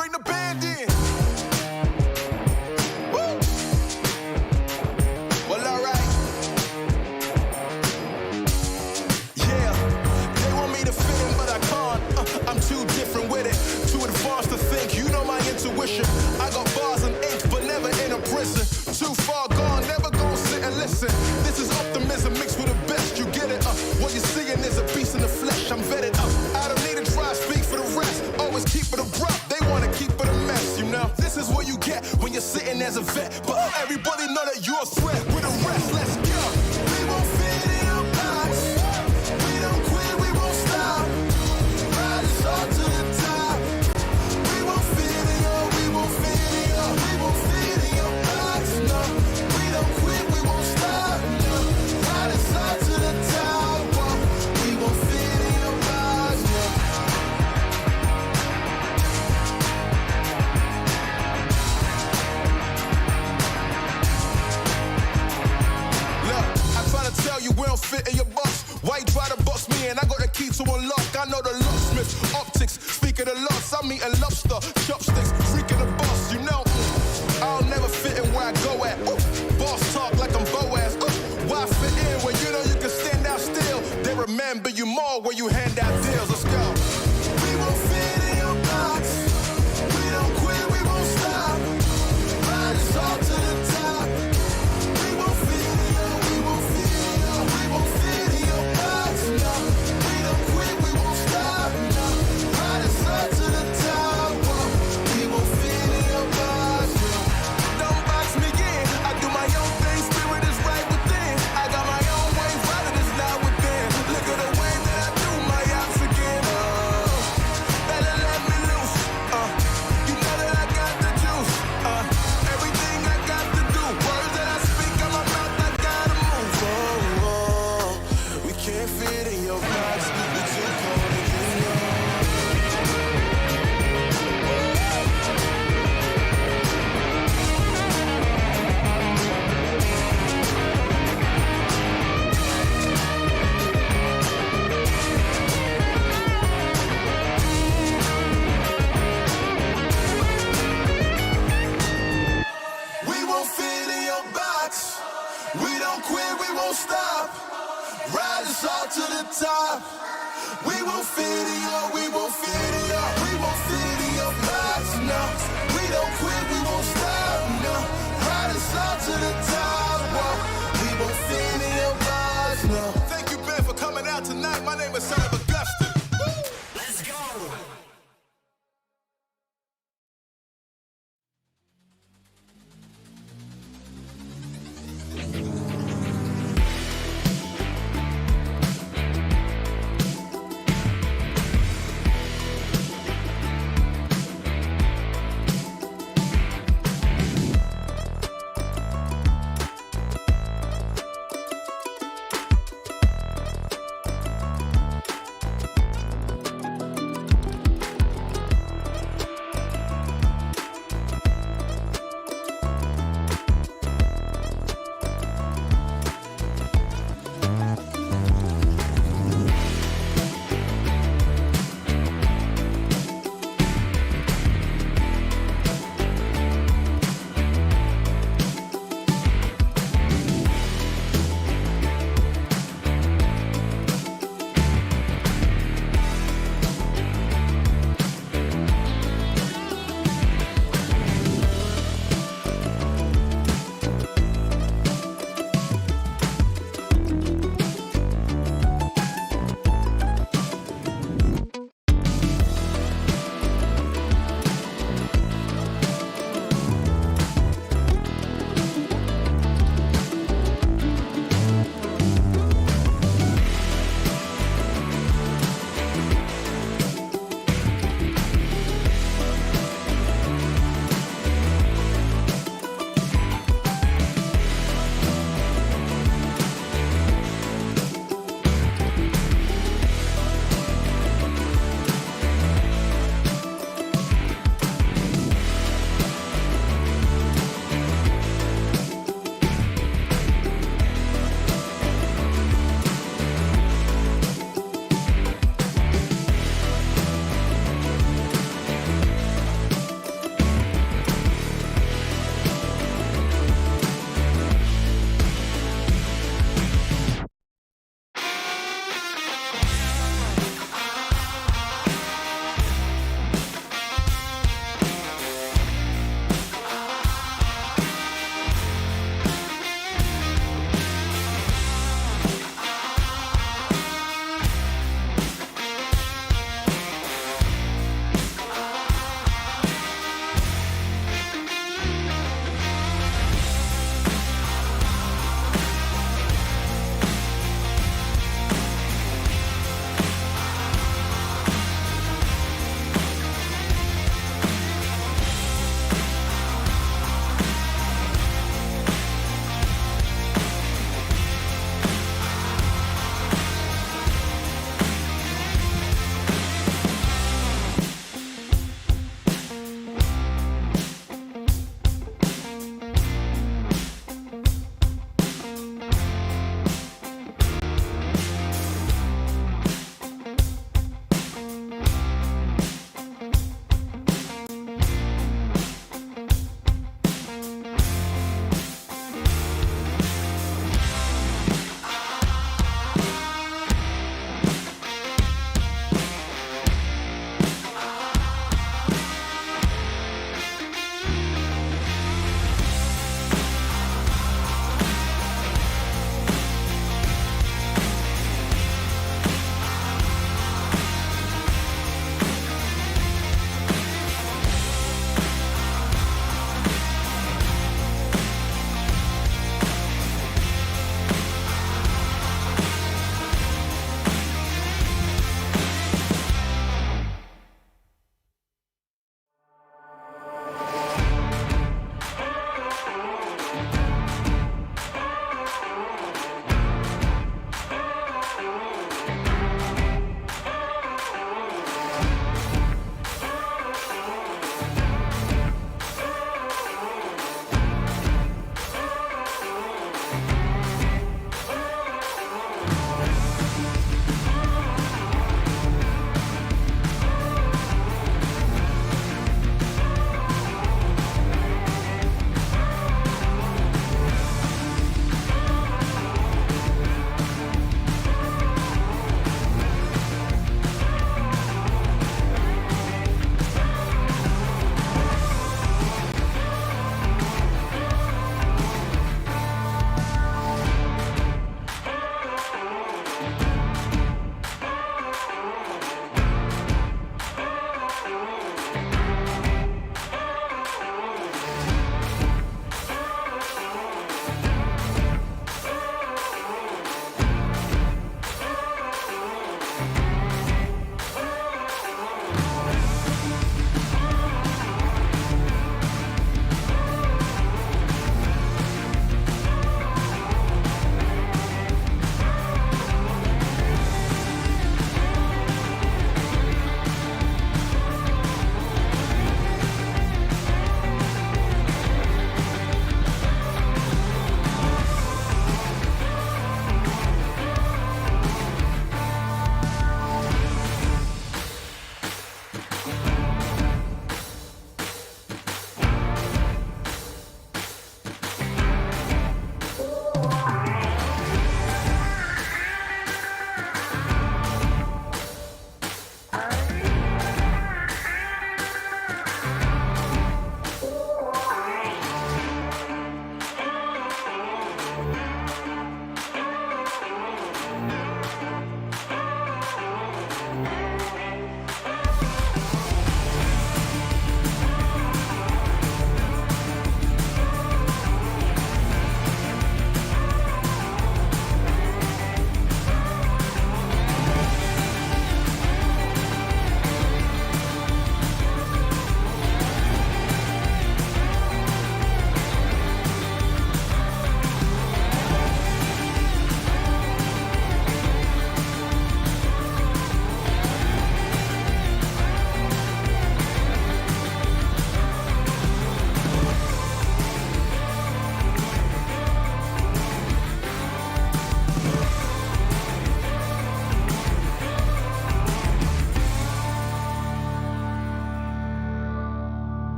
bring the band in. Woo! Well, alright. Yeah, they want me to fit in, but I can't. I'm too different with it, too advanced to think. You know my intuition. I got bars and ink, but never in a prison. Too far gone, never gonna sit and listen. This is optimism mixed with the best. You get it? What you're seeing is a beast in the flesh. I'm vetted up. I don't need to try to speak for the rest. Always keep it abrupt. They wanna keep it a mess, you know. This is what you get when you're sitting as a vet. But everybody know that you're a threat. With the rest, let's go. We won't fit in your box. We don't quit, we won't stop. Ride us all to the top. We won't fit in your, we won't fit in your, we won't fit in your box. No, we don't quit, we won't stop. No, ride us all to the top. Whoa. We won't fit in your box. No. Look, I'm trying to tell you we don't fit in your box. Why you try to box me in? I got the key to unlock. I know the locksmith, optics. Speak of the loss, I'm eating lobster, chopsticks, freaking the boss. You know, I'll never fit in where I go at. Boss talk like I'm Boaz. Why fit in when you know you can stand out still? They remember you more when you hand out deals. Let's go. We won't fit in your box. We don't quit, we won't stop. Ride us all to the top. We won't fit in your, we won't fit in your, we won't fit in your box. No, we don't quit, we won't stop. No, ride us all to the top. Whoa. We won't fit in your box. No. Don't box me in. I do my own thing. Spirit is right within. I got my own way. Rather is not within. Look at the way that I do my ops again. Oh, better let me loose. You know that I got the juice. Everything I got to do. Words that I speak out my mouth, I gotta move. Oh, oh, we can't fit in your box. We're too cold and you know. We won't fit in your box. We don't quit, we won't stop. Ride us all to the top. We won't fit in your, we won't fit in your, we won't fit in your box. No, we don't quit, we won't stop. No, ride us all to the top. Whoa. We won't fit in your box. No. Thank you, Ben, for coming out tonight. My name is Son of Augustine. Let's go.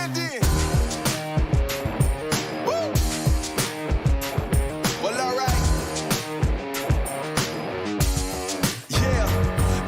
landing. Woo! Well, alright. Yeah,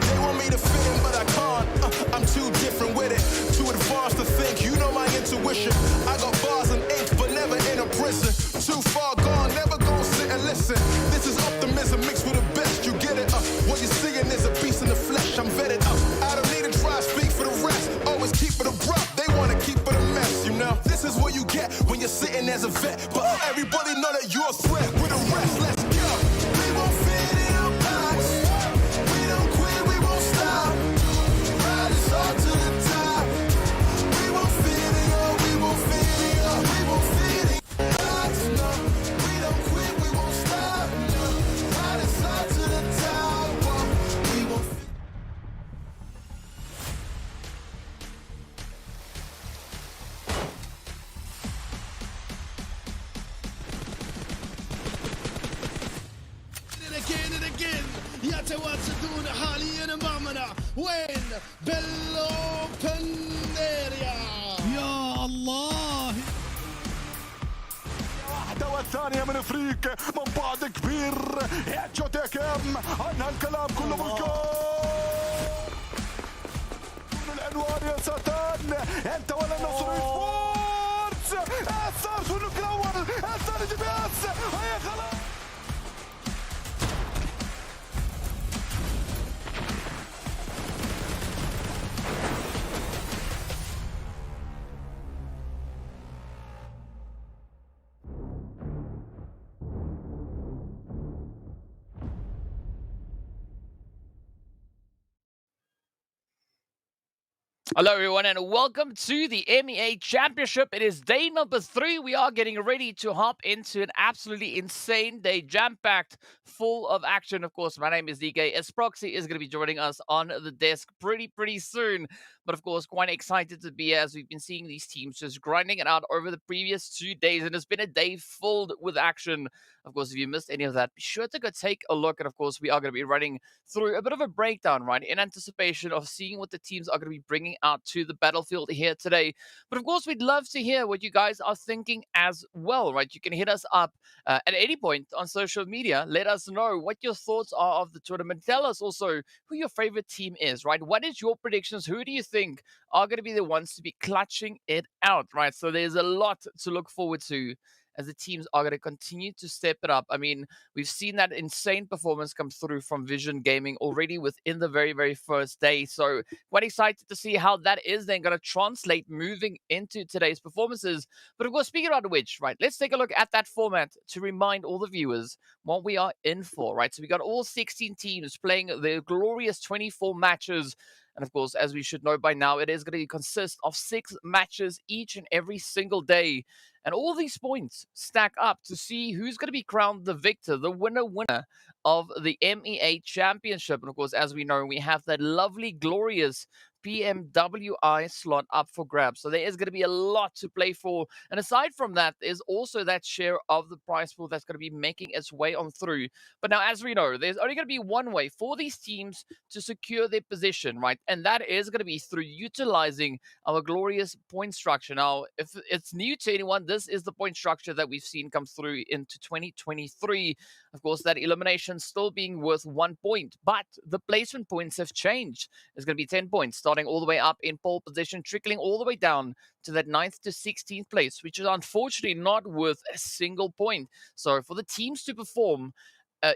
they want me to fit in, but I can't. I'm too different with it. Too advanced to think, you know my intuition. I got bars and ink, but never in a prison. Too far gone, never gonna sit and listen. This is optimism mixed with the best, you get it? What you're seeing is a beast in the flesh, I'm vetted up. I don't need to try to speak for the rest. Always keep it abrupt, they wanna keep it a mess, you know? This is what you get when you're sitting as a vet. But everybody know that you're a threat with the rest, let's go. We won't fit in a box. We don't quit, we won't stop. Ride us all to the top. We won't fit in, we won't fit in, we won't fit in. No, we don't quit, we won't stop. No, ride us all to the top. We won't fit. again and again يتواجدون حاليا معنا وين بالأوبن اريا يا الله واحدة والثانية من فريق من بعد كبير يتشوتكم عنها الكلام كله بالجول العنوان يا ساتان انت ولا النصر سبورتس الثالث والنك الاول الثاني جي بي اس هيا خلاص Hello, everyone, and welcome to the MEA Championship. It is day number 3. We are getting ready to hop into an absolutely insane day, jam-packed, full of action. Of course, my name is GEEKAY. Proxy is going to be joining us on the desk pretty soon. But, of course, quite excited to be here as we've been seeing these teams just grinding it out over the previous 2 days. And it's been a day filled with action. Of course, if you missed any of that, be sure to go take a look. And, of course, we are going to be running through a bit of a breakdown, right, in anticipation of seeing what the teams are going to be bringing out to the battlefield here today. But, of course, we'd love to hear what you guys are thinking as well, right? You can hit us up at any point on social media. Let us know what your thoughts are of the tournament. Tell us also who your favorite team is, right? What is your predictions? Who do you think are going to be the ones to be clutching it out, right? So there's a lot to look forward to as the teams are going to continue to step it up. I mean, we've seen that insane performance come through from Vision Gaming already within the very first day. So quite excited to see how that is then going to translate moving into today's performances. But of course, speaking about which, right, let's take a look at that format to remind all the viewers what we are in for, right? So we got all 16 teams playing their glorious 24 matches. And of course, as we should know by now, it is going to consist of 6 matches each and every single day. And all these points stack up to see who's going to be crowned the victor, the winner of the MEA Championship. And of course, as we know, we have that lovely, glorious PMWI slot up for grabs. So there is going to be a lot to play for. And aside from that, there's also that share of the prize pool that's going to be making its way on through. But now, as we know, there's only going to be one way for these teams to secure their position, right? And that is going to be through utilizing our glorious point structure. Now, if it's new to anyone, this is the point structure that we've seen come through into 2023. Of course, that elimination still being worth 1 point, but the placement points have changed. It's going to be 10 points, starting all the way up in pole position, trickling all the way down to that 9th to 16th place, which is unfortunately not worth a single point. So for the teams to perform,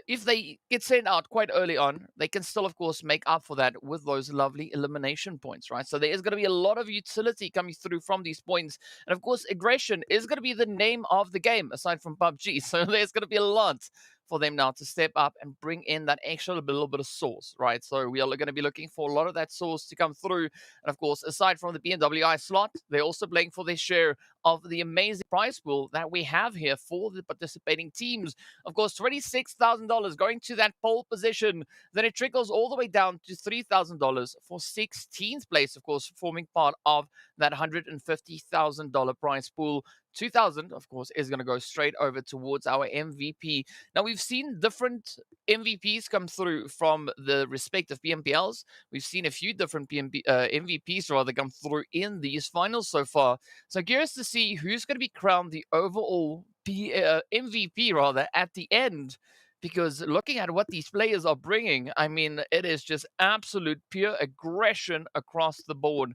if they get sent out quite early on, they can still, of course, make up for that with those lovely elimination points, right? So there is going to be a lot of utility coming through from these points. And, of course, aggression is going to be the name of the game, aside from PUBG. So there's going to be a lot for them now to step up and bring in that extra little bit of sauce, right? So we are going to be looking for a lot of that sauce to come through. And, of course, aside from the BMWI slot, they're also playing for their share of the amazing prize pool that we have here for the participating teams. Of course, $26,000 going to that pole position. Then it trickles all the way down to $3,000 for 16th place, of course, forming part of that $150,000 prize pool 2,000, of course, is going to go straight over towards our MVP. Now, we've seen different MVPs come through from the respective PMPLs. We've seen a few different MVPs rather come through in these finals so far. So curious to see who's going to be crowned the overall MVP rather at the end. Because looking at what these players are bringing, I mean, it is just absolute pure aggression across the board.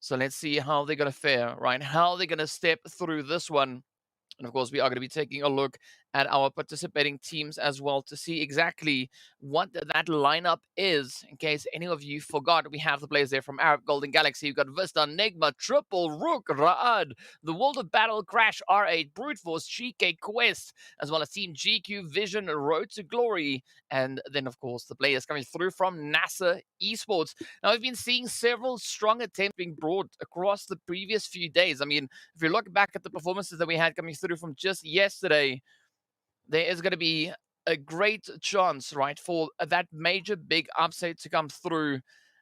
So let's see how they're going to fare, right? How they're going to step through this one. And of course, we are going to be taking a look at our participating teams as well to see exactly what that lineup is. In case any of you forgot, we have the players there from Arab Golden Galaxy. We've got VISTA, NIGMA, Triple, RUKH, RUKH, The World of Battle, Crash, R8, Brute Force, GEEKAY, Quest, as well as Team GQ, Vision, Road to Glory. And then, of course, the players coming through from NASR Esports. Now, we've been seeing several strong attempts being brought across the previous few days. I mean, if you look back at the performances that we had coming through from just yesterday, there is going to be a great chance, right, for that major big upset to come through.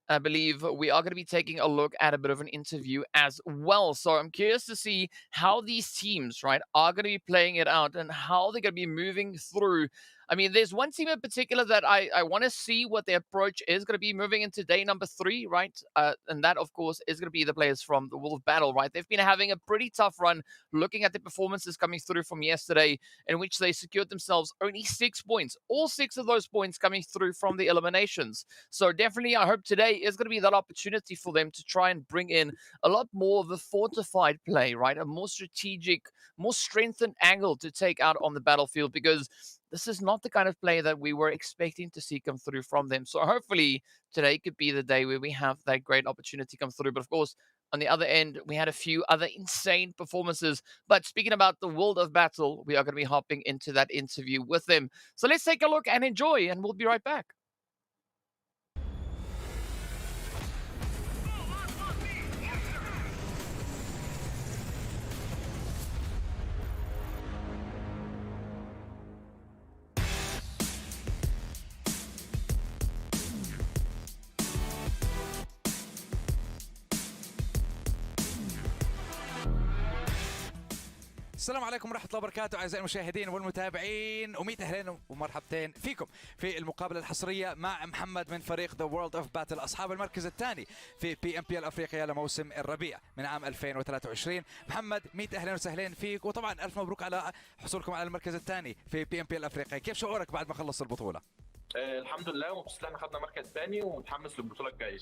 I believe we are going to be taking a look at a bit of an interview as well. So I'm curious to see how these teams, right, are going to be playing it out and how they're going to be moving through. I mean, there's one team in particular that I want to see what their approach is going to be moving into day number 3, right? And that, of course, is going to be the players from the World of Battle, right? They've been having a pretty tough run looking at the performances coming through from yesterday, in which they secured themselves only 6 points. All 6 of those points coming through from the eliminations. So definitely, I hope today is going to be that opportunity for them to try and bring in a lot more of a fortified play, right? A more strategic, more strengthened angle to take out on the battlefield, because this is not the kind of play that we were expecting to see come through from them. So hopefully today could be the day where we have that great opportunity come through. But of course, on the other end, we had a few other insane performances. But speaking about the World of Battle, we are going to be hopping into that interview with them. So let's take a look and enjoy, and we'll be right back. السلام عليكم ورحمة الله وبركاته أعزائي المشاهدين والمتابعين، وميت أهلين ومرحبتين فيكم في المقابلة الحصرية مع محمد من فريق The World of Battle أصحاب المركز الثاني في PMPL أفريقيا لموسم الربيع من عام 2023. محمد ميت أهلين وسهلين فيك، وطبعا ألف مبروك على حصولكم على المركز الثاني في PMPL أفريقيا. كيف شعورك بعد ما خلص البطولة؟ الحمد لله، ومبسوط احنا خدنا مركز ثاني ومتحمس للبطولة الجاية.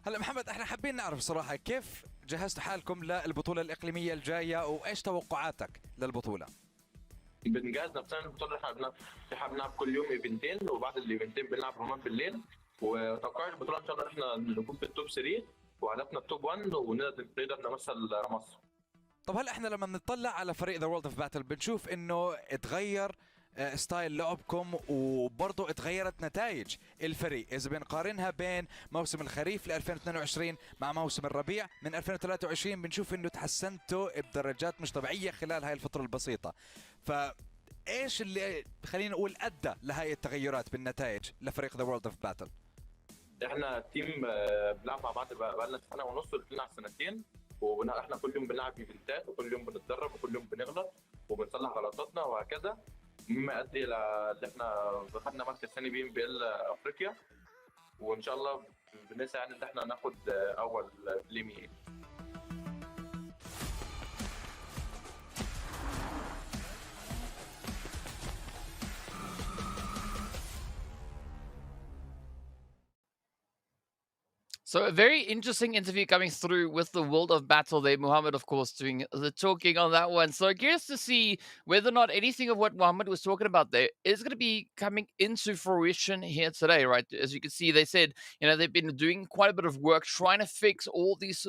هلا محمد، احنا حابين نعرف صراحة كيف جهزتوا حالكم للبطولة الإقليمية الجاية، وإيش توقعاتك للبطولة؟ بنجهز نفسنا للبطولة. احنا بنلعب كل يوم ايفنتين، وبعد الايفنتين بنلعب رومان بالليل. وتوقعي البطولة ان شاء الله احنا نكون في التوب 3 وهدفنا التوب 1 ونقدر نمثل مصر. طب هلا احنا لما بنطلع على فريق ذا وورلد اوف باتل بنشوف انه اتغير ستايل لعبكم، وبرضه اتغيرت نتائج الفريق اذا بنقارنها بين موسم الخريف ل 2022 مع موسم الربيع من 2023. بنشوف انه تحسنتوا بدرجات مش طبيعيه خلال هاي الفتره البسيطه. فايش اللي خلينا نقول ادى لهاي التغيرات بالنتائج لفريق ذا وورلد اوف باتل؟ احنا تيم بنلعب مع بعض بقالنا سنه ونص، داخلين على سنتين، واحنا كل يوم بنلعب ايفنتات، وكل يوم بنتدرب، وكل يوم بنغلط وبنصلح غلطاتنا وهكذا، مما ادي الى ان احنا خدنا مركز ثاني PMPL افريقيا، وان شاء الله بنسعى ان احنا ناخد اول ليمي. So a very interesting interview coming through with the World of Battle there. Muhammad, of course, doing the talking on that one. So curious to see whether or not anything of what Muhammad was talking about there is going to be coming into fruition here today, right? As you can see, they said, they've been doing quite a bit of work trying to fix all these,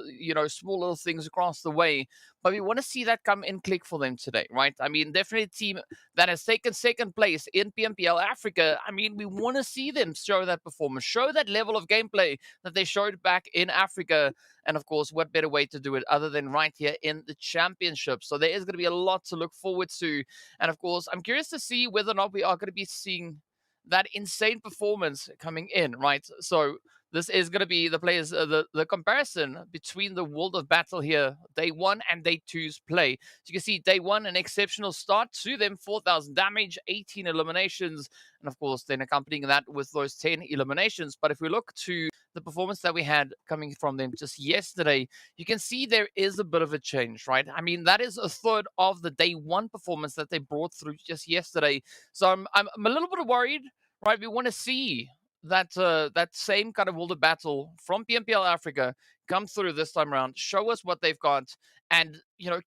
small little things across the way. But we want to see that come in click for them today, right? I mean, definitely a team that has taken second place in PMPL Africa. I mean, we want to see them show that performance, show that level of gameplay that they showed back in Africa. And of course, what better way to do it other than right here in the championship? So there is going to be a lot to look forward to. And of course, I'm curious to see whether or not we are going to be seeing that insane performance coming in, right? So this is going to be the players, the comparison between the World of Battle here, day 1 and day 2's play. So you can see day 1, an exceptional start to them, 4,000 damage, 18 eliminations, and of course, then accompanying that with those 10 eliminations. But if we look to the performance that we had coming from them just yesterday, you can see there is a bit of a change, right? I mean, that is a third of the day 1 performance that they brought through just yesterday. So I'm a little bit worried, right? We want to see that same kind of World of Battle from PMPL Africa come through this time around, show us what they've got, and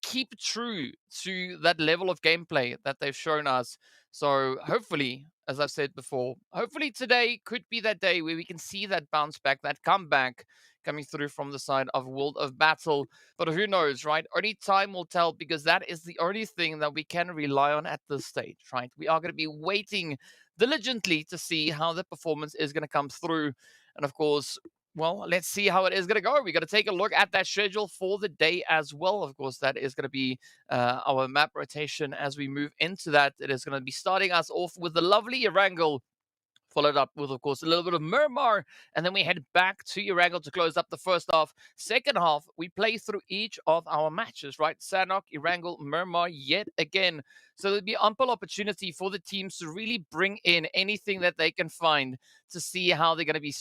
keep true to that level of gameplay that they've shown us. So hopefully, as I've said before, hopefully today could be that day where we can see that bounce back, that comeback coming through from the side of World of Battle. But who knows, right? Only time will tell, because that is the only thing that we can rely on at this stage, right? We are going to be waiting diligently to see how the performance is going to come through. And of course, well, let's see how it is going to go. We're going to take a look at that schedule for the day as well. Of course, that is going to be our map rotation as we move into that. It is going to be starting us off with the lovely Erangel, followed up with, of course, a little bit of Miramar, and then we head back to Erangel to close up the first half. Second half, we play through each of our matches, right? Sanhok, Erangel, Miramar yet again. So there'll be ample opportunity for the teams to really bring in anything that they can find to see how they're going to be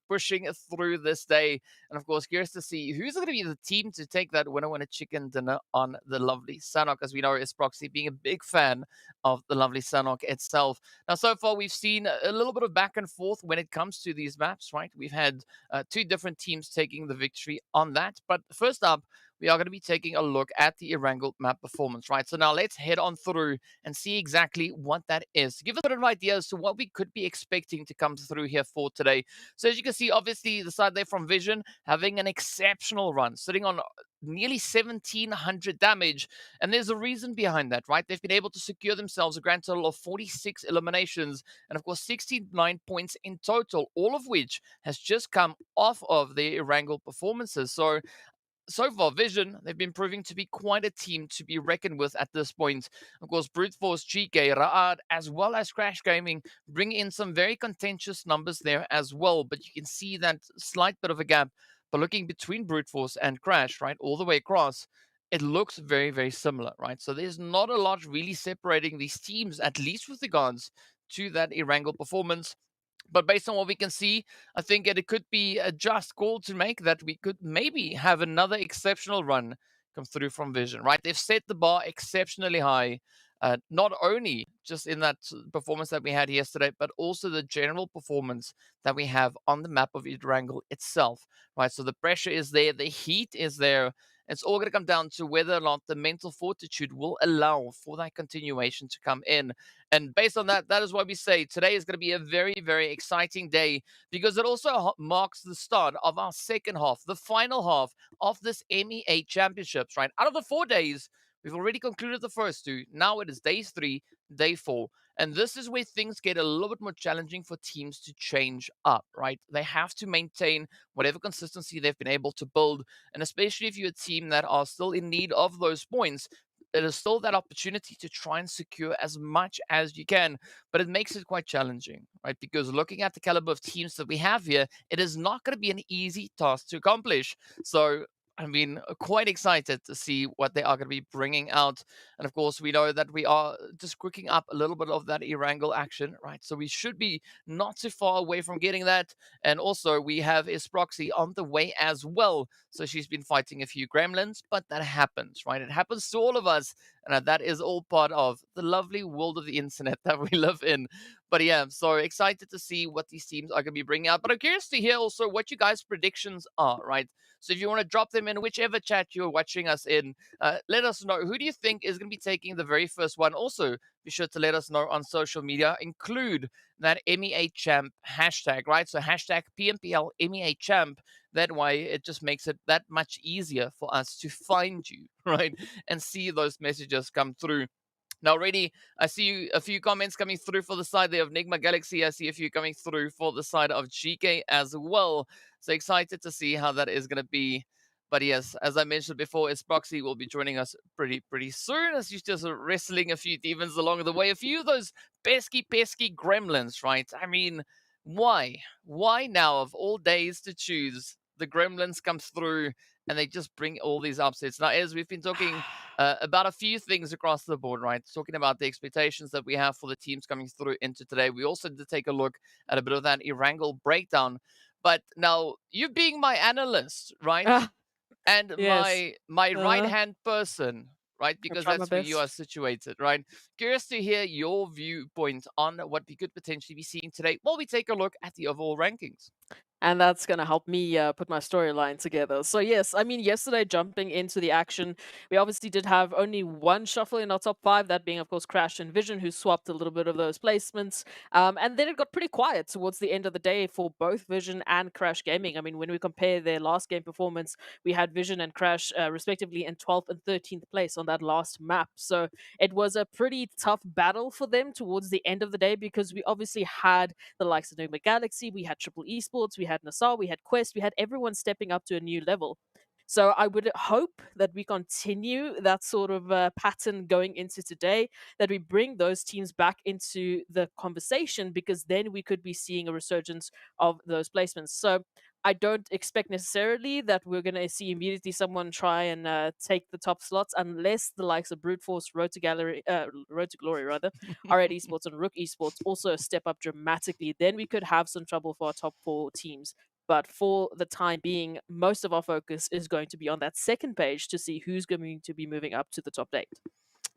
pushing through this day. And of course, curious to see who's going to be the team to take that winner chicken dinner on the lovely Sanhok. As we know, is Proxy being a big fan of the lovely Sanhok itself. Now, so far, we've seen a little bit of back and forth when it comes to these maps, right? We've had 2 different teams taking the victory on that. But first up, we are going to be taking a look at the Erangel map performance, right? So now let's head on through and see exactly what that is, to give us a bit of an idea as to what we could be expecting to come through here for today. So as you can see, obviously, the side there from Vision having an exceptional run, sitting on nearly 1,700 damage. And there's a reason behind that, right? They've been able to secure themselves a grand total of 46 eliminations and, of course, 69 points in total, all of which has just come off of their Erangel performances. So far, Vision, they've been proving to be quite a team to be reckoned with at this point. Of course, Brute Force, GEEKAY, RUKH, as well as Crash Gaming bring in some very contentious numbers there as well. But you can see that slight bit of a gap. But looking between Brute Force and Crash, right, all the way across, it looks very, very similar, right? So there's not a lot really separating these teams, at least with regards to that Erangel performance. But based on what we can see, I think it could be a just call to make that we could maybe have another exceptional run come through from Vision, right? They've set the bar exceptionally high, not only just in that performance that we had yesterday, but also the general performance that we have on the map of Erangel itself, right? So the pressure is there, the heat is there. It's all going to come down to whether or not the mental fortitude will allow for that continuation to come in. And based on that, that is why we say today is going to be a very, very exciting day, because it also marks the start of our second half, the final half of this MEA Championships, right? Out of the 4 days, we've already concluded the first 2. Now it is day 3, day 4. And this is where things get a little bit more challenging for teams to change up, right? They have to maintain whatever consistency they've been able to build. And especially if you're a team that are still in need of those points, it is still that opportunity to try and secure as much as you can. But it makes it quite challenging, right? Because looking at the caliber of teams that we have here, it is not going to be an easy task to accomplish. So I mean, quite excited to see what they are going to be bringing out. And of course, we know that we are just cooking up a little bit of that Erangel action, right? So we should be not too far away from getting that. And also, we have Isproxy on the way as well. So she's been fighting a few gremlins, but that happens, right? It happens to all of us. And that is all part of the lovely world of the internet that we live in. But yeah, so excited to see what these teams are going to be bringing out. But I'm curious to hear also what you guys' predictions are, right? So if you want to drop them in whichever chat you're watching us in, let us know. Who do you think is going to be taking the very first one? Also, be sure to let us know on social media. Include that MEA Champ hashtag, right? So hashtag PMPL MEA Champ. That way, it just makes it that much easier for us to find you, right? And see those messages come through. Now, already, I see a few comments coming through for the side there of NIGMA Galaxy. I see a few coming through for the side of GEEKAY as well. So excited to see how that is going to be. But yes, as I mentioned before, Isproxy will be joining us pretty soon, as she's just wrestling a few demons along the way. A few of those pesky gremlins, right? I mean, Why? Why now, of all days to choose, the Gremlins comes through and they just bring all these upsets? Now, as we've been talking about a few things across the board, right? Talking about the expectations that we have for the teams coming through into today. We also did take a look at a bit of that Erangel breakdown. But now, you being my analyst, right? Ah, And yes. my right Uh, hand person, right? I Because try my that's where you are best. situated, right? Curious to hear your viewpoint on what we could potentially be seeing today while we take a look at the overall rankings. And that's going to help me put my storyline together. So, yes, I mean, yesterday, jumping into the action, we obviously did have only one shuffle in our top five, that being, of course, Crash and Vision, who swapped a little bit of those placements. And then it got pretty quiet towards the end of the day for both Vision and Crash Gaming. I mean, when we compare their last game performance, we had Vision and Crash respectively in 12th and 13th place on that last map. So, it was a pretty tough battle for them towards the end of the day because we obviously had the likes of NIGMA Galaxy, we had Triple Esports, we had NASR, we had Quest, we had everyone stepping up to a new level. So I would hope that we continue that sort of pattern going into today, that we bring those teams back into the conversation, because then we could be seeing a resurgence of those placements. So I don't expect necessarily that we're going to see immediately someone try and take the top slots, unless the likes of Brute Force, Road to Glory rather, R8 Esports and RUKH Esports also step up dramatically. Then we could have some trouble for our top four teams. But for the time being, most of our focus is going to be on that second page to see who's going to be moving up to the top 8.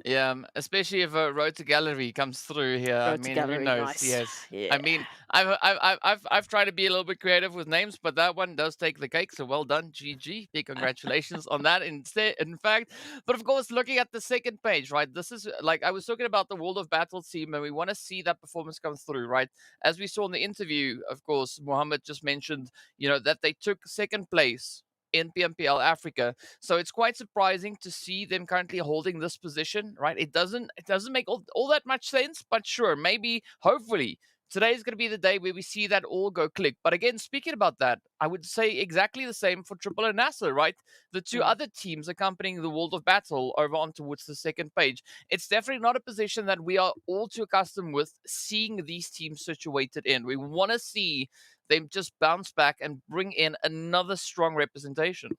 Yeah, especially if a Road to Gallery comes through here. I Road to mean, who Gallery, knows? nice. Yes. Yeah. I mean, I've tried to be a little bit creative with names, but that one does take the cake. So well done, GG. Big congratulations on that. Instead, in fact, but of course, looking at the second page, right? This is like I was talking about the World of Battle team, and we want to see that performance come through, right? As we saw in the interview, of course, Mohammed just mentioned, that they took second place in PMPL Africa. So it's quite surprising to see them currently holding this position, right? It doesn't make all that much sense, but sure, maybe, hopefully, today is going to be the day where we see that all go click. But again, speaking about that, I would say exactly the same for Triple and NASR, right? The two other teams accompanying the World of Battle over on towards the second page. It's definitely not a position that we are all too accustomed with seeing these teams situated in. We want to see them just bounce back and bring in another strong representation.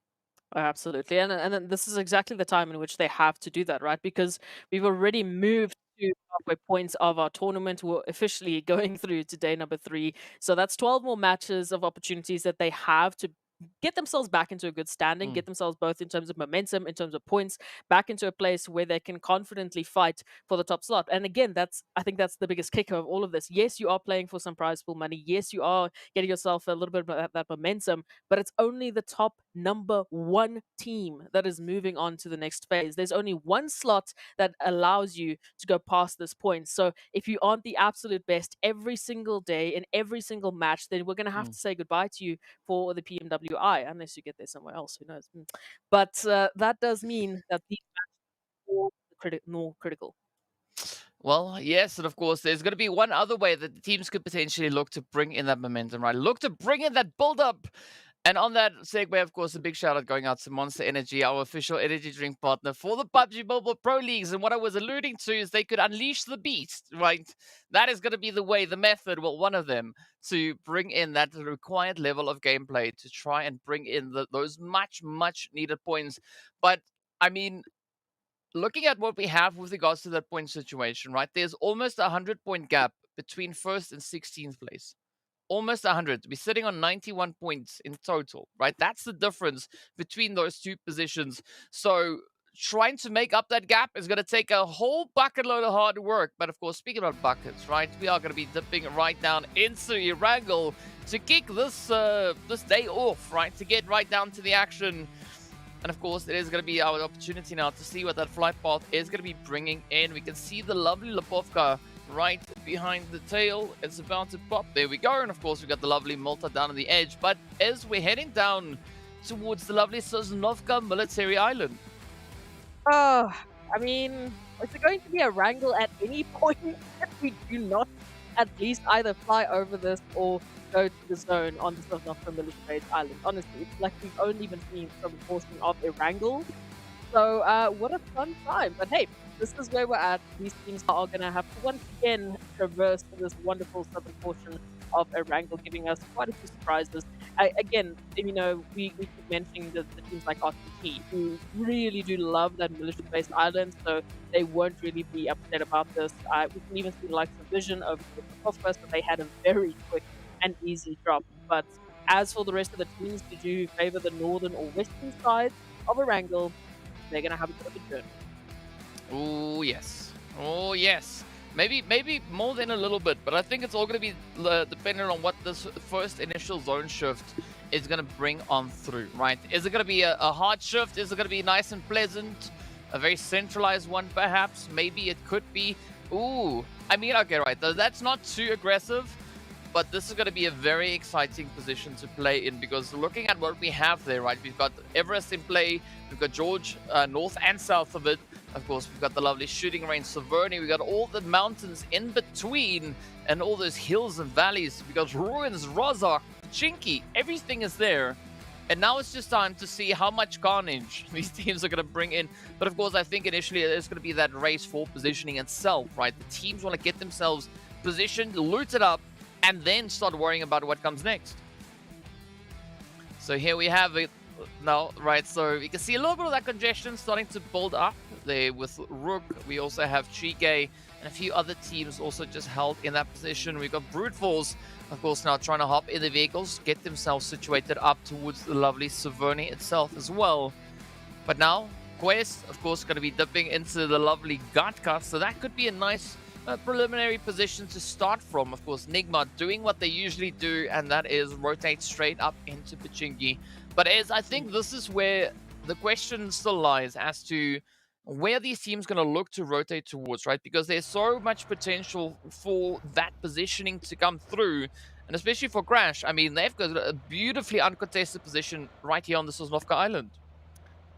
Absolutely. And then this is exactly the time in which they have to do that, right? Because we've already moved to halfway points of our tournament. We're officially going through to day number 3. So that's 12 more matches of opportunities that they have to get themselves back into a good standing, get themselves both in terms of momentum, in terms of points, back into a place where they can confidently fight for the top slot. And again, I think that's the biggest kicker of all of this. Yes, you are playing for some prize pool money. Yes, you are getting yourself a little bit of that momentum, but it's only the top number 1 team that is moving on to the next phase. There's only one slot that allows you to go past this point. So if you aren't the absolute best every single day in every single match, then we're going to have to say goodbye to you for the PMWI, unless you get there somewhere else. Who knows? But that does mean that these matches are more critical. Well, yes, and of course, there's going to be one other way that the teams could potentially look to bring in that momentum, right? Look to bring in that build up. And on that segue, of course, a big shout out going out to Monster Energy, our official energy drink partner for the PUBG Mobile Pro Leagues. And what I was alluding to is they could unleash the beast, right? That is going to be the way, the method, well, one of them, to bring in that required level of gameplay to try and bring in those much needed points. But I mean, looking at what we have with regards to that point situation, right? There's almost a 100-point gap between first and 16th place. Almost 100. We're sitting on 91 points in total, right? That's the difference between those two positions. So trying to make up that gap is going to take a whole bucket load of hard work. But of course, speaking about buckets, right? We are going to be dipping right down into Erangel to kick this day off, right? To get right down to the action. And of course, it is going to be our opportunity now to see what that flight path is going to be bringing in. We can see the lovely Lipovka right behind the tail. It's about to pop. There we go. And of course, we got the lovely Malta down on the edge. But as we're heading down towards the lovely Sanhok military island. Oh, I mean, is it going to be a wrangle at any point if we do not at least either fly over this or go to the zone on the Sanhok military island? Honestly, it's like we've only been seeing some portion of a wrangle. So what a fun time. But hey, this is where we're at. These teams are going to have to once again traverse this wonderful southern portion of Erangel, giving us quite a few surprises. Again, we keep mentioning the teams like RUKH, who really do love that military-based island, so they won't really be upset about this. We can even see the likes of Vision over to the Kofka, so they had a very quick and easy drop. But as for the rest of the teams who do favor the northern or western side of Erangel, they're going to have a bit of a journey. Oh, yes. Oh, yes. Maybe more than a little bit, but I think it's all going to be dependent on what this first initial zone shift is going to bring on through, right? Is it going to be a hard shift? Is it going to be nice and pleasant? A very centralized one, perhaps? Maybe it could be. Ooh, I mean, okay, right. That's not too aggressive, but this is going to be a very exciting position to play in, because looking at what we have there, right? We've got Everest in play. We've got George north and south of it. Of course, we've got the lovely shooting range, Severny. We've got all the mountains in between and all those hills and valleys. We've got ruins, Rozhok, Chinky. Everything is there. And now it's just time to see how much carnage these teams are going to bring in. But of course, I think initially there's going to be that race for positioning itself, right? The teams want to get themselves positioned, loot it up, and then start worrying about what comes next. So here we have it now, right? So you can see a little bit of that congestion starting to build up there with RUKH. We also have GEEKAY and a few other teams also just held in that position. We've got Brute Force, of course, now trying to hop in the vehicles, get themselves situated up towards the lovely Severny itself as well. But now, Quest, of course, going to be dipping into the lovely GEEKAY, so that could be a nice preliminary position to start from. Of course, NIGMA doing what they usually do, and that is rotate straight up into Pachinki. But I think this is where the question still lies as to where these teams going to look to rotate towards, right? Because there's so much potential for that positioning to come through, and especially for Crash. I mean, they've got a beautifully uncontested position right here on the Sanhok Island.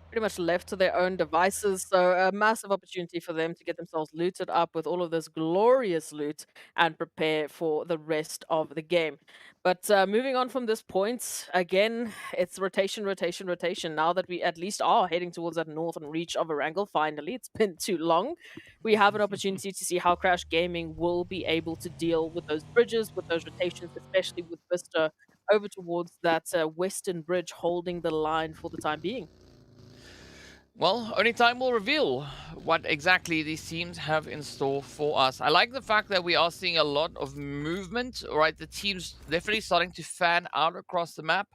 Pretty much left to their own devices, so a massive opportunity for them to get themselves looted up with all of this glorious loot and prepare for the rest of the game. But moving on from this point, again, it's rotation, rotation, rotation. Now that we at least are heading towards that northern reach of Erangel, finally, it's been too long. We have an opportunity to see how Crash Gaming will be able to deal with those bridges, with those rotations, especially with VISTA over towards that western bridge holding the line for the time being. Well, only time will reveal what exactly these teams have in store for us. I like the fact that we are seeing a lot of movement, right? The teams definitely starting to fan out across the map.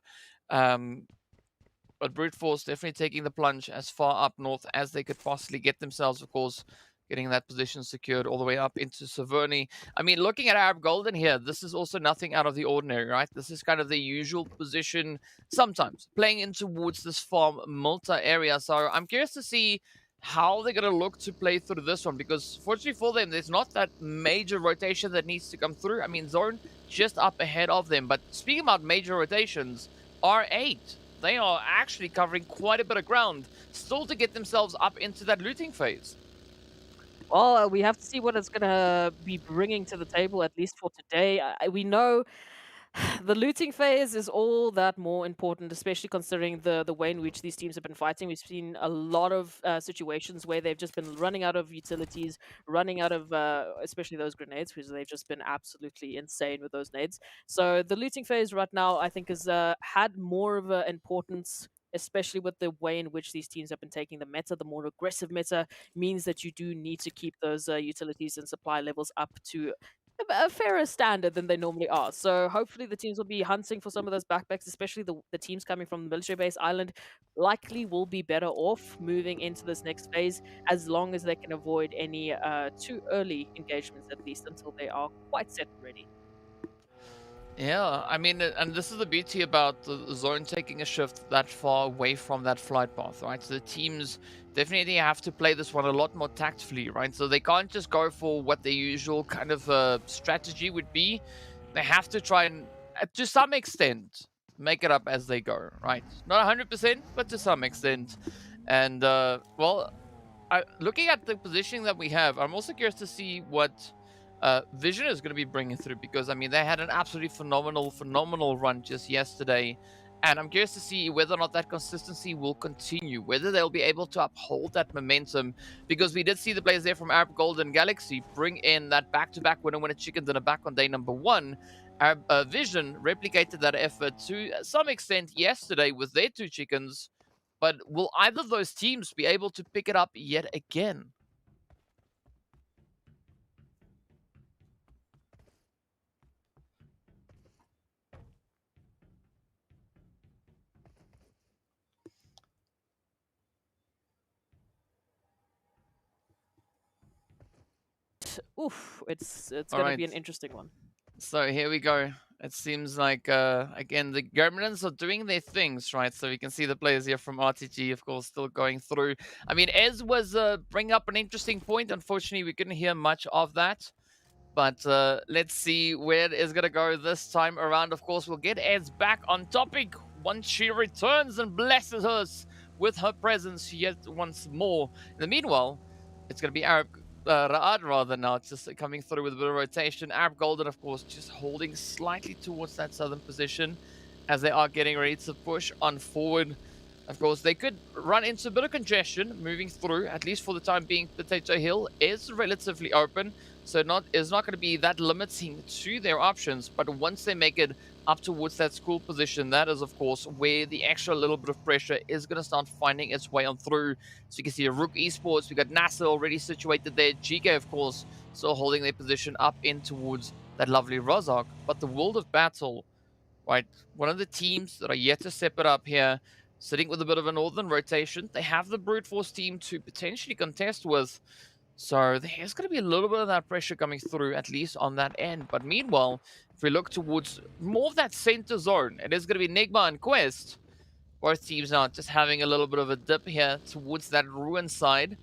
But Brute Force definitely taking the plunge as far up north as they could possibly get themselves, of course, getting that position secured all the way up into Severny. I mean, looking at Arab Golden here, this is also nothing out of the ordinary, right? This is kind of the usual position sometimes, playing in towards this farm Malta area. So I'm curious to see how they're going to look to play through this one, because fortunately for them, there's not that major rotation that needs to come through. I mean, Zone just up ahead of them. But speaking about major rotations, R8, they are actually covering quite a bit of ground, still to get themselves up into that looting phase. Well, we have to see what it's going to be bringing to the table, at least for today. We know the looting phase is all that more important, especially considering the way in which these teams have been fighting. We've seen a lot of situations where they've just been running out of utilities, running out of especially those grenades, because they've just been absolutely insane with those nades. So the looting phase right now, I think, has had more of an importance, especially with the way in which these teams have been taking the meta. The more aggressive meta means that you do need to keep those utilities and supply levels up to a fairer standard than they normally are. So hopefully the teams will be hunting for some of those backpacks, especially the teams coming from the military base island likely will be better off moving into this next phase, as long as they can avoid any too early engagements, at least until they are quite set and ready. Yeah, I mean, and this is the beauty about the zone taking a shift that far away from that flight path, right? So the teams definitely have to play this one a lot more tactfully, right? So they can't just go for what their usual kind of strategy would be. They have to try and, to some extent, make it up as they go, right? Not 100%, but to some extent. And, well, looking at the positioning that we have, I'm also curious to see what Vision is going to be bringing through, because I mean they had an absolutely phenomenal run just yesterday, and I'm curious to see whether or not that consistency will continue, whether they'll be able to uphold that momentum, because we did see the players there from Arab Golden Galaxy bring in that back-to-back winner chicken dinner back on day number 1, Vision replicated that effort to some extent yesterday with their 2 chickens, but will either of those teams be able to pick it up yet again? Oof, it's All gonna right. be an interesting one. So here we go. It seems like, again, the Gremlins are doing their things, right? So you can see the players here from RTG, of course, still going through. I mean, Ez was bringing up an interesting point. Unfortunately, we couldn't hear much of that. But let's see where it is going to go this time around. Of course, we'll get Ez back on topic once she returns and blesses us with her presence yet once more. In the meanwhile, it's going to be Ra'ad rather now, just coming through with a bit of rotation. Arab Golden, of course, just holding slightly towards that southern position as they are getting ready to push on forward. Of course, they could run into a bit of congestion moving through, at least for the time being. Potato Hill is relatively open, so it's not going to be that limiting to their options. But once they make it up towards that school position, that is, of course, where the extra little bit of pressure is going to start finding its way on through. So you can see RUKH Esports, we got NASR already situated there. GEEKAY, of course, still holding their position up in towards that lovely RUKH. But the World of Battle, right, one of the teams that are yet to step it up here, sitting with a bit of a northern rotation. They have the Brute Force team to potentially contest with. So there's going to be a little bit of that pressure coming through, at least on that end. But meanwhile, if we look towards more of that center zone, it is going to be NIGMA and Quest. Both teams are just having a little bit of a dip here towards that ruin side.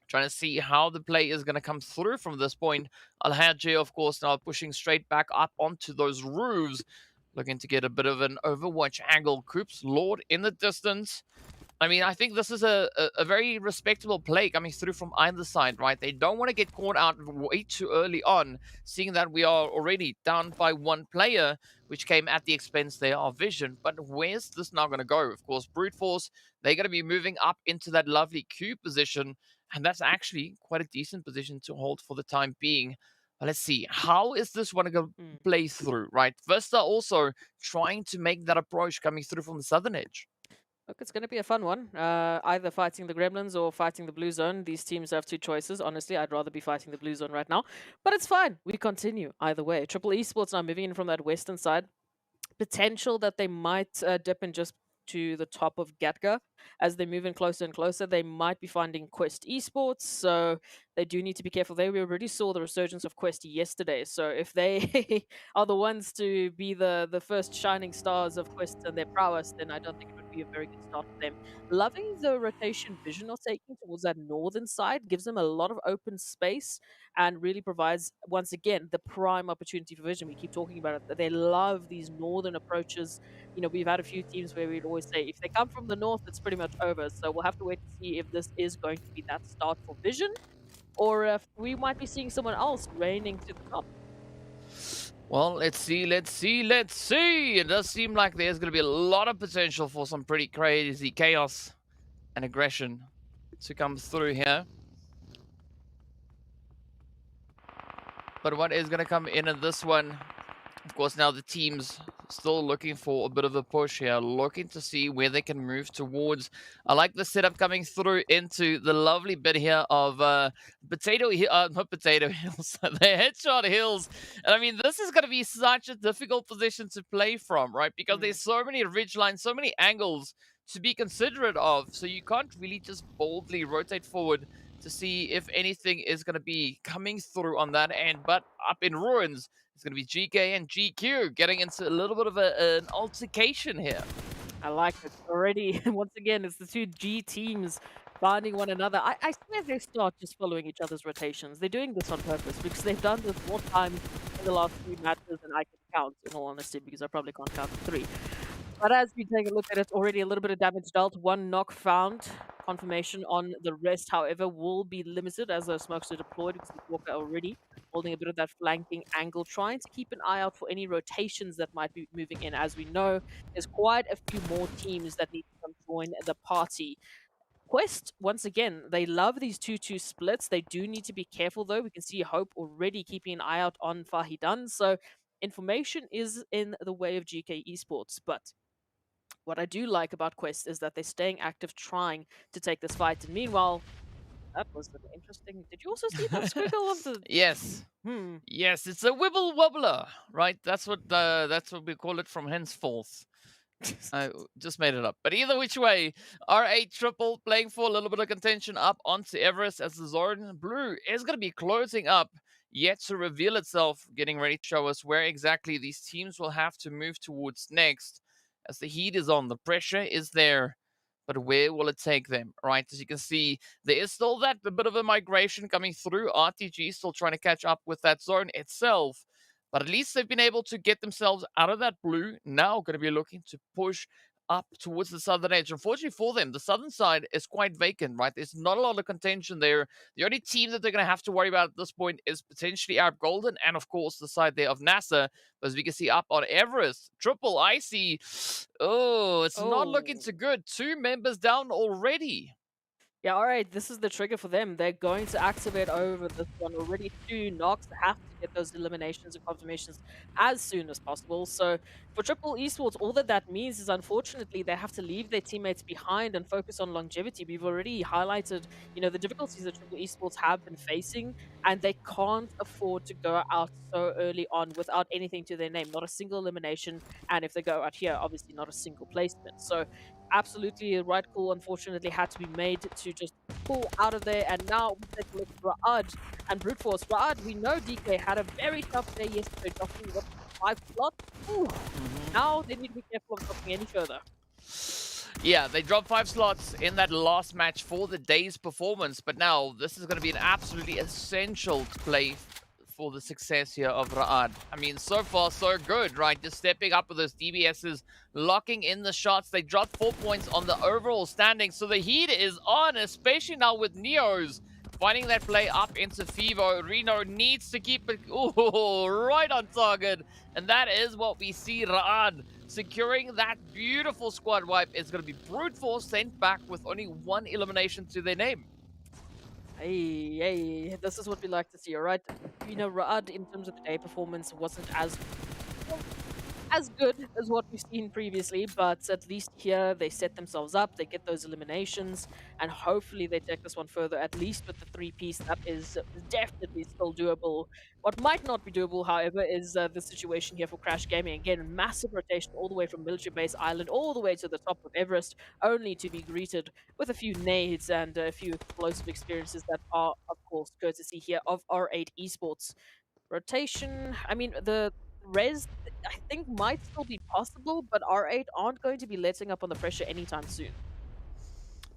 Trying to see how the play is going to come through from this point. Al-Hajj, of course, now pushing straight back up onto those roofs. Looking to get a bit of an Overwatch angle. Coops Lord in the distance. I mean, I think this is a very respectable play coming through from either side, right? They don't want to get caught out way too early on, seeing that we are already down by 1 player, which came at the expense there of Vision. But where's this now going to go? Of course, Brute Force, they're going to be moving up into that lovely Q position, and that's actually quite a decent position to hold for the time being. Let's see, how is this one going to play through, right? Vista also trying to make that approach coming through from the southern edge. Look, it's going to be a fun one. Either fighting the Gremlins or fighting the Blue Zone. These teams have 2 choices. Honestly, I'd rather be fighting the Blue Zone right now. But it's fine. We continue either way. Triple Esports now moving in from that western side. Potential that they might dip in just to the top of Gatka. As they move in closer and closer, they might be finding Quest Esports. So they do need to be careful there. We already saw the resurgence of Quest yesterday. So if they are the ones to be the first shining stars of Quest and their prowess, then I don't think it would be a very good start for them. Loving the rotation Vision are taking towards that northern side, gives them a lot of open space and really provides, once again, the prime opportunity for Vision. We keep talking about it. They love these northern approaches. You know, we've had a few teams where we'd always say, if they come from the north, it's pretty much over. So we'll have to wait to see if this is going to be that start for Vision, or if we might be seeing someone else reigning to the top. Well, let's see. It does seem like there's going to be a lot of potential for some pretty crazy chaos and aggression to come through here. But what is going to come in this one? Of course, now the team's still looking for a bit of a push here, looking to see where they can move towards. I like the setup coming through into the lovely bit here of not Potato Hills, the Headshot Hills. And I mean, this is going to be such a difficult position to play from, right? Because there's so many ridge lines, so many angles to be considerate of. So you can't really just boldly rotate forward to see if anything is going to be coming through on that end. But up in Ruins, it's going to be GK and GQ getting into a little bit of an altercation here. I like it already. Once again, it's the 2 G teams finding one another. I swear they start just following each other's rotations. They're doing this on purpose because they've done this more times in the last 3 matches than I can count, in all honesty, because I probably can't count 3. But as we take a look at it, already a little bit of damage dealt. 1 knock found. Confirmation on the rest, however, will be limited as those smokes are deployed because the Walker already holding a bit of that flanking angle, trying to keep an eye out for any rotations that might be moving in. As we know, there's quite a few more teams that need to come join the party. Quest, once again, they love these 2-2 splits. They do need to be careful, though. We can see Hope already keeping an eye out on Fahidan. So information is in the way of GK Esports, but what I do like about Quest is that they're staying active, trying to take this fight. And meanwhile, that was an interesting. Did you also see that squiggle of the? Yes. Yes, it's a wibble wobbler, right? That's what we call it from henceforth. I just made it up. But either which way, R8 triple playing for a little bit of contention up onto Everest as the zone blue is going to be closing up yet to reveal itself, getting ready to show us where exactly these teams will have to move towards next. As the heat is on, the pressure is there. But where will it take them, right? As you can see, there is still that a bit of a migration coming through. RTG still trying to catch up with that zone itself. But at least they've been able to get themselves out of that blue. Now going to be looking to push up towards the southern edge. Unfortunately for them, the southern side is quite vacant, right? There's not a lot of contention there. The only team that they're going to have to worry about at this point is potentially Arab Golden and, of course, the side there of NASR. But as we can see up on Everest, triple icy. Oh, it's not looking too good. 2 members down already. Yeah, alright, this is the trigger for them. They're going to activate over this one already. 2 knocks, have to get those eliminations and confirmations as soon as possible. So for Triple Esports, all that means is unfortunately they have to leave their teammates behind and focus on longevity. We've already highlighted, the difficulties that Triple Esports have been facing, and they can't afford to go out so early on without anything to their name. Not a single elimination, and if they go out here, obviously not a single placement. So absolutely the right call, unfortunately, had to be made to just pull out of there. And now we take a look at RUKH and Brute Force. RUKH, we know DK had a very tough day yesterday, dropping 5 slots. Now they need to be careful of dropping any further. Yeah, they dropped 5 slots in that last match for the day's performance, but now this is going to be an absolutely essential play for the success here of RUKH. I mean, so far, so good, right? Just stepping up with those DBSs, locking in the shots. They dropped 4 points on the overall standing, so the heat is on, especially now with Neos finding that play up into Fivo. Reno needs to keep it right on target, and that is what we see. RUKH securing that beautiful squad wipe. Is going to be Brute Force sent back with only 1 elimination to their name. Hey, this is what we like to see, alright? RUKH, in terms of the day performance, wasn't as good as what we've seen previously, but at least here they set themselves up, they get those eliminations, and hopefully they take this one further, at least with the 3-piece. That is definitely still doable. What might not be doable, however, is the situation here for Crash Gaming. Again, massive rotation all the way from Military Base Island all the way to the top of Everest, only to be greeted with a few nades and a few explosive experiences that are, of course, courtesy here of R8 Esports. Rotation, I mean, the res, I think, might still be possible, but R8 aren't going to be letting up on the pressure anytime soon.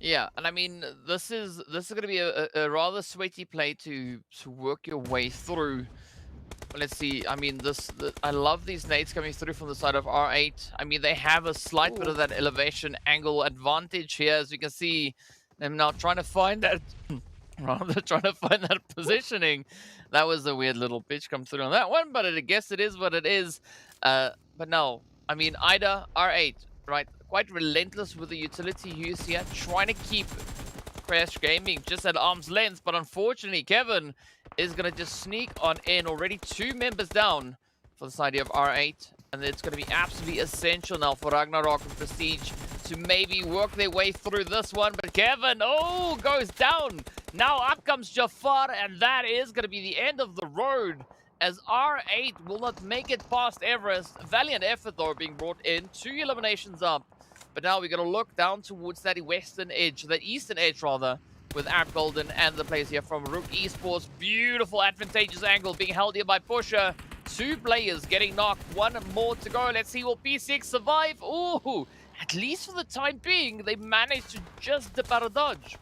Yeah, and I mean, this is going to be a rather sweaty play to work your way through. Let's see. I mean, I love these nades coming through from the side of R8. I mean, they have a slight bit of that elevation angle advantage here, as you can see. Them now trying to find that, rather trying to find that positioning. That was a weird little pitch come through on that one, but I guess it is what it is. But no, I mean, Ida, R8, right? Quite relentless with the utility use here, trying to keep Crash Gaming just at arm's length, but unfortunately, Kevin is going to just sneak on in. Already 2 members down for the side of R8, and it's going to be absolutely essential now for Ragnarok and Prestige to maybe work their way through this one. But Kevin, goes down. Now up comes Jafar, and that is going to be the end of the road, as R8 will not make it past Everest. Valiant effort, though, being brought in. 2 eliminations up. But now we're going to look down towards that western edge, that eastern edge, rather, with Arab Golden and the players here from RUKH Esports. Beautiful, advantageous angle being held here by Pusher. 2 players getting knocked. 1 more to go. Let's see, will P6 survive? Ooh, at least for the time being, they managed to just dip out of dodge.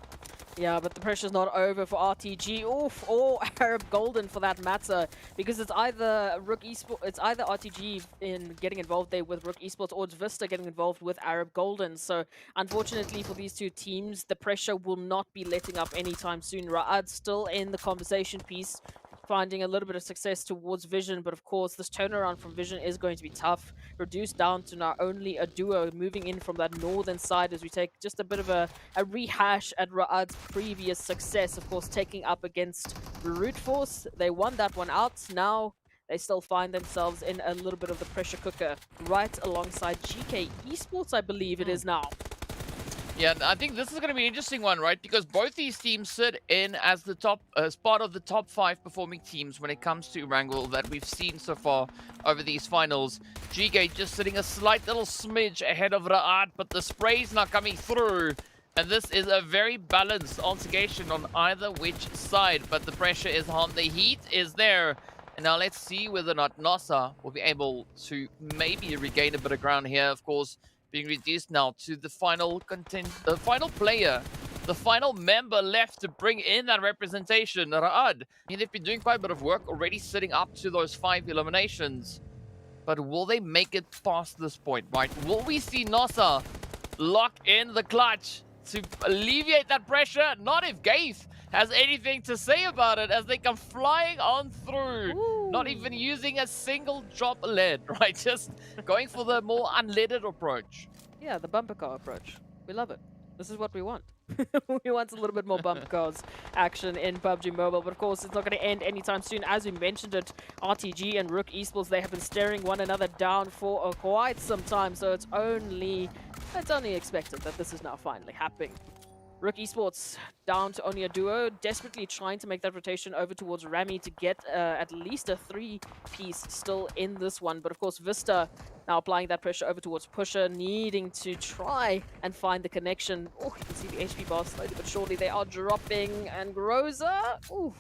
Yeah, but the pressure's not over for RTG, or Arab Golden for that matter, because it's either RUKH Esports, it's either RTG in getting involved there with RUKH Esports, or it's VISTA getting involved with Arab Golden. So unfortunately for these 2 teams, the pressure will not be letting up anytime soon. RUKH still in the conversation piece, finding a little bit of success towards Vision, but of course this turnaround from Vision is going to be tough. Reduced down to now only a duo moving in from that northern side, as we take just a bit of a rehash at RUKH's previous success, of course, taking up against Brute Force. They won that one out. Now they still find themselves in a little bit of the pressure cooker right alongside GEEKAY Esports, I believe it is now. Yeah, I think this is going to be an interesting one, right? Because both these teams sit in as the top, as part of the top 5 performing teams when it comes to Erangel that we've seen so far over these finals. GEEKAY just sitting a slight little smidge ahead of RUKH, but the spray's not coming through. And this is a very balanced altercation on either which side, but the pressure is on, the heat is there. And now let's see whether or not NASR will be able to maybe regain a bit of ground here, of course. Being reduced now to the final final player, the final member left to bring in that representation, RUKH. I mean, they've been doing quite a bit of work already setting up to those 5 eliminations. But will they make it past this point, right? Will we see NASR lock in the clutch to alleviate that pressure? Not if Gaith has anything to say about it as they come flying on through. Ooh. Not even using a single drop of lead, right? Just going for the more unleaded approach. Yeah, the bumper car approach. We love it. This is what we want. We want a little bit more bumper cars action in PUBG Mobile, but of course it's not going to end anytime soon. As we mentioned it, RTG and RUKH Esports, they have been staring one another down for quite some time, so it's only expected that this is now finally happening. RUKH Esports down to only a duo, desperately trying to make that rotation over towards Rami to get at least a 3-piece still in this one. But of course, VISTA now applying that pressure over towards Pusher, needing to try and find the connection. Oh, you can see the HP bar slowly but surely they are dropping. And Groza, ooh,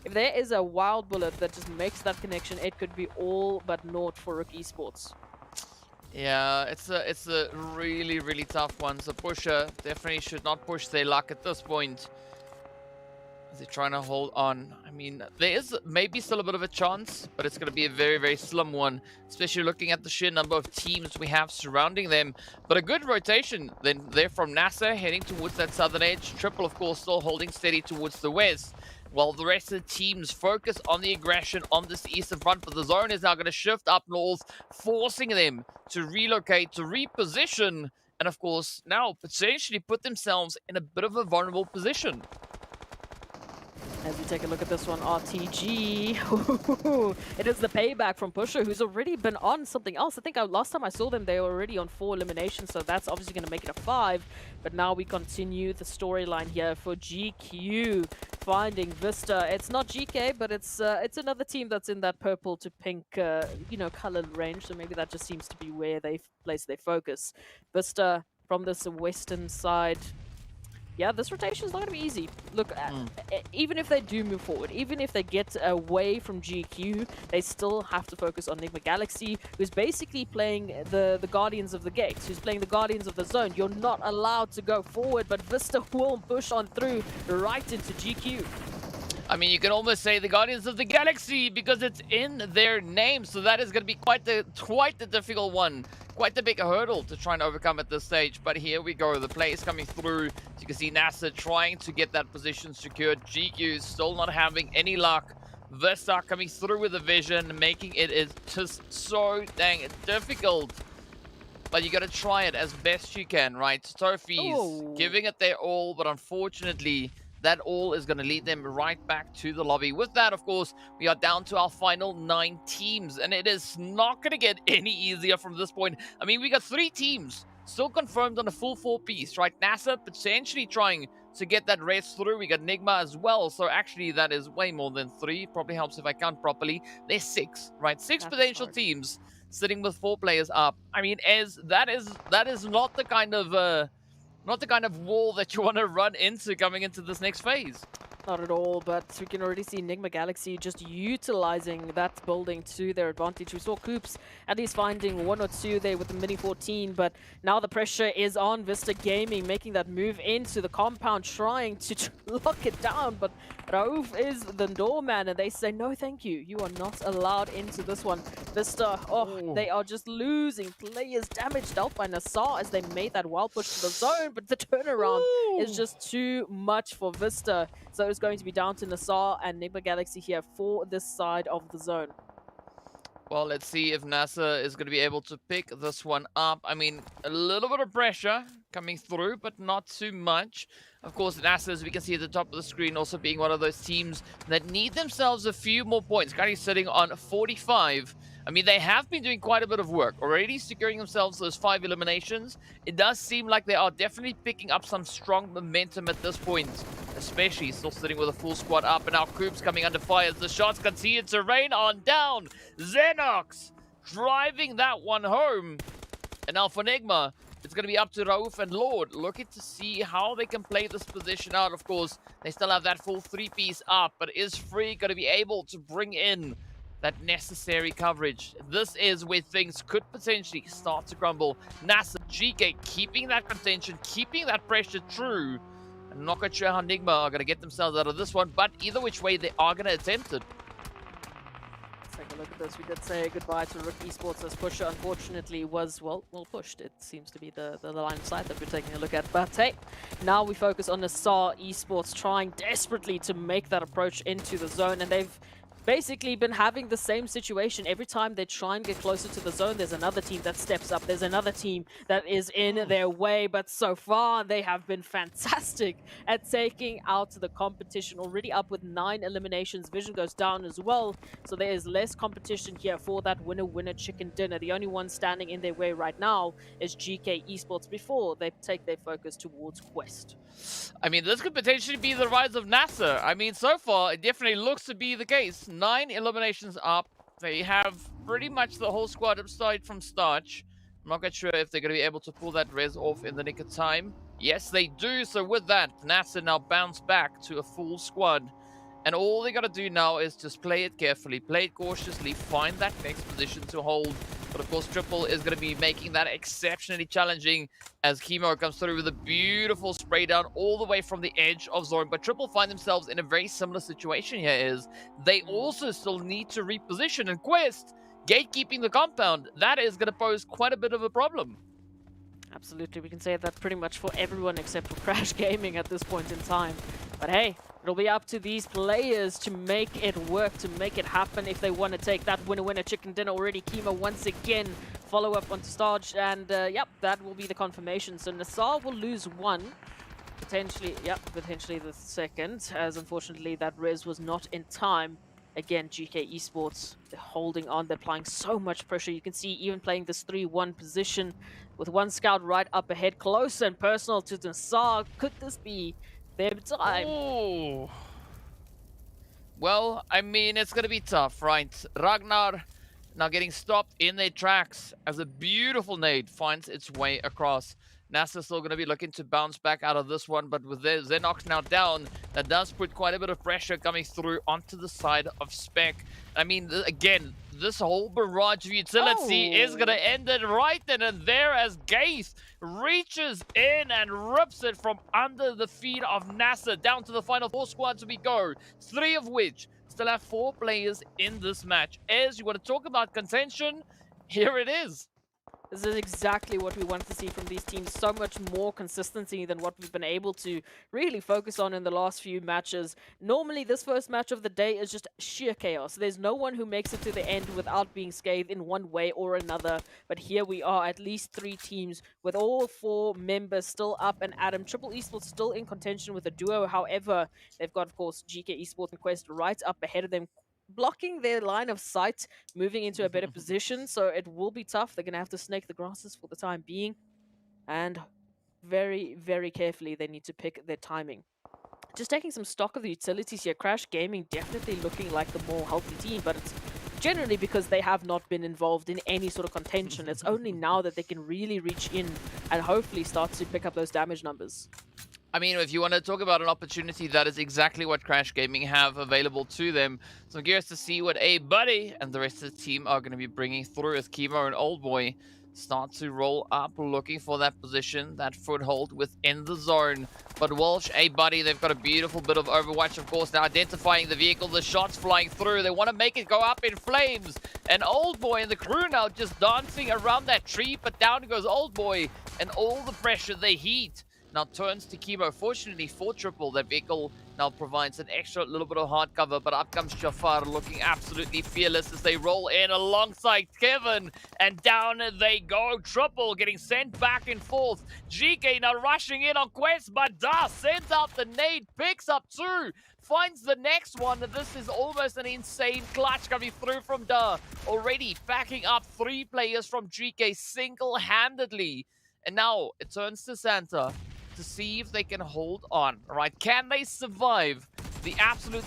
if there is a wild bullet that just makes that connection, it could be all but naught for RUKH Esports. Yeah, it's a really, really tough one. So Pusher definitely should not push their luck at this point. They're trying to hold on. I mean, there is maybe still a bit of a chance, but it's going to be a very, very slim one, especially looking at the sheer number of teams we have surrounding them. But a good rotation then there from NASR heading towards that southern edge. Triple, of course, still holding steady towards the west, while the rest of the teams focus on the aggression on this eastern front. But the zone is now going to shift up north, forcing them to relocate, to reposition, and of course, now potentially put themselves in a bit of a vulnerable position. As we take a look at this one, RTG, it is the payback from Pusher, who's already been on something else. I think last time I saw them, they were already on 4 eliminations, so that's obviously going to make it a 5. But now we continue the storyline here for GQ, finding VISTA. It's not GEEKAY, but it's another team that's in that purple to pink, colored range, so maybe that just seems to be where they place their focus. VISTA from this western side. Yeah, this rotation is not going to be easy. Look, even if they do move forward, even if they get away from GQ, they still have to focus on NIGMA Galaxy, who's basically playing the Guardians of the Gates, who's playing the Guardians of the Zone. You're not allowed to go forward, but VISTA will push on through right into GQ. I mean, you can almost say the Guardians of the Galaxy because it's in their name, so that is going to be quite the difficult one. Quite the big hurdle to try and overcome at this stage, but here we go. The play is coming through. As you can see, NASR trying to get that position secured. GQ still not having any luck. VISTA coming through with a vision, making it is just so dang difficult. But you got to try it as best you can, right? Trophies, giving it their all, but unfortunately, that all is going to lead them right back to the lobby. With that, of course, we are down to our final 9 teams, and it is not going to get any easier from this point. I mean, we got 3 teams still confirmed on a full 4-piece, right? NASR potentially trying to get that race through. We got NIGMA as well, so actually that is way more than 3. Probably helps if I count properly. There's 6, right? 6 potential teams sitting with 4 players up. I mean, that is not the kind of wall that you want to run into coming into this next phase. Not at all, but we can already see NIGMA Galaxy just utilizing that building to their advantage. We saw Coops at least finding 1 or 2 there with the Mini 14, but now the pressure is on VISTA Gaming, making that move into the compound, trying to lock it down, but Raouf is the doorman, and they say, no, thank you. You are not allowed into this one. VISTA, they are just losing players. Damage dealt by NASR as they made that wild push to the zone, but the turnaround is just too much for VISTA. So it's going to be down to NASR and NIGMA Galaxy here for this side of the zone. Well, let's see if NASR is going to be able to pick this one up. I mean, a little bit of pressure coming through, but not too much. Of course, NASR, as we can see at the top of the screen, also being one of those teams that need themselves a few more points. Currently sitting on 45. I mean, they have been doing quite a bit of work, already securing themselves those 5 eliminations. It does seem like they are definitely picking up some strong momentum at this point, especially still sitting with a full squad up, and now Koop's coming under fire as the shots continue to rain on down. Xenox driving that one home. And now for NIGMA, it's going to be up to Rauf and Lord, looking to see how they can play this position out. Of course, they still have that full 3-piece up, but is Free going to be able to bring in that necessary coverage? This is where things could potentially start to crumble. NASR, GEEKAY keeping that contention, keeping that pressure true. I'm not quite sure how NIGMA are going to get themselves out of this one, but either which way, they are going to attempt it. Let's take a look at this. We did say goodbye to RUKH Esports as Pusher, unfortunately, was, well pushed. It seems to be the line of sight that we're taking a look at. But hey, now we focus on NASR Esports trying desperately to make that approach into the zone, and they've basically been having the same situation. Every time they try and get closer to the zone, there's another team that steps up. There's another team that is in their way. But so far, they have been fantastic at taking out the competition. Already up with 9 eliminations. Vision goes down as well. So there is less competition here for that winner-winner chicken dinner. The only one standing in their way right now is GEEKAY Esports before they take their focus towards Quest. I mean, this could potentially be the rise of NASR. I mean, so far, it definitely looks to be the case. 9 eliminations up. They have pretty much the whole squad upside from Starch. I'm not quite sure if they're going to be able to pull that res off in the nick of time. Yes, they do. So with that, NASR now bounce back to a full squad. And all they got to do now is just play it carefully, play it cautiously, find that next position to hold. But of course, Triple is going to be making that exceptionally challenging as Chemo comes through with a beautiful spray down all the way from the edge of zone. But Triple find themselves in a very similar situation here, is they also still need to reposition. And Quest, gatekeeping the compound, that is going to pose quite a bit of a problem. Absolutely, we can say that pretty much for everyone except for Crash Gaming at this point in time. But hey, it'll be up to these players to make it work, to make it happen if they want to take that winner-winner chicken dinner already. Chemo once again follow up onto Starch, and yep, that will be the confirmation. So NASR will lose 1, potentially the second, as unfortunately that res was not in time. Again, GEEKAY Esports, they're holding on, they're applying so much pressure. You can see even playing this 3-1 position with 1 scout right up ahead, close and personal to NASR. Could this be their time? Ooh. Well, I mean, it's going to be tough, right? Ragnar now getting stopped in their tracks as a beautiful nade finds its way across. NASR still going to be looking to bounce back out of this one, but with their Xenox now down, that does put quite a bit of pressure coming through onto the side of Spec. I mean, again, this whole barrage of utility is going to end it right then and there as Gaith reaches in and rips it from under the feet of NASR. Down to the final 4 squads we go, 3 of which still have 4 players in this match. As you want to talk about contention, here it is. This is exactly what we want to see from these teams. So much more consistency than what we've been able to really focus on in the last few matches. Normally, this first match of the day is just sheer chaos. There's no one who makes it to the end without being scathed in one way or another. But here we are, at least 3 teams with all 4 members still up and at 'em. Triple Esports still in contention with a duo. However, they've got, of course, GEEKAY Esports and Quest right up ahead of them, blocking their line of sight, moving into a better position. So it will be tough. They're going to have to snake the grasses for the time being. And very, very carefully, they need to pick their timing. Just taking some stock of the utilities here. Crash Gaming definitely looking like the more healthy team, but it's generally because they have not been involved in any sort of contention. It's only now that they can really reach in and hopefully start to pick up those damage numbers. I mean, if you want to talk about an opportunity, that is exactly what Crash Gaming have available to them. So I'm curious to see what A-Buddy and the rest of the team are going to be bringing through as Chemo and Old Boy start to roll up, looking for that position, that foothold within the zone. But Walsh, A-Buddy, they've got a beautiful bit of Overwatch, of course, now identifying the vehicle, the shots flying through. They want to make it go up in flames. And Old Boy and the crew now just dancing around that tree, but down goes Old Boy, and all the pressure, the heat, now turns to Chemo. Fortunately for Triple, that vehicle now provides an extra little bit of hard cover, but up comes Jafar looking absolutely fearless as they roll in alongside Kevin, and down they go. Triple getting sent back and forth. GEEKAY now rushing in on Quest, but Da sends out the nade, picks up 2, finds the next one. This is almost an insane clutch coming through from Da, already backing up 3 players from GEEKAY single-handedly. And now it turns to Santa to see if they can hold on. All right, can they survive the absolute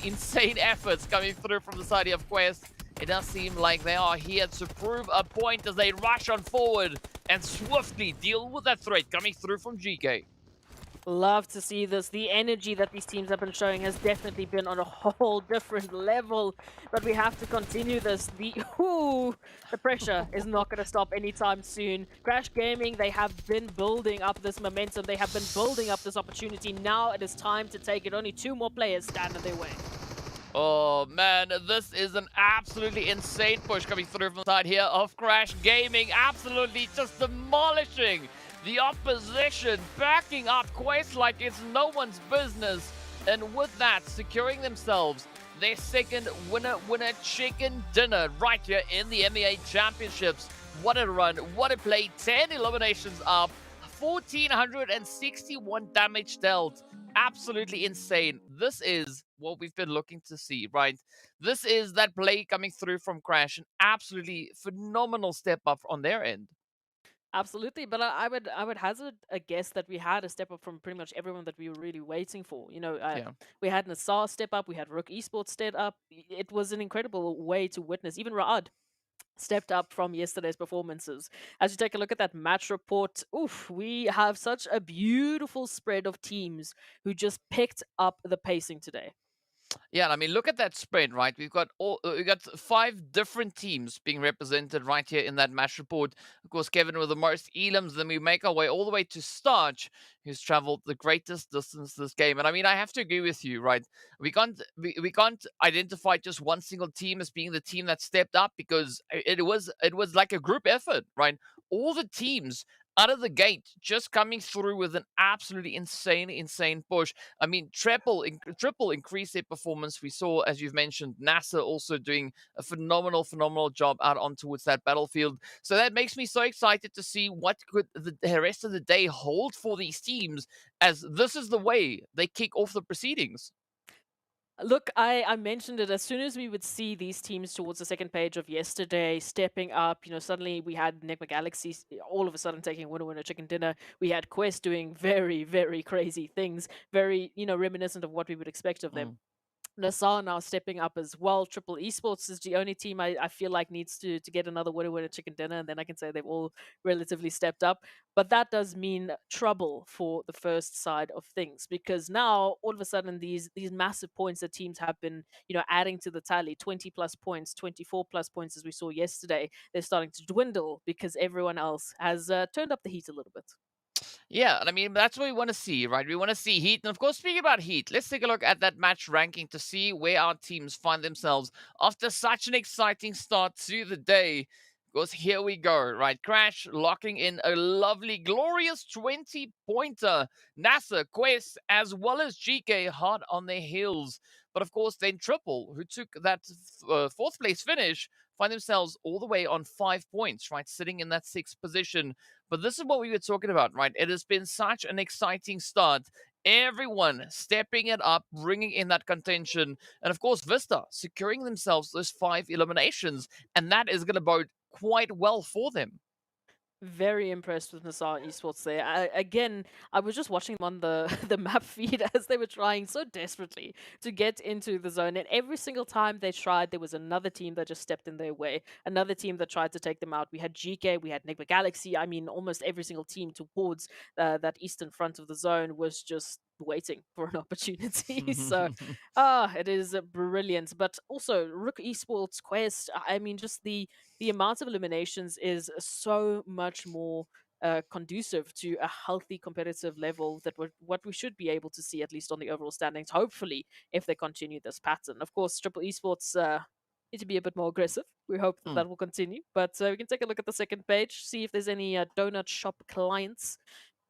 insane efforts coming through from the side of Quest? It does seem like they are here to prove a point as they rush on forward and swiftly deal with that threat coming through from GEEKAY. Love to see this. The energy that these teams have been showing has definitely been on a whole different level. But we have to continue this. The pressure is not going to stop anytime soon. Crash Gaming, they have been building up this momentum. They have been building up this opportunity. Now it is time to take it. Only 2 more players stand in their way. Oh man, this is an absolutely insane push coming through from the side here of Crash Gaming. Absolutely just demolishing the opposition, backing up Quest like it's no one's business. And with that, securing themselves their second winner chicken dinner right here in the MEA Championships. What a run, what a play. 10 eliminations up, 1,461 damage dealt. Absolutely insane. This is what we've been looking to see, right? This is that play coming through from Crash. An absolutely phenomenal step up on their end. Absolutely, but I would hazard a guess that we had a step up from pretty much everyone that we were really waiting for. You know, Yeah. we had NASR step up, we had RUKH Esports step up. It was an incredible way to witness. Even RUKH stepped up from yesterday's performances. As you take a look at that match report, oof, we have such a beautiful spread of teams who just picked up the pacing today. Yeah, I mean, look at that spread, right? We've got 5 different teams being represented right here in that match report. Of course, Kevin with the most elims. Then we make our way all the way to Starch, who's traveled the greatest distance this game. And I mean, I have to agree with you, right? We can't identify just one single team as being the team that stepped up, because it was like a group effort, right? All the teams out of the gate just coming through with an absolutely insane push. I mean, triple increased their performance. We saw, as you've mentioned, NASR also doing a phenomenal job out on towards that battlefield. So that makes me so excited to see what could the rest of the day hold for these teams, as this is the way they kick off the proceedings. Look, I mentioned it as soon as we would see these teams towards the second page of yesterday stepping up. You know, suddenly we had NIGMA Galaxy all of a sudden taking winner chicken dinner. We had Quest doing very crazy things, very, you know, reminiscent of what we would expect of them. NASR now stepping up as well. Triple Esports is the only team I feel like needs to get another winner chicken dinner, and then I can say they've all relatively stepped up. But that does mean trouble for the first side of things, because now all of a sudden these massive points that teams have been, you know, adding to the tally, 20 plus points, 24 plus points as we saw yesterday, they're starting to dwindle because everyone else has turned up the heat a little bit. Yeah, and I mean, that's what we want to see, right? We want to see heat. And of course, speaking about heat, let's take a look at that match ranking to see where our teams find themselves after such an exciting start to the day. Because here we go, right? Crash locking in a lovely, glorious 20-pointer. NASR, Quest, as well as GEEKAY hard on their heels. But of course, then Triple, who took that 4th place finish, find themselves all the way on 5 points, right? Sitting in that 6th position. But this is what we were talking about, right? It has been such an exciting start. Everyone stepping it up, bringing in that contention. And of course, VISTA securing themselves those 5 eliminations. And that is going to bode quite well for them. Very impressed with NASR Esports there. I was just watching them on the, the map feed as they were trying so desperately to get into the zone. And every single time they tried, there was another team that just stepped in their way. Another team that tried to take them out. We had GEEKAY, we had NIGMA Galaxy. I mean, almost every single team towards that eastern front of the zone was just waiting for an opportunity. So, it is brilliant. But also, RUKH Esports, Quest, I mean, just the amount of eliminations is so much more conducive to a healthy competitive level that what we should be able to see, at least on the overall standings, hopefully, if they continue this pattern. Of course, Triple Esports need to be a bit more aggressive. We hope that that will continue. But we can take a look at the second page, see if there's any donut shop clients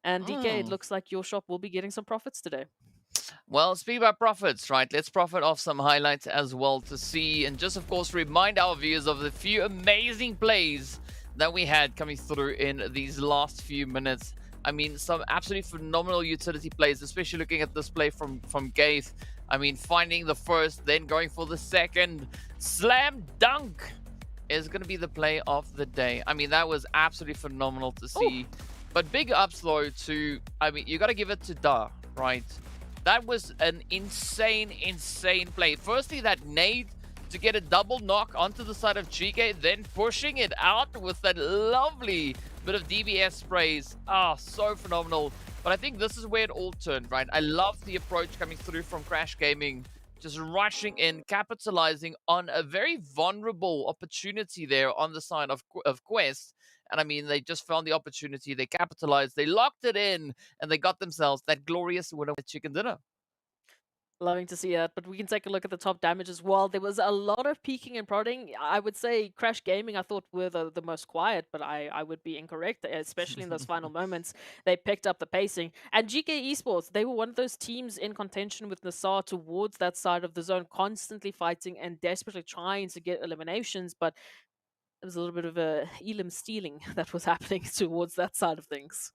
And DK, it looks like your shop will be getting some profits today. Well, speaking about profits, right? Let's profit off some highlights as well to see and just, of course, remind our viewers of the few amazing plays that we had coming through in these last few minutes. I mean, some absolutely phenomenal utility plays, especially looking at this play from Gaith. I mean, finding the first, then going for the second. Slam dunk is going to be the play of the day. I mean, that was absolutely phenomenal to see. Ooh. But big ups, though, to, I mean, you got to give it to Da, right? That was an insane play. Firstly, that nade to get a double knock onto the side of GEEKAY, then pushing it out with that lovely bit of DBS sprays. Ah, so phenomenal. But I think this is where it all turned, right? I love the approach coming through from Crash Gaming, just rushing in, capitalizing on a very vulnerable opportunity there on the side of Quest. And I mean, they just found the opportunity, they capitalized, they locked it in, and they got themselves that glorious winner with chicken dinner. Loving to see that, but we can take a look at the top damage as well. There was a lot of peeking and prodding. I would say Crash Gaming, I thought, were the most quiet, but I would be incorrect, especially in those final moments. They picked up the pacing. And GEEKAY Esports, they were one of those teams in contention with NASR towards that side of the zone, constantly fighting and desperately trying to get eliminations, but there was a little bit of a elim stealing that was happening towards that side of things.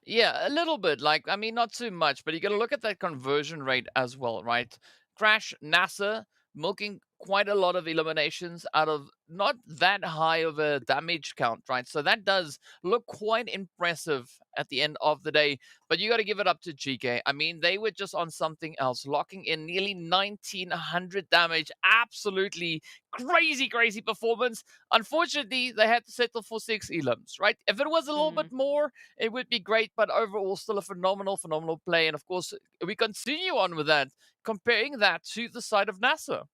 Yeah, a little bit. Like, I mean, not too much, but you got to look at that conversion rate as well, right? Crash, NASR, milking quite a lot of eliminations out of not that high of a damage count, right? So that does look quite impressive at the end of the day. But you got to give it up to GEEKAY. I mean, they were just on something else, locking in nearly 1900 damage. Absolutely crazy performance. Unfortunately, they had to settle for 6 elims, right? If it was a little bit more, it would be great. But overall, still a phenomenal play. And of course, we continue on with that, comparing that to the side of NASR.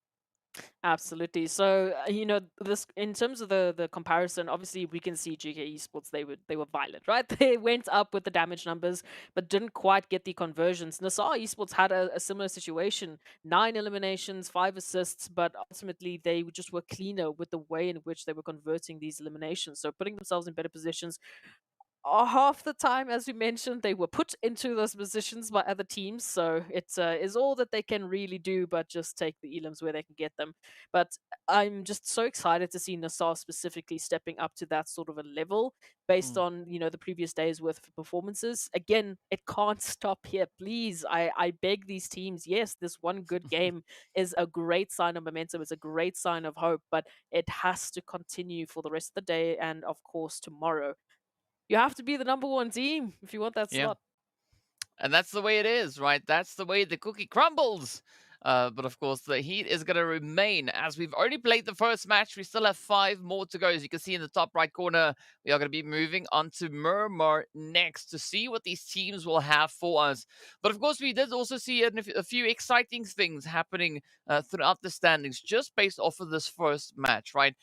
Absolutely. So you know, this in terms of the comparison, obviously we can see GEEKAY Esports, they were violent, right? They went up with the damage numbers, but didn't quite get the conversions. NASR Esports had a similar situation: 9 eliminations, 5 assists, but ultimately they just were cleaner with the way in which they were converting these eliminations. So putting themselves in better positions. Half the time, as we mentioned, they were put into those positions by other teams, so it is all that they can really do, but just take the elims where they can get them. But I'm just so excited to see NASR specifically stepping up to that sort of a level based on, you know, the previous days worth of performances. Again, it can't stop here. Please, I beg these teams. Yes, this one good game is a great sign of momentum. It's a great sign of hope, but it has to continue for the rest of the day and, of course, tomorrow. You have to be the number 1 team if you want that slot. And that's the way it is, right? That's the way the cookie crumbles. But of course, the heat is going to remain. As we've only played the first match, we still have 5 more to go. As you can see in the top right corner, we are going to be moving on to Miramar next to see what these teams will have for us. But of course, we did also see a few exciting things happening throughout the standings, just based off of this first match, right?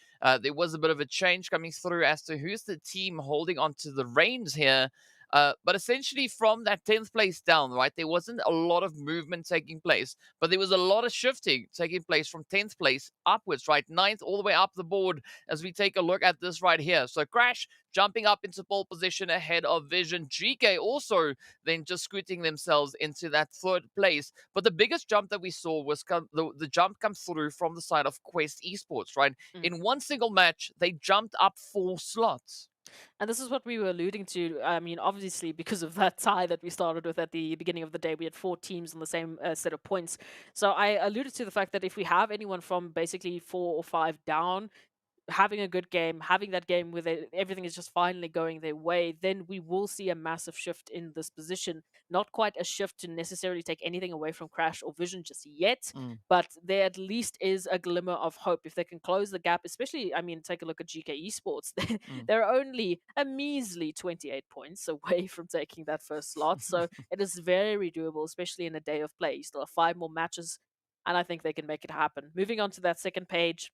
There was a bit of a change coming through as to who's the team holding onto the reins here. But essentially from that 10th place down, right, there wasn't a lot of movement taking place, but there was a lot of shifting taking place from 10th place upwards, right? 9th all the way up the board as we take a look at this right here. So Crash jumping up into pole position ahead of Vision. GEEKAY also then just scooting themselves into that 3rd place. But the biggest jump that we saw was the jump comes through from the side of Quest Esports, right? In one single match, they jumped up 4 slots. And this is what we were alluding to. I mean, obviously, because of that tie that we started with at the beginning of the day, we had 4 teams on the same set of points. So I alluded to the fact that if we have anyone from basically 4 or 5 down, having a good game, having that game where everything is just finally going their way, then we will see a massive shift in this position. Not quite a shift to necessarily take anything away from Crash or Vision just yet, but there at least is a glimmer of hope. If they can close the gap, especially, I mean, take a look at GEEKAY Esports. They're only a measly 28 points away from taking that first slot, so it is very doable, especially in a day of play. You still have 5 more matches, and I think they can make it happen. Moving on to that second page,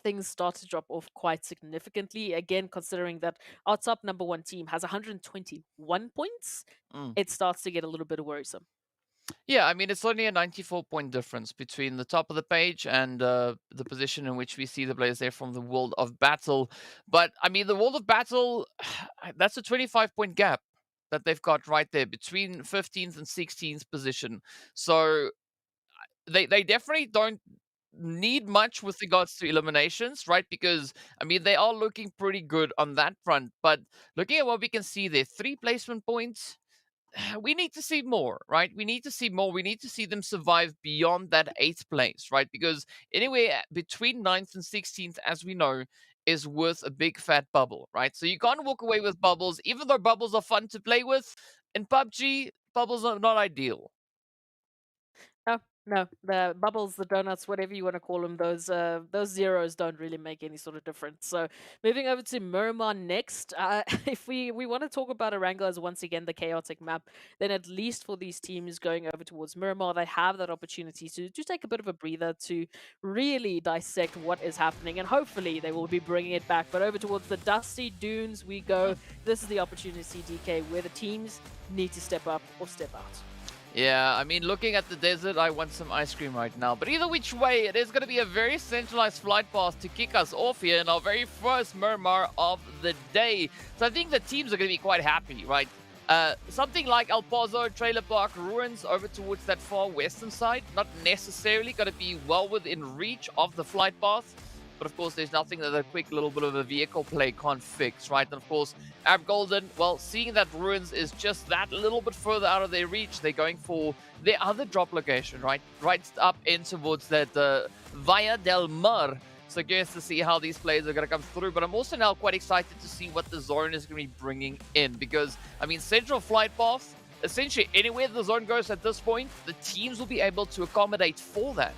things start to drop off quite significantly. Again, considering that our top number 1 team has 121 points, it starts to get a little bit worrisome. Yeah, I mean, it's only a 94-point difference between the top of the page and the position in which we see the players there from the World of Battle. But, I mean, the World of Battle, that's a 25-point gap. that they've got right there between 15th and 16th position. So they definitely don't need much with regards to eliminations, right? Because I mean they are looking pretty good on that front. But looking at what we can see there, 3 placement points. We need to see more, right? We need to see more. We need to see them survive beyond that 8th place, right? Because anywhere between 9th and 16th, as we know, is worth a big fat bubble, right? So you can't walk away with bubbles, even though bubbles are fun to play with. In PUBG, bubbles are not ideal. No, no, the bubbles, the donuts, whatever you want to call them, those zeros don't really make any sort of difference. So moving over to Miramar next, if we want to talk about Erangel as once again the chaotic map, then at least for these teams going over towards Miramar, they have that opportunity to take a bit of a breather, to really dissect what is happening, and hopefully they will be bringing it back. But over towards the Dusty Dunes we go. This is the opportunity, DK, where the teams need to step up or step out. Yeah, I mean, looking at the desert, I want some ice cream right now. But either which way, it is going to be a very centralized flight path to kick us off here in our very first Miramar of the day. So I think the teams are going to be quite happy, right? Something like El Pozo, Trailer Park, Ruins over towards that far western side, not necessarily going to be well within reach of the flight path. But of course, there's nothing that a quick little bit of a vehicle play can't fix, right? And of course, Arab Golden, well, seeing that Ruins is just that little bit further out of their reach, they're going for their other drop location, right? Right up in towards that Via del Mar. So curious to see how these players are going to come through. But I'm also now quite excited to see what the zone is going to be bringing in. Because, I mean, central flight path, essentially anywhere the zone goes at this point, the teams will be able to accommodate for that.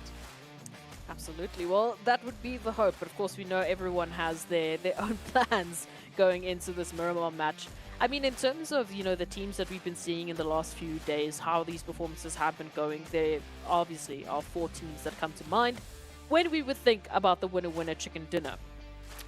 Absolutely. Well, that would be the hope. But of course, we know everyone has their own plans going into this Miramar match. I mean, in terms of, you know, the teams that we've been seeing in the last few days, how these performances have been going, there obviously are 4 teams that come to mind when we would think about the winner-winner chicken dinner.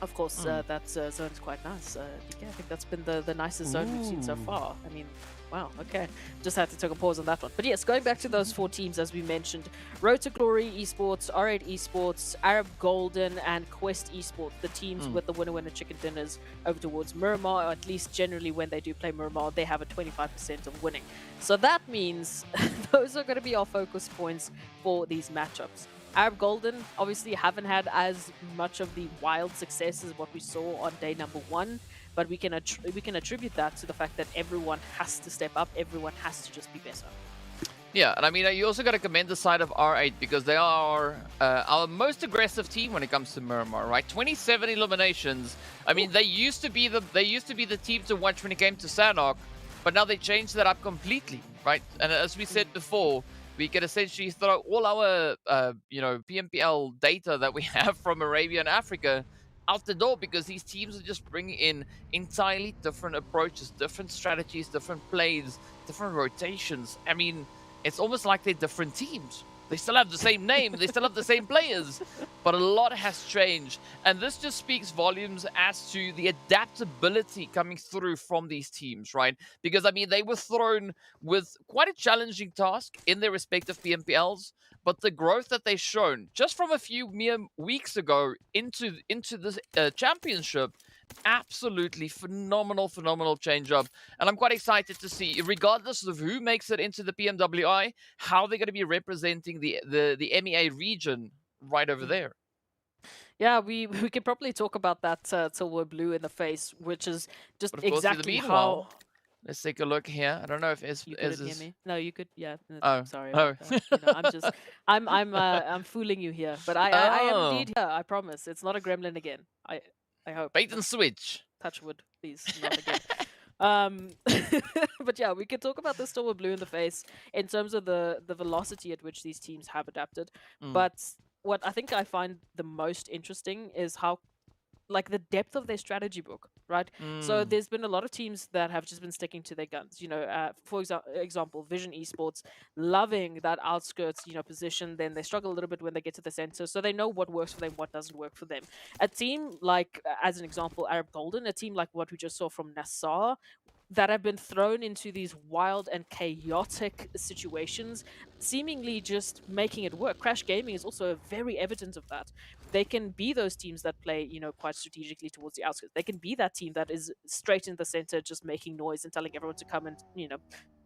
Of course, that zone is quite nice. Yeah, I think that's been the nicest zone we've seen so far. I mean, wow, okay. Just had to take a pause on that one. But yes, going back to those 4 teams, as we mentioned, Road to Glory Esports, R8 Esports, Arab Golden, and Quest Esports, the teams with the winner-winner chicken dinners over towards Miramar, or at least generally when they do play Miramar, they have a 25% of winning. So that means those are going to be our focus points for these matchups. Arab Golden obviously haven't had as much of the wild success as what we saw on day number 1, but we can attribute that to the fact that everyone has to step up, everyone has to just be better. Yeah, and I mean, you also got to commend the side of R8 because they are our most aggressive team when it comes to Miramar, right? 27 eliminations. I mean, they used to be the team to watch when it came to Sanhok, but now they changed that up completely, right? And as we said before, we can essentially throw all our, you know, PMPL data that we have from Arabia and Africa out the door because these teams are just bringing in entirely different approaches, different strategies, different plays, different rotations. I mean, it's almost like they're different teams. They still have the same name, they still have the same players, but a lot has changed. And this just speaks volumes as to the adaptability coming through from these teams, right? Because, I mean, they were thrown with quite a challenging task in their respective PMPLs, but the growth that they've shown just from a few mere weeks ago into this championship, absolutely phenomenal change up. And I'm quite excited to see, regardless of who makes it into the PMWI, how they're going to be representing the MEA region right over there. Yeah, we could probably talk about that till we're blue in the face, which is just exactly how. Let's take a look here. I don't know if You couldn't hear me. No, you could. Yeah. Oh, sorry. About that. You know, I'm fooling you here, but I am indeed here. I promise. It's not a gremlin again. I hope. Bait and switch. Touch wood, please. Not again. But yeah, we could talk about this till we're blue in the face in terms of the velocity at which these teams have adapted. But what I think I find the most interesting is how, like, the depth of their strategy book, right? So there's been a lot of teams that have just been sticking to their guns. You know, for example, Vision Esports, loving that outskirts, you know, position. Then they struggle a little bit when they get to the center. So they know what works for them, what doesn't work for them. A team like, as an example, Arab Golden, a team like what we just saw from NASR, that have been thrown into these wild and chaotic situations, seemingly just making it work. Crash Gaming is also very evident of that. They can be those teams that play, quite strategically towards the outskirts. They can be that team that is straight in the center, just making noise and telling everyone to come and,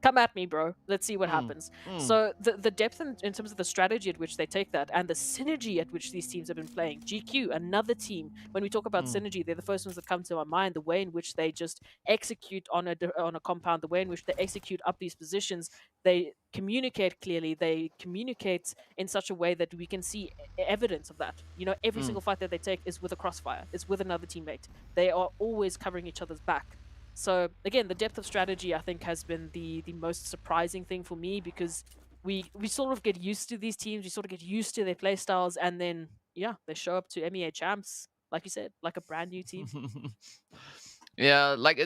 come at me, bro. Let's see what happens. So the depth in terms of the strategy at which they take that and the synergy at which these teams have been playing. GQ, another team. When we talk about synergy, they're the first ones that come to my mind. The way in which they just execute on a compound, the way in which they execute up these positions, they communicate clearly. They communicate in such a way that we can see evidence of that. Every single fight that they take is with a crossfire. It's with another teammate. They are always covering each other's back. So again, the depth of strategy I think has been the most surprising thing for me, because we sort of get used to these teams, we sort of get used to their play styles, and then they show up to MEA champs, like you said, like a brand new team. Yeah, like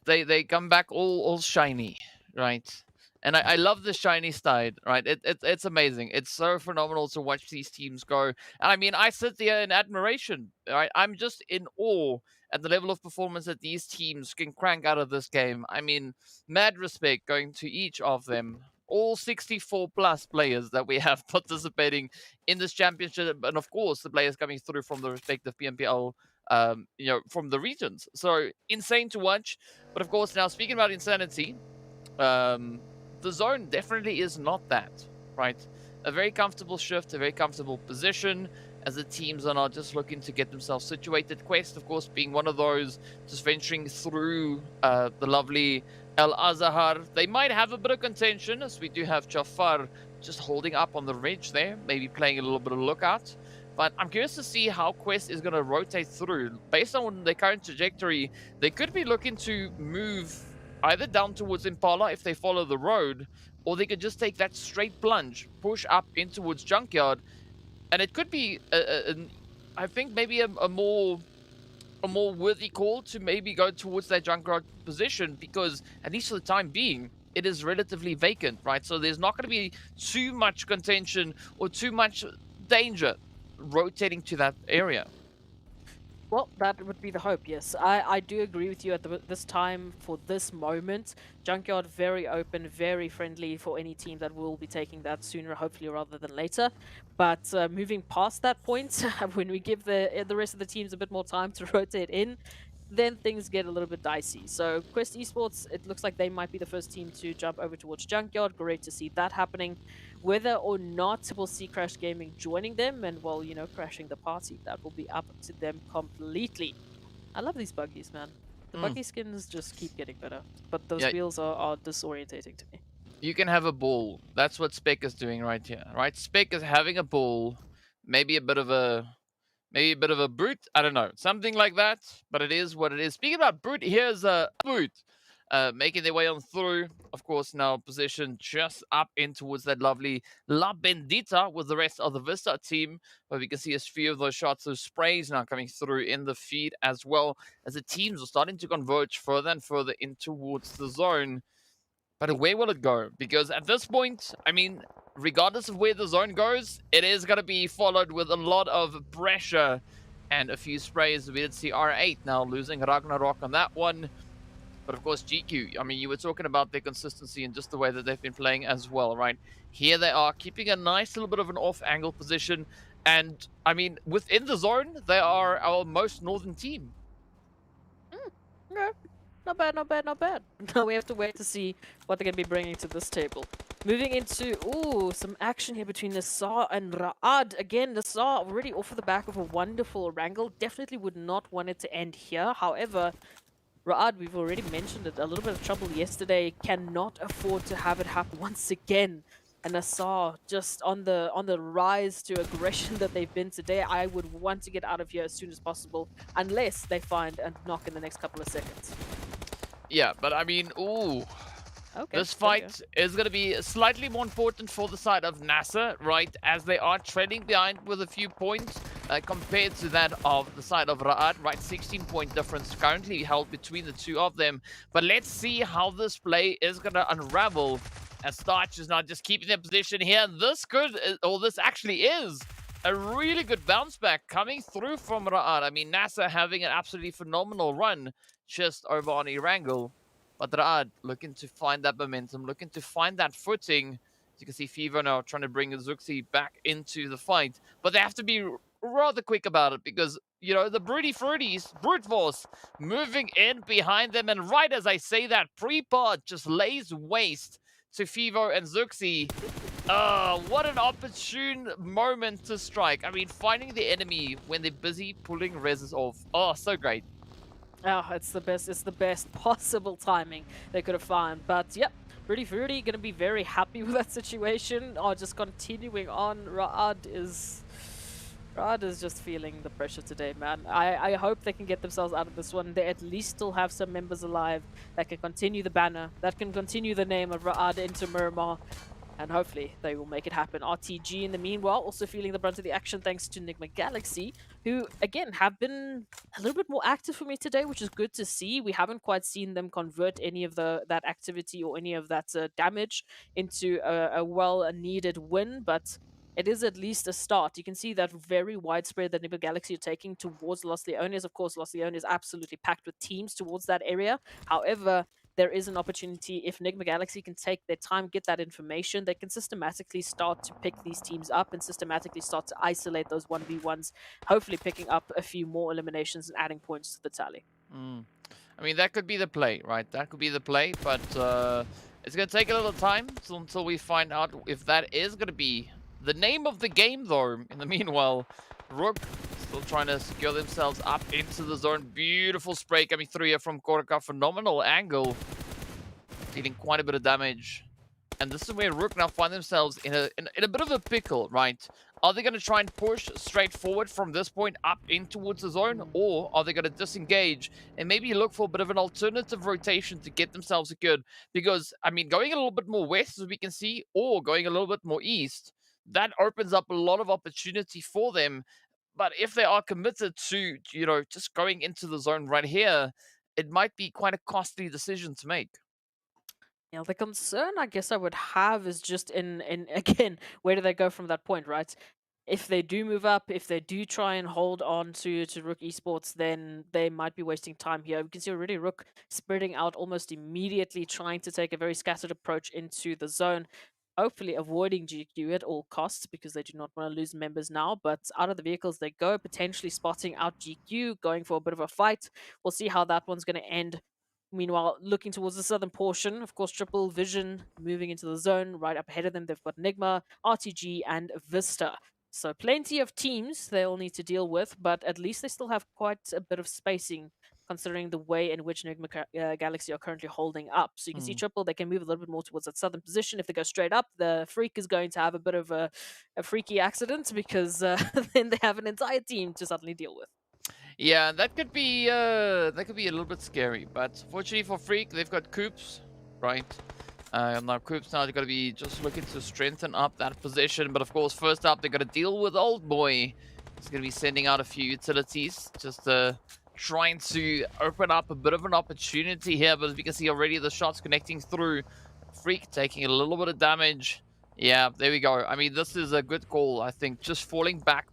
they come back all shiny, right? And I love the shiny side, right? It's amazing. It's so phenomenal to watch these teams go. And I mean, I sit there in admiration, right? I'm just in awe at the level of performance that these teams can crank out of this game. I mean, mad respect going to each of them. All 64 plus players that we have participating in this championship, and of course the players coming through from the respective PMPL from the regions. So insane to watch. But of course, now speaking about insanity, the zone definitely is not that, right? A very comfortable shift, a very comfortable position, as the teams are not just looking to get themselves situated. Quest, of course, being one of those, just venturing through the lovely El Azahar. They might have a bit of contention, as we do have Jafar just holding up on the ridge there, maybe playing a little bit of lookout. But I'm curious to see how Quest is going to rotate through. Based on their current trajectory, they could be looking to move either down towards Impala if they follow the road, or they could just take that straight plunge, push up in towards Junkyard, and it could be, I think, maybe a more worthy call to maybe go towards that Junkyard position, because at least for the time being, it is relatively vacant, right? So there's not going to be too much contention or too much danger rotating to that area. Well, that would be the hope, yes. I do agree with you at this time, for this moment. Junkyard very open, very friendly for any team that will be taking that sooner, hopefully, rather than later. But moving past that point, when we give the rest of the teams a bit more time to rotate in, then things get a little bit dicey. So Quest Esports, it looks like they might be the first team to jump over towards Junkyard. Great to see that happening. Whether or not we'll see Crash Gaming joining them and, well, crashing the party, that will be up to them completely. I love these buggies, man. The buggy skins just keep getting better. But those wheels are disorientating to me. You can have a ball. That's what Spec is doing right here, right? Spec is having a ball, maybe a bit of a brute. I don't know, something like that. But it is what it is. Speaking about brute, here's a brute making their way on through. Of course, now positioned just up in towards that lovely La Bendita with the rest of the Vista team, where we can see a few of those shots of sprays now coming through in the feed, as well as the teams are starting to converge further and further in towards the zone. But where will it go? Because at this point, I mean, regardless of where the zone goes, it is going to be followed with a lot of pressure and a few sprays. We did see R8 now losing Ragnarok on that one. But of course, GQ, I mean, you were talking about their consistency and just the way that they've been playing as well, right? Here they are, keeping a nice little bit of an off-angle position. And, I mean, within the zone, they are our most northern team. Okay. Not bad, not bad, not bad. Now we have to wait to see what they're going to be bringing to this table. Moving into, some action here between NASR and Ra'ad. Again, NASR already off of the back of a wonderful Erangel. Definitely would not want it to end here. However, Ra'ad, we've already mentioned it, a little bit of trouble yesterday. Cannot afford to have it happen once again. And NASR just on the rise to aggression that they've been today. I would want to get out of here as soon as possible, unless they find a knock in the next couple of seconds. Yeah, but I mean, okay, this fight is going to be slightly more important for the side of NASR, right? As they are trailing behind with a few points compared to that of the side of Ra'ad, right? 16-point difference currently held between the two of them. But let's see how this play is going to unravel, as Starch is not just keeping their position here. This actually is a really good bounce back coming through from Ra'ad. I mean, NASR having an absolutely phenomenal run just over on Erangel. But Raad looking to find that momentum, looking to find that footing. As you can see, Fever now trying to bring Zuxi back into the fight. But they have to be rather quick about it because, you know, the Broody Fruities, Brute Force, moving in behind them. And right as I say that, Prepod just lays waste to Fever and Zuxi. What an opportune moment to strike. I mean, finding the enemy when they're busy pulling reses off. Oh, so great. Oh, it's the best possible timing they could have found. But yep, Rudy Fruity gonna be very happy with that situation. Oh, just continuing on, Raad is just feeling the pressure today, man. I hope they can get themselves out of this one. They at least still have some members alive that can continue the banner, that can continue the name of Raad into Miramar. And hopefully they will make it happen. RTG, in the meanwhile, also feeling the brunt of the action thanks to NIGMA Galaxy, who, again, have been a little bit more active for me today, which is good to see. We haven't quite seen them convert any of that activity or any of that damage into a well-needed win, but it is at least a start. You can see that very widespread that NIGMA Galaxy are taking towards Los Leones. Of course, Los Leones is absolutely packed with teams towards that area. However, there is an opportunity if NIGMA Galaxy can take their time, get that information, they can systematically start to pick these teams up and systematically start to isolate those 1v1s, hopefully picking up a few more eliminations and adding points to the tally. I mean, that could be the play, right? That could be the play, but it's going to take a little time until we find out if that is going to be the name of the game, though. In the meanwhile, RUKH still trying to secure themselves up into the zone. Beautiful spray coming through here from RUKH. Phenomenal angle. Dealing quite a bit of damage. And this is where RUKH now find themselves in a bit of a pickle, right? Are they going to try and push straight forward from this point up in towards the zone? Or are they going to disengage and maybe look for a bit of an alternative rotation to get themselves secured? Because, I mean, going a little bit more west, as we can see, or going a little bit more east, that opens up a lot of opportunity for them. But if they are committed to, you know, just going into the zone right here, it might be quite a costly decision to make. Yeah, the concern I guess I would have is just in again, where do they go from that point, right? If they do move up, if they do try and hold on to RUKH Esports, then they might be wasting time here. We can see already RUKH spreading out almost immediately, trying to take a very scattered approach into the zone. Hopefully avoiding GQ at all costs because they do not want to lose members now. But out of the vehicles they go, potentially spotting out GQ, going for a bit of a fight. We'll see how that one's going to end. Meanwhile, looking towards the southern portion, of course, Triple Vision moving into the zone. Right up ahead of them, they've got NIGMA, RTG, and VISTA. So plenty of teams they'll need to deal with, but at least they still have quite a bit of spacing considering the way in which NIGMA Galaxy are currently holding up. So you can see Triple, they can move a little bit more towards that southern position. If they go straight up, the Freak is going to have a bit of a freaky accident because then they have an entire team to suddenly deal with. Yeah, that could be a little bit scary, but fortunately for Freak, they've got Coops, right? Now Coops now they're gonna be just looking to strengthen up that position, but of course first up they're gonna deal with Old Boy. He's gonna be sending out a few utilities, just trying to open up a bit of an opportunity here, but as we can see already the shots connecting through. Freak taking a little bit of damage. Yeah, there we go. I mean, this is a good call, I think, just falling back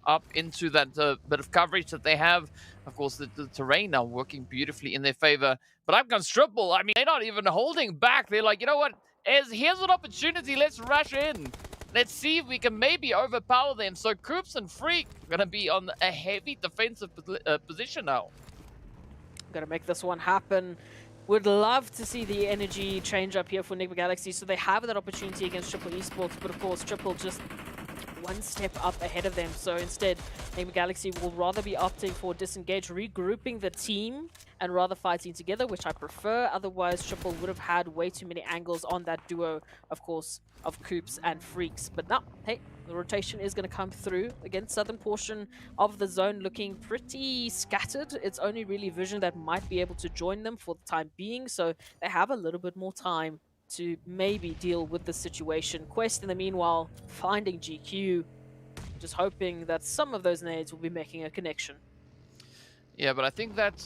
up into that bit of coverage that they have. Of course, the terrain now working beautifully in their favor. But up comes Triple. I mean, they're not even holding back. They're like, you know what? Here's an opportunity. Let's rush in. Let's see if we can maybe overpower them. So Coops and Freak are going to be on a heavy defensive position now. Gonna make this one happen. Would love to see the energy change up here for NIGMA Galaxy. So they have that opportunity against Triple Esports. But of course, Triple just one step up ahead of them. So instead, NIGMA Galaxy will rather be opting for disengage, regrouping the team, and rather fighting together, which I prefer. Otherwise, Triple would have had way too many angles on that duo, of course, of Coops and Freaks. But now, hey, the rotation is going to come through. Again, southern portion of the zone looking pretty scattered. It's only really Vision that might be able to join them for the time being. So they have a little bit more time to maybe deal with the situation. Quest, in the meanwhile, finding GQ, just hoping that some of those nades will be making a connection. Yeah, but I think that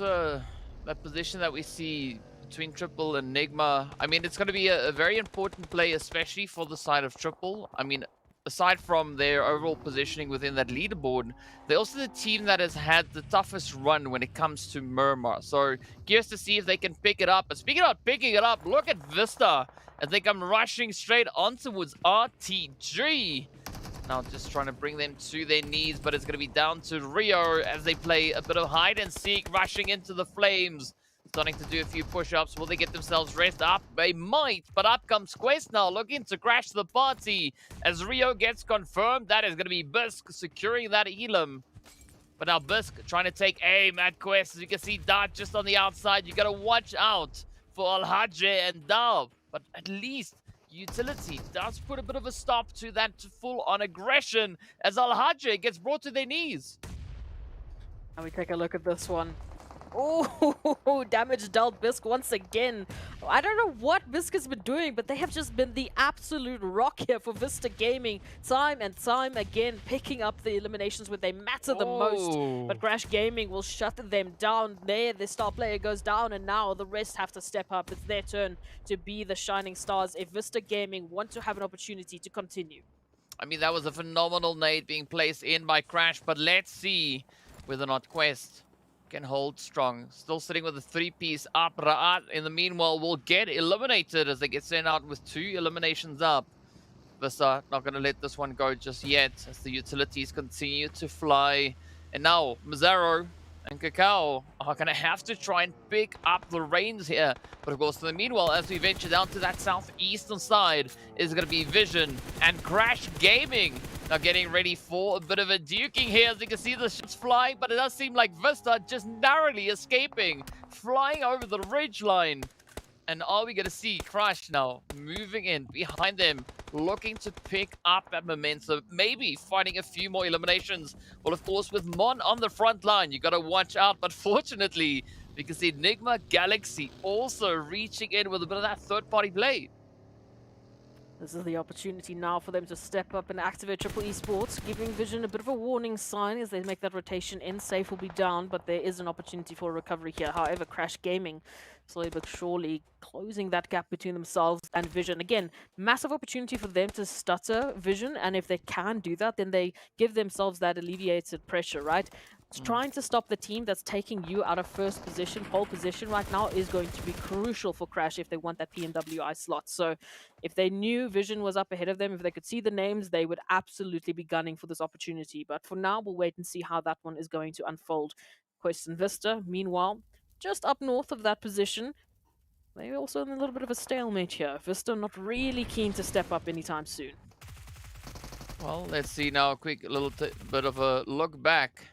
that position that we see between Triple and NIGMA, I mean, it's going to be a very important play, especially for the side of Triple. I mean, aside from their overall positioning within that leaderboard, they're also the team that has had the toughest run when it comes to Miramar. So curious to see if they can pick it up. But speaking about picking it up, look at VISTA as they come rushing straight on towards RTG. Now just trying to bring them to their knees, but it's going to be down to Rio as they play a bit of hide and seek, rushing into the flames. Starting to do a few push-ups. Will they get themselves rest up? They might, but up comes Quest now, looking to crash the party. As Rio gets confirmed, that is going to be Bisk securing that Elam. But now Bisk trying to take aim at Quest. As you can see, Dart just on the outside. You got to watch out for Al-Hajj and Dal. But at least Utility does put a bit of a stop to that full-on aggression as Al-Hajj gets brought to their knees. And we take a look at this one. Oh, damage dealt Bisk once again. I don't know what Bisk has been doing, but they have just been the absolute rock here for Vista Gaming. Time and time again, picking up the eliminations where they matter the most. But Crash Gaming will shut them down there. The star player goes down, and now the rest have to step up. It's their turn to be the shining stars if Vista Gaming want to have an opportunity to continue. I mean, that was a phenomenal nade being placed in by Crash, but let's see whether or not Quest can hold strong. Still sitting with a 3-piece up. Ra'at, in the meanwhile, will get eliminated as they get sent out with 2 eliminations up. Vista not going to let this one go just yet as the utilities continue to fly. And now, Mazzaro and Cacao are going to have to try and pick up the reins here. But of course, in the meanwhile, as we venture down to that southeastern side, is going to be Vision and Crash Gaming. Now getting ready for a bit of a duking here. As you can see the ships flying, but it does seem like Vista just narrowly escaping, flying over the ridge line. And are we going to see Crash now moving in behind them, looking to pick up that momentum, maybe finding a few more eliminations? Well, of course, with Mon on the front line, you got to watch out. But fortunately, we can see NIGMA Galaxy also reaching in with a bit of that third-party play. This is the opportunity now for them to step up and activate Triple Esports, giving Vision a bit of a warning sign as they make that rotation in. Safe will be down, but there is an opportunity for recovery here. However, Crash Gaming, slowly but surely, closing that gap between themselves and Vision. Again, massive opportunity for them to stutter Vision, and if they can do that, then they give themselves that alleviated pressure, right? Trying to stop the team that's taking you out of first position, pole position right now is going to be crucial for Crash if they want that PMWI slot. So if they knew Vision was up ahead of them, if they could see the names, they would absolutely be gunning for this opportunity. But for now, we'll wait and see how that one is going to unfold. Quest and Vista, meanwhile, just up north of that position, they're also in a little bit of a stalemate here. Vista not really keen to step up anytime soon. Well, let's see now a quick little bit of a look back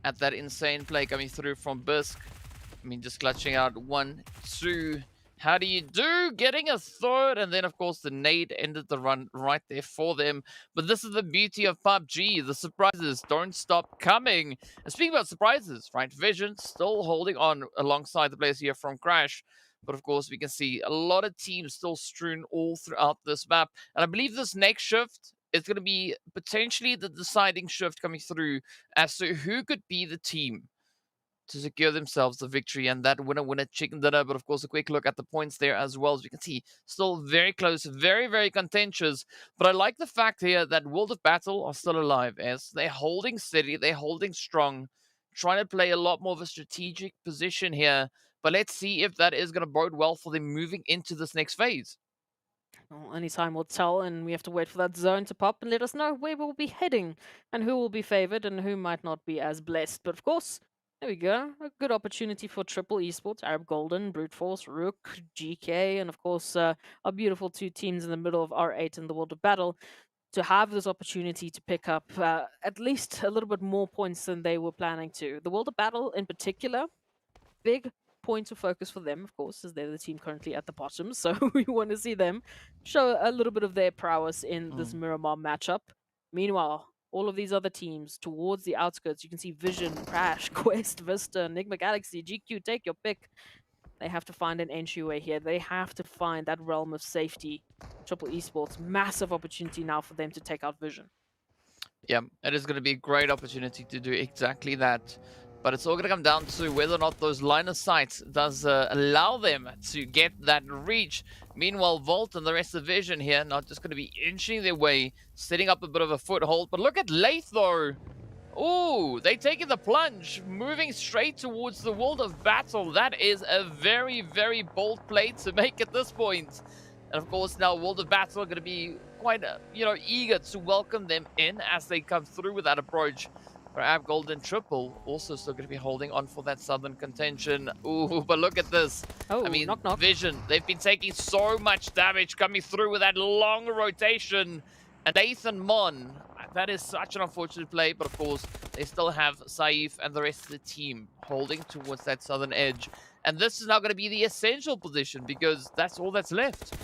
at that insane play coming through from Bisk. I mean, just clutching out 1, 2. How do you do? Getting a third, and then, of course, the nade ended the run right there for them. But this is the beauty of PUBG. The surprises don't stop coming. And speaking about surprises, right? Vision still holding on alongside the players here from Crash. But, of course, we can see a lot of teams still strewn all throughout this map. And I believe this next shift is going to be potentially the deciding shift coming through as to who could be the team to secure themselves the victory and that winner chicken dinner. But of course, a quick look at the points there as well. As you can see, still very close, very, very contentious. But I like the fact here that World of Battle are still alive as they're holding steady, they're holding strong, trying to play a lot more of a strategic position here. But let's see if that is going to bode well for them moving into this next phase. Well, any time will tell, and we have to wait for that zone to pop and let us know where we'll be heading and who will be favored and who might not be as blessed. But of course, there we go. A good opportunity for Triple Esports, Arab Golden, Brute Force, RUKH, GEEKAY, and of course, our beautiful 2 teams in the middle of R8 in the World of Battle to have this opportunity to pick up at least a little bit more points than they were planning to. The World of Battle in particular, big point of focus for them, of course, as they're the team currently at the bottom. So we want to see them show a little bit of their prowess in this Miramar matchup. Meanwhile, all of these other teams towards the outskirts, you can see Vision, Crash, Quest, Vista, NIGMA Galaxy, GQ, take your pick. They have to find an entryway here. They have to find that realm of safety. Triple Esports, massive opportunity now for them to take out Vision. Yeah, it is going to be a great opportunity to do exactly that. But it's all going to come down to whether or not those line of sight does allow them to get that reach. Meanwhile, Volt and the rest of the Vision here not just going to be inching their way, setting up a bit of a foothold. But look at Lathe, though. Ooh, they taking the plunge, moving straight towards the world of battle. That is a very, very bold play to make at this point. And of course, now World of Battle are going to be quite, eager to welcome them in as they come through with that approach. Perhaps Golden Triple also still going to be holding on for that southern contention. Ooh, but look at this. Oh, I mean, knock, knock. Vision, they've been taking so much damage coming through with that long rotation. And Nathan Mon, that is such an unfortunate play, but of course, they still have Saif and the rest of the team holding towards that southern edge. And this is now going to be the essential position because that's all that's left.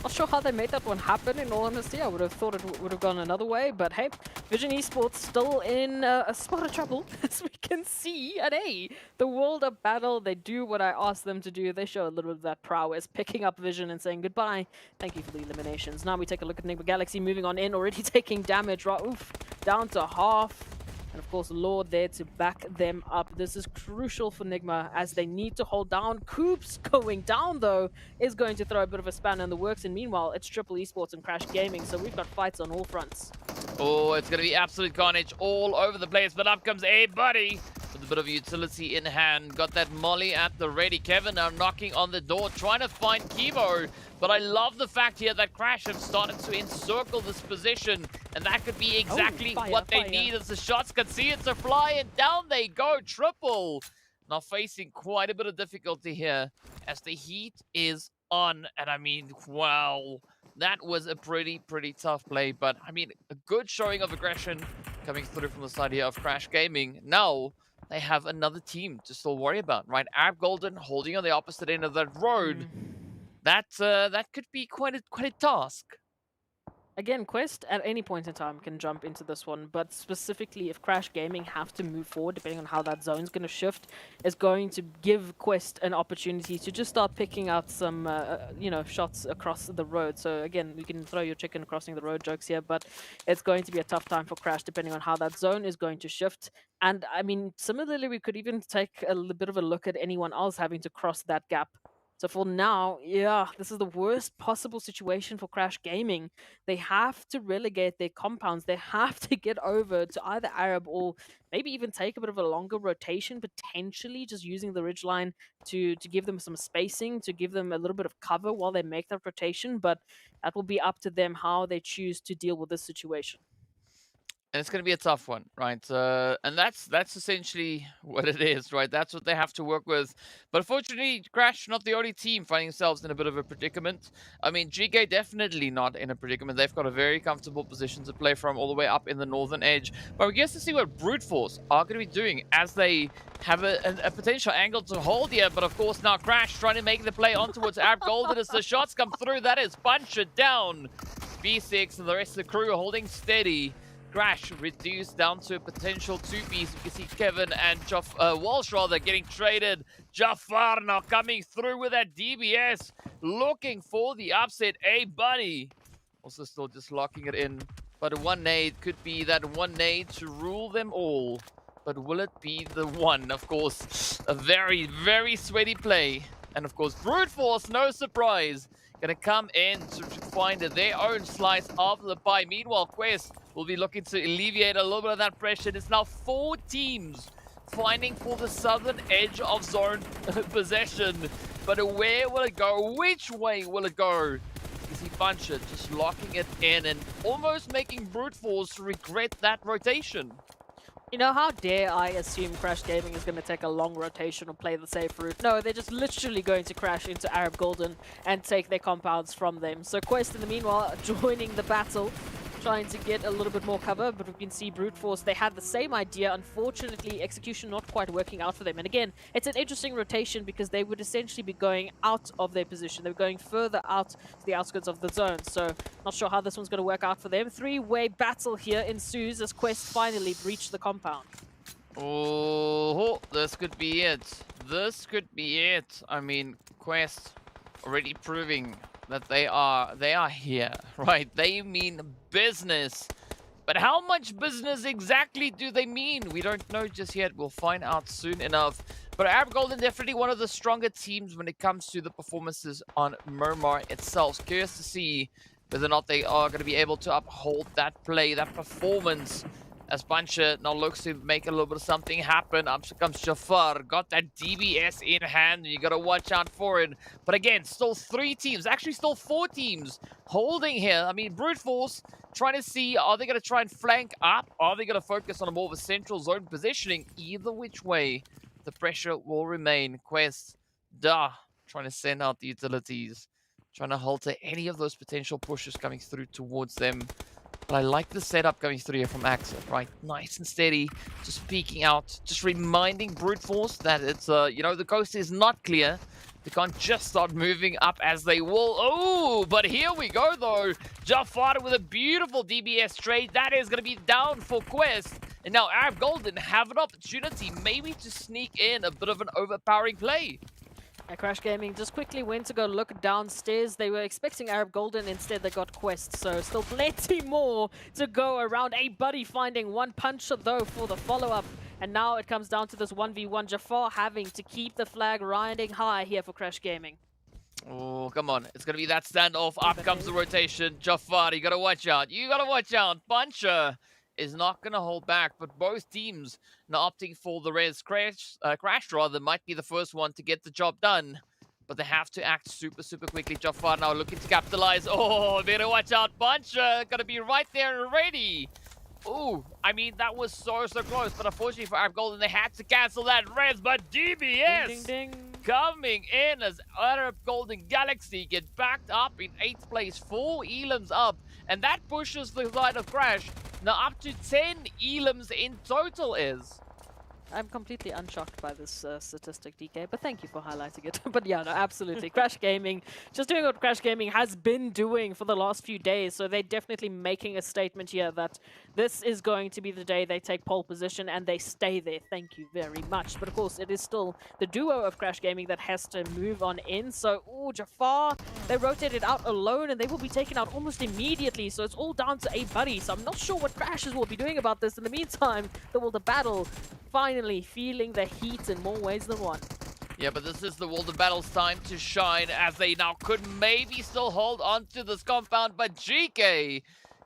Not sure how they made that one happen, in all honesty. I would have thought it would have gone another way, but hey, Vision Esports still in a spot of trouble, as we can see. And hey, the World of Battle, they do what I asked them to do. They show a little bit of that prowess, picking up Vision and saying goodbye. Thank you for the eliminations. Now we take a look at NIGMA Galaxy moving on in, already taking damage. Right, oof, down to half. And of course, Lord there to back them up. This is crucial for NIGMA as they need to hold down. Coops going down, though, is going to throw a bit of a spanner in the works. And meanwhile, it's Triple Esports and Crash Gaming, so we've got fights on all fronts. Oh, it's going to be absolute carnage all over the place. But up comes A-Buddy with a bit of utility in hand. Got that Molly at the ready. Kevin now knocking on the door, trying to find Kibo. But I love the fact here that Crash have started to encircle this position. And that could be exactly what they need as the shots can see it to fly. And down they go. Triple now facing quite a bit of difficulty here as the heat is on. And I mean, wow. That was a pretty tough play. But I mean, a good showing of aggression coming through from the side here of Crash Gaming. Now they have another team to still worry about, right? Ab Golden holding on the opposite end of that road. That could be quite a task. Again, Quest at any point in time can jump into this one, but specifically if Crash Gaming have to move forward, depending on how that zone's going to shift, is going to give Quest an opportunity to just start picking out some, shots across the road. So again, you can throw your chicken crossing the road jokes here, but it's going to be a tough time for Crash depending on how that zone is going to shift. And I mean, similarly, we could even take a little bit of a look at anyone else having to cross that gap. So for now, yeah, this is the worst possible situation for Crash Gaming. They have to relegate their compounds. They have to get over to either Arab or maybe even take a bit of a longer rotation, potentially just using the ridgeline to give them some spacing, to give them a little bit of cover while they make that rotation. But that will be up to them how they choose to deal with this situation. And it's going to be a tough one, right? And that's essentially what it is, right? That's what they have to work with. But unfortunately, Crash, not the only team finding themselves in a bit of a predicament. I mean, GEEKAY definitely not in a predicament. They've got a very comfortable position to play from all the way up in the northern edge. But we guess to see what Brute Force are going to be doing as they have a potential angle to hold here. But of course, now Crash trying to make the play on towards Ab Golden as the shots come through. That is punch it down. B6 and the rest of the crew holding steady. Crash reduced down to a potential 2-piece. You can see Kevin and Walsh rather getting traded. Jafar now coming through with that DBS. Looking for the upset. A-Buddy also still just locking it in. But a one nade could be that one nade to rule them all. But will it be the one? Of course, a very sweaty play. And of course, Brute Force, no surprise, gonna come in to find their own slice of the pie. Meanwhile, Quest will be looking to alleviate a little bit of that pressure. It's now 4 teams fighting for the southern edge of zone possession. But where will it go? Which way will it go? You see Puncher just locking it in and almost making Brute Force regret that rotation. You know, how dare I assume Crash Gaming is going to take a long rotation or play the safe route? No, they're just literally going to crash into Arab Golden and take their compounds from them. So Quest, in the meanwhile, joining the battle, trying to get a little bit more cover, but we can see Brute Force, they had the same idea. Unfortunately, execution not quite working out for them. And again, it's an interesting rotation because they would essentially be going out of their position. They're going further out to the outskirts of the zone. So not sure how this one's going to work out for them. 3-way battle here ensues as Quest finally breach the compound. Oh, this could be it. This could be it. I mean, Quest already proving that they are here, right? They mean business But how much business exactly do they mean? We don't know just yet. We'll find out soon enough. But Arab Golden definitely one of the stronger teams when it comes to the performances on Miramar itself. Curious to see whether or not they are going to be able to uphold that play, that performance. As Buncher now looks to make a little bit of something happen. Up comes Jafar. Got that DBS in hand. You got to watch out for it. But again, still 3 teams. Actually, still 4 teams holding here. I mean, Brute Force trying to see, are they going to try and flank up? Are they going to focus on a more of a central zone positioning? Either which way, the pressure will remain. Quest, trying to send out the utilities. Trying to halter any of those potential pushes coming through towards them. But I like the setup going through here from Axel, right? Nice and steady, just peeking out, just reminding Brute Force that it's, you know, the coast is not clear. They can't just start moving up as they will. Oh, but here we go, though. Jafar with a beautiful DBS trade. That is going to be down for Quest. And now Arab Golden have an opportunity maybe to sneak in a bit of an overpowering play. Crash Gaming just quickly went to go look downstairs. They were expecting Arab Golden, instead they got Quest. So still plenty more to go around. A buddy finding one puncher though for the follow-up. And now it comes down to this 1v1. Jafar having to keep the flag riding high here for Crash Gaming. Oh, come on. It's going to be that standoff. Up comes the rotation. Jafar, you got to watch out. You got to watch out. Puncher is not going to hold back, but both teams now opting for the res crash rather might be the first one to get the job done, but they have to act super quickly. Jafar now looking to capitalize. Oh, better watch out. Buncher gonna be right there and ready. Oh, I mean, that was so close, but unfortunately for Arab Golden, they had to cancel that res, but DBS Ding, ding, ding. coming in as Arab Golden Galaxy get backed up in 8th place, 4 elims up, and that pushes the side of Crash now up to 10 elims in total is. I'm completely unshocked by this statistic, DK, but thank you for highlighting it. But yeah, no, absolutely. Crash Gaming, just doing what Crash Gaming has been doing for the last few days, so they're definitely making a statement here that this is going to be the day they take pole position and they stay there. Thank you very much. But of course, it is still the duo of Crash Gaming that has to move on in. So, Jafar, they rotated out alone and they will be taken out almost immediately, so it's all down to a buddy. So I'm not sure what Crashes will be doing about this. In the meantime, the battle finally feeling the heat in more ways than one. Yeah, but this is the World of Battle's time to shine, as they now could maybe still hold on to this compound, but GEEKAY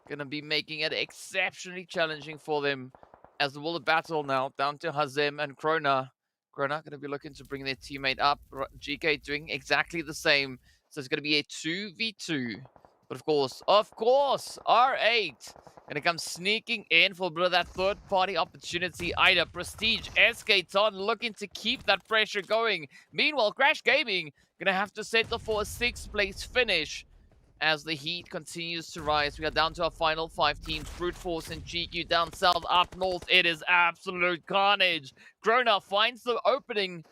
gonna be making it exceptionally challenging for them, as the World of Battle now down to Hazem and Krona. Krona gonna be looking to bring their teammate up. GEEKAY doing exactly the same, so it's gonna be a 2v2. But of course, R8 gonna come sneaking in for a bit of that third-party opportunity. Ida, Prestige, Escaton looking to keep that pressure going. Meanwhile, Crash Gaming gonna have to settle for a 6th place finish as the heat continues to rise. We are down to our final 5 teams. Brute Force and GQ down south. Up north, it is absolute carnage. Krona finds the opening,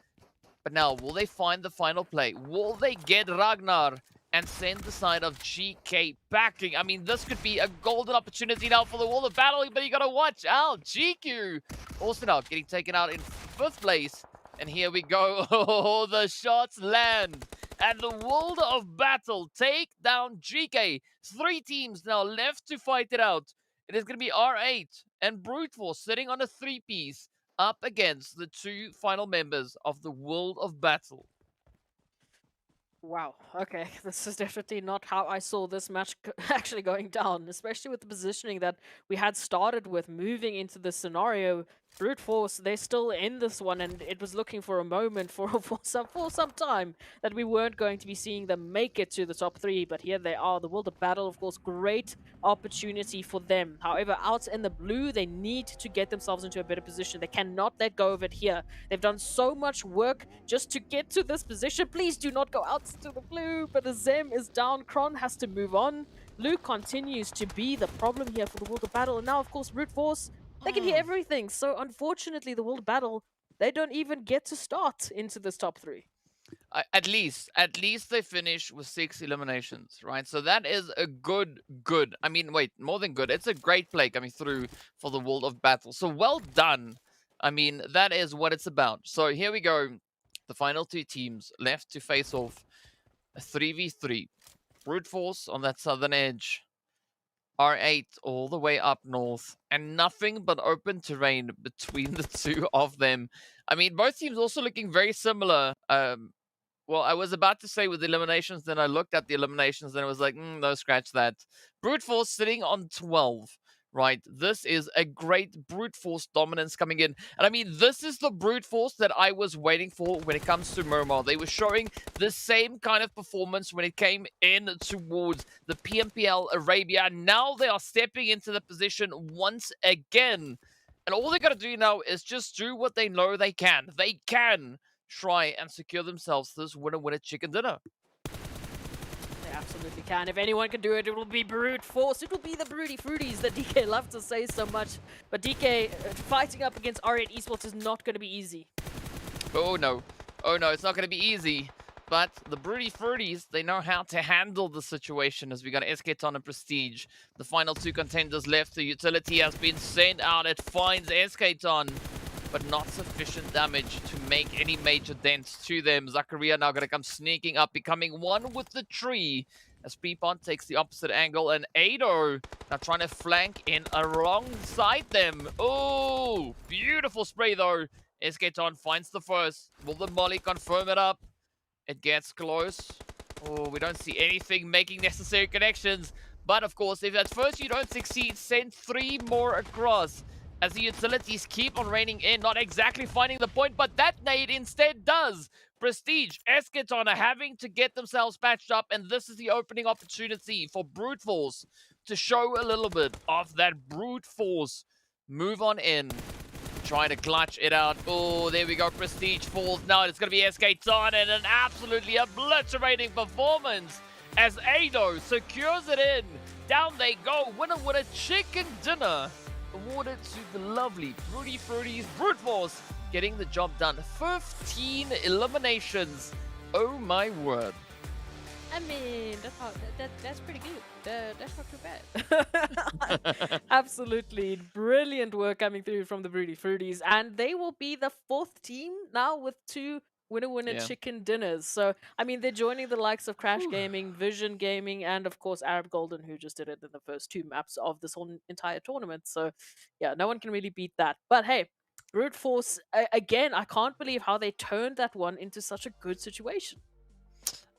but now, will they find the final play? Will they get Ragnar and send the side of GK backing? I mean, this could be a golden opportunity now for the World of Battle, but you gotta watch out. GQ also now getting taken out in 5th place. And here we go. Oh, the shots land. And the World of Battle take down GK. 3 teams now left to fight it out. It is going to be R8 and Brute Force sitting on a 3-piece up against the 2 final members of the World of Battle. Wow, okay, this is definitely not how I saw this match actually going down, especially with the positioning that we had started with moving into this scenario. Brute Force, they're still in this one, and it was looking for a moment for some time that we weren't going to be seeing them make it to the top 3, but here they are. The World of Battle, of course, great opportunity for them. However, out in the blue, they need to get themselves into a better position. They cannot let go of it here. They've done so much work just to get to this position. Please do not go out to the blue, but Azem is down. Kron has to move on. Luke continues to be the problem here for the World of Battle, and now, of course, Brute Force, they can hear everything. So unfortunately, the World of Battle, they don't even get to start into this top 3. At least they finish with 6 eliminations, right? So that is a good. I mean, wait, more than good. It's a great play coming through for the World of Battle. So well done. I mean, that is what it's about. So here we go. The final 2 teams left to face off a 3v3. Brute Force on that southern edge. R8 all the way up north, and nothing but open terrain between the two of them. I mean, both teams also looking very similar. Well, I was about to say with the eliminations, then I looked at the eliminations, and I was like, no, scratch that. Brute Force sitting on 12, right? This is a great Brute Force dominance coming in. And I mean, this is the Brute Force that I was waiting for when it comes to Miramar. They were showing the same kind of performance when it came in towards the PMPL Arabia. Now they are stepping into the position once again. And all they got to do now is just do what they know they can. They can try and secure themselves this winner chicken dinner. They absolutely can. If anyone can do it, it will be Brute Force. It will be the Broody Fruities that DK love to say so much. But DK fighting up against R8 Esports is not going to be easy. Oh no, it's not going to be easy. But the Broody Fruities, they know how to handle the situation as we got SKTon and Prestige. The final two contenders left. The utility has been sent out. It finds SKTon, but not sufficient damage to make any major dents to them. Zakaria now going to come sneaking up, becoming one with the tree, as Peapon takes the opposite angle, and Ado now trying to flank in alongside them. Oh, beautiful spray though. SKTon finds the first. Will the molly confirm it up? It gets close. Oh, we don't see anything making necessary connections. But of course, if at first you don't succeed, send 3 more across. As the utilities keep on raining in, not exactly finding the point, but that nade instead does. Prestige, SKTon are having to get themselves patched up, and this is the opening opportunity for Brute Force to show a little bit of that Brute Force. Move on in. Trying to clutch it out. Oh, there we go. Prestige falls. Now it's going to be SKTon, and an absolutely obliterating performance as Ado secures it in. Down they go. Winner with a chicken dinner. Awarded to the lovely Broody Fruities. Brute Force getting the job done. 15 eliminations. Oh my word. I mean, that's pretty good. That's not too bad. Absolutely brilliant work coming through from the Broody Fruities. And they will be the 4th team now with 2 winner chicken dinners. So, I mean, they're joining the likes of Crash Gaming, Vision Gaming, and of course Arab Golden, who just did it in the first 2 maps of this whole entire tournament. So, yeah, no one can really beat that. But hey, Brute Force, again, I can't believe how they turned that one into such a good situation.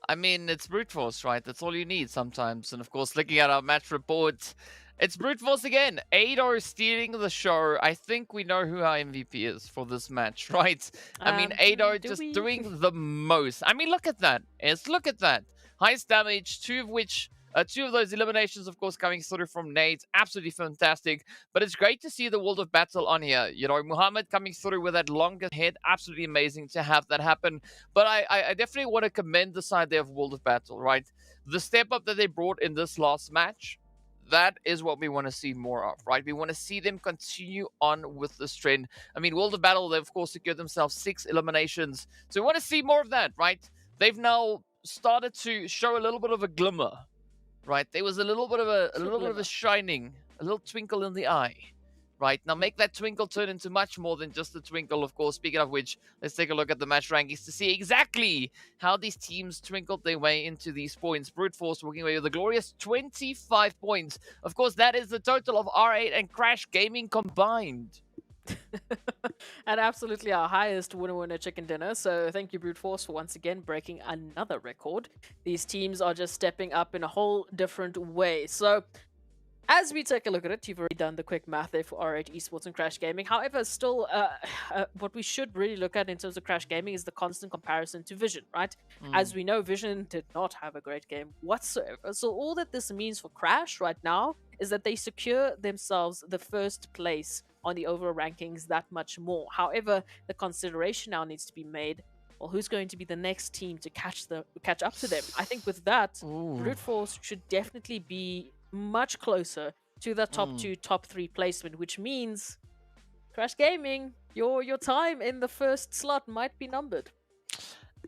I mean, it's Brute Force, right? That's all you need sometimes. And of course, looking at our match reports, it's Brute Force again. Ado stealing the show. I think we know who our MVP is for this match, right? I mean, Ado just doing the most. I mean, look at that. Yes, look at that. Highest damage, 2 of which... 2 of those eliminations, of course, coming through from nades. Absolutely fantastic. But it's great to see the World of Battle on here. You know, Muhammad coming through with that longer head. Absolutely amazing to have that happen. But I definitely want to commend the side there of World of Battle, right? The step up that they brought in this last match, that is what we want to see more of, right? We want to see them continue on with this trend. I mean, World of Battle, they've, of course, secured themselves 6 eliminations. So we want to see more of that, right? They've now started to show a little bit of a glimmer. Right, there was a little bit of a shining, a little twinkle in the eye. Right, now make that twinkle turn into much more than just a twinkle, of course. Speaking of which, let's take a look at the match rankings to see exactly how these teams twinkled their way into these points. Brute Force walking away with a glorious 25 points. Of course, that is the total of R8 and Crash Gaming combined. And absolutely our highest winner chicken dinner. So thank you, Brute Force, for once again breaking another record. These teams are just stepping up in a whole different way. So as we take a look at it, you've already done the quick math there for R8 Esports and Crash Gaming. However, still, what we should really look at in terms of Crash Gaming is the constant comparison to Vision, right? As we know, Vision did not have a great game whatsoever. So all that this means for Crash right now is that they secure themselves the 1st place on the overall rankings that much more. However, the consideration now needs to be made, well, who's going to be the next team to catch up to them? I think with that, Brute Force should definitely be much closer to the top 2, top 3 placement, which means Crash Gaming, your time in the 1st slot might be numbered.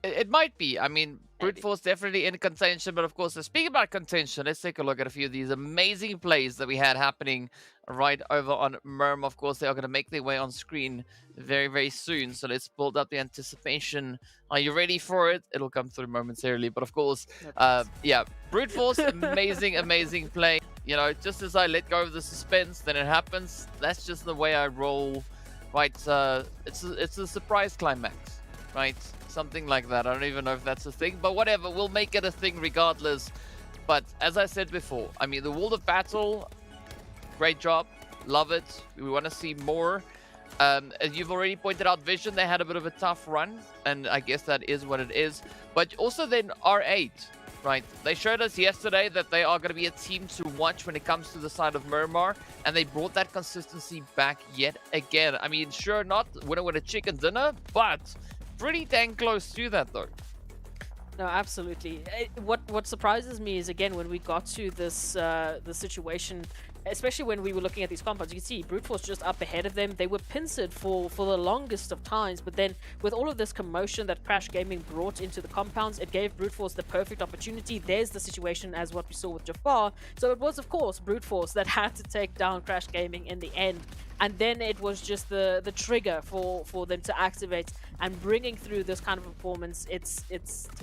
It might be. I mean, Brute Force definitely in contention, but of course, speaking about contention, let's take a look at a few of these amazing plays that we had happening right over on Miramar. Of course, they are going to make their way on screen very, very soon. So let's build up the anticipation. Are you ready for it? It'll come through momentarily. But of course, yeah, Brute Force, amazing, amazing play. you know, just as I let go of the suspense, then it happens. That's just the way I roll, right? It's a surprise climax, right? Something like that. I don't even know if that's a thing, but whatever. We'll make it a thing regardless. But as I said before, I mean, the World of Battle, great job. Love it. We want to see more. As you've already pointed out, Vision, they had a bit of a tough run, and I guess that is what it is. But also then R8, right? They showed us yesterday that they are going to be a team to watch when it comes to the side of Miramar, and they brought that consistency back yet again. I mean, sure, not winner with a chicken dinner, but pretty dang close to that, though. No, absolutely. What surprises me is, again, when we got to this the situation, especially when we were looking at these compounds, you can see Brute Force just up ahead of them. They were pincered for the longest of times, but then with all of this commotion that Crash Gaming brought into the compounds, it gave Brute Force the perfect opportunity. There's the situation as what we saw with Jafar. So it was, of course, Brute Force that had to take down Crash Gaming in the end. And then it was just the trigger for them to activate, and bringing through this kind of performance, it's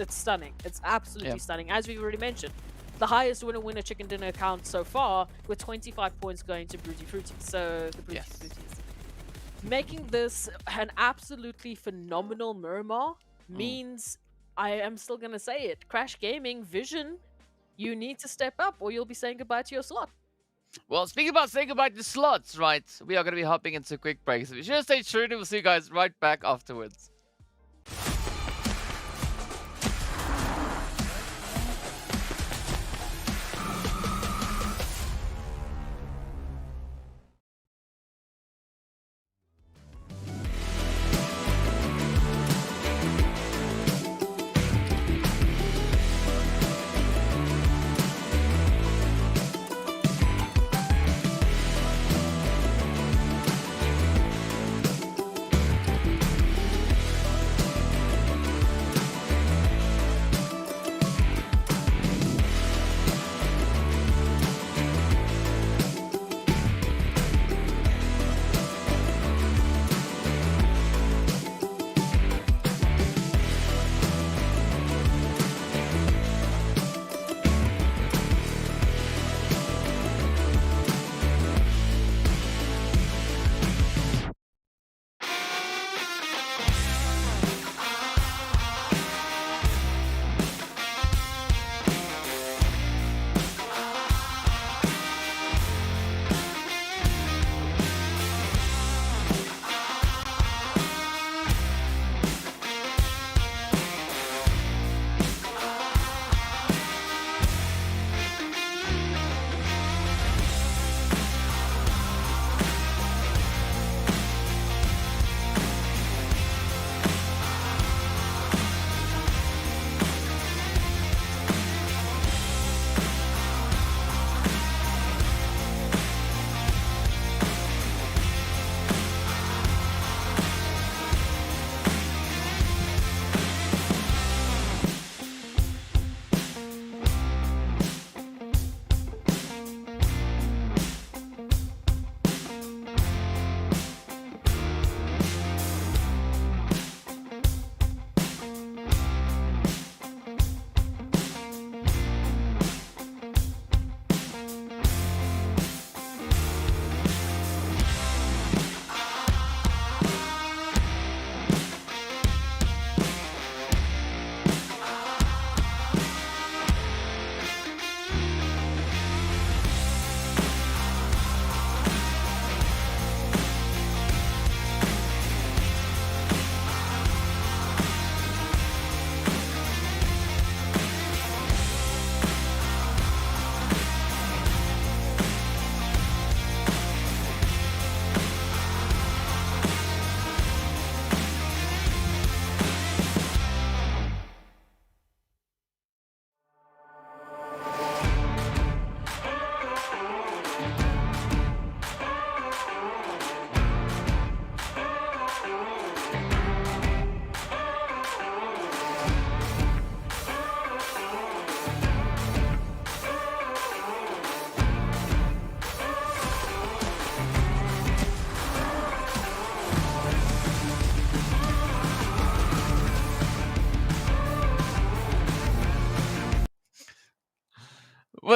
stunning. It's absolutely stunning. As we've already mentioned, the highest winner chicken dinner account so far, with 25 points going to Broody Fruity. So the Broody Fruities. Making this an absolutely phenomenal Miramar means, I am still going to say it, Crash Gaming, Vision, you need to step up or you'll be saying goodbye to your slot. Well, speaking about saying goodbye to slots, right, we are going to be hopping into quick breaks. So be sure to stay tuned, and we'll see you guys right back afterwards.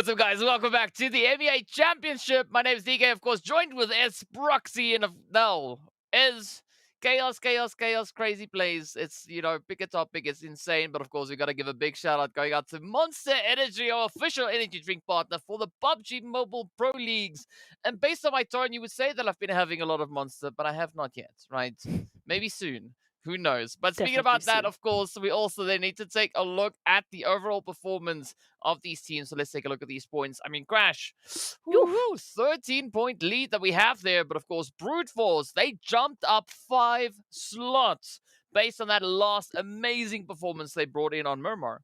What's up, guys? Welcome back to the MEA Championship. My name is GEEKAY, of course, joined with Esproxy and Chaos, crazy plays. It's, pick a topic. It's insane. But, of course, we got to give a big shout-out going out to Monster Energy, our official energy drink partner for the PUBG Mobile Pro Leagues. And based on my tone, you would say that I've been having a lot of Monster, but I have not yet, right? Maybe soon. Who knows? But speaking Definitely about that, soon. of course, we also then need to take a look at the overall performance of these teams. So let's take a look at these points. I mean, Crash, 13-point lead that we have there. But of course, Brute Force, they jumped up 5 slots based on that last amazing performance they brought in on Miramar.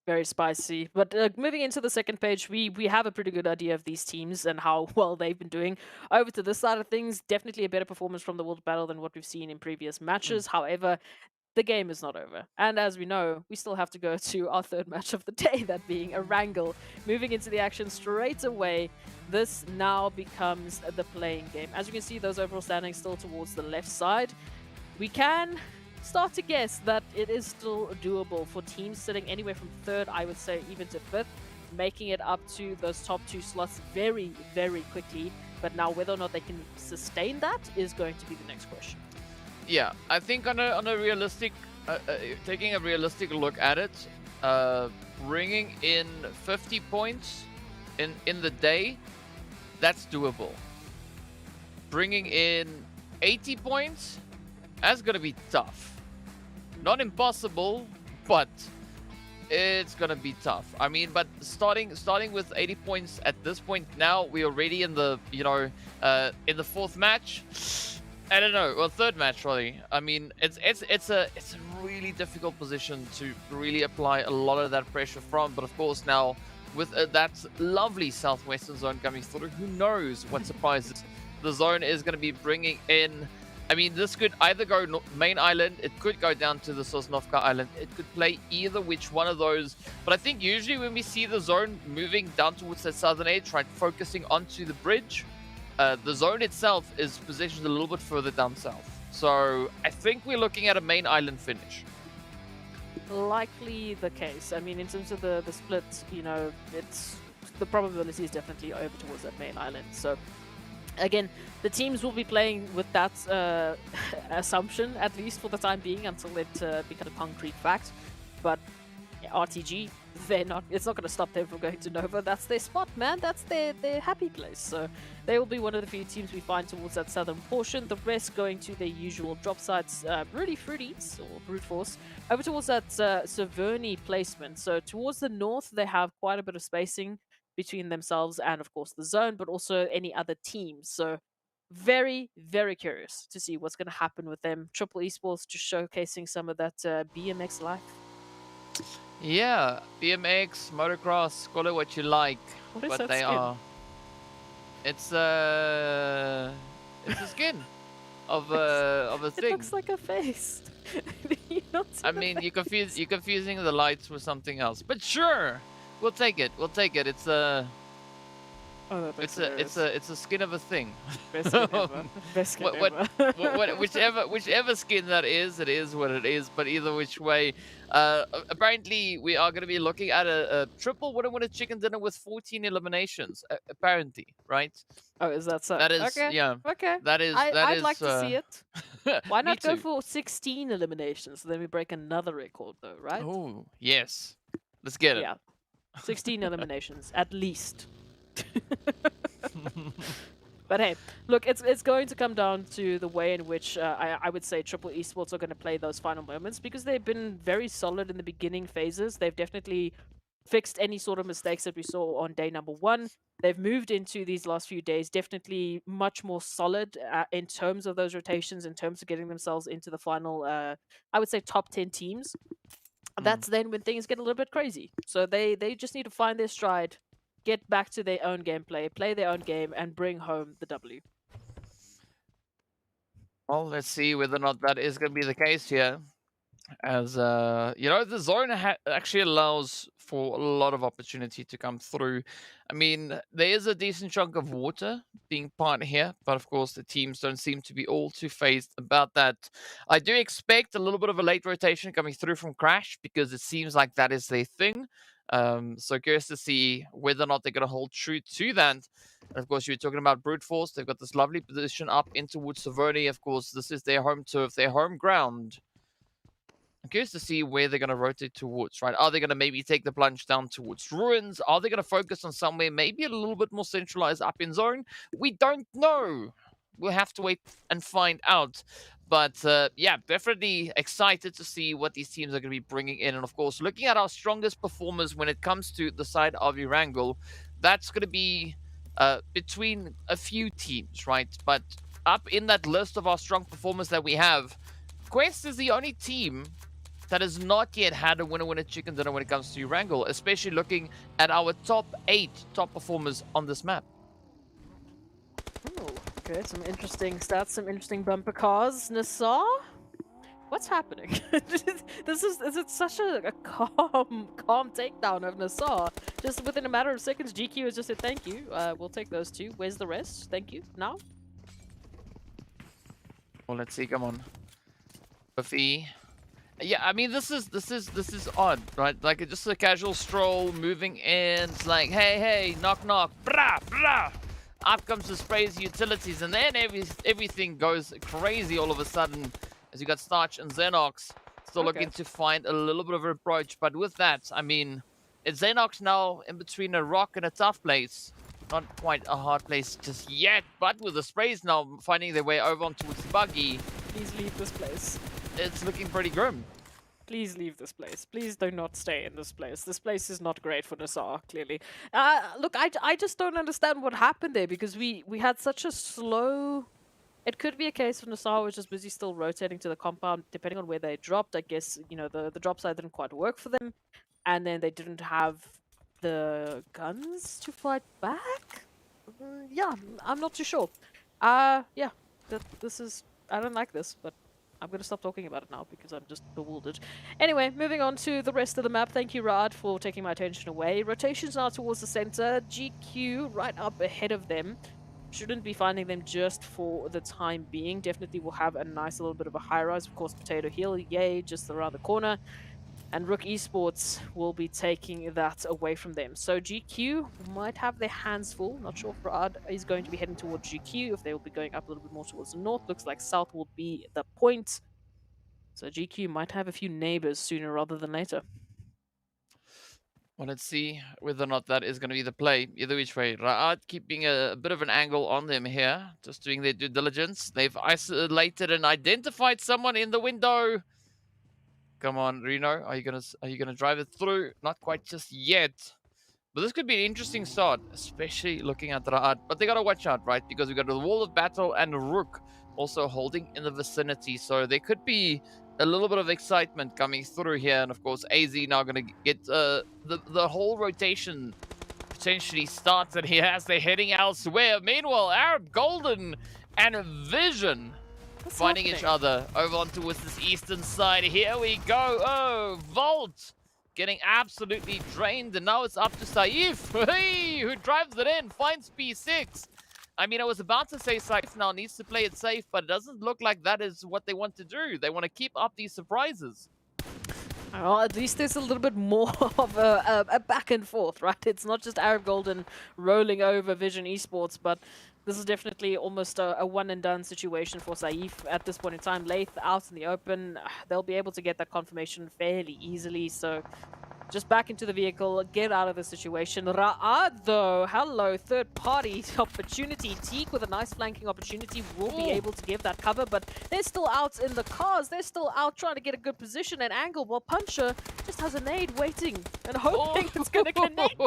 Very spicy. But moving into the second page, we have a pretty good idea of these teams and how well they've been doing. Over to this side of things, definitely a better performance from the World Battle than what we've seen in previous matches. However, the game is not over. And as we know, we still have to go to our third match of the day, that being Erangel. Moving into the action straight away, this now becomes the playing game. As you can see, those overall standings still towards the left side. We can start to guess that it is still doable for teams sitting anywhere from third, I would say, even to fifth, making it up to those top 2 slots very, very quickly. But now whether or not they can sustain that is going to be the next question. Yeah, I think on a realistic, taking a realistic look at it, bringing in 50 points in the day, that's doable. Bringing in 80 points, that's gonna be tough. Not impossible, but it's gonna be tough. I mean, but starting with 80 points at this point now, we're already in the in the 4th match. I don't know. Well, 3rd match, really. I mean, it's a really difficult position to really apply a lot of that pressure from. But of course, now with that lovely southwestern zone coming through, who knows what surprises the zone is going to be bringing in. I mean, this could either go main island, it could go down to the Sosnovka island, it could play either which one of those. But I think usually when we see the zone moving down towards the southern edge, right, focusing onto the bridge, the zone itself is positioned a little bit further down south. So I think we're looking at a main island finish. Likely the case. I mean, in terms of the split, it's the probability is definitely over towards that main island. So again, the teams will be playing with that assumption, at least for the time being, until it becomes a concrete fact. But RTG, it's not going to stop them from going to Nova. That's their spot, man. That's their happy place. So they will be one of the few teams we find towards that southern portion. The rest going to their usual drop sites, really Fruities or Brute Force, over towards that Severny placement. So towards the north, they have quite a bit of spacing between themselves and, of course, the zone, but also any other teams. So very, very curious to see what's going to happen with them. Triple Esports just showcasing some of that BMX life. Yeah, BMX, motocross, call it what you like, What is but that they skin? are. It's a skin of a It thing. looks like a face. You not see I the mean, face? you're confusing the lights with something else. But sure, we'll take it. We'll take it. It's a Oh, that looks it's a skin of a thing. best skin ever. Best skin ever. Whichever skin that is, it is what it is. But either which way, apparently we are going to be looking at a triple winner chicken dinner with 14 eliminations. Apparently, right? Oh, is that so? That is, okay. yeah. Okay. That is. I'd like to see it. Why Me not go too. for 16 eliminations? Then we break another record, though, right? Oh yes, let's get it. Yeah. 16 eliminations, at least. But hey, look, it's going to come down to the way in which I would say Triple Esports are going to play those final moments, because they've been very solid in the beginning phases. They've definitely fixed any sort of mistakes that we saw on day number 1. They've moved into these last few days definitely much more solid in terms of those rotations, in terms of getting themselves into the final, I would say, top 10 teams. That's then when things get a little bit crazy. So they just need to find their stride, get back to their own gameplay, play their own game, and bring home the W. Well, let's see whether or not that is going to be the case here. As the zone actually allows for a lot of opportunity to come through. I mean, there is a decent chunk of water being part here, but of course the teams don't seem to be all too phased about that. I do expect a little bit of a late rotation coming through from Crash, because it seems like that is their thing. So curious to see whether or not they're going to hold true to that. And of course, you were talking about brute force. They've got this lovely position up in towards Savoni. Of course, this is their home turf, their home ground. I'm curious to see where they're going to rotate towards, right? Are they going to maybe take the plunge down towards ruins? Are they going to focus on somewhere maybe a little bit more centralized up in zone? We don't know. We'll have to wait and find out. But yeah, definitely excited to see what these teams are going to be bringing in. And of course, looking at our strongest performers when it comes to the side of Erangel, that's going to be between a few teams, right? But up in that list of our strong performers that we have, Quest is the only team that has not yet had a winner-winner chicken dinner when it comes to Erangel, especially looking at our top 8 top performers on this map. Oh, okay, some interesting stats, some interesting bumper cars. NASR? What's happening? Is it such a calm takedown of NASR? Just within a matter of seconds, GQ has just said thank you. We'll take those 2. Where's the rest? Thank you. Now? Well, let's see. Come on, Buffy. Yeah, I mean, this is odd, right? Like, just a casual stroll, moving in. It's like, hey, knock, knock, brah, brah. Up comes the sprays utilities, and then everything goes crazy all of a sudden as you got Starch and Xenox still looking to find a little bit of an approach. But with that, I mean, it's Xenox now in between a rock and a tough place. Not quite a hard place just yet, but with the sprays now finding their way over onto its buggy. Please leave this place. It's looking pretty grim. Please leave this place. Please do not stay in this place. This place is not great for NASR, clearly. Look, I just don't understand what happened there, because we had such a slow... It could be a case of NASR was just busy still rotating to the compound, depending on where they dropped. I guess, you know, the drop side didn't quite work for them, and then they didn't have the guns to fight back? Yeah, I'm not too sure. Yeah, this is... I don't like this, but I'm going to stop talking about it now because I'm just bewildered. Anyway, moving on to the rest of the map. Thank you, Rad, for taking my attention away. Rotations now towards the center. GQ right up ahead of them. Shouldn't be finding them just for the time being. Definitely will have a nice little bit of a high rise. Of course, Potato Hill, yay, just around the corner. And RUKH Esports will be taking that away from them. So GQ might have their hands full. Not sure if Rad is going to be heading towards GQ, if they will be going up a little bit more towards the north. Looks like south will be the point. So GQ might have a few neighbors sooner rather than later. Well, let's see whether or not that is going to be the play. Either which way, Ra'ad keeping a bit of an angle on them here. Just doing their due diligence. They've isolated and identified someone in the window. Come on, Reno. Are you gonna drive it through? Not quite just yet. But this could be an interesting start, especially looking at Ra'ad. But they gotta watch out, right? Because we got the Wall of Battle and RUKH also holding in the vicinity. So there could be a little bit of excitement coming through here. And of course, AZ now gonna get the whole rotation potentially started here as they're heading elsewhere. Meanwhile, Arab Golden and Vision finding each other over on towards this eastern side. Here we go. Oh, Volt getting absolutely drained. And now it's up to Saif, who drives it in, finds P6. I mean, I was about to say Saif now needs to play it safe, but it doesn't look like that is what they want to do. They want to keep up these surprises. Well, at least there's a little bit more of a back and forth, right? It's not just Arab Golden rolling over Vision Esports, but this is definitely almost a one-and-done situation for Saif at this point in time. Lath out in the open. They'll be able to get that confirmation fairly easily, so just back into the vehicle, get out of the situation. Ra'ad, though, hello, third-party opportunity. Teak with a nice flanking opportunity will be able to give that cover, but they're still out in the cars. They're still out trying to get a good position and angle, while Puncher just has a nade waiting and hoping it's going to connect.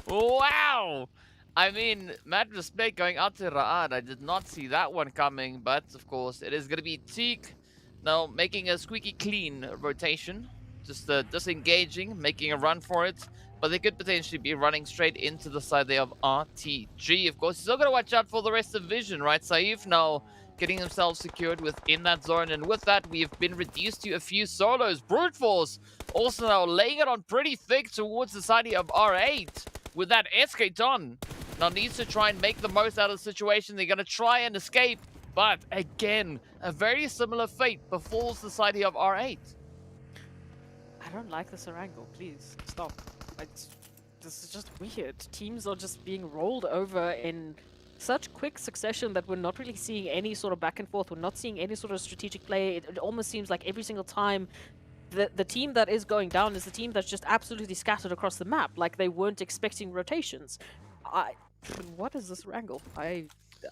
Wow! I mean, mad respect going out to Ra'ad. I did not see that one coming, but of course, it is going to be Teak now making a squeaky clean rotation. Just disengaging, making a run for it. But they could potentially be running straight into the side there of RTG. Of course, he's still got to watch out for the rest of Vision, right? Saif now getting themselves secured within that zone. And with that, we have been reduced to a few solos. Brute Force also now laying it on pretty thick towards the side of R8 with that Escaton. Now needs to try and make the most out of the situation. They're going to try and escape. But again, a very similar fate befalls the side of R8. I don't like this Erangel. Please stop. This is just weird. Teams are just being rolled over in such quick succession that we're not really seeing any sort of back and forth. We're not seeing any sort of strategic play. It almost seems like every single time the team that is going down is the team that's just absolutely scattered across the map, like they weren't expecting rotations. What is this wrangle?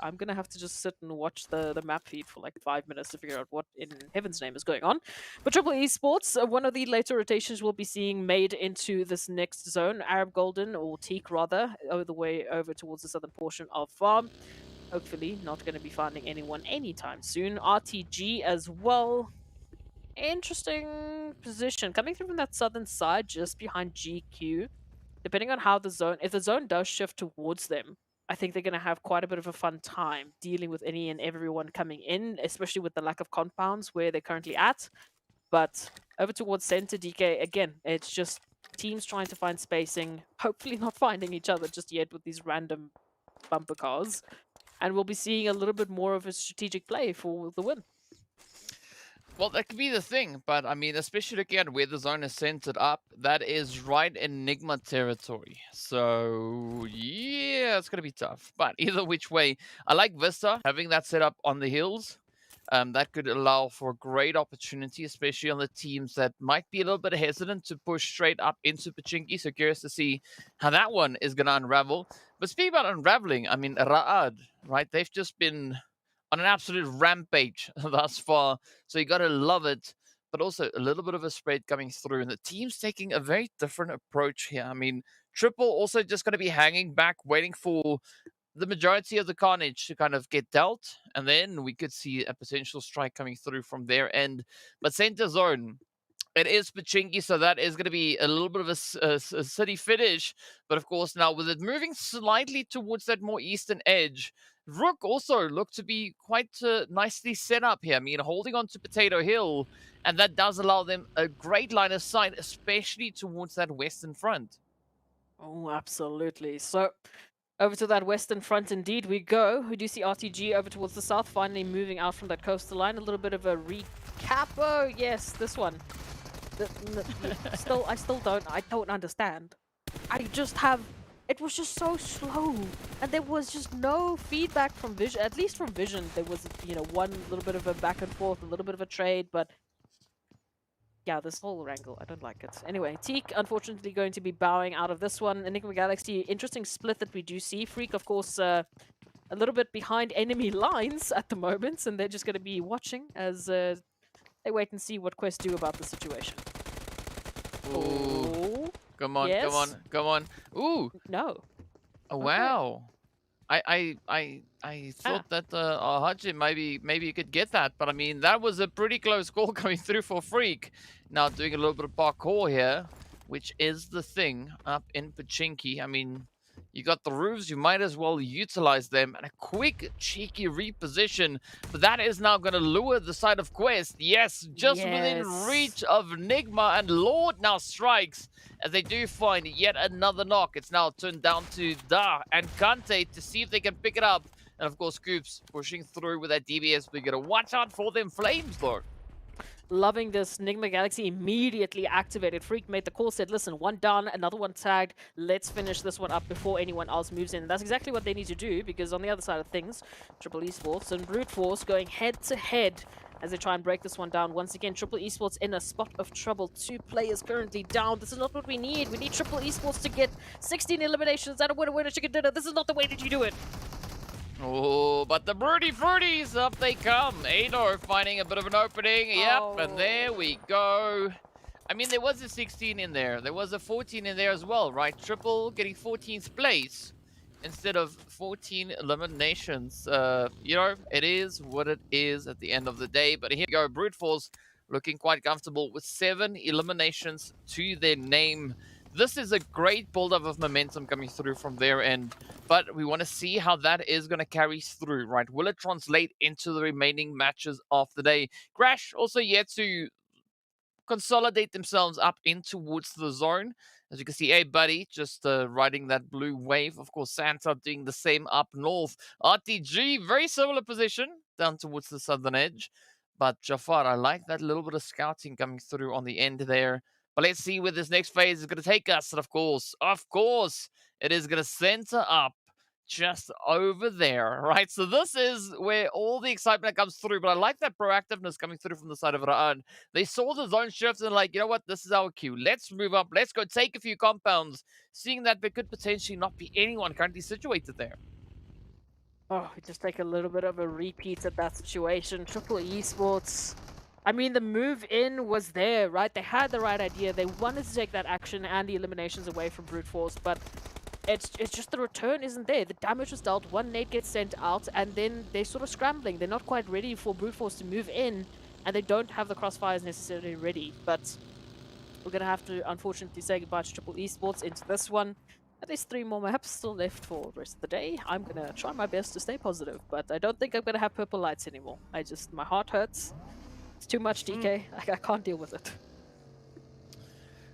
I'm gonna have to just sit and watch the map feed for like 5 minutes to figure out what in heaven's name is going on. But Triple Esports, one of the later rotations we'll be seeing made into this next zone, Arab Golden, or Teak rather, all the way over towards the southern portion of Farm. Hopefully not going to be finding anyone anytime soon. RTG as well. Interesting position. Coming through from that southern side, just behind GQ. Depending on how the zone, if the zone does shift towards them, I think they're going to have quite a bit of a fun time dealing with any and everyone coming in, especially with the lack of compounds where they're currently at. But over towards center, DK, again, it's just teams trying to find spacing, hopefully not finding each other just yet with these random bumper cars. And we'll be seeing a little bit more of a strategic play for the win. Well, that could be the thing, but I mean, especially looking at where the zone is centered up, that is right in NIGMA territory. So, yeah, it's going to be tough. But either which way, I like VISTA, having that set up on the hills. That could allow for great opportunity, especially on the teams that might be a little bit hesitant to push straight up into Pachinki. So curious to see how that one is going to unravel. But speaking about unraveling, I mean, RUKH, right? They've just been on an absolute rampage thus far. So you got to love it. But also a little bit of a spread coming through. And the team's taking a very different approach here. I mean, Triple also just going to be hanging back, waiting for the majority of the carnage to kind of get dealt. And then we could see a potential strike coming through from their end. But center zone, it is Pachinki, so that is going to be a little bit of a city finish. But of course, now with it moving slightly towards that more eastern edge, RUKH also looked to be quite nicely set up here. I mean, holding on to Potato Hill, and that does allow them a great line of sight, especially towards that western front. Oh, absolutely. So, over to that western front indeed we go. We do see RTG over towards the south, finally moving out from that coastal line. A little bit of a recap. Oh, yes, this one. I still don't understand. It was just so slow, and there was just no feedback from Vision. At least from Vision, there was, one little bit of a back and forth, a little bit of a trade, but yeah, this whole wrangle, I don't like it. Anyway, Teak, unfortunately, going to be bowing out of this one. Enigma Galaxy, interesting split that we do see. Freak, of course, a little bit behind enemy lines at the moment, and they're just going to be watching as they wait and see what Quest do about the situation. Ooh. Come on, yes? come on, come on. Ooh. No. Oh, wow. I thought that Haji maybe you could get that, but I mean that was a pretty close call coming through for Freak. Now doing a little bit of parkour here, which is the thing up in Pachinki. I mean, you got the roofs, you might as well utilize them, and a quick cheeky reposition. But that is now going to lure the side of Quest. Yes, just within reach of NIGMA, and Lord now strikes as they do find yet another knock. It's now turned down to Da and Kante to see if they can pick it up. And of course, Scoops pushing through with that DBS. We're going to watch out for them flames, though. Loving this. Enigma Galaxy immediately activated. Freak made the call, said, listen, one down, another one tagged. Let's finish this one up before anyone else moves in. And that's exactly what they need to do, because on the other side of things, Triple Esports and Brute Force going head-to-head as they try and break this one down. Once again, Triple Esports in a spot of trouble. 2 players currently down. This is not what we need. We need Triple Esports to get 16 eliminations out of winner chicken dinner. This is not the way that you do it. Oh, but the Broody Fruities, up they come. Ador finding a bit of an opening. Yep, and there we go. I mean, there was a 16 in there. There was a 14 in there as well, right? Triple getting 14th place instead of 14 eliminations. It is what it is at the end of the day. But here we go. Brute Force looking quite comfortable with 7 eliminations to their name. This is a great build-up of momentum coming through from their end, but we want to see how that is going to carry through, right? Will it translate into the remaining matches of the day? Crash also yet to consolidate themselves up in towards the zone. As you can see, hey, buddy, just riding that blue wave. Of course, Santa doing the same up north. RTG, very similar position down towards the southern edge. But Jafar, I like that little bit of scouting coming through on the end there. But let's see where this next phase is going to take us. And of course, it is going to center up just over there, right? So this is where all the excitement comes through. But I like that proactiveness coming through from the side of RUKH. They saw the zone shift and like, you know what? This is our cue. Let's move up. Let's go take a few compounds, seeing that there could potentially not be anyone currently situated there. Oh, we just take a little bit of a repeat of that situation. Triple Esports. I mean, the move in was there, right? They had the right idea. They wanted to take that action and the eliminations away from Brute Force, but it's just the return isn't there. The damage was dealt, one nade gets sent out, and then they're sort of scrambling. They're not quite ready for Brute Force to move in, and they don't have the crossfires necessarily ready. But we're going to have to, unfortunately, say goodbye to Triple Esports into this one. There's 3 more maps still left for the rest of the day. I'm going to try my best to stay positive, but I don't think I'm going to have purple lights anymore. My heart hurts. It's too much, DK. I can't deal with it.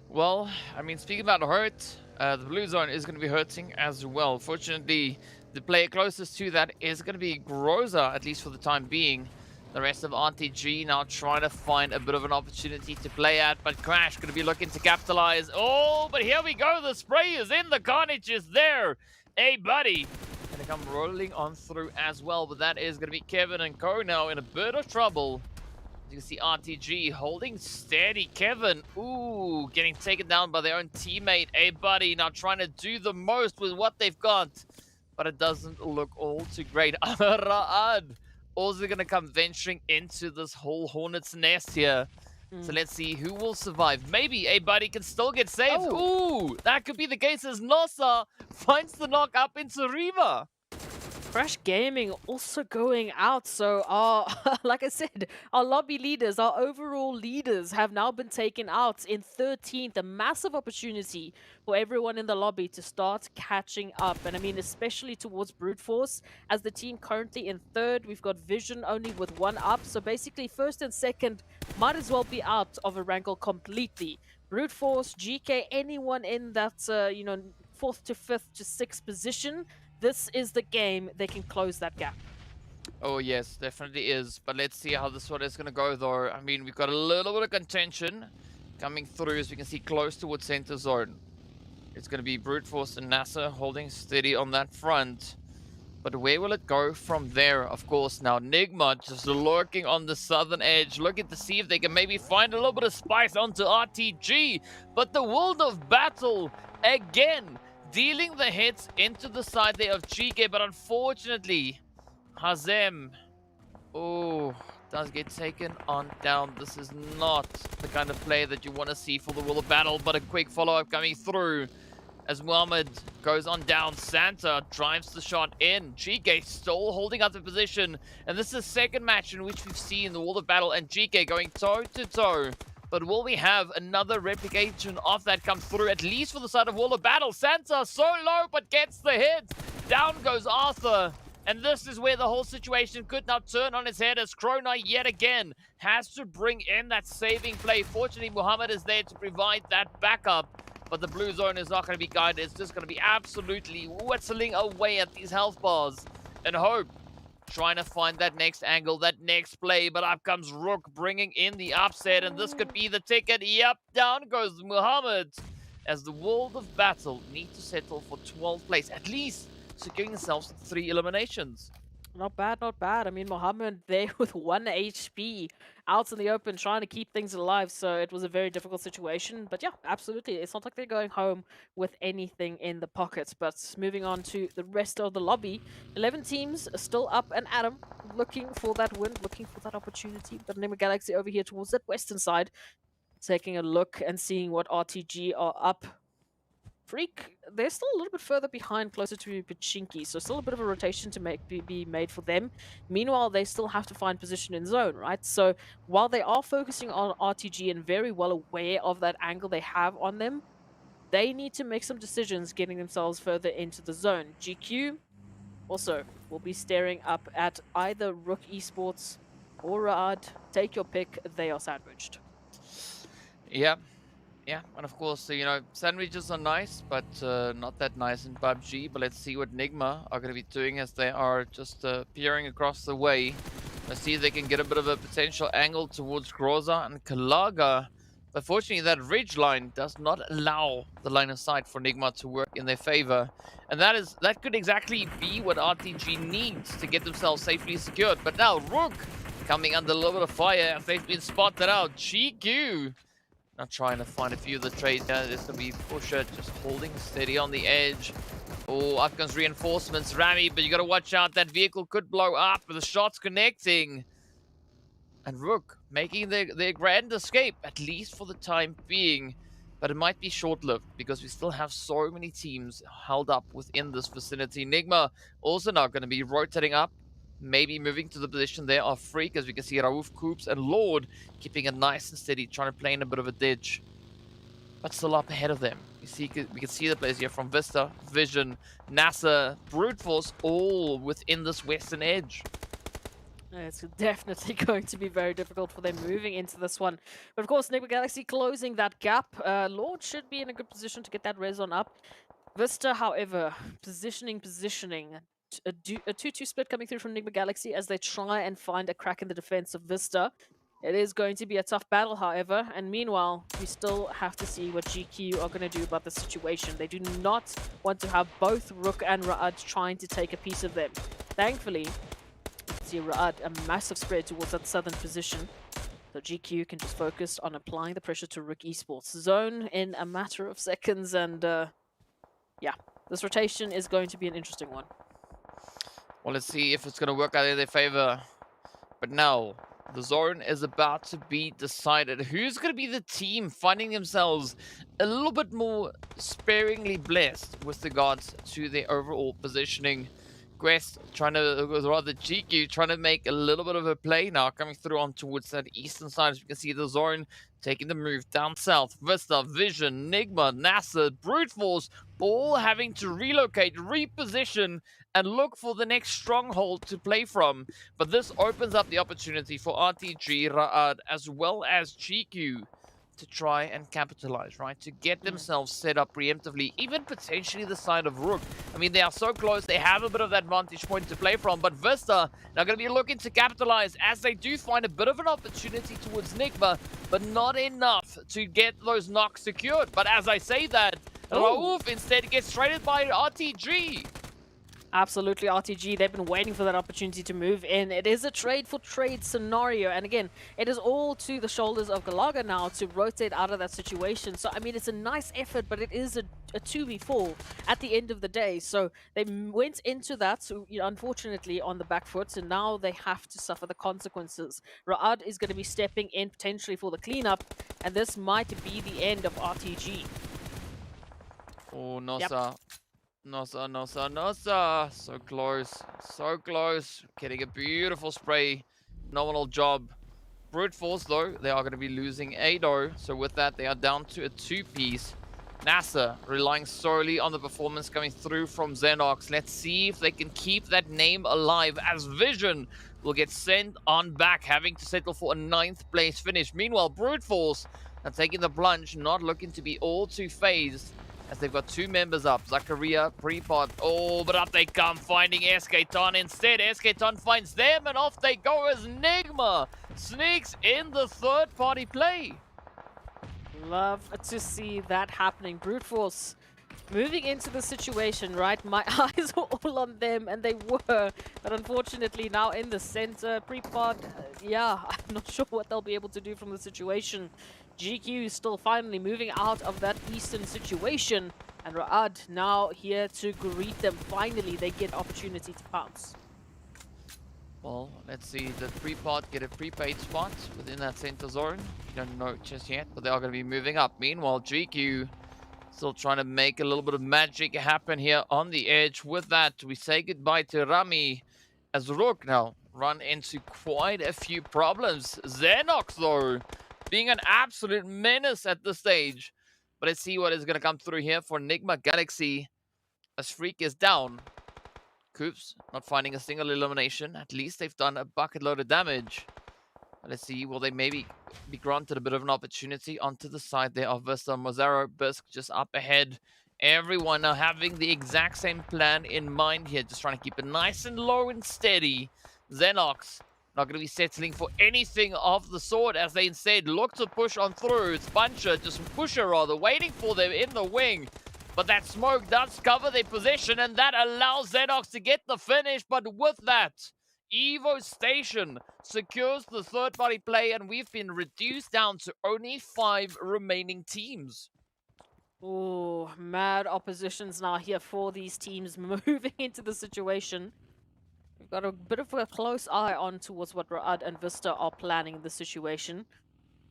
Well, I mean, speaking about hurt, the blue zone is going to be hurting as well. Fortunately, the player closest to that is going to be Groza, at least for the time being. The rest of RTG now trying to find a bit of an opportunity to play at, but Crash going to be looking to capitalize. Oh, but here we go. The spray is in. The carnage is there. Hey, buddy. Going to come rolling on through as well, but that is going to be Kevin and Co now in a bit of trouble. You can see RTG holding steady. Kevin, ooh, getting taken down by their own teammate. Hey, buddy, now trying to do the most with what they've got, but it doesn't look all too great. RUKH also going to come venturing into this whole hornet's nest here. So let's see who will survive. Maybe a buddy can still get saved. Oh. Ooh, that could be the case as NASR finds the knock up into Rima. Crash Gaming also going out, so our, like I said, our lobby leaders, our overall leaders have now been taken out in 13th. A massive opportunity for everyone in the lobby to start catching up. And I mean, especially towards Brute Force, as the team currently in 3rd, we've got Vision only with 1 up. So basically 1st and 2nd might as well be out of Erangel completely. Brute Force, GEEKAY, anyone in that, 4th to 5th to 6th position, this is the game they can close that gap. Oh yes, definitely is. But let's see how this one is going to go though. I mean, we've got a little bit of contention coming through, as we can see close towards center zone. It's going to be Brute Force and NASR holding steady on that front. But where will it go from there? Of course, now NIGMA just lurking on the southern edge, looking to see if they can maybe find a little bit of spice onto RTG. But the world of battle again, dealing the hits into the side there of GEEKAY, but unfortunately, Hazem, does get taken on down. This is not the kind of play that you want to see for the world of battle, but a quick follow-up coming through as Muhammad goes on down. Santa drives the shot in. GEEKAY still holding up the position, and this is the second match in which we've seen the world of battle and GEEKAY going toe-to-toe. But will we have another replication of that come through, at least for the side of Wall of Battle? Santa so low, but gets the hit. Down goes Arthur. And this is where the whole situation could now turn on its head, as Krona yet again has to bring in that saving play. Fortunately, Muhammad is there to provide that backup. But the blue zone is not going to be guided. It's just going to be absolutely whistling away at these health bars. And Hope trying to find that next angle, that next play, but up comes RUKH bringing in the upset, and this could be the ticket. Yep, down goes Muhammad, as the world of battle need to settle for 12th place, at least securing themselves 3 eliminations. Not bad, not bad. I mean, Muhammad there with 1 HP out in the open, trying to keep things alive. So it was a very difficult situation. But yeah, absolutely. It's not like they're going home with anything in the pockets. But moving on to the rest of the lobby, 11 teams are still up and at 'em, looking for that win, looking for that opportunity. But NIGMA Galaxy over here towards that western side, taking a look and seeing what RTG are up. Freak, they're still a little bit further behind, closer to Pachinki, so still a bit of a rotation to be made for them. Meanwhile, they still have to find position in zone, right? So while they are focusing on RTG and very well aware of that angle they have on them, they need to make some decisions getting themselves further into the zone. GQ also will be staring up at either RUKH Esports or RUKH. Take your pick, they are sandwiched. Yeah. Yeah, and of course, sandwiches are nice, but not that nice in PUBG. But let's see what NIGMA are going to be doing, as they are just peering across the way. Let's see if they can get a bit of a potential angle towards Groza, and Kalaga But fortunately, that ridge line does not allow the line of sight for NIGMA to work in their favor. And that could exactly be what RTG needs to get themselves safely secured. But now, RUKH coming under a little bit of fire as they've been spotted out. GQ now trying to find a few of the trades here. There's going to be Pusher just holding steady on the edge. Oh, up comes reinforcements, Rami, but you got to watch out. That vehicle could blow up with the shots connecting. And RUKH making their grand escape, at least for the time being. But it might be short-lived because we still have so many teams held up within this vicinity. NIGMA also now going to be rotating up, maybe moving to the position there of Freak, as we can see Raouf, Coops, and Lord keeping it nice and steady, trying to play in a bit of a ditch. But still up ahead of them. We can see the players here from VISTA, Vision, NASR, Brute Force, all within this western edge. It's definitely going to be very difficult for them moving into this one. But of course, NIGMA Galaxy closing that gap. Lord should be in a good position to get that res on up. VISTA, however, positioning. A 2-2 split coming through from NIGMA Galaxy as they try and find a crack in the defense of VISTA. It is going to be a tough battle, however, and meanwhile, we still have to see what GQ are going to do about the situation. They do not want to have both RUKH and RUKH trying to take a piece of them. Thankfully, see RUKH a massive spread towards that southern position. So GQ can just focus on applying the pressure to RUKH Esports zone in a matter of seconds, and yeah, this rotation is going to be an interesting one. Well, let's see if it's going to work out in their favor. But now, the zone is about to be decided. Who's going to be the team finding themselves a little bit more sparingly blessed with regards to their overall positioning? Quest trying to, rather GQ, trying to make a little bit of a play now, coming through on towards that eastern side. As you can see, the zone taking the move down south. VISTA, Vision, NIGMA, NASR, Brute Force, all having to relocate, reposition, and look for the next stronghold to play from. But this opens up the opportunity for RTG, RUKH, as well as GQ to try and capitalize, right? To get themselves set up preemptively, even potentially the side of RUKH. I mean, they are so close, they have a bit of that vantage point to play from, but VISTA now going to be looking to capitalize as they do find a bit of an opportunity towards NIGMA, but not enough to get those knocks secured. But as I say that, Raouf instead gets traded by RTG. Absolutely, RTG, they've been waiting for that opportunity to move in. It is a trade-for-trade scenario, and again, it is all to the shoulders of Galaga now to rotate out of that situation. So, I mean, it's a nice effort, but it is a 2v4 at the end of the day. So, they went into that, so, you know, unfortunately, on the back foot, and now they have to suffer the consequences. RUKH is going to be stepping in potentially for the cleanup, and this might be the end of RTG. Oh, NASR. Yep. NASR. So close. So close. Getting a beautiful spray. Nominal job. Brute Force, though, they are going to be losing Ado. So with that, they are down to a 2-piece. NASR relying solely on the performance coming through from Xenox. Let's see if they can keep that name alive as Vision will get sent on back, having to settle for a 9th place finish. Meanwhile, Brute Force are taking the plunge, not looking to be all too phased, as they've got 2 members up, Zakaria, Prepot. Oh, but up they come, finding Esketon instead. Esketon finds them, and off they go as NIGMA sneaks in the third-party play. Love to see that happening. Brute Force moving into the situation, right? My eyes were all on them, and they were. But unfortunately, now in the center, Prepot, yeah, I'm not sure what they'll be able to do from the situation. GQ is still finally moving out of that eastern situation, and RUKH now here to greet them. Finally, they get opportunity to pounce. Well, let's see. Did Prepot get a prepaid spot within that center zone? We don't know just yet, but they are going to be moving up. Meanwhile, GQ still trying to make a little bit of magic happen here on the edge. With that, we say goodbye to Rami as RUKH now run into quite a few problems. Xenox, though, being an absolute menace at this stage. But let's see what is going to come through here for NIGMA Galaxy as Freak is down. Coops not finding a single elimination. At least they've done a bucket load of damage. Let's see, will they maybe be granted a bit of an opportunity onto the side there of VISTA. Mozaro, Bisk just up ahead. Everyone now having the exact same plan in mind here. Just trying to keep it nice and low and steady. Xenox not going to be settling for anything of the sort as they instead look to push on through. It's Pusher rather, waiting for them in the wing. But that smoke does cover their position, and that allows Xenox to get the finish. But with that, Evo Station secures the third-party play, and we've been reduced down to only 5 remaining teams. Oh, mad oppositions now here for these teams moving into the situation. We've got a bit of a close eye on towards what RUKH and VISTA are planning in the situation.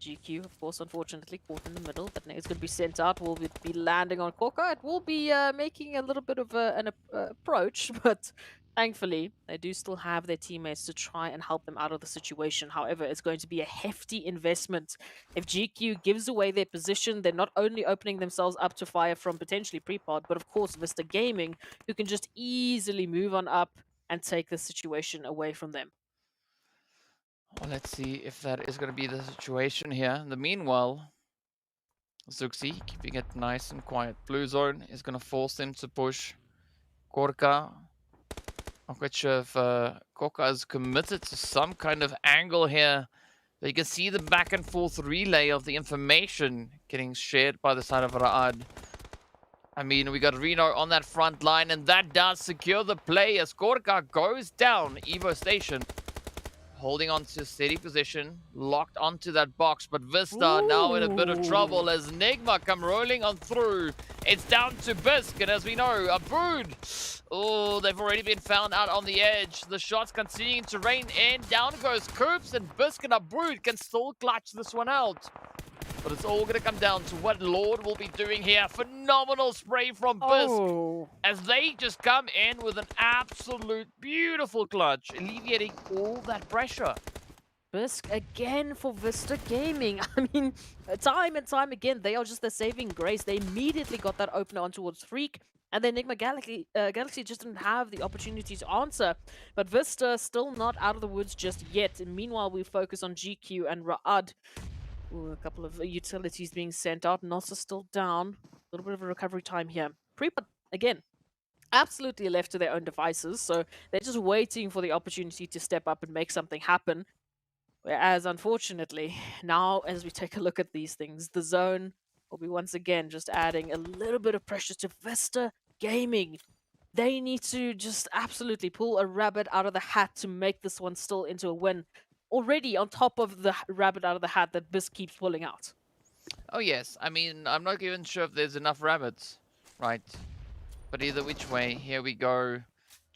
GQ, of course, unfortunately, caught in the middle. That is going to be sent out. Will be landing on Korka. It will be making a little bit of an approach, but thankfully, they do still have their teammates to try and help them out of the situation. However, it's going to be a hefty investment. If GQ gives away their position, they're not only opening themselves up to fire from potentially Prepod, but of course, VISTA Gaming, who can just easily move on up and take the situation away from them. Well, let's see if that is going to be the situation here. In the meanwhile, Zuxi keeping it nice and quiet. Blue zone is going to force them to push. Korka. I'm quite sure if Korka is committed to some kind of angle here. But you can see the back and forth relay of the information getting shared by the side of RUKH. I mean, we got Reno on that front line, and that does secure the play as Korka goes down. Evo Station holding on to a steady position, locked onto that box, but VISTA now in a bit of trouble as NIGMA come rolling on through. It's down to Bisk, and as we know, Abood. Oh, they've already been found out on the edge. The shots continuing to rain in. Down goes Coops, and Bisk and Abood can still clutch this one out. But it's all going to come down to what Lord will be doing here. Phenomenal spray from Bisk as they just come in with an absolute beautiful clutch, alleviating all that pressure. Bisk again for VISTA Gaming. I mean, time and time again, they are just the saving grace. They immediately got that opener on towards Freak, and then NIGMA Galaxy just didn't have the opportunity to answer. But VISTA still not out of the woods just yet. And meanwhile, we focus on GQ and RUKH. Ooh, a couple of utilities being sent out. NASR still down. A little bit of a recovery time here. Prepod, again, absolutely left to their own devices. So they're just waiting for the opportunity to step up and make something happen. Whereas, unfortunately, now as we take a look at these things, the zone will be once again just adding a little bit of pressure to VISTA Gaming. They need to just absolutely pull a rabbit out of the hat to make this one still into a win. Already on top of the rabbit out of the hat that Bisk keeps pulling out. Oh yes, I mean, I'm not even sure if there's enough rabbits, right? But either which way, here we go.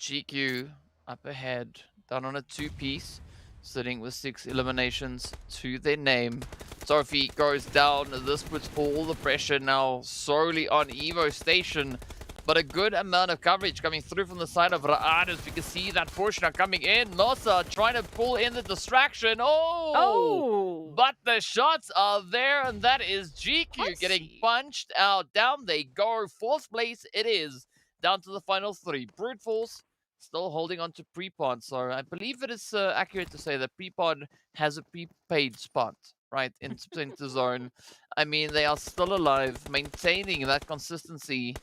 GQ up ahead, down on a 2-piece, sitting with 6 eliminations to their name. Sophie goes down. This puts all the pressure now solely on Evo Station. But a good amount of coverage coming through from the side of RUKH as we can see that push now coming in. NASR trying to pull in the distraction. Oh! But the shots are there, and that is GQ getting punched out. Down they go. 4th place it is. Down to the final 3. Brute Force still holding on to Prepod. So I believe it is accurate to say that Prepod has a prepaid spot, right, in Center Zone. I mean, they are still alive, maintaining that consistency.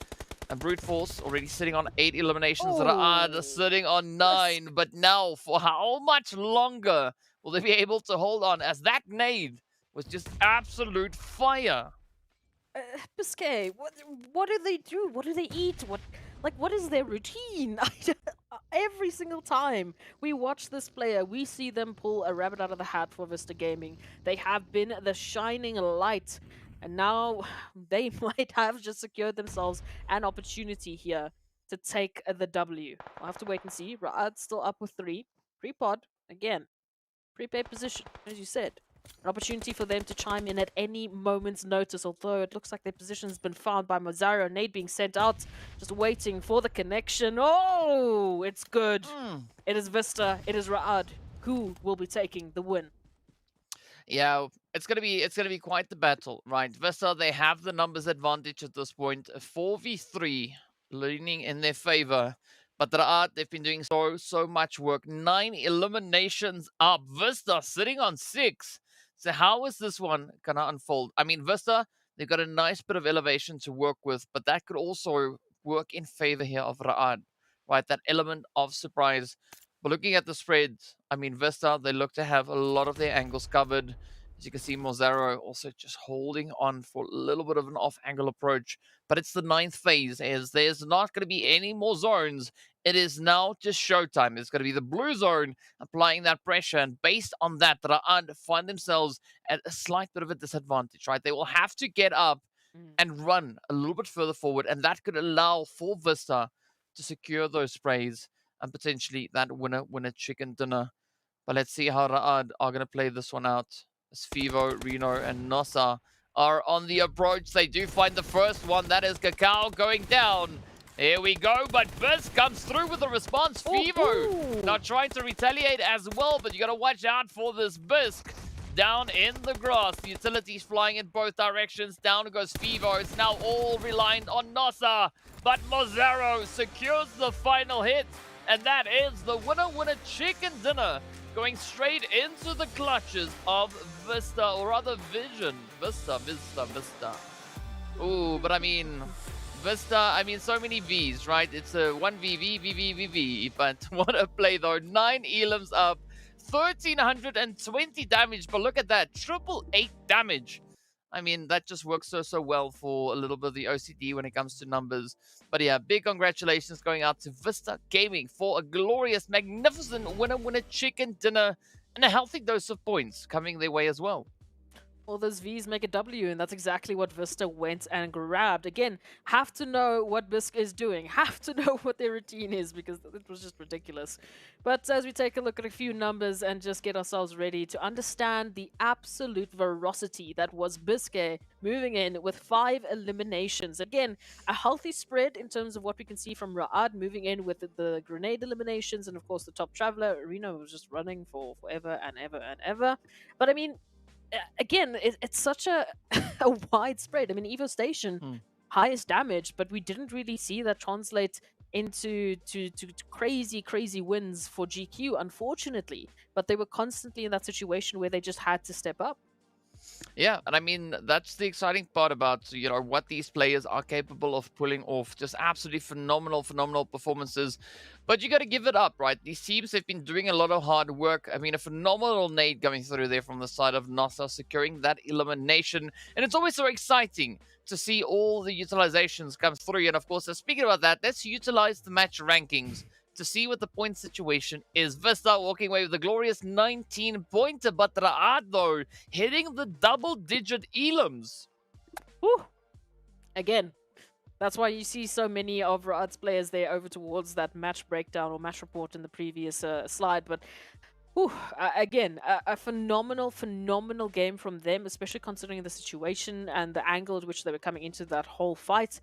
And Brute Force already sitting on 8 eliminations. RUKH sitting on 9. But now, for how much longer will they be able to hold on? As that nade was just absolute fire. Biscay, what do they do? What do they eat? What is their routine? Every single time we watch this player, we see them pull a rabbit out of the hat for VISTA Gaming. They have been the shining light. And now they might have just secured themselves an opportunity here to take the W. We'll have to wait and see. RUKH still up with 3. Prepod, again, prepaid position, as you said. An opportunity for them to chime in at any moment's notice, although it looks like their position has been found by Mazzaro. Nade being sent out, just waiting for the connection. Oh, it's good. It is VISTA, it is RUKH, who will be taking the win. Yeah, it's gonna be quite the battle, right? VISTA, they have the numbers advantage at this point. A 4v3 leaning in their favor. But RUKH, they've been doing so much work. 9 eliminations up. VISTA sitting on 6. So how is this one gonna unfold? I mean, VISTA, they've got a nice bit of elevation to work with, but that could also work in favor here of RUKH, right? That element of surprise. But looking at the spread, I mean, Vista, they look to have a lot of their angles covered. As you can see, Mozaro also just holding on for a little bit of an off-angle approach. But it's the 9th phase, as there's not going to be any more zones. It is now just showtime. It's going to be the blue zone applying that pressure. And based on that, Ra'ad find themselves at a slight bit of a disadvantage, right? They will have to get up and run a little bit further forward. And that could allow for Vista to secure those sprays and potentially that winner chicken dinner. But let's see how Ra'ad are going to play this one out. As Fivo, Reno, and NASR are on the approach. They do find the first one. That is Cacao going down. Here we go, but Bisk comes through with a response. Fivo now trying to retaliate as well, but you got to watch out for this Bisk. Down in the grass, the utilities flying in both directions. Down goes Fivo. It's now all reliant on NASR, but Mozaro secures the final hit. And that is the winner chicken dinner going straight into the clutches of Vista, or rather Vision. Vista. Ooh, but I mean, Vista, I mean, so many Vs, right? It's a 1VV. But what a play though. 9 elims up, 1320 damage. But look at that, 888 damage. I mean, that just works so well for a little bit of the OCD when it comes to numbers. But yeah, big congratulations going out to Vista Gaming for a glorious, magnificent winner chicken dinner and a healthy dose of points coming their way as well. All those Vs make a W, and that's exactly what Vista went and grabbed. Again, have to know what Bisk is doing, have to know what their routine is, because it was just ridiculous. But as we take a look at a few numbers and just get ourselves ready to understand the absolute ferocity that was Biske moving in with 5 eliminations. Again, a healthy spread in terms of what we can see from Ra'ad moving in with the grenade eliminations, and of course the top traveler. Reno was just running for forever and ever. But I mean, again, it's such a wide spread. I mean, Evo Station, highest damage, but we didn't really see that translate into to crazy wins for GQ, unfortunately. But they were constantly in that situation where they just had to step up. Yeah, and I mean, that's the exciting part about, you know, what these players are capable of pulling off. Just absolutely phenomenal performances. But you got to give it up, right? These teams have been doing a lot of hard work. I mean, a phenomenal nade coming through there from the side of NASR, securing that elimination. And it's always so exciting to see all the utilizations come through. And of course, speaking about that, let's utilize the match rankings to see what the point situation is. Vista walking away with a glorious 19-pointer, but Ra'ad, though, hitting the double-digit elims. Whew. Again, that's why you see so many of Ra'ad's players there over towards that match breakdown or match report in the previous slide. But again, a phenomenal game from them, especially considering the situation and the angle at which they were coming into that whole fight.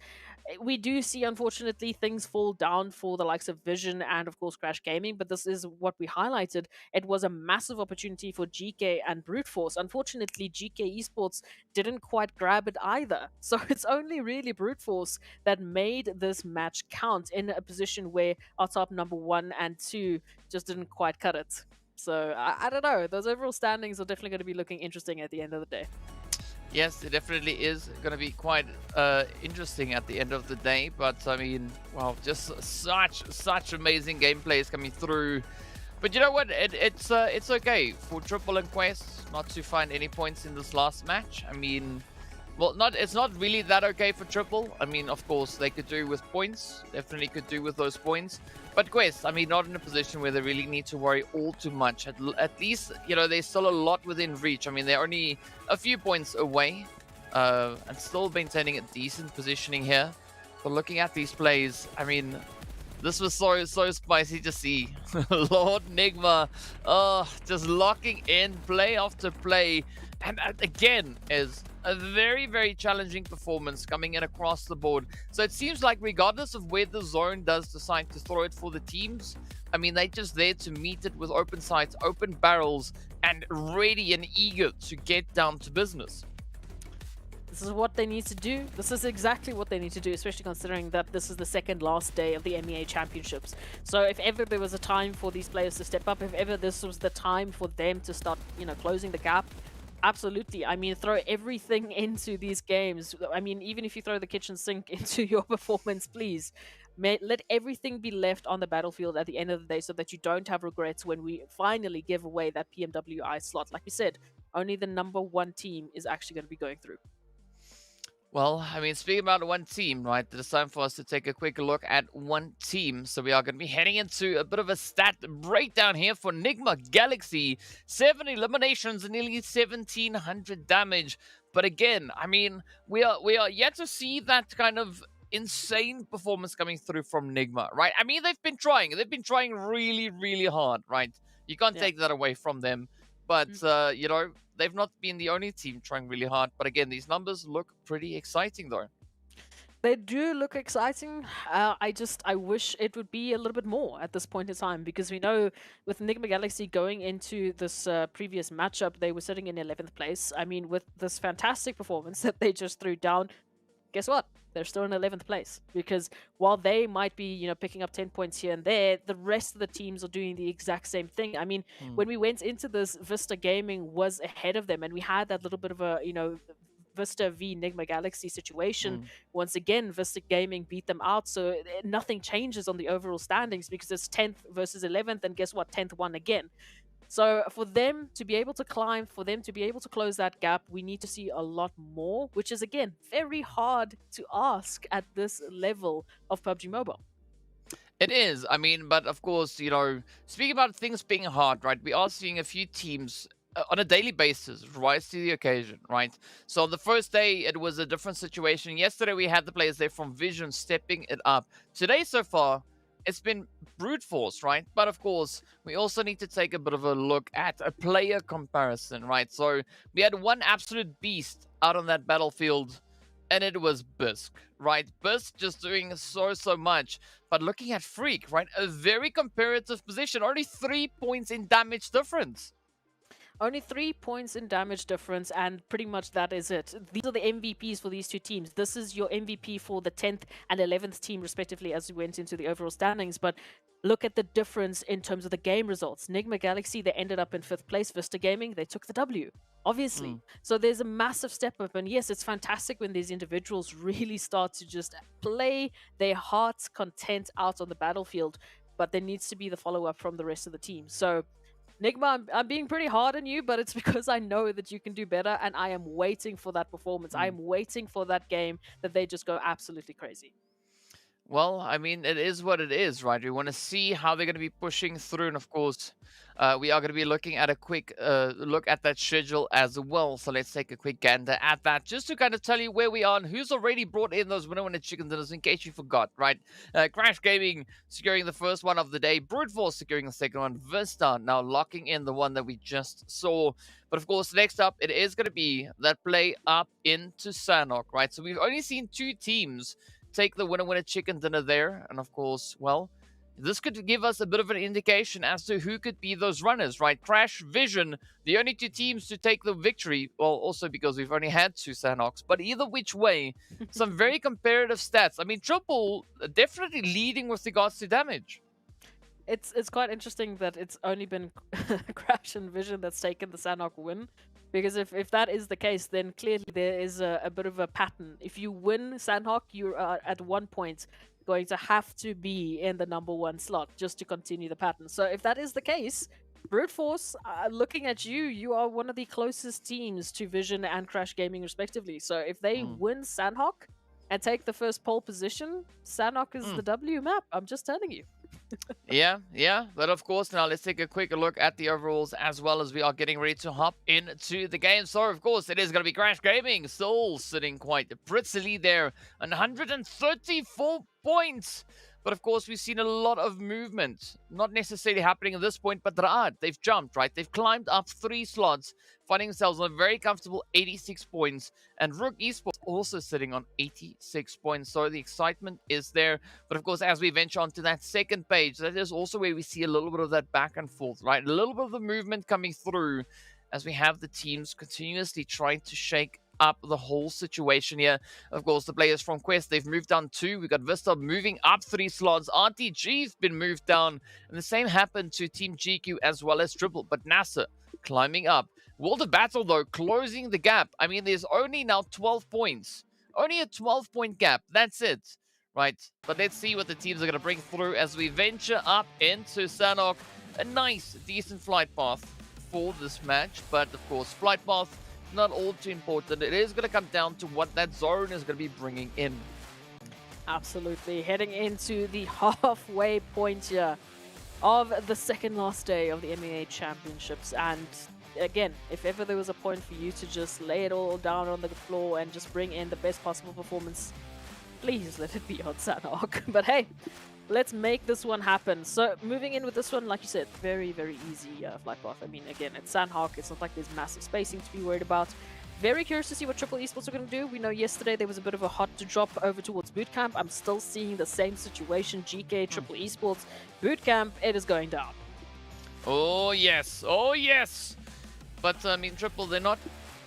We do see, unfortunately, things fall down for the likes of Vision and, of course, Crash Gaming, but this is what we highlighted. It was a massive opportunity for GEEKAY and Brute Force. Unfortunately, GEEKAY Esports didn't quite grab it either. So it's only really Brute Force that made this match count in a position where our top number 1 and 2 just didn't quite cut it. So I don't know. Those overall standings are definitely going to be looking interesting at the end of the day. Yes, it definitely is going to be quite interesting at the end of the day. But I mean, wow, just such amazing gameplays coming through. But you know what? It's okay for Triple and Quest not to find any points in this last match. I mean, well, it's not really that okay for Triple. I mean, of course, they could do with points. Definitely could do with those points. But Quest, I mean, not in a position where they really need to worry all too much. At least, you know, there's still a lot within reach. I mean, they're only a few points away and still maintaining a decent positioning here. But looking at these plays, I mean, this was so spicy to see. Lord NIGMA, just locking in play after play. And again, is a very challenging performance coming in across the board. So it seems like regardless of where the zone does decide to throw it for the teams, I mean, they're just there to meet it with open sights, open barrels, and ready and eager to get down to business. This is what they need to do. This is exactly what they need to do, especially considering that this is the second last day of the MEA Championships. So if ever there was a time for these players to step up, if ever this was the time for them to start, you know, closing the gap, absolutely. I mean, throw everything into these games. I mean, even if you throw the kitchen sink into your performance, please. Let everything be left on the battlefield at the end of the day so that you don't have regrets when we finally give away that PMWI slot. Like we said, only the #1 team is actually going to be going through. Well, I mean, speaking about one team, right, it's time for us to take a quick look at one team. So we are going to be heading into a bit of a stat breakdown here for NIGMA Galaxy. 7 eliminations and nearly 1,700 damage. But again, I mean, we are yet to see that kind of insane performance coming through from NIGMA, right? I mean, they've been trying really, really hard, right? You can't take that away from them. But, you know, they've not been the only team trying really hard. But again, these numbers look pretty exciting, though. They do look exciting. I wish it would be a little bit more at this point in time, because we know with NIGMA Galaxy going into this previous matchup, they were sitting in 11th place. I mean, with this fantastic performance that they just threw down, guess what? They're still in 11th place, because while they might be, you know, picking up 10 points here and there, the rest of the teams are doing the exact same thing. I mean, when we went into this, VISTA Gaming was ahead of them, and we had that little bit of a, you know, VISTA v NIGMA Galaxy situation. Once again, VISTA Gaming beat them out, so nothing changes on the overall standings, because it's 10th versus 11th, and guess what? 10th won again. So for them to be able to climb, for them to be able to close that gap, we need to see a lot more, which is, again, very hard to ask at this level of PUBG Mobile. It is. I mean, but of course, you know, speaking about things being hard, right, we are seeing a few teams on a daily basis rise to the occasion, right? So on the first day, it was a different situation. Yesterday, we had the players there from Vision stepping it up. Today, so far, it's been brute force, right? But of course, we also need to take a bit of a look at a player comparison, right? So we had one absolute beast out on that battlefield, and it was Bisk, right? Bisk just doing so much. But looking at Freak, right? A very comparative position, only 3 points in damage difference. Only 3 points in damage difference, and pretty much that is it. These are the MVPs for these two teams. This is your MVP for the 10th and 11th team, respectively, as we went into the overall standings. But look at the difference in terms of the game results. NIGMA Galaxy, they ended up in 5th place. VISTA Gaming, they took the W, obviously. So there's a massive step up. And yes, it's fantastic when these individuals really start to just play their heart's content out on the battlefield. But there needs to be the follow-up from the rest of the team. So NIGMA, I'm being pretty hard on you, but it's because I know that you can do better, and I am waiting for that performance. I am waiting for that game that they just go absolutely crazy. Well, I mean, it is what it is, right? We want to see how they're going to be pushing through. And of course, we are going to be looking at a quick look at that schedule as well. So let's take a quick gander at that, just to kind of tell you where we are and who's already brought in those winner chicken dinners, in case you forgot, right? Crash Gaming securing the first one of the day. Brute Force securing the second one. Vista now locking in the one that we just saw. But of course, next up, it is going to be that play up into Sanhok, right? So we've only seen 2 teams take the winner chicken dinner there. And of course, well, this could give us a bit of an indication as to who could be those runners, right? Crash, Vision, the only 2 teams to take the victory. Well, also because we've only had 2 Sanhoks. But either which way, some very comparative stats. I mean, Triple definitely leading with regards to damage. It's quite interesting that it's only been Crash and Vision that's taken the Sanhok win. Because if that is the case, then clearly there is a bit of a pattern. If you win Sanhok, you are at 1 point going to have to be in the #1 slot just to continue the pattern. So if that is the case, Brute Force, looking at you, you are one of the closest teams to Vision and Crash Gaming respectively. So if they win Sanhok and take the first pole position, Sanhok is the W map. I'm just telling you. Yeah. But of course, now let's take a quick look at the overalls as well, as we are getting ready to hop into the game. So, of course, it is going to be Crash Gaming. Soul sitting quite prettily there. 134 points. But of course, we've seen a lot of movement. Not necessarily happening at this point, but they've jumped, right? They've climbed up 3 slots, finding themselves on a very comfortable 86 points. And RUKH Esports also sitting on 86 points. So the excitement is there. But of course, as we venture onto that second page, that is also where we see a little bit of that back and forth, right? A little bit of the movement coming through as we have the teams continuously trying to shake up the whole situation here. Of course, the players from Quest, they've moved down 2. We've got Vista moving up 3 slots. RTG's been moved down. And the same happened to Team GQ as well as Triple. But NASR climbing up. World of Battle, though, closing the gap. I mean, there's only now 12 points. Only a 12-point gap. That's it. right? But let's see what the teams are going to bring through as we venture up into Sanhok. A nice, decent flight path for this match, but of course, flight path, not all too important. It is going to come down to what that zone is going to be bringing in. Absolutely. Heading into the halfway point here of the second last day of the MEA Championships. And again, if ever there was a point for you to just lay it all down on the floor and just bring in the best possible performance, please let it be on Sanhok. But hey, let's make this one happen. So moving in with this one, like you said, very, very easy flight path. I mean, again, it's Sanhok. It's not like there's massive spacing to be worried about. Very curious to see what Triple Esports are going to do. We know yesterday there was a bit of a hot to drop over towards Bootcamp. I'm still seeing the same situation. GEEKAY, Triple Esports, Bootcamp, it is going down. Oh, yes. Oh, yes. But, I mean, Triple, they're not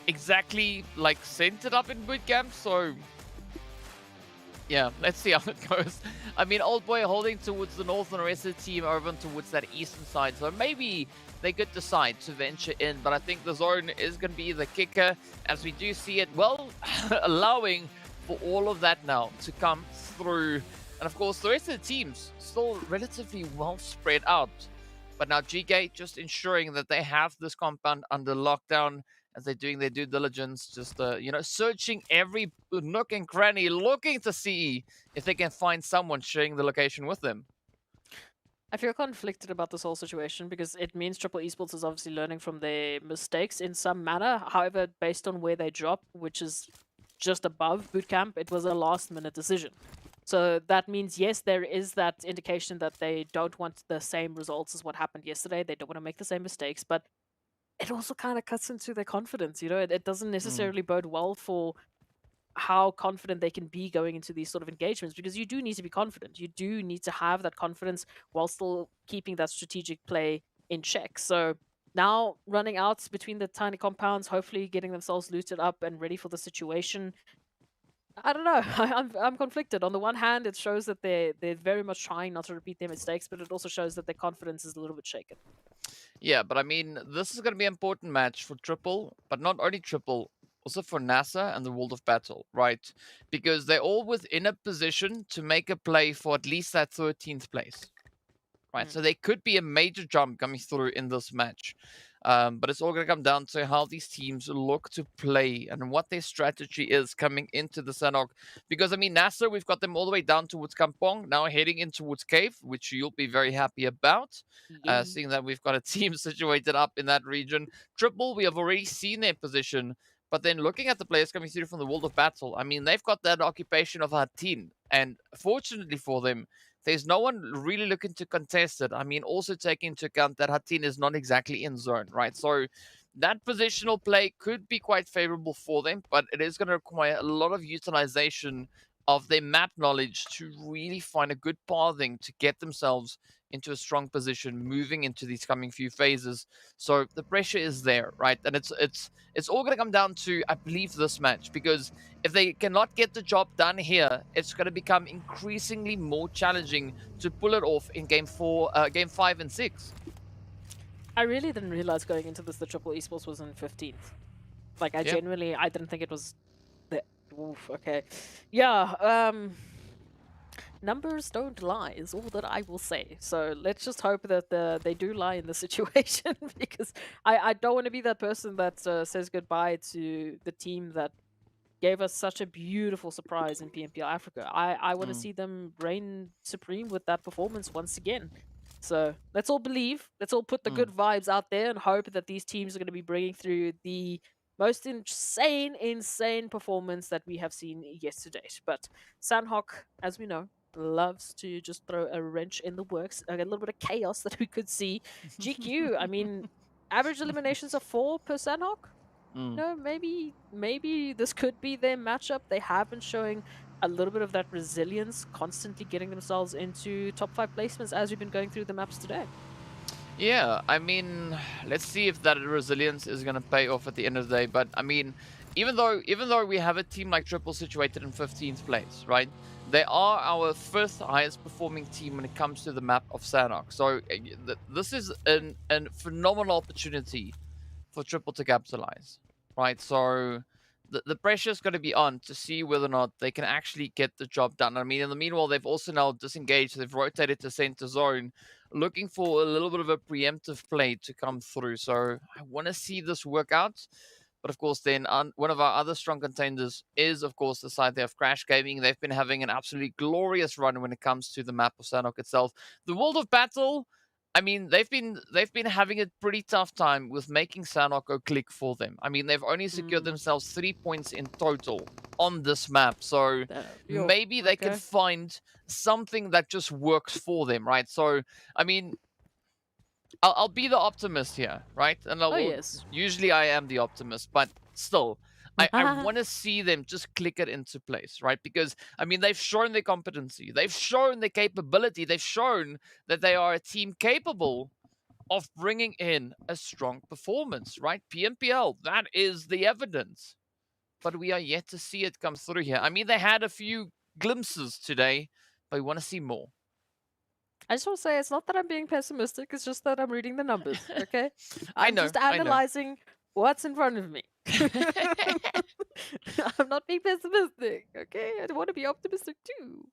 exactly, like, centered up in Bootcamp, so... yeah, let's see how it goes. I mean, Old Boy holding towards the north and the rest of the team over towards that eastern side. So maybe they could decide to venture in. But I think the zone is going to be the kicker as we do see it, well, allowing for all of that now to come through. And of course, the rest of the teams still relatively well spread out. But now GEEKAY just ensuring that they have this compound under lockdown as they're doing their due diligence, just, you know, searching every nook and cranny, looking to see if they can find someone sharing the location with them. I feel conflicted about this whole situation because it means Triple Esports is obviously learning from their mistakes in some manner. However, based on where they drop, which is just above Bootcamp, it was a last-minute decision. So that means, yes, there is that indication that they don't want the same results as what happened yesterday. They don't want to make the same mistakes, but it also kind of cuts into their confidence, you know? It doesn't necessarily bode well for how confident they can be going into these sort of engagements, because you do need to be confident. You do need to have that confidence while still keeping that strategic play in check. So now running out between the tiny compounds, hopefully getting themselves looted up and ready for the situation. I don't know. I'm conflicted. On the one hand, it shows that they're very much trying not to repeat their mistakes, but it also shows that their confidence is a little bit shaken. Yeah, but I mean, this is going to be an important match for Triple, but not only Triple, also for NASR and the World of Battle, right? Because they're all within a position to make a play for at least that 13th place, right? So there could be a major jump coming through in this match. But it's all going to come down to how these teams look to play and what their strategy is coming into the Sanhok. Because, I mean, NASR, we've got them all the way down towards Kampong, now heading in towards Cave, which you'll be very happy about, seeing that we've got a team situated up in that region. Triple, we have already seen their position, but then looking at the players coming through from the World of Battle, I mean, they've got that occupation of Hatin, and fortunately for them, there's no one really looking to contest it. I mean, also taking into account that Hatin is not exactly in zone, right? So that positional play could be quite favorable for them, but it is going to require a lot of utilization of their map knowledge to really find a good pathing to get themselves into a strong position moving into these coming few phases. So the pressure is there, right? And it's all going to come down to, I believe, this match, because if they cannot get the job done here, it's going to become increasingly more challenging to pull it off in game 5 and 6. I really didn't realize going into this the Triple Esports was in 15th. Like, I genuinely, I didn't think it was the... Oof, okay. Yeah, numbers don't lie is all that I will say. So let's just hope that they do lie in the situation, because I don't want to be that person that says goodbye to the team that gave us such a beautiful surprise in PMPL Africa. I want to see them reign supreme with that performance once again. So let's all believe, let's all put the good vibes out there and hope that these teams are going to be bringing through the most insane performance that we have seen yesterday. But Sanhok, as we know, loves to just throw a wrench in the works, a little bit of chaos that we could see. GQ, I mean, average eliminations of 4 per Sanhok. No, maybe this could be their matchup. They have been showing a little bit of that resilience, constantly getting themselves into top 5 placements as we've been going through the maps today. Yeah, I mean, let's see if that resilience is going to pay off at the end of the day. But I mean, even though we have a team like Triple situated in 15th place, right? They are our 5th highest performing team when it comes to the map of Sanhok. So this is a phenomenal opportunity for Triple to capitalize, right? So the pressure's going to be on to see whether or not they can actually get the job done. I mean, in the meanwhile, they've also now disengaged. They've rotated to center zone, looking for a little bit of a preemptive play to come through. So I want to see this work out. But of course, then one of our other strong contenders is, of course, the side there of Crash Gaming. They've been having an absolutely glorious run when it comes to the map of Sanhok itself. The World of Battle, I mean, they've been having a pretty tough time with making Sanhok go click for them. I mean, they've only secured themselves 3 points in total on this map. So maybe they can find something that just works for them, right? So, I mean, I'll be the optimist here, right? And yes. Usually I am the optimist, but still, I want to see them just click it into place, right? Because, I mean, they've shown their competency. They've shown their capability. They've shown that they are a team capable of bringing in a strong performance, right? PMPL, that is the evidence. But we are yet to see it come through here. I mean, they had a few glimpses today, but we want to see more. I just want to say, it's not that I'm being pessimistic, it's just that I'm reading the numbers, okay? I know, just analyzing what's in front of me. I'm not being pessimistic, okay? I want to be optimistic too.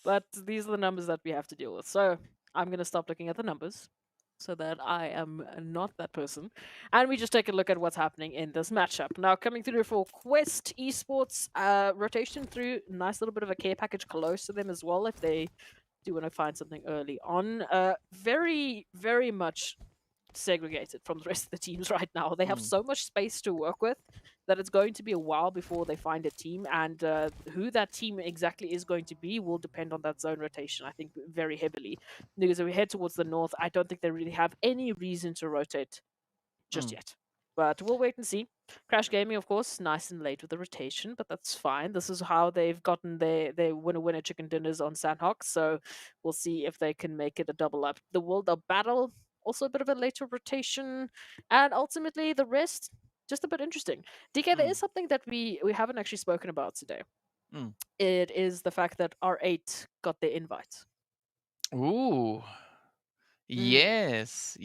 But these are the numbers that we have to deal with. So I'm going to stop looking at the numbers so that I am not that person. And we just take a look at what's happening in this matchup. Now, coming through for Quest Esports, rotation through, nice little bit of a care package close to them as well if they do want to find something early on. Very, very much segregated from the rest of the teams right now. They have so much space to work with that it's going to be a while before they find a team, and who that team exactly is going to be will depend on that zone rotation, I think, very heavily. Because if we head towards the north, I don't think they really have any reason to rotate just yet. But we'll wait and see. Crash Gaming, of course, nice and late with the rotation, but that's fine. This is how they've gotten their winner chicken dinners on Sanhok, so we'll see if they can make it a double up. The World of Battle, also a bit of a later rotation, and ultimately the rest, just a bit interesting. DK, there is something that we haven't actually spoken about today. It is the fact that R8 got their invite. Ooh. Yes.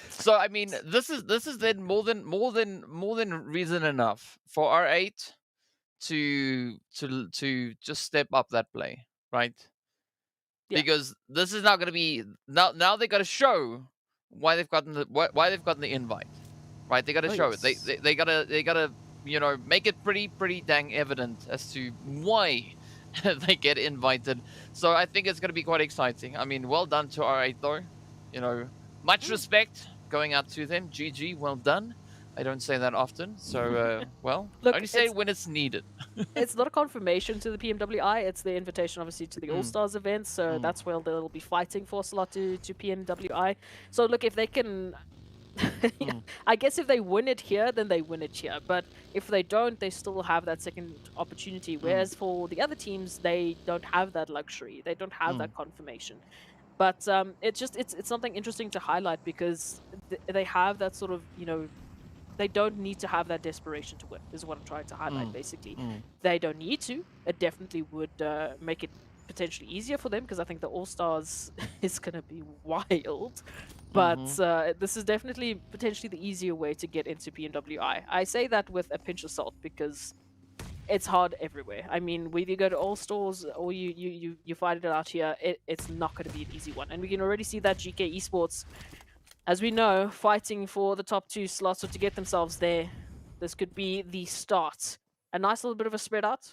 So I mean, this is then more than reason enough for R8 to just step up that play, right? Yeah. Because this is not going to be now they got to show why they've gotten the invite, right? They got to show it. They got to make it pretty dang evident as to why they get invited. So I think it's going to be quite exciting. I mean, well done to R8 though. Much respect going out to them. GG, well done. I don't say that often, so well, look, only say it when it's needed. It's not a confirmation to the PMWI, it's the invitation obviously to the All-Stars event, so that's where they'll be fighting for a slot to PMWI. So look, if they can... I guess if they win it here, then they win it here. But if they don't, they still have that second opportunity. Whereas for the other teams, they don't have that luxury. They don't have that confirmation. But it's something interesting to highlight because they have that sort of, they don't need to have that desperation to win, is what I'm trying to highlight, basically. They don't need to. It definitely would make it potentially easier for them because I think the All-Stars is going to be wild. But this is definitely potentially the easier way to get into PMWI. I say that with a pinch of salt because it's hard everywhere. I mean, whether you go to All-Stars or you fight it out here, it's not going to be an easy one. And we can already see that GEEKAY Esports, as we know, fighting for the top 2 slots or to get themselves there. This could be the start. A nice little bit of a spread out.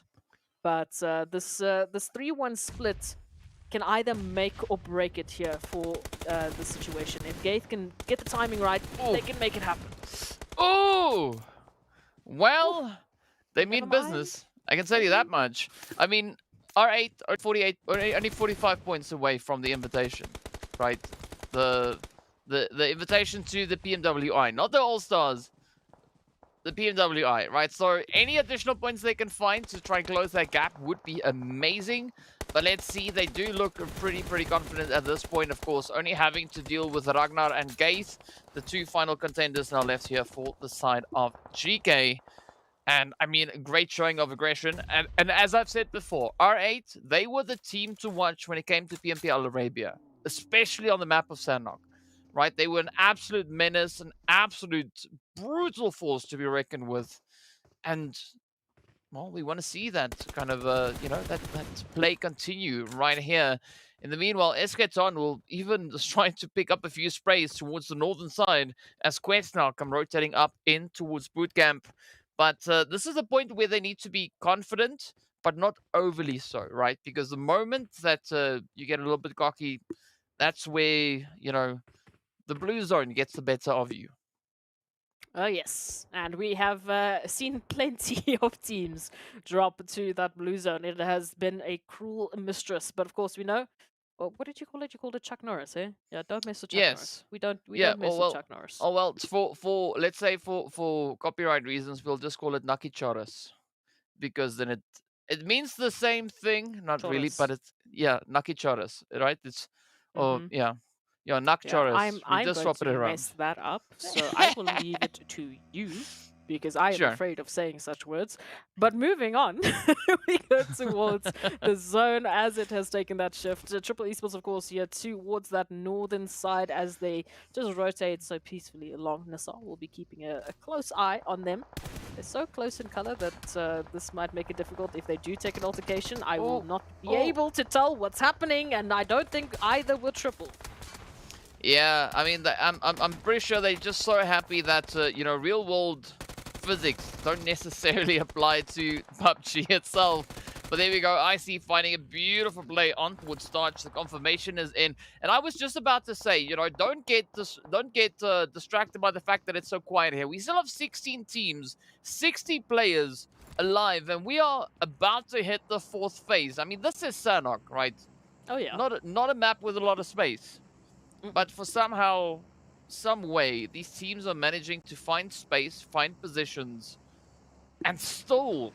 But this 3-1 split can either make or break it here for the situation. If Gaith can get the timing right, they can make it happen. Oh! Well, they mean business. I can tell you that much. I mean, R8 are 48, only 45 points away from the invitation, right? The invitation to the PMWI, not the All-Stars. The PMWI, right? So any additional points they can find to try and close that gap would be amazing. But let's see, they do look pretty confident at this point, of course, only having to deal with Ragnar and Gaith, the 2 final contenders now left here for the side of GEEKAY. And I mean, great showing of aggression. And as I've said before, R8, they were the team to watch when it came to PMPL Arabia, especially on the map of Sanhok. Right, they were an absolute menace, an absolute brutal force to be reckoned with And well, we want to see that kind of, that play continue right here. In the meanwhile, Esketon will even just try to pick up a few sprays towards the northern side as Quest now come rotating up in towards bootcamp. But this is a point where they need to be confident, but not overly so, right? Because the moment that you get a little bit cocky, that's where, the blue zone gets the better of you. Oh, yes. And we have seen plenty of teams drop to that blue zone. It has been a cruel mistress. But of course, we know. Well, what did you call it? You called it Chuck Norris, eh? Yeah, don't mess with Chuck Norris. Yes. We don't Yeah, mess with Chuck Norris. Oh well, it's for let's say for copyright reasons, we'll just call it Naki Choras, because then it means the same thing, not really, Choras. but it's Naki Choras, right? It's Mhm. Nak Yeah, Choras. I'm We just going swap it to around. mess that up, so I will leave it to you because I am Sure. afraid of saying such words. But moving on, we go towards the zone as it has taken that shift. Triple Esports, of course, here towards that northern side as they just rotate so peacefully along. NASR will be keeping a close eye on them. They're so close in color that this might make it difficult. If they do take an altercation, I will not be able to tell what's happening, and I don't think either will triple. Yeah, I mean, I'm pretty sure they're just so happy that real world physics don't necessarily apply to PUBG itself. But there we go. IC finding a beautiful play on towards Starch. The confirmation is in, and I was just about to say, don't get distracted by the fact that it's so quiet here. We still have 16 teams, 60 players alive, and we are about to hit the 4th phase. I mean, this is Sanhok, right? Oh yeah. Not a map with a lot of space. But for some way, these teams are managing to find space, find positions, and still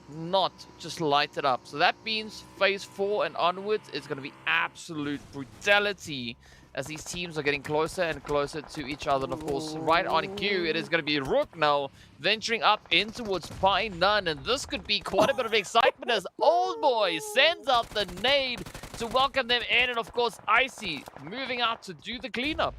not just light it up. So that means phase 4 and onwards is going to be absolute brutality as these teams are getting closer and closer to each other. And of course, right on cue, it is going to be RUKH now venturing up in towards Pi None. And this could be quite a bit of excitement as Old Boy sends out the nade to welcome them in. And of course, Icy moving out to do the cleanup.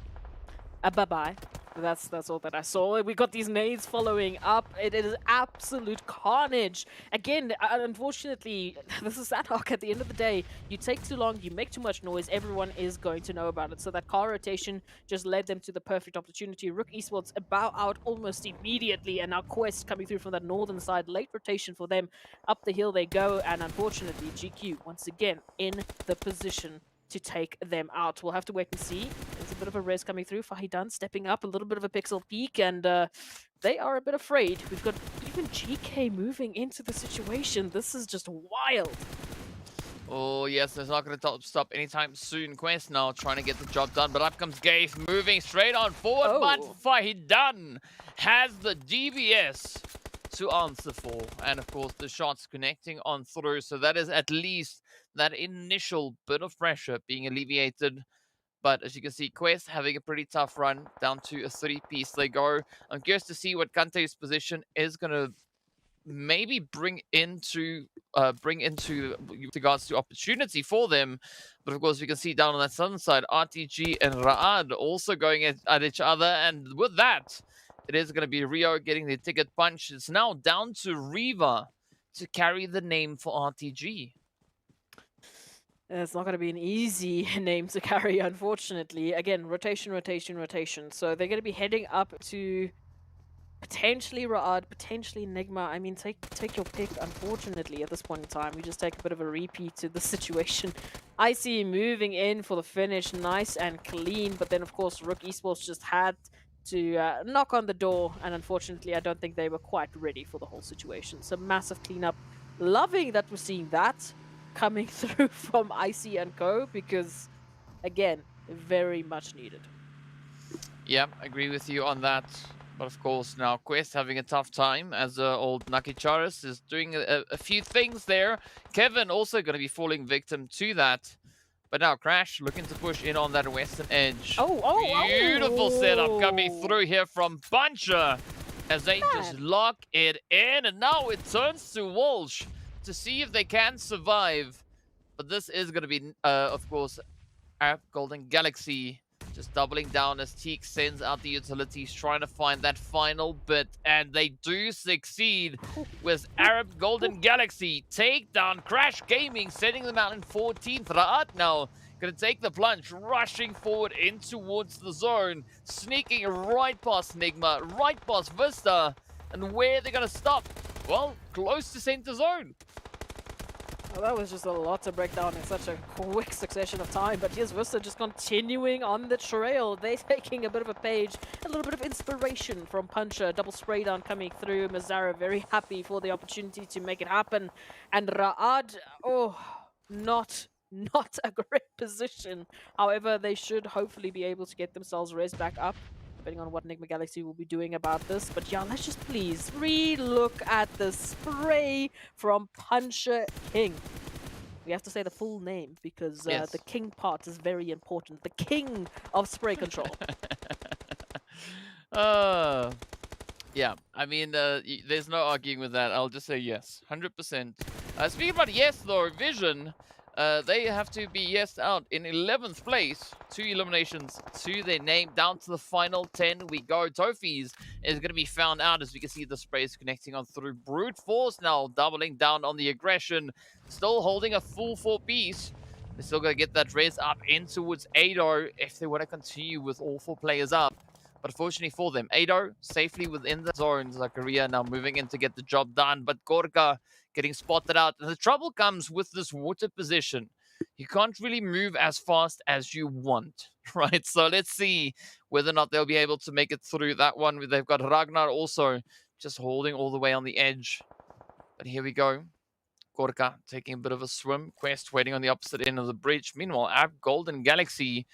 Bye-bye. That's all that I saw. We got these nades following up. It is absolute carnage. Again, unfortunately, this is Sanhok. At the end of the day, you take too long, you make too much noise, everyone is going to know about it. So that car rotation just led them to the perfect opportunity. RUKH Esports bow out almost immediately, and now Quest coming through from that northern side. Late rotation for them. Up the hill they go, and unfortunately, GQ once again in the position to take them out. We'll have to wait and see. There's a bit of a res coming through. Fahidan stepping up, a little bit of a pixel peek, and they are a bit afraid. We've got even GEEKAY moving into the situation. This is just wild. Oh, yes, it's not going to stop anytime soon. Quest now trying to get the job done, but up comes Gaith moving straight on forward, but Fahidan has the DBS to answer for. And of course, the shots connecting on through, so that is at least that initial bit of pressure being alleviated. But as you can see, Quest having a pretty tough run down to a 3-piece they go. I'm curious to see what Kante's position is going to maybe bring into regards to opportunity for them. But of course, we can see down on that southern side, RTG and Raad also going at each other. And with that, it is going to be Rio getting the ticket punch. It's now down to Riva to carry the name for RTG. It's not going to be an easy name to carry, unfortunately. Again, rotation. So they're going to be heading up to potentially Raad, potentially NIGMA. I mean, take your pick, unfortunately, at this point in time. We just take a bit of a repeat to the situation. IC moving in for the finish, nice and clean. But then, of course, RUKH Esports just had to knock on the door. And unfortunately, I don't think they were quite ready for the whole situation. So massive cleanup. Loving that we're seeing that coming through from IC and Co, because again, very much needed. Yeah, I agree with you on that. But of course, now Quest having a tough time as old Nakicharis is doing a few things there. Kevin also going to be falling victim to that. But now Crash looking to push in on that western edge. Beautiful setup coming through here from Buncher as they just lock it in. And now it turns to Walsh to see if they can survive. But this is going to be, of course, Arab Golden Galaxy Just doubling down as Teak sends out the utilities, trying to find that final bit, and they do succeed with Arab Golden Galaxy take down Crash Gaming, setting them out in 14th. RUKH now gonna take the plunge, rushing forward in towards the zone, sneaking right past NIGMA, right past VISTA, and where they're gonna stop? Well, close to center zone. Well, that was just a lot to break down in such a quick succession of time. But here's VISTA just continuing on the trail. They're taking a bit of a page, a little bit of inspiration from Puncher. Double spray down coming through. Mazara very happy for the opportunity to make it happen. And RUKH, oh, not a great position. However, they should hopefully be able to get themselves raised back up, depending on what NIGMA Galaxy will be doing about this. But yeah, let's just please re-look at the spray from Puncher King. We have to say the full name because Yes. the king part is very important. The king of spray control. Yeah, I mean, there's no arguing with that. I'll just say yes, 100%. Speaking about yes, though, Vision, they have to be yes out in 11th place. 2 eliminations to their name, down to the final 10 we go. Tofies is going to be found out, as we can see the sprays connecting on through. Brute Force now doubling down on the aggression, still holding a full 4-piece. They're still going to get that res up in towards Ado if they want to continue with all 4 players up. But fortunately for them, Ado safely within the zone. Zakaria now moving in to get the job done, but Gorka getting spotted out. And the trouble comes with this water position. You can't really move as fast as you want, right? So let's see whether or not they'll be able to make it through that one. They've got Ragnar also just holding all the way on the edge. But here we go. Gorka taking a bit of a swim. Quest waiting on the opposite end of the bridge. Meanwhile, our Golden Galaxy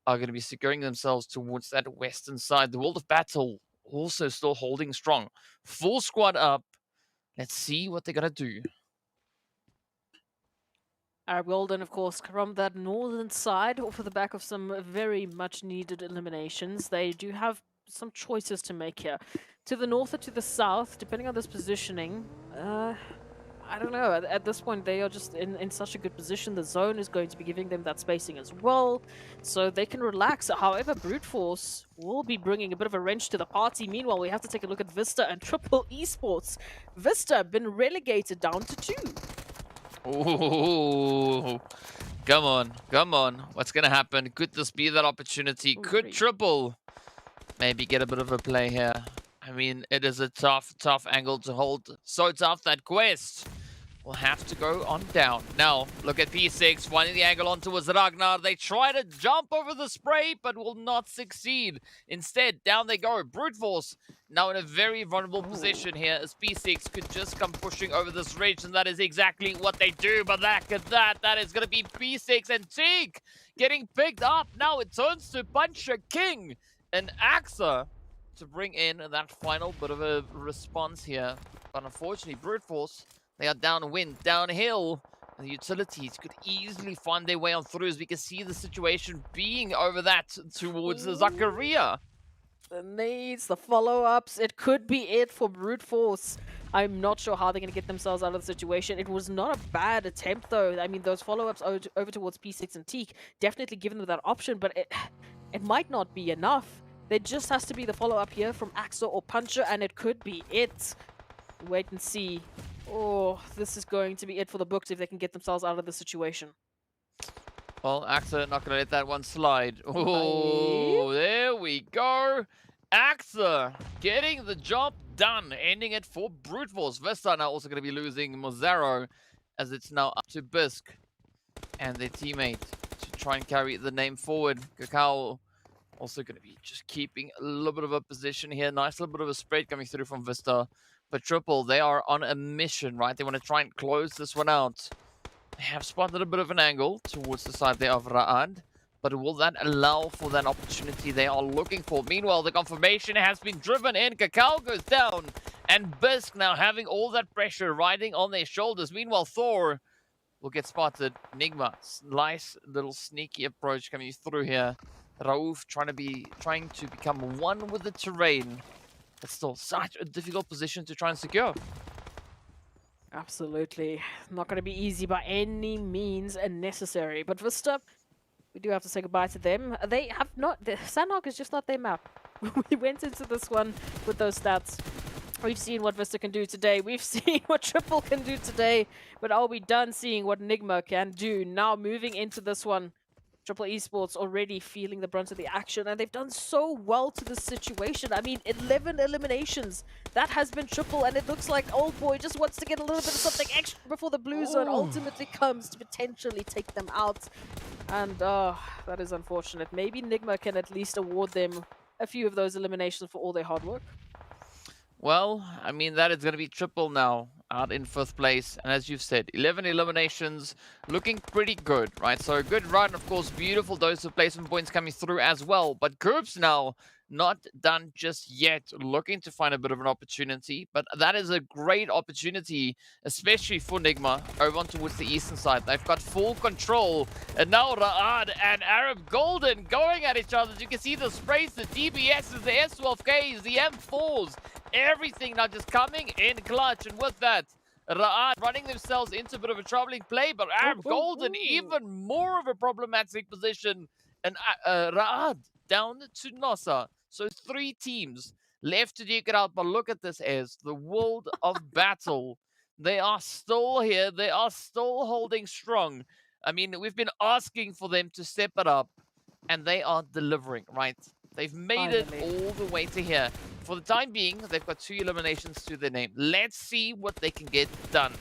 are going to be securing themselves towards that western side. The World of Battle also still holding strong. Full squad up. Let's see what they're going to do. Arab Golden, of course, from that northern side, off of the back of some very much needed eliminations. They do have some choices to make here. To the north or to the south, depending on this positioning, I don't know. At this point, they are just in such a good position. The zone is going to be giving them that spacing as well, so they can relax. However, Brute Force will be bringing a bit of a wrench to the party. Meanwhile, we have to take a look at VISTA and Triple Esports. VISTA been relegated down to 2. Ooh, come on, come on. What's going to happen? Could this be that opportunity? Could Triple maybe get a bit of a play here? I mean, it is a tough angle to hold. So tough that Quest will have to go on down. Now, look at P6, finding the angle on towards Ragnar. They try to jump over the spray, but will not succeed. Instead, down they go. Brute Force now in a very vulnerable position here, as P6 could just come pushing over this ridge, and that is exactly what they do. But look at that. That is going to be P6 and Teak getting picked up. Now it turns to Puncher King and AXA to bring in that final bit of a response here. But unfortunately, Brute Force, they are downwind, downhill, and the utilities could easily find their way on through, as we can see the situation being over that towards the Zakaria. The nades, the follow-ups, it could be it for Brute Force. I'm not sure how they're going to get themselves out of the situation. It was not a bad attempt, though. I mean, those follow-ups over towards P6 and Teak definitely given them that option, but it might not be enough. There just has to be the follow-up here from AXA or Puncher, and it could be it. Wait and see. Oh, this is going to be it for the books if they can get themselves out of the situation. Well, AXA not going to let that one slide. Oh, there we go. AXA getting the job done, ending it for Brute Force. VISTA now also going to be losing Mozaro, as it's now up to Bisque and their teammate to try and carry the name forward. Kakao also going to be just keeping a little bit of a position here. Nice little bit of a spread coming through from VISTA. But Triple, they are on a mission, right? They want to try and close this one out. They have spotted a bit of an angle towards the side there of RUKH. But will that allow for that opportunity they are looking for? Meanwhile, the confirmation has been driven in. Kakao goes down. And Bisque now having all that pressure riding on their shoulders. Meanwhile, Thor will get spotted. NIGMA, nice little sneaky approach coming through here. RUKH trying to become one with the terrain. It's still such a difficult position to try and secure. Absolutely. Not going to be easy by any means necessary. But VISTA, we do have to say goodbye to them. They have not... Sanhok is just not their map. We went into this one with those stats. We've seen what VISTA can do today. We've seen what Triple can do today. But are we done seeing what NIGMA can do? Now moving into this one. Triple Esports already feeling the brunt of the action, and they've done so well to this situation. I mean, 11 eliminations. That has been Triple, and it looks like Old Boy just wants to get a little bit of something extra before the blue zone ultimately comes to potentially take them out. And that is unfortunate. Maybe NIGMA can at least award them a few of those eliminations for all their hard work. Well, I mean, that is going to be Triple now out in 5th place. And as you've said, 11 eliminations, looking pretty good, right? So a good run, of course, beautiful dose of placement points coming through as well. But Groups now not done just yet, looking to find a bit of an opportunity. But that is a great opportunity, especially for NIGMA, over on towards the eastern side. They've got full control. And now Ra'ad and Arab Golden going at each other. As you can see the sprays, the DBSs, the S12Ks, the M4s. Everything now just coming in clutch, and with that, Ra'ad running themselves into a bit of a troubling play, but Arab Golden even more of a problematic position, and Ra'ad down to NASR. So 3 teams left to duke it out, but look at this as the world of battle. They are still here, they are still holding strong. I mean, we've been asking for them to step it up, and they are delivering, right? They've made it all the way to here. For the time being, they've got 2 eliminations to their name. Let's see what they can get done.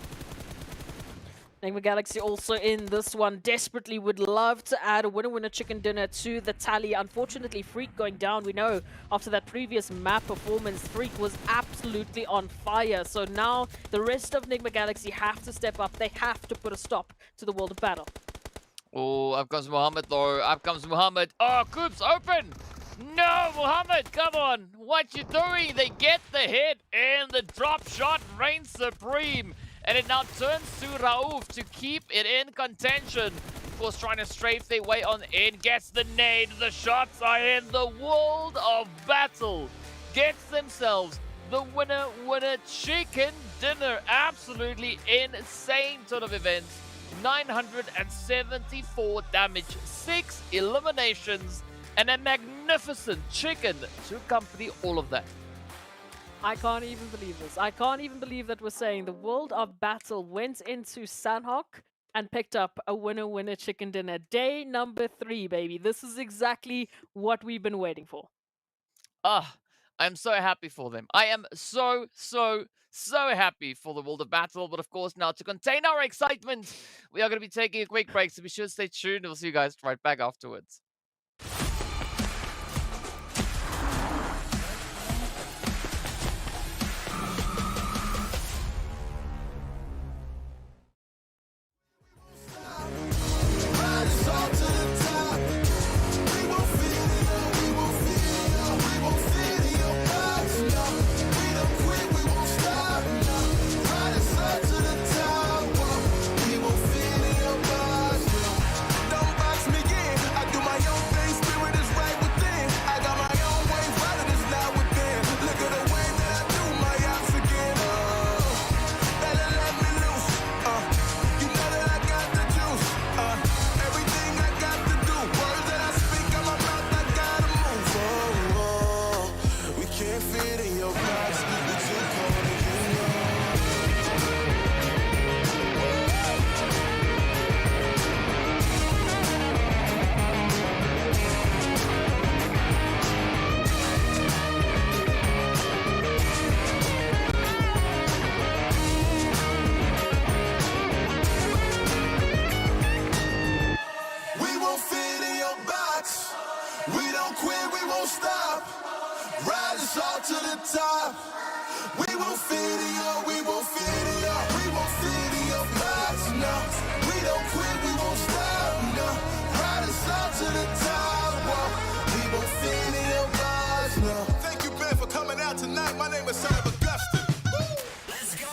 NIGMA Galaxy also in this one desperately would love to add a winner-winner chicken dinner to the tally. Unfortunately, Freak going down. We know after that previous map performance, Freak was absolutely on fire. So now the rest of NIGMA Galaxy have to step up. They have to put a stop to the world of battle. Oh, up comes Muhammad though. Up comes Muhammad. Oh, Coop's open. No, Muhammad, come on. What you doing? They get the hit, and the drop shot reigns supreme. And it now turns to Rauf to keep it in contention. Of course, trying to strafe their way on in. Gets the nade. The shots are in. The world of battle gets themselves the winner chicken dinner. Absolutely insane sort of event. 974 damage, 6 eliminations, and a magnificent chicken to accompany all of that. I can't even believe this. I can't even believe that we're saying the world of battle went into Sanhok and picked up a winner-winner chicken dinner. Day number 3, baby. This is exactly what we've been waiting for. I'm so happy for them. I am so happy for the world of battle. But of course, now to contain our excitement, we are going to be taking a quick break. So be sure to stay tuned. We'll see you guys right back afterwards. Tonight, my name is Son of Augustin. Let's go.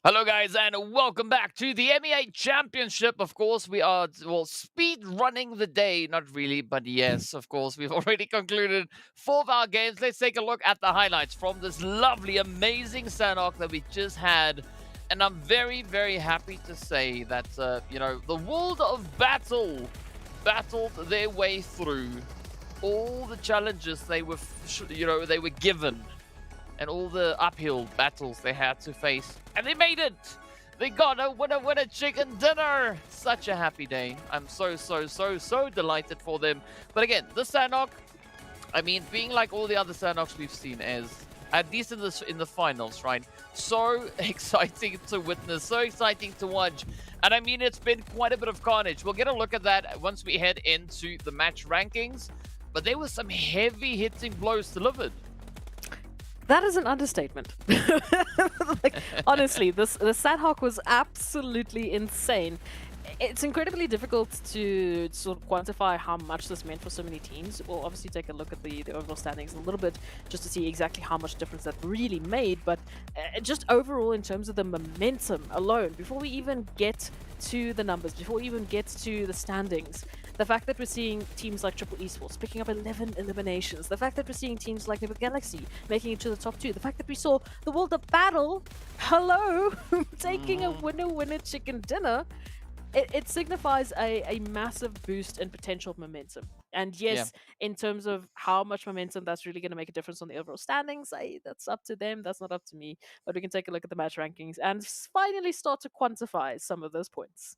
Hello, guys, and welcome back to the MEA Championship. Of course, we are, well, speed running the day. Not really, but yes, of course, we've already concluded 4 of our games. Let's take a look at the highlights from this lovely, amazing Sanhok that we just had. And I'm very, very happy to say that, you know, the world of battle battled their way through all the challenges they were, they were given, and all the uphill battles they had to face. And they made it! They got a winner chicken dinner! Such a happy day. I'm so delighted for them. But again, the Sanhok, I mean, being like all the other Sanhoks we've seen, is at least in the finals, right? So exciting to witness, so exciting to watch. And I mean, it's been quite a bit of carnage. We'll get a look at that once we head into the match rankings. But there were some heavy hitting blows delivered. That is an understatement. Like, honestly, the Sanhok was absolutely insane. It's incredibly difficult to sort of quantify how much this meant for so many teams. We'll obviously take a look at the overall standings in a little bit just to see exactly how much difference that really made. But just overall, in terms of the momentum alone, before we even get to the numbers, before we even get to the standings, the fact that we're seeing teams like Triple Esports picking up 11 eliminations, the fact that we're seeing teams like Nibble Galaxy making it to the top 2, the fact that we saw the World of Battle, hello, taking a winner chicken dinner, it signifies a massive boost in potential momentum. And yes, in terms of how much momentum that's really going to make a difference on the overall standings, that's up to them, that's not up to me. But we can take a look at the match rankings and finally start to quantify some of those points.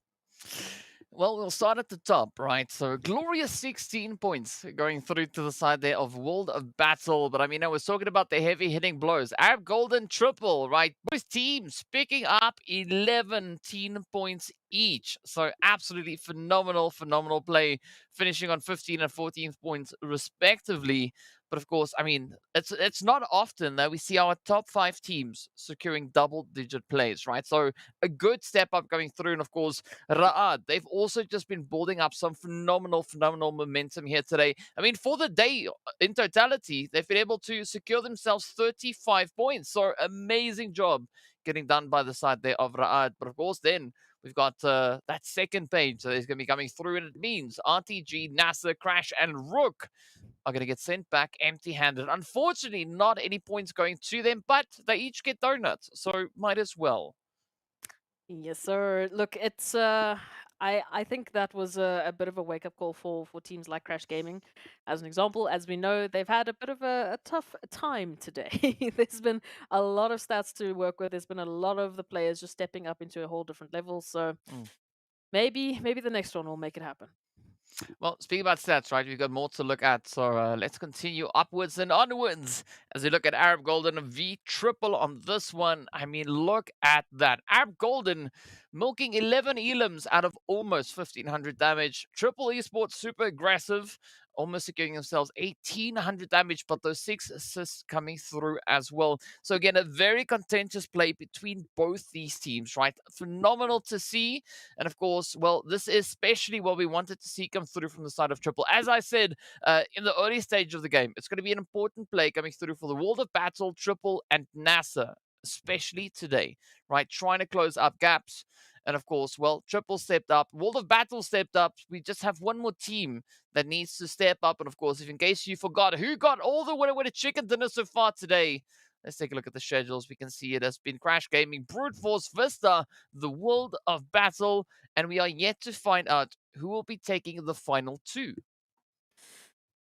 Well, we'll start at the top, right? So, glorious 16 points going through to the side there of World of Battle. But I mean, I was talking about the heavy hitting blows. Arab Golden triple, right? Both teams picking up 11 points each. So, absolutely phenomenal play, finishing on 15 and 14 points respectively. But of course, I mean, it's not often that we see our top 5 teams securing double-digit plays, right? So a good step up going through, and of course, RUKH, they've also just been building up some phenomenal momentum here today. I mean, for the day in totality, they've been able to secure themselves 35 points. So amazing job getting done by the side there of RUKH. But of course, then we've got that second page that is going to be coming through, and it means RTG, NASR, Crash, and RUKH are going to get sent back empty-handed. Unfortunately, not any points going to them, but they each get donuts, so might as well. Yes, sir. Look, it's I think that was a bit of a wake-up call for teams like Crash Gaming. As an example, as we know, they've had a bit of a tough time today. There's been a lot of stats to work with. There's been a lot of the players just stepping up into a whole different level. So maybe the next one will make it happen. Well, speaking about stats, right, we've got more to look at. So let's continue upwards and onwards as we look at Arab Golden V triple on this one. I mean, look at that. Arab Golden milking 11 elims out of almost 1,500 damage. Triple Esports super aggressive, almost securing themselves 1,800 damage, but those 6 assists coming through as well. So again, a very contentious play between both these teams, right? Phenomenal to see. And of course, well, this is especially what we wanted to see come through from the side of Triple. As I said, in the early stage of the game, it's going to be an important play coming through for the World of Battle, Triple, and NASR, especially today, right? Trying to close up gaps. And of course, well, Triple stepped up, World of Battle stepped up. We just have one more team that needs to step up. And of course, if in case you forgot who got all the winner chicken dinner so far today, let's take a look at the schedules. We can see it has been Crash Gaming, Brute Force, VISTA, the World of Battle, and we are yet to find out who will be taking the final 2.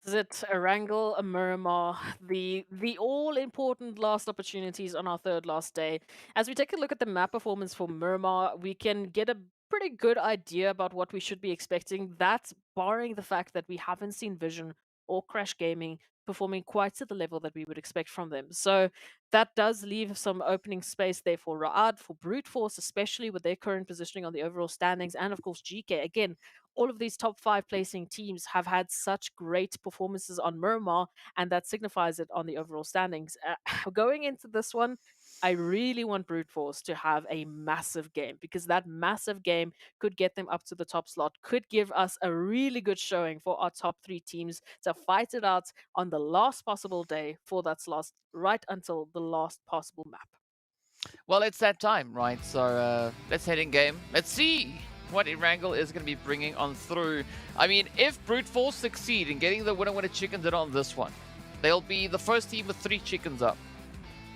Is it Erangel, Miramar, the all-important last opportunities on our third last day? As we take a look at the map performance for Miramar, we can get a pretty good idea about what we should be expecting. That's barring the fact that we haven't seen Vision or Crash Gaming performing quite to the level that we would expect from them. So that does leave some opening space there for RUKH, for Brute Force, especially with their current positioning on the overall standings, and of course GEEKAY. Again, all of these top 5 placing teams have had such great performances on Miramar, and that signifies it on the overall standings. Going into this one, I really want Brute Force to have a massive game, because that massive game could get them up to the top slot, could give us a really good showing for our top 3 teams to fight it out on the last possible day for that slot, right until the last possible map. Well, it's that time, right? So let's head in game. Let's see what Erangel is going to be bringing on through. I mean, if Brute Force succeed in getting the winner chicken dinner on this one, they'll be the first team with 3 chickens up.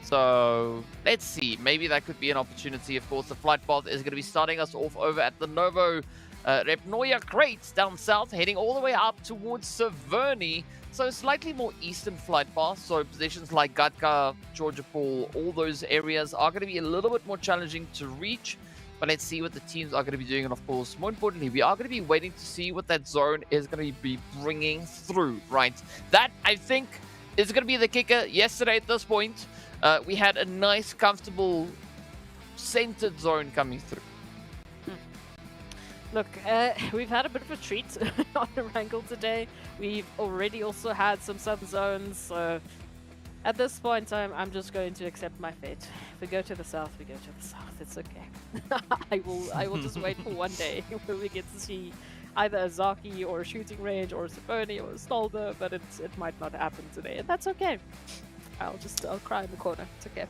So let's see. Maybe that could be an opportunity. Of course, the flight path is going to be starting us off over at the Novo Repnoya Crates down south, heading all the way up towards Severny. So slightly more eastern flight path. So positions like Gatka, Georgia Pool, all those areas are going to be a little bit more challenging to reach. But let's see what the teams are going to be doing. And of course, more importantly, we are going to be waiting to see what that zone is going to be bringing through, right? That, I think, is going to be the kicker. Yesterday at this point, we had a nice, comfortable, centered zone coming through. Look, we've had a bit of a treat on Erangel today. We've already also had some southern zones, so at this point I'm just going to accept my fate. If we go to the south, we go to the south. It's okay. I will just wait for one day where we get to see either a Zaki or a shooting range or a Symphony or a Stolder, but it might not happen today, and that's okay. I'll cry in the corner. It's okay.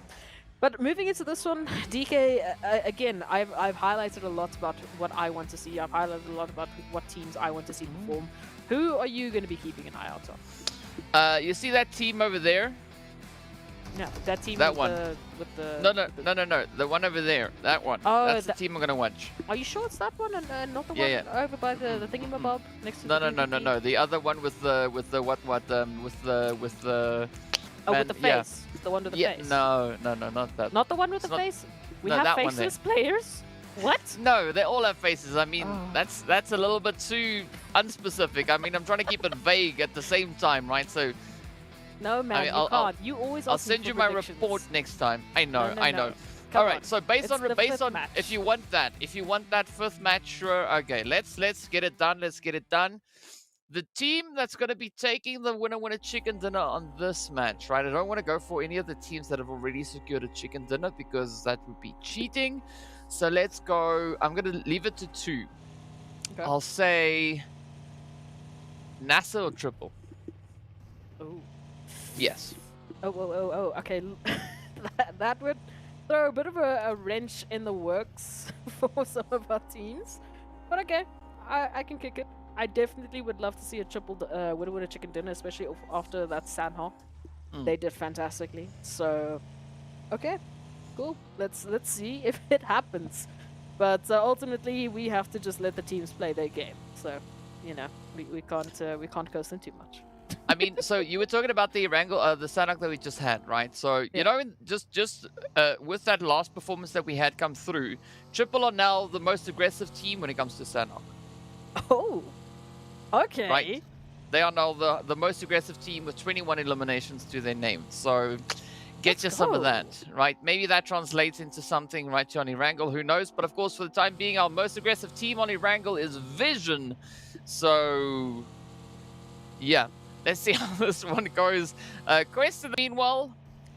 But moving into this one, DK, again, I've highlighted a lot about what I want to see. I've highlighted a lot about what teams I want to see perform. Who are you going to be keeping an eye out on? You see that team over there? No, that team that with one. No. The one over there. That one. Oh, that's the team I'm going to watch. Are you sure it's that one and not the one over by the thingamabob next to the No. The other one with the with the Oh, with the face. Yeah. The one with the face. No, not that. Not the one with the face? We have faceless players? What? No, they all have faces. I mean, that's a little bit too unspecific. I mean, I'm trying to keep it vague at the same time, right? So no, man, you can't. You always I'll send you my report next time. I know, I know. All right, so based on if you want that 5th match, sure, okay. Let's get it done. Let's get it done. The team that's going to be taking the winner chicken dinner on this match, right? I don't want to go for any of the teams that have already secured a chicken dinner because that would be cheating. So let's go. I'm going to leave it to 2. Okay. I'll say NASR or Triple. Oh. Yes. Oh. Okay. that would throw a bit of a wrench in the works for some of our teams. But okay, I can kick it. I definitely would love to see a triple winner chicken dinner, especially after that Sanhok. They did fantastically. So, okay, cool. Let's see if it happens. But ultimately, we have to just let the teams play their game. So, you know, we can't coast them too much. I mean, so you were talking about the Erangel, the Sanhok that we just had, right? So, you know, just with that last performance that we had come through, Triple are now the most aggressive team when it comes to Sanhok. Oh, okay. Right. They are now the most aggressive team with 21 eliminations to their name. So get you some of that, right? Maybe that translates into something, right, to Erangel, who knows? But of course, for the time being, our most aggressive team on Erangel is Vision. So, yeah, let's see how this one goes. Quest, meanwhile,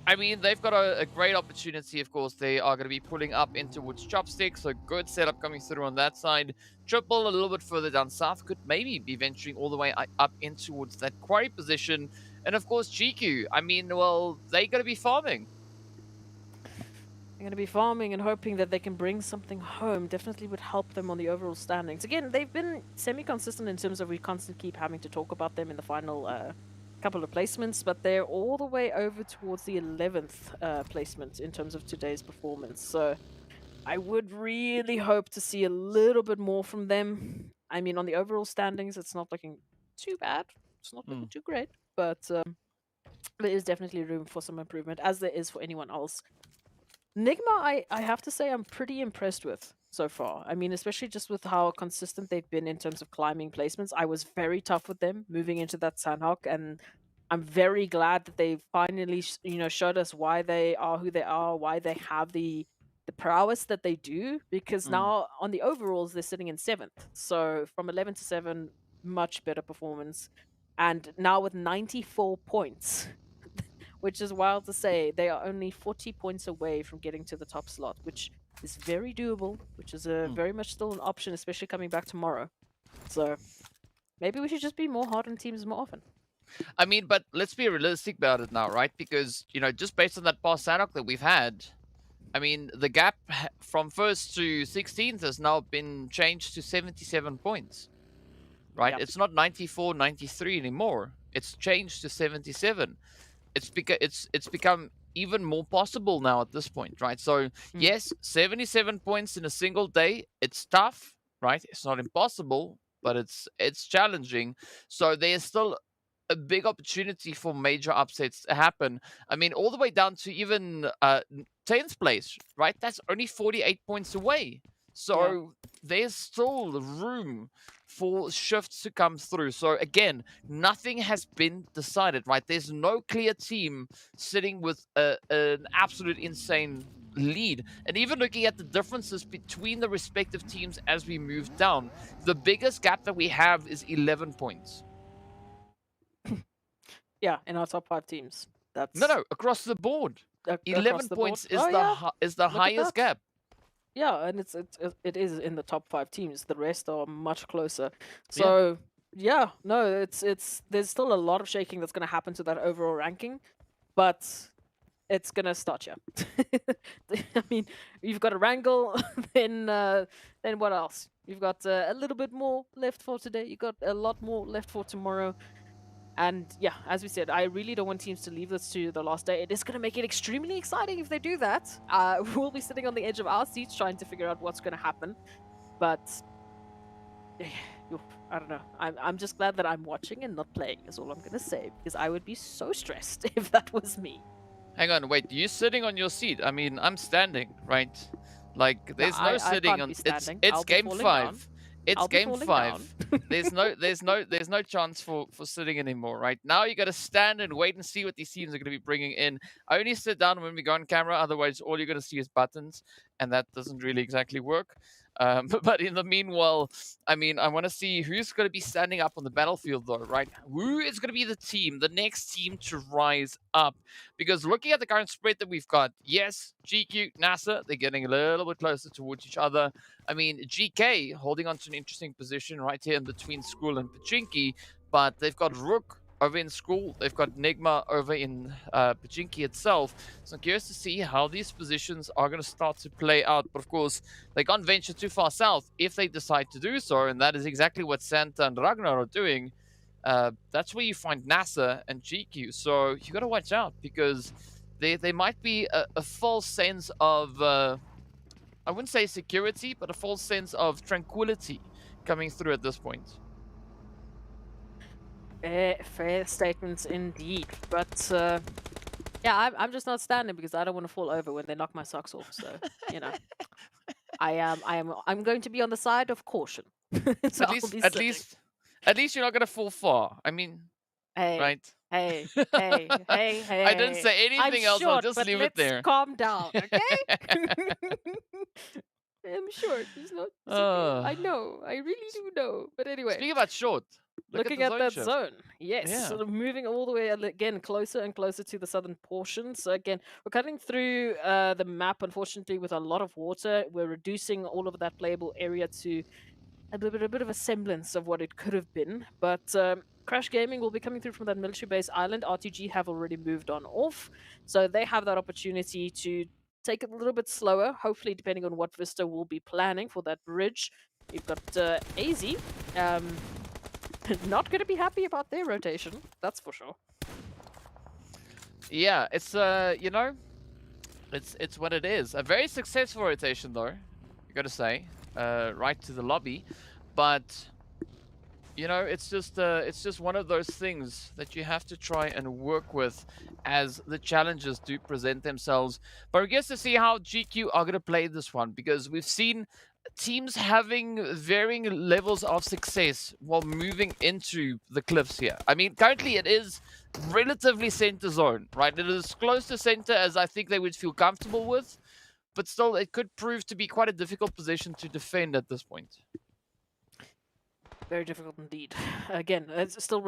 I mean, they've got a great opportunity, of course. They are going to be pulling up in towards Chopstick, so good setup coming through on that side. Triple, a little bit further down south, could maybe be venturing all the way up in towards that quarry position. And, of course, GEEKAY, I mean, well, they're going to be farming. They're going to be farming and hoping that they can bring something home. Definitely would help them on the overall standings. Again, they've been semi-consistent in terms of we constantly keep having to talk about them in the final couple of placements, but they're all the way over towards the 11th placement in terms of today's performance. So I would really hope to see a little bit more from them. I mean, on the overall standings, it's not looking too bad. It's not looking too great, but there is definitely room for some improvement, as there is for anyone else. NIGMA, I have to say, I'm pretty impressed with so far. I mean, especially just with how consistent they've been in terms of climbing placements. I was very tough with them moving into that Sanhok, and I'm very glad that they finally, showed us why they are who they are, why they have the prowess that they do, because now on the overalls, they're sitting in 7th. So from 11 to 7, much better performance. And now with 94 points, which is wild to say, they are only 40 points away from getting to the top slot, which is very doable, which is very much still an option, especially coming back tomorrow. So maybe we should just be more hard on teams more often. I mean, but let's be realistic about it now, right? Because, just based on that past Sanhok that we've had, I mean, the gap from first to 16th has now been changed to 77 points, right? Yep. It's not 94, 93 anymore. It's changed to 77. It's become even more possible now at this point, right? So yes, 77 points in a single day. It's tough, right? It's not impossible, but it's challenging. So there's still a big opportunity for major upsets to happen. I mean, all the way down to even 10th place, right? That's only 48 points away. So there's still room for shifts to come through. So again, nothing has been decided, right? There's no clear team sitting with an absolute insane lead. And even looking at the differences between the respective teams as we move down, the biggest gap that we have is 11 points. Yeah, in our top 5 teams. That's No, across the board. 11 points is the highest gap. Yeah, and it is in the top 5 teams. The rest are much closer. So yeah, no, it's there's still a lot of shaking that's going to happen to that overall ranking, but it's going to start you. I mean, you've got Erangel, then what else? You've got a little bit more left for today. You got a lot more left for tomorrow. And yeah, as we said, I really don't want teams to leave this to the last day. It is going to make it extremely exciting if they do that. We'll be sitting on the edge of our seats trying to figure out what's going to happen. But I don't know. I'm just glad that I'm watching and not playing is all I'm going to say. Because I would be so stressed if that was me. Hang on, wait. You're sitting on your seat. I mean, I'm standing, right? Like, there's no sitting on. It's game 5. It's game 5. there's no chance for sitting anymore, right? Now you got to stand and wait and see what these teams are going to be bringing in. Only sit down when we go on camera, otherwise all you're going to see is buttons, and that doesn't really exactly work. But in the meanwhile, I mean, I want to see who's going to be standing up on the battlefield, though, right? Who is going to be the next team to rise up? Because looking at the current spread that we've got, yes, GQ, NASR, they're getting a little bit closer towards each other. I mean, GK holding on to an interesting position right here in between School and Pachinki, but they've got RUKH over in School. They've got NIGMA over in Pachinki itself. So I'm curious to see how these positions are going to start to play out. But of course, they can't venture too far south if they decide to do so. And that is exactly what Santa and Ragnar are doing. That's where you find NASR and GQ. So you got to watch out because there might be a false sense of, I wouldn't say security, but a false sense of tranquility coming through at this point. Fair statements indeed, but yeah, I'm just not standing because I don't want to fall over when they knock my socks off. So you know, I'm going to be on the side of caution. So at least you're not gonna fall far. I mean, hey, right? Hey. I didn't say anything else. Short, I'll just leave it there. Calm down, okay? I'm short. It's not. I know. I really do know. But anyway. Speaking about short. Looking at that shift. zone, yes, sort of moving all the way again closer and closer to the southern portion. So again, we're cutting through the map, unfortunately, with a lot of water. We're reducing all of that playable area to a bit of a semblance of what it could have been. But Crash Gaming will be coming through from that military base island. RTG have already moved on off, so they have that opportunity to take it a little bit slower, hopefully depending on what Vista will be planning for that bridge. You've got AZ. Not going to be happy about their rotation, that's for sure. Yeah, it's you know, it's what it is. A very successful rotation, though. You got to say, right to the lobby, but you know, it's just one of those things that you have to try and work with as the challenges do present themselves. But I guess to see how GQ are going to play this one, because we've seen teams having varying levels of success while moving into the cliffs here. I mean, currently it is relatively center zone, right? It is close to center as I think they would feel comfortable with, but still it could prove to be quite a difficult position to defend at this point. Very difficult indeed. Again, it's still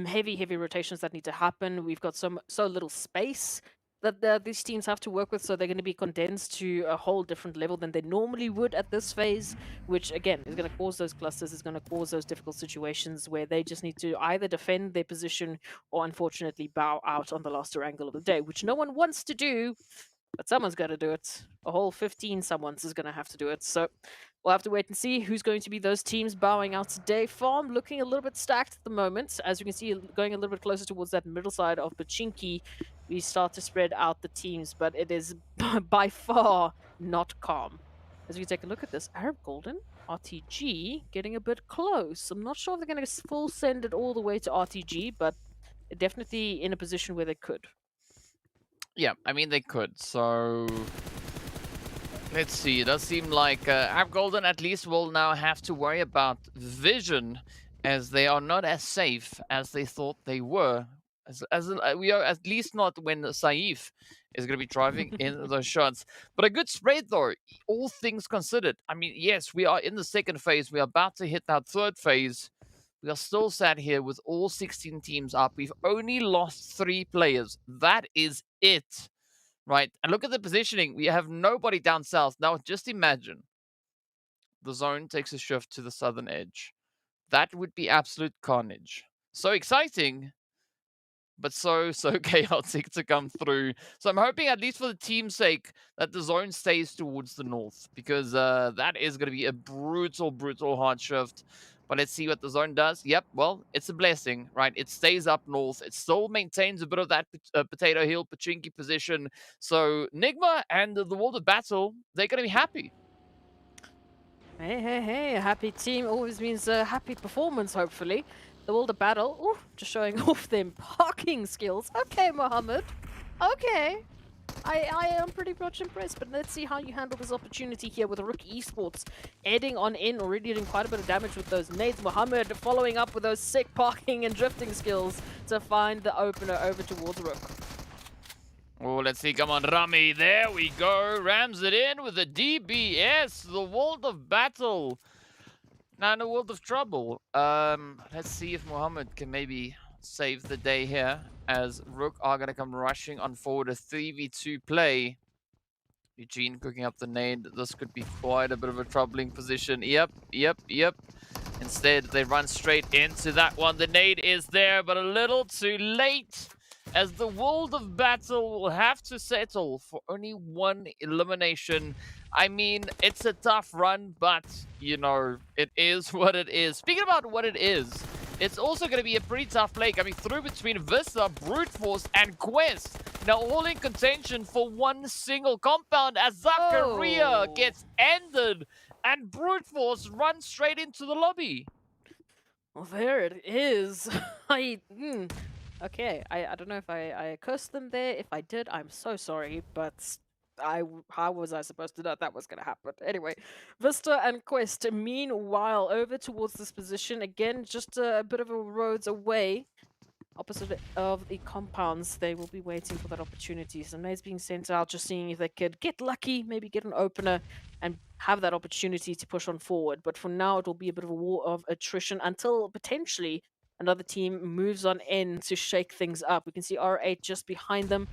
heavy rotations that need to happen. We've got so little space that these teams have to work with, so they're going to be condensed to a whole different level than they normally would at this phase, which again is going to cause those clusters, is going to cause those difficult situations where they just need to either defend their position or unfortunately bow out on the last Erangel of the day, which no one wants to do, But someone's got to do it. A whole 15 someone's is going to have to do it. So we'll have to wait and see who's going to be those teams bowing out today. Farm looking a little bit stacked at the moment. As you can see, going a little bit closer towards that middle side of Pachinki, we start to spread out the teams, but it is by far not calm. As we take a look at this, Arab Golden, RTG, getting a bit close. I'm not sure if they're going to full send it all the way to RTG, but they're definitely in a position where they could. Yeah, I mean, they could. So let's see. It does seem like Arab Golden at least will now have to worry about vision, as they are not as safe as they thought they were. We are at least not when Saif is going to be driving in those shots. But a good spread, though, all things considered. I mean, yes, we are in the second phase. We are about to hit that third phase. We are still sat here with all 16 teams up. We've only lost 3 players. That is it, right? And look at the positioning. We have nobody down south. Now, just imagine the zone takes a shift to the southern edge. That would be absolute carnage. So exciting, but so chaotic to come through. So I'm hoping, at least for the team's sake, that the zone stays towards the north, because that is going to be a brutal hard shift. But let's see what the zone does. Yep, well, it's a blessing, right? It stays up north. It still maintains a bit of that Potato Hill, Pachinki position. So NIGMA and the World of Battle, they're going to be happy. Hey, a happy team always means a happy performance, hopefully. The World of Battle, ooh, just showing off them parking skills. Okay, Mohammed. Okay. I am pretty much impressed, but let's see how you handle this opportunity here with RUKH Esports heading on in, already doing quite a bit of damage with those nades. Mohammed following up with those sick parking and drifting skills to find the opener over towards RUKH. Oh, let's see. Come on, Rami. There we go. Rams it in with a DBS. The World of Battle. Now in a world of trouble. Let's see if Mohammed can maybe save the day here, as RUKH are going to come rushing on forward. A 3v2 play. Eugene cooking up the nade. This could be quite a bit of a troubling position. Yep. Instead, they run straight into that one. The nade is there, but a little too late, as the World of Battle will have to settle for only 1 elimination. I mean, it's a tough run, but, you know, it is what it is. Speaking about what it is, it's also going to be a pretty tough play coming through between VISTA, Brute Force, and Quest. Now all in contention for 1 single compound, as Zakaria gets ended, and Brute Force runs straight into the lobby. Well, there it is. Okay, I don't know if I cursed them there. If I did, I'm so sorry, but how was I supposed to know that was going to happen? Anyway, VISTA and Quest, meanwhile, over towards this position. Again, just a bit of a roads away. Opposite of the compounds, they will be waiting for that opportunity. So nades being sent out, just seeing if they could get lucky, maybe get an opener, and have that opportunity to push on forward. But for now, it will be a bit of a war of attrition until potentially another team moves on in to shake things up. We can see R8 just behind them,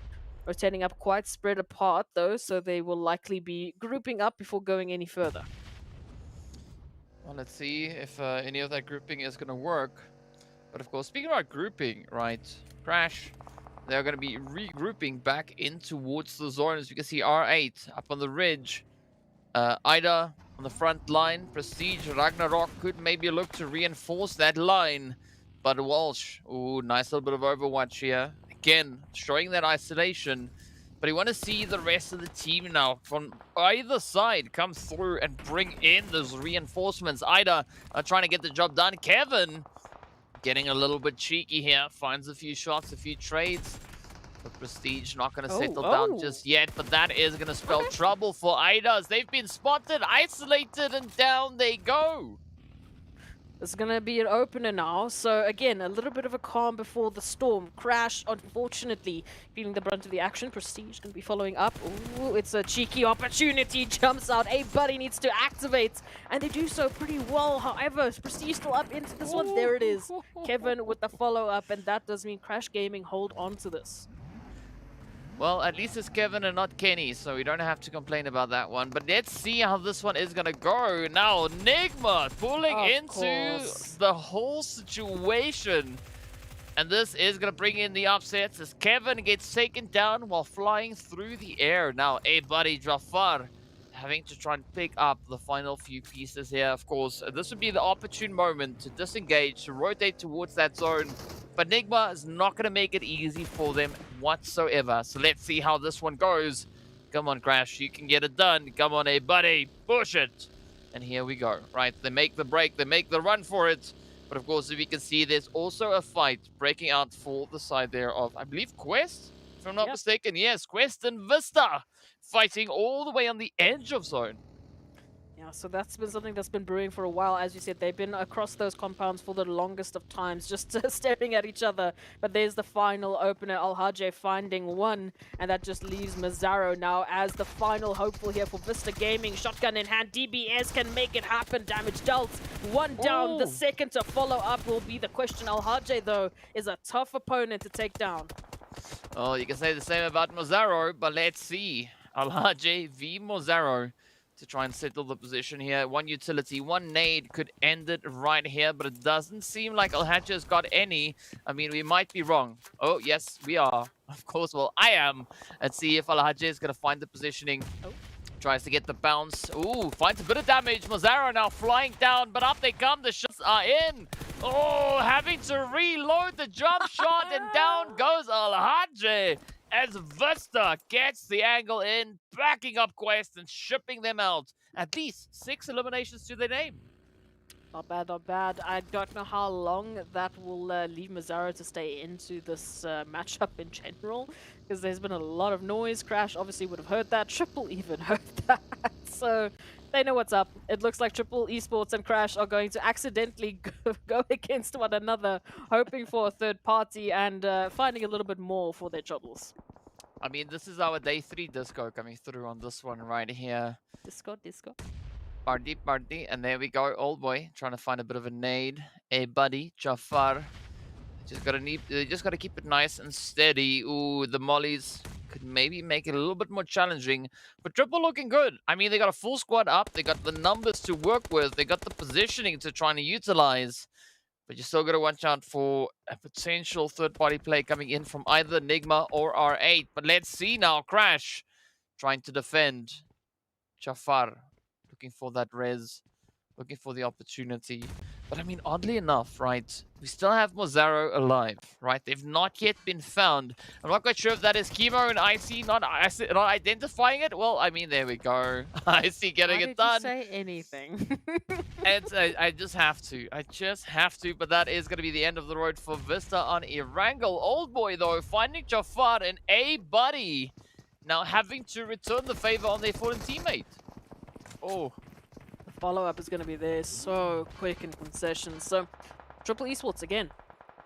rotating up quite spread apart though, so they will likely be grouping up before going any further. Well, let's see if any of that grouping is going to work. But of course, speaking about grouping, right, Crash, they're going to be regrouping back in towards the zone. As you can see, R8 up on the ridge. Ida on the front line. Prestige, Ragnarok could maybe look to reinforce that line. But Walsh, ooh, nice little bit of overwatch here. Again, showing that isolation. But you want to see the rest of the team now from either side come through and bring in those reinforcements. Ida trying to get the job done. Kevin getting a little bit cheeky here. Finds a few shots, a few trades. But Prestige not going to settle down just yet. But that is going to spell trouble for Idas. They've been spotted, isolated, and down they go. There's going to be an opener now. So again, a little bit of a calm before the storm. Crash, unfortunately, feeling the brunt of the action. Prestige going to be following up. Ooh, it's a cheeky opportunity. Jumps out. A buddy needs to activate. And they do so pretty well. However, Prestige still up into this one. There it is. Kevin with the follow-up. And that does mean Crash Gaming hold on to this. Well, at least it's Kevin and not Kenny, so we don't have to complain about that one. But let's see how this one is going to go. Now, NIGMA pulling into the whole situation. And this is going to bring in the upsets as Kevin gets taken down while flying through the air. Now, buddy Jafar having to try and pick up the final few pieces here. Of course, this would be the opportune moment to disengage, to rotate towards that zone. But NIGMA is not going to make it easy for them whatsoever. So let's see how this one goes. Come on, Crash, you can get it done. Come on, buddy, push it. And here we go, right? They make the break, they make the run for it. But of course, if you can see, there's also a fight breaking out for the side there of, I believe, Quest? If I'm not mistaken, yes, Quest and Vista fighting all the way on the edge of zone. Yeah, so that's been something that's been brewing for a while. As you said, they've been across those compounds for the longest of times, just staring at each other. But there's the final opener, RUKH finding one, and that just leaves Mazzaro now as the final hopeful here for Vista Gaming. Shotgun in hand, DBS can make it happen. Damage dealt, one down. The second to follow up will be the question. RUKH, though, is a tough opponent to take down. Oh, you can say the same about Mazzaro, but let's see. RUKH v Mazzaro to try and settle the position here. One utility, one nade could end it right here, but it doesn't seem like RUKH has got any. I mean, we might be wrong. Oh, yes, we are. Of course, well, I am. Let's see if RUKH is going to find the positioning. Tries to get the bounce. Ooh, finds a bit of damage. Mazzaro now flying down, but up they come. The shots are in. Oh, having to reload the jump shot, and down goes RUKH as Vista gets the angle in, backing up Quest and shipping them out. At least 6 eliminations to their name. Not bad, not bad. I don't know how long that will leave Mazzaro to stay into this matchup in general, because there's been a lot of noise. Crash obviously would have heard that. Triple even heard that. So they know what's up. It looks like Triple Esports and Crash are going to accidentally go against one another, hoping for a third party and finding a little bit more for their troubles. I mean, this is our day 3 disco coming through on this one right here. Disco. Party, and there we go, old boy, trying to find a bit of a nade. Buddy, Jafar. They just gotta keep it nice and steady. Ooh, the mollies could maybe make it a little bit more challenging. But Triple looking good. I mean, they got a full squad up, they got the numbers to work with, they got the positioning to try and utilize. But you still gotta watch out for a potential third-party play coming in from either NIGMA or R8. But let's see now, Crash trying to defend. Jafar looking for that res, looking for the opportunity. But I mean, oddly enough, right, we still have Mazzaro alive, right? They've not yet been found. I'm not quite sure if that is Chemo and IC not identifying it. Well, I mean, there we go. IC getting it done. Why did you say anything? And I just have to. But that is going to be the end of the road for Vista on Erangel. Old boy, though, finding Jafar and buddy now having to return the favor on their fallen teammate. Oh. The follow-up is going to be there so quick in concessions. So, Triple Esports again.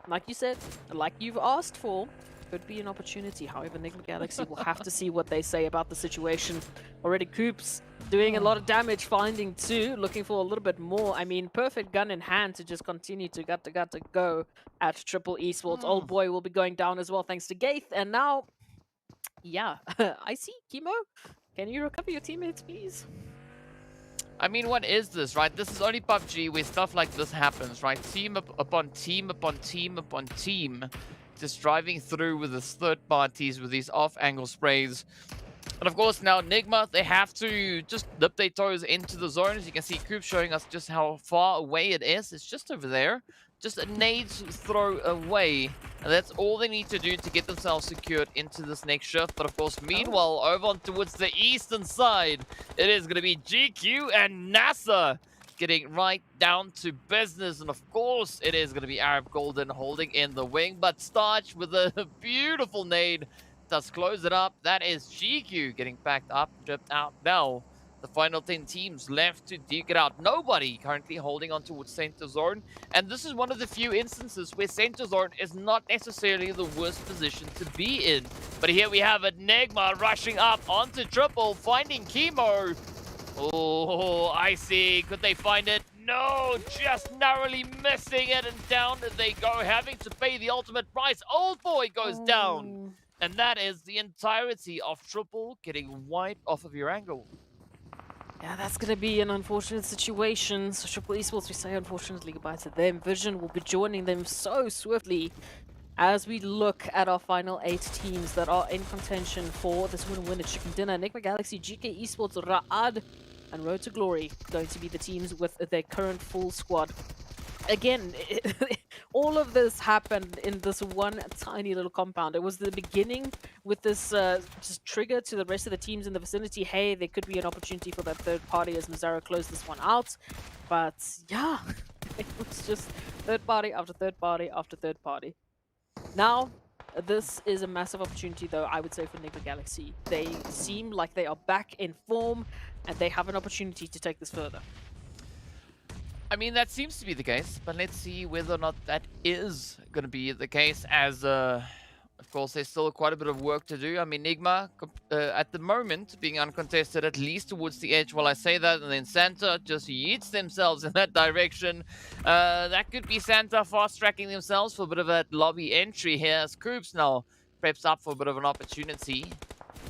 Like you said, like you've asked for, could be an opportunity. However, NIGMA Galaxy will have to see what they say about the situation. Already Coops doing a lot of damage, finding 2, looking for a little bit more. I mean, perfect gun in hand to just continue to gotta go at Triple Esports. Old boy will be going down as well thanks to Gaith. And now, yeah, I see, Chemo. Can you recover your teammates, please? I mean, what is this, right? This is only PUBG where stuff like this happens, right? Team upon team upon team upon team. Just driving through with these third parties, with these off-angle sprays. And of course, now NIGMA, they have to just dip their toes into the zone. As you can see, Coop showing us just how far away it is. It's just over there. Just a nade's throw away. And that's all they need to do to get themselves secured into this next shift. But of course, meanwhile, over on towards the eastern side, it is going to be GQ and NASR getting right down to business. And of course, it is going to be Arab Golden holding in the wing. But Starch with a beautiful nade does close it up. That is GQ getting backed up, dripped out now. The final 10 teams left to duke it out. Nobody currently holding on towards Center Zone. And this is one of the few instances where Center Zone is not necessarily the worst position to be in. But here we have a NIGMA rushing up onto Triple, finding Chemo. Oh, I see. Could they find it? No, just narrowly missing it. And down they go, having to pay the ultimate price. Old boy goes down. And that is the entirety of Triple getting wiped off of Erangel. Yeah, that's going to be an unfortunate situation. So Triple Esports, we say unfortunately goodbye to them. Vision will be joining them so swiftly. As we look at our final 8 teams that are in contention for this win-win at Chicken Dinner, NIGMA Galaxy, GEEKAY Esports, RUKH, and Road to Glory going to be the teams with their current full squad. Again, all of this happened in this one tiny little compound. It was the beginning with this just trigger to the rest of the teams in the vicinity. Hey, there could be an opportunity for that third party as NASR closed this one out. But yeah, it was just third party after third party after third party. Now, this is a massive opportunity, though, I would say, for NIGMA Galaxy. They seem like they are back in form, and they have an opportunity to take this further. I mean, that seems to be the case, but let's see whether or not that is going to be the case, as, of course, there's still quite a bit of work to do. I mean, NIGMA, at the moment, being uncontested, at least towards the edge while I say that, and then Santa just yeets themselves in that direction. That could be Santa fast-tracking themselves for a bit of a lobby entry here, as Koops now preps up for a bit of an opportunity.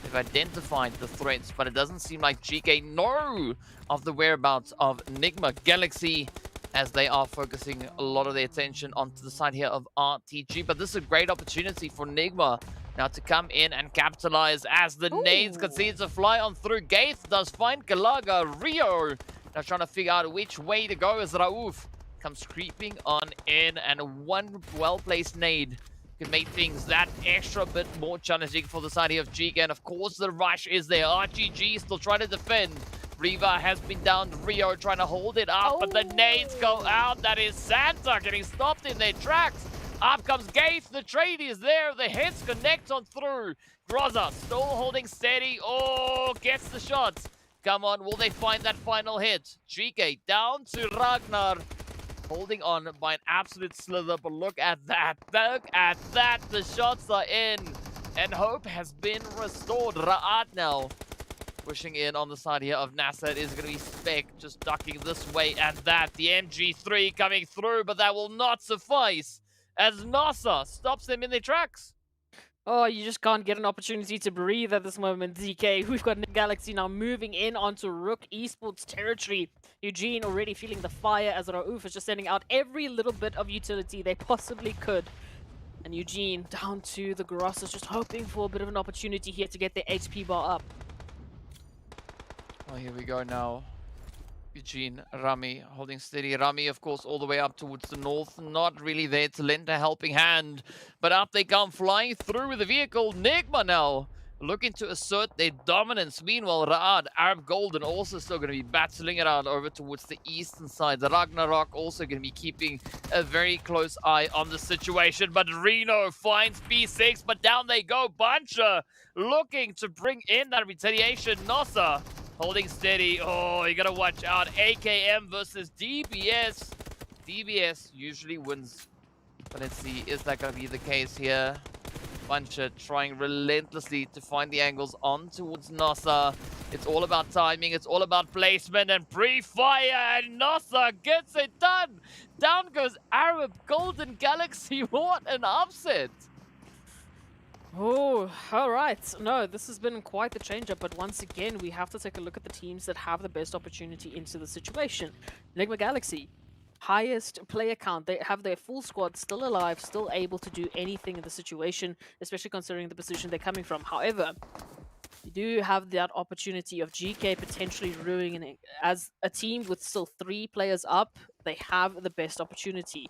They've identified the threats, but it doesn't seem like GEEKAY know of the whereabouts of NIGMA Galaxy, as they are focusing a lot of their attention onto the side here of RTG. But this is a great opportunity for NIGMA now to come in and capitalize, as the nades continue to fly on through. Gaith does find Kalaga. Rio now trying to figure out which way to go, as Rauf comes creeping on in, and one well-placed nade could make things that extra bit more challenging for the side here of GEEKAY. And of course, the rush is there. RGG still trying to defend. Riva has been down. Rio trying to hold it up, but the nades go out. That is Santa getting stopped in their tracks. Up comes Gaith. The trade is there. The heads connect on through. Groza still holding steady. Oh, gets the shots. Come on, will they find that final hit? GEEKAY down to Ragnar. Holding on by an absolute slither, but look at that. Look at that. The shots are in, and hope has been restored. RUKH now pushing in on the side here of NASR. It is going to be Spec just ducking this way and that. The MG3 coming through, but that will not suffice, as NASR stops them in their tracks. Oh, you just can't get an opportunity to breathe at this moment, DK. We've got NIGMA Galaxy now moving in onto RUKH Esports territory. Eugene already feeling the fire, as Rauf is just sending out every little bit of utility they possibly could. And Eugene down to the Grosses, just hoping for a bit of an opportunity here to get their HP bar up. Oh, here we go now. Eugene, Rami holding steady. Rami, of course, all the way up towards the north. Not really there to lend a helping hand. But up they come, flying through with the vehicle. NIGMA now looking to assert their dominance. Meanwhile, RUKH, Arab Golden, also still going to be battling it out over towards the eastern side. The Ragnarok also going to be keeping a very close eye on the situation. But Reno finds B6, but down they go. Buncher looking to bring in that retaliation. NASR holding steady. Oh, you gotta watch out. AKM versus DBS. DBS usually wins. But let's see, is that gonna be the case here? Buncher trying relentlessly to find the angles on towards NASR. It's all about timing, it's all about placement and pre-fire, and NASR gets it done! Down goes Arab Golden Galaxy. What an upset! Oh, all right. No, this has been quite the change-up, but once again, we have to take a look at the teams that have the best opportunity into the situation. NIGMA Galaxy, highest player count. They have their full squad still alive, still able to do anything in the situation, especially considering the position they're coming from. However, you do have that opportunity of GEEKAY potentially ruining it. As a team with still 3 players up, they have the best opportunity.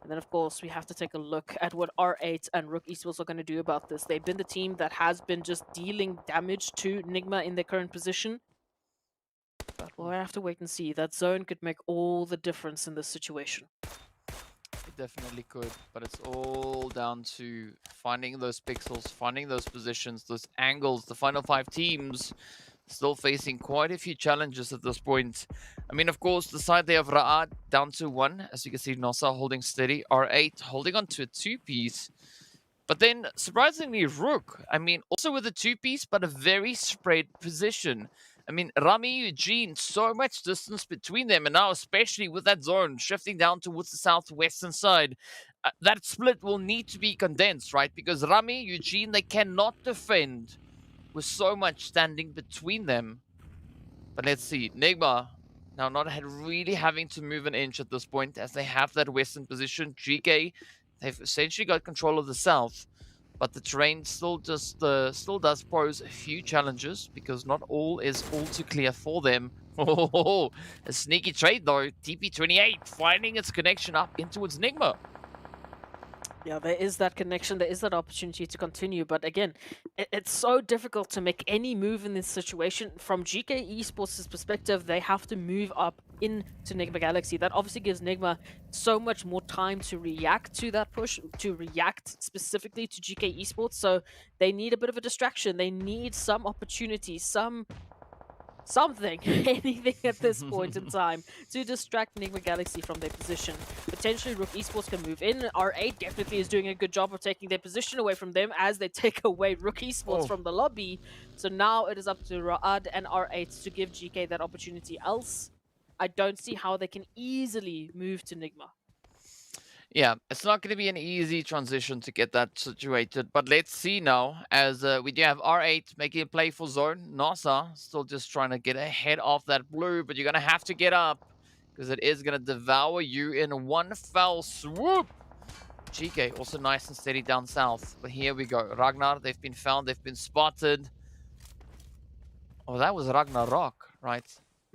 And then, of course, we have to take a look at what R8 and RUKH Esports are going to do about this. They've been the team that has been just dealing damage to NIGMA in their current position. But we'll have to wait and see. That zone could make all the difference in this situation. It definitely could, but it's all down to finding those pixels, finding those positions, those angles. The final 5 teams still facing quite a few challenges at this point. I mean, of course, the side there of RUKH down to 1. As you can see, NASR holding steady. R8 holding on to a 2-piece. But then, surprisingly, RUKH, I mean, also with a 2-piece, but a very spread position. I mean, Rami, Eugene, so much distance between them. And now, especially with that zone shifting down towards the southwestern side, that split will need to be condensed, right? Because Rami, Eugene, they cannot defend with so much standing between them. But let's see, NIGMA now not really having to move an inch at this point, as they have that western position. GEEKAY They've essentially got control of the south, but the terrain still does pose a few challenges because not all is all too clear for them. Oh, a sneaky trade though. TP28 finding its connection up in towards NIGMA. Yeah, there is that connection, there is that opportunity to continue, but again, it's so difficult to make any move in this situation. From GEEKAY Esports' perspective, they have to move up into NIGMA Galaxy. That obviously gives NIGMA so much more time to react to that push, to react specifically to GEEKAY Esports, so they need a bit of a distraction. They need some opportunity, something, anything at this point in time to distract NIGMA Galaxy from their position. Potentially RUKH Esports can move in. R8 definitely is doing a good job of taking their position away from them as they take away RUKH Esports from the lobby. So now it is up to Raad and R8 to give GEEKAY that opportunity. Else, I don't see how they can easily move to NIGMA. Yeah, it's not going to be an easy transition to get that situated, but let's see now, as we do have R8 making a play for zone. NASR still just trying to get ahead of that blue, but you're going to have to get up, because it is going to devour you in one fell swoop. GEEKAY also nice and steady down south, but here we go. Ragnar, they've been found, they've been spotted. Oh, that was RUKH, right?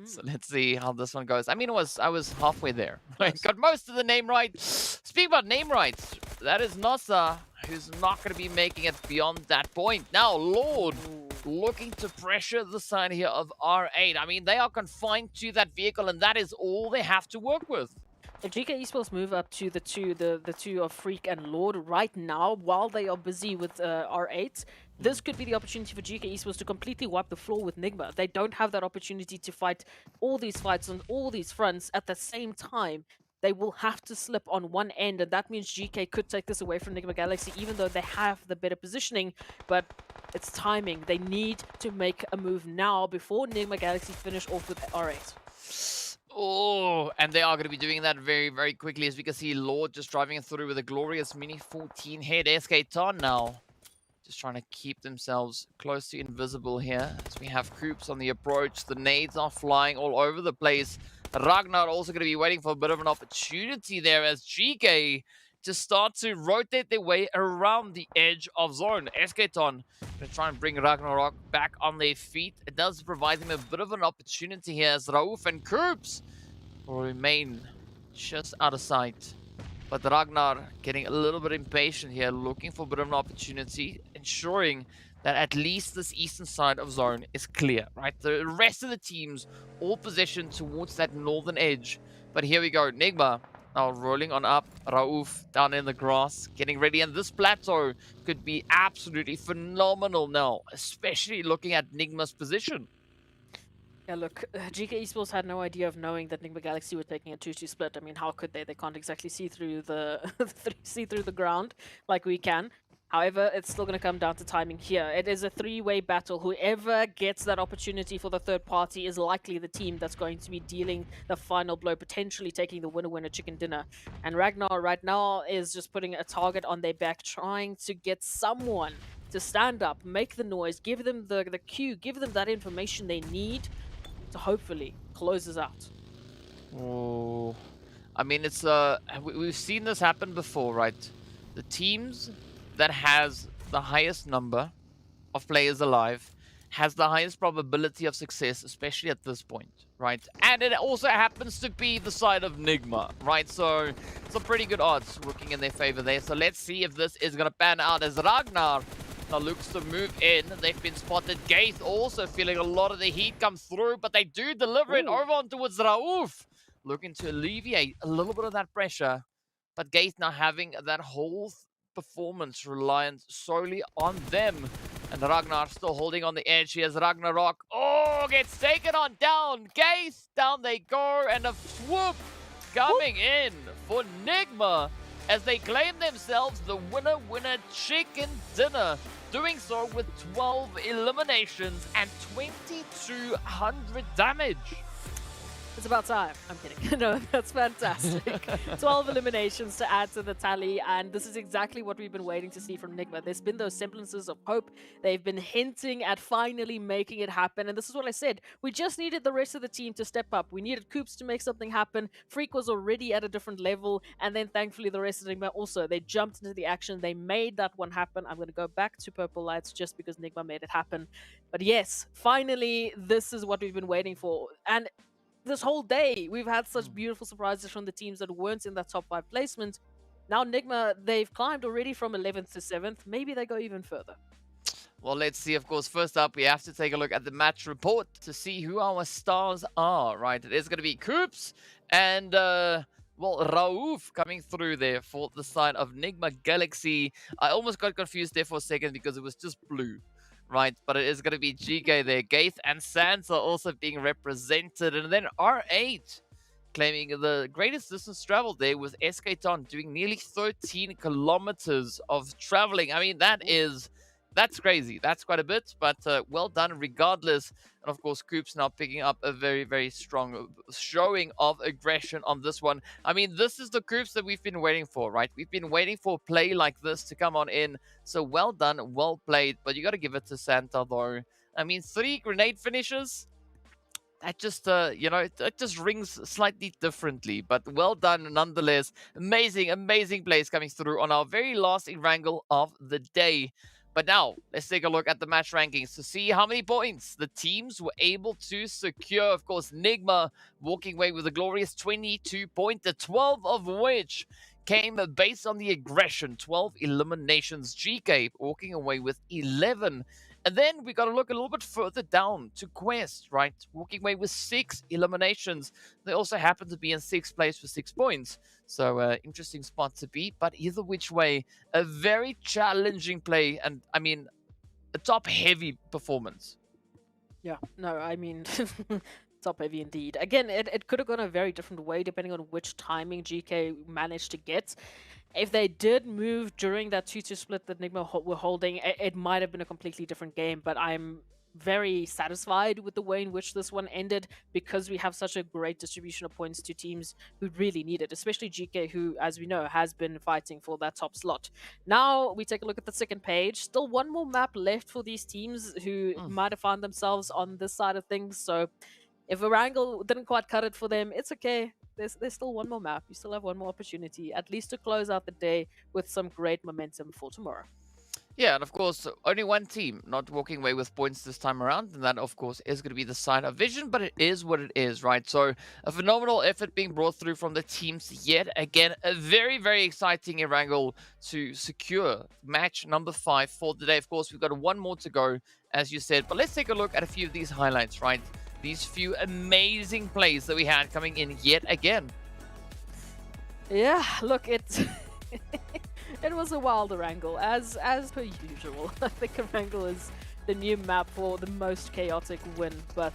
So let's see how this one goes. I mean, I was halfway there. I got most of the name right. Speaking about name rights, that is NASR, who's not going to be making it beyond that point. Now, Lord, looking to pressure the side here of R8. I mean, they are confined to that vehicle, and that is all they have to work with. If GEEKAY Esports move up to the two of Freak and Lord right now, while they are busy with R8, this could be the opportunity for GEEKAY Esports to completely wipe the floor with NIGMA. They don't have that opportunity to fight all these fights on all these fronts at the same time. They will have to slip on one end, and that means GEEKAY could take this away from NIGMA Galaxy, even though they have the better positioning, but it's timing. They need to make a move now before NIGMA Galaxy finish off with R8. Oh, and they are going to be doing that very, very quickly, as we can see Lord just driving through with a glorious mini 14 head SK Ton now. Just trying to keep themselves close to invisible here, as we have Koops on the approach. The nades are flying all over the place. Ragnar also going to be waiting for a bit of an opportunity there, as GEEKAY just start to rotate their way around the edge of zone. SK Ton going to try and bring Ragnarok back on their feet. It does provide them a bit of an opportunity here, as Rauf and Koops will remain just out of sight. But Ragnar getting a little bit impatient here, looking for a bit of an opportunity, ensuring that at least this eastern side of zone is clear, right? The rest of the teams all positioned towards that northern edge. But here we go, NIGMA now rolling on up. Rauf down in the grass, getting ready. And this plateau could be absolutely phenomenal now, especially looking at NIGMA's position. Yeah, look, GEEKAY Esports had no idea of knowing that NIGMA Galaxy were taking a 2-2 split. I mean, how could they? They can't exactly see through the see through the ground like we can. However, it's still going to come down to timing here. It is a three-way battle. Whoever gets that opportunity for the third party is likely the team that's going to be dealing the final blow, potentially taking the winner-winner chicken dinner. And Ragnar right now is just putting a target on their back, trying to get someone to stand up, make the noise, give them the cue, give them that information they need to hopefully close this out. Oh, I mean, it's we've seen this happen before, right? The teams that has the highest number of players alive has the highest probability of success, especially at this point, right? And it also happens to be the side of NIGMA, right? So some pretty good odds working in their favor there. So let's see if this is going to pan out, as Ragnar now looks to move in. They've been spotted. Gaith also feeling a lot of the heat come through, but they do deliver it over on towards Rauf, looking to alleviate a little bit of that pressure. But Gaith now having that whole performance reliant solely on them. And Ragnar still holding on the edge. Here's Ragnarok. Oh, gets taken on down. Gaith, down they go. And a swoop coming in for NIGMA as they claim themselves the winner-winner chicken dinner. Doing so with 12 eliminations and 2200 damage. It's about time. I'm kidding. No, that's fantastic. 12 eliminations to add to the tally, and this is exactly what we've been waiting to see from NIGMA. There's been those semblances of hope. They've been hinting at finally making it happen, and this is what I said. We just needed the rest of the team to step up. We needed Coops to make something happen. Freak was already at a different level, and then thankfully the rest of NIGMA also, they jumped into the action. They made that one happen. I'm going to go back to Purple Lights just because NIGMA made it happen. But yes, finally, this is what we've been waiting for. And this whole day, we've had such beautiful surprises from the teams that weren't in that top 5 placement. Now NIGMA, they've climbed already from 11th to 7th. Maybe they go even further. Well, let's see. Of course, first up, we have to take a look at the match report to see who our stars are, right? It is going to be Coops and, well, RUKH coming through there for the side of NIGMA Galaxy. I almost got confused there for a second because it was just blue. Right, but it is going to be GEEKAY there. Gaith and Sans are also being represented. And then R8 claiming the greatest distance traveled there with SK Ton doing nearly 13 kilometers of traveling. I mean, that's crazy. That's quite a bit, but well done regardless. And of course, Coops now picking up a very, very strong showing of aggression on this one. I mean, this is the Coops that we've been waiting for, right? We've been waiting for play like this to come on in. So well done, well played. But you got to give it to Santa, though. I mean, 3 grenade finishes. That just, it just rings slightly differently. But well done nonetheless. Amazing, amazing plays coming through on our very last Erangel of the day. But now, let's take a look at the match rankings to see how many points the teams were able to secure. Of course, NIGMA walking away with a glorious 22 points, 12 of which came based on the aggression, 12 eliminations. GEEKAY walking away with 11. And then we got to look a little bit further down to Quest, right? Walking away with 6 eliminations. They also happen to be in 6th place for 6 points. So, interesting spot to be. But either which way, a very challenging play. And, I mean, a top-heavy performance. Yeah, no, I mean, top heavy indeed. Again, it could have gone a very different way depending on which timing GEEKAY managed to get. If they did move during that 2-2 split that NIGMA were holding, it might have been a completely different game, but I'm very satisfied with the way in which this one ended because we have such a great distribution of points to teams who really need it, especially GEEKAY, who, as we know, has been fighting for that top slot. Now we take a look at the second page. Still one more map left for these teams who might have found themselves on this side of things, so if Erangel didn't quite cut it for them, it's okay. There's still one more map. You still have one more opportunity, at least to close out the day with some great momentum for tomorrow. Yeah, and of course, only one team not walking away with points this time around, and that, of course, is going to be the side of Vision, but it is what it is, right? So, a phenomenal effort being brought through from the teams yet again. A very, very exciting Erangel to secure match number 5 for the day. Of course, we've got one more to go, as you said, but let's take a look at a few of these highlights, right? These few amazing plays that we had coming in yet again. Yeah, look, it was a wild Erangel, as per usual. I think Erangel is the new map for the most chaotic win, but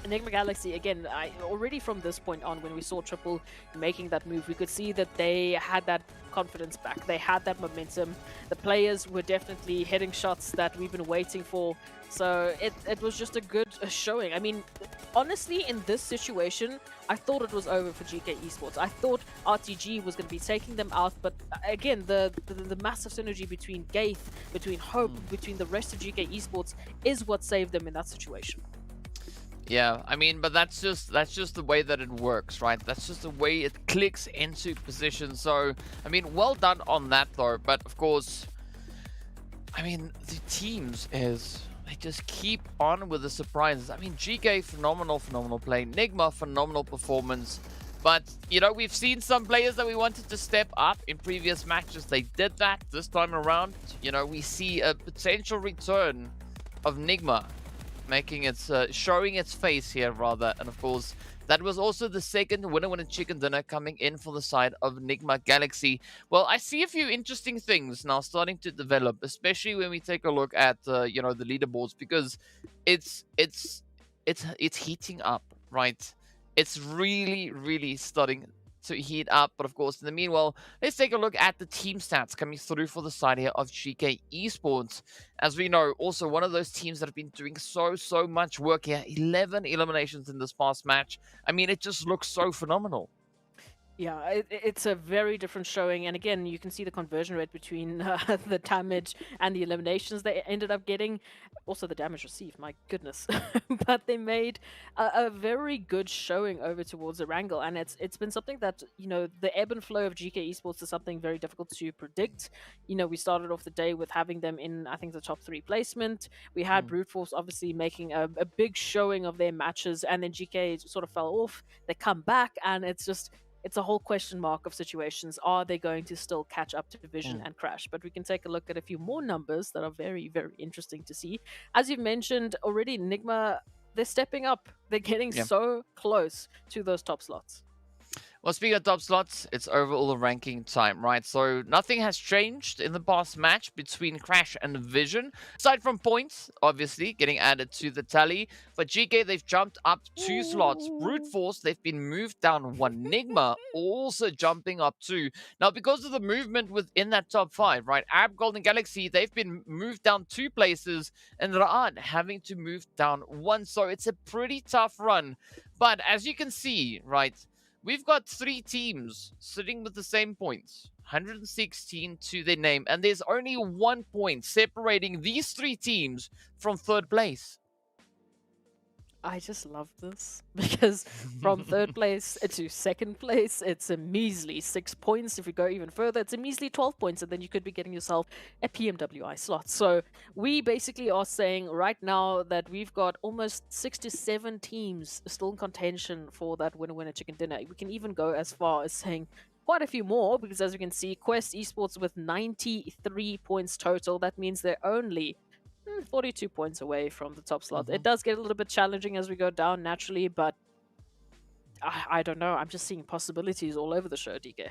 NIGMA Galaxy, again, already from this point on, when we saw Triple making that move, we could see that they had that confidence back. They had that momentum. The players were definitely hitting shots that we've been waiting for. So it was just a good showing. I mean, honestly, in this situation, I thought it was over for GEEKAY Esports. I thought RTG was going to be taking them out, but again, the massive synergy between Gaith, between Hope, between the rest of GEEKAY Esports is what saved them in that situation. Yeah, I mean, but that's just the way that it works, right? That's just the way it clicks into position. So, I mean, well done on that, though. But, of course, I mean, the teams they just keep on with the surprises. I mean, GEEKAY, phenomenal play. NIGMA, phenomenal performance. But, you know, we've seen some players that we wanted to step up in previous matches. They did that this time around. You know, we see a potential return of NIGMA. Making its showing its face here, rather. And of course, that was also the second winner chicken dinner coming in for the side of NIGMA Galaxy. Well, I see a few interesting things now starting to develop, especially when we take a look at you know, the leaderboards, because it's heating up, right? It's really starting to heat up. But of course, in the meanwhile, let's take a look at the team stats coming through for the side here of GEEKAY Esports. As we know, also one of those teams that have been doing so much work here. 11 eliminations in this past match. I mean, it just looks so phenomenal. Yeah, it's a very different showing, and again, you can see the conversion rate between the damage and the eliminations they ended up getting. Also, the damage received, my goodness. But they made a very good showing over towards Erangel, and it's been something that, you know, the ebb and flow of GEEKAY Esports is something very difficult to predict. You know, we started off the day with having them in, I think, the top 3 placement. We had Brute Force obviously making a big showing of their matches, and then GEEKAY sort of fell off. They come back, and it's a whole question mark of situations. Are they going to still catch up to Vision and Crash? But we can take a look at a few more numbers that are very interesting to see. As you've mentioned already, NIGMA, they're stepping up. They're getting so close to those top slots. Well, speaking of top slots, it's overall ranking time, right? So nothing has changed in the past match between Crash and Vision. Aside from points, obviously, getting added to the tally. For GEEKAY, they've jumped up 2 slots. Brute Force, they've been moved down 1. NIGMA also jumping up 2. Now, because of the movement within that top 5, right? Arab Golden Galaxy, they've been moved down 2 places. And RUKH having to move down 1. So it's a pretty tough run. But as you can see, right? We've got 3 teams sitting with the same points, 116 to their name, and there's only 1 point separating these 3 teams from 3rd place. I just love this because from 3rd place to 2nd place, it's a measly 6 points. If we go even further, it's a measly 12 points, and then you could be getting yourself a PMWI slot. So we basically are saying right now that we've got almost 6 to 7 teams still in contention for that winner chicken dinner. We can even go as far as saying quite a few more, because as we can see, Quest Esports with 93 points total. That means they're only 42 points away from the top slot. It does get a little bit challenging as we go down naturally, but I don't know. I'm just seeing possibilities all over the show, DK.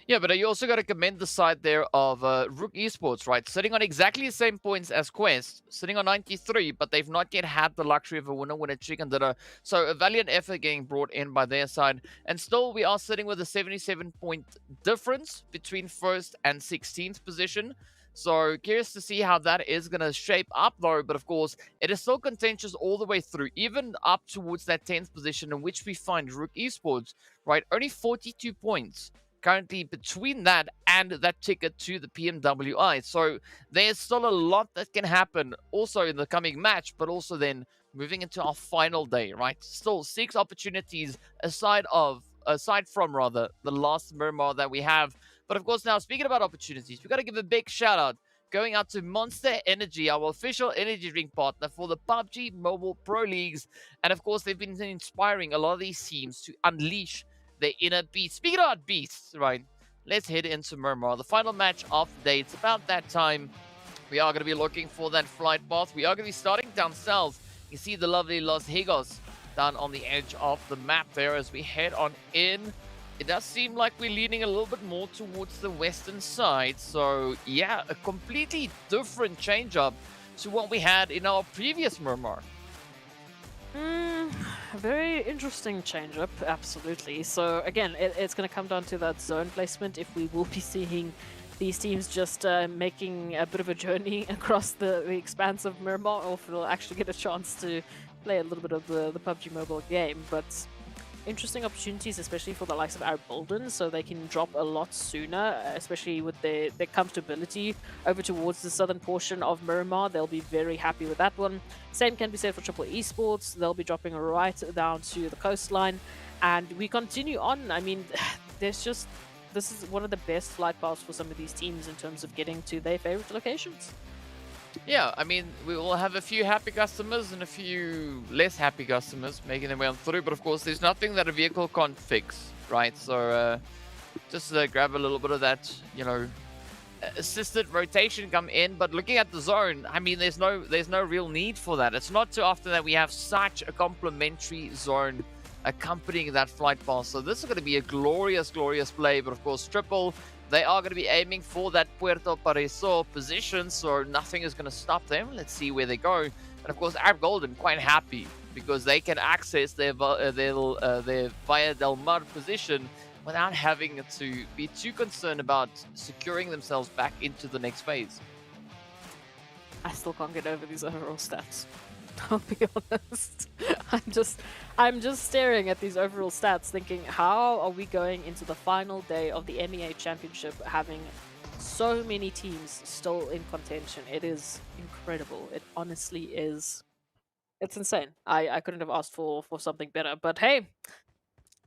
Yeah, but you also got to commend the side there of RUKH Esports, right? Sitting on exactly the same points as Quest, sitting on 93, but they've not yet had the luxury of a winner chicken dinner. So a valiant effort getting brought in by their side. And still, we are sitting with a 77-point difference between 1st and 16th position. So curious to see how that is going to shape up, though. But of course, it is still contentious all the way through, even up towards that 10th position in which we find RUKH Esports, right? Only 42 points currently between that and that ticket to the PMWI. So there's still a lot that can happen also in the coming match, but also then moving into our final day, right? Still 6 opportunities aside from the last Miramar that we have. But of course, now speaking about opportunities, we've got to give a big shout out going out to Monster Energy, our official energy drink partner for the PUBG Mobile Pro Leagues. And of course, they've been inspiring a lot of these teams to unleash their inner beast. Speaking about beasts, right, let's head into Miramar, the final match of the day. It's about that time. We are going to be looking for that flight path. We are going to be starting down south. You see the lovely Los Higos down on the edge of the map there as we head on in. It does seem like we're leaning a little bit more towards the western side. So, yeah, a completely different change-up to what we had in our previous Miramar. Very interesting change-up, absolutely. So, again, it's going to come down to that zone placement. If we will be seeing these teams just making a bit of a journey across the expanse of Miramar, or if we'll actually get a chance to play a little bit of the PUBG Mobile game. But interesting opportunities, especially for the likes of Arab Golden, so they can drop a lot sooner, especially with their comfortability over towards the southern portion of Miramar. They'll be very happy with that one. Same can be said for Triple Esports. They'll be dropping right down to the coastline, and we continue on. I mean, this is one of the best flight paths for some of these teams in terms of getting to their favorite locations. Yeah, I mean, we will have a few happy customers and a few less happy customers making their way on through, but of course, there's nothing that a vehicle can't fix, right? So just grab a little bit of that, you know, assisted rotation come in. But looking at the zone, I mean, there's no real need for that. It's not too often that we have such a complementary zone accompanying that flight path. So this is going to be a glorious play. But of course, Triple, they are going to be aiming for that Puerto Paraiso position, so nothing is going to stop them. Let's see where they go. And of course, Arab Golden quite happy because they can access their Via Del Mar position without having to be too concerned about securing themselves back into the next phase. I still can't get over these overall stats. I'll be honest. I'm just staring at these overall stats thinking, how are we going into the final day of the MEA Championship having so many teams still in contention? It is incredible. It honestly is. It's insane. I couldn't have asked for something better. But hey,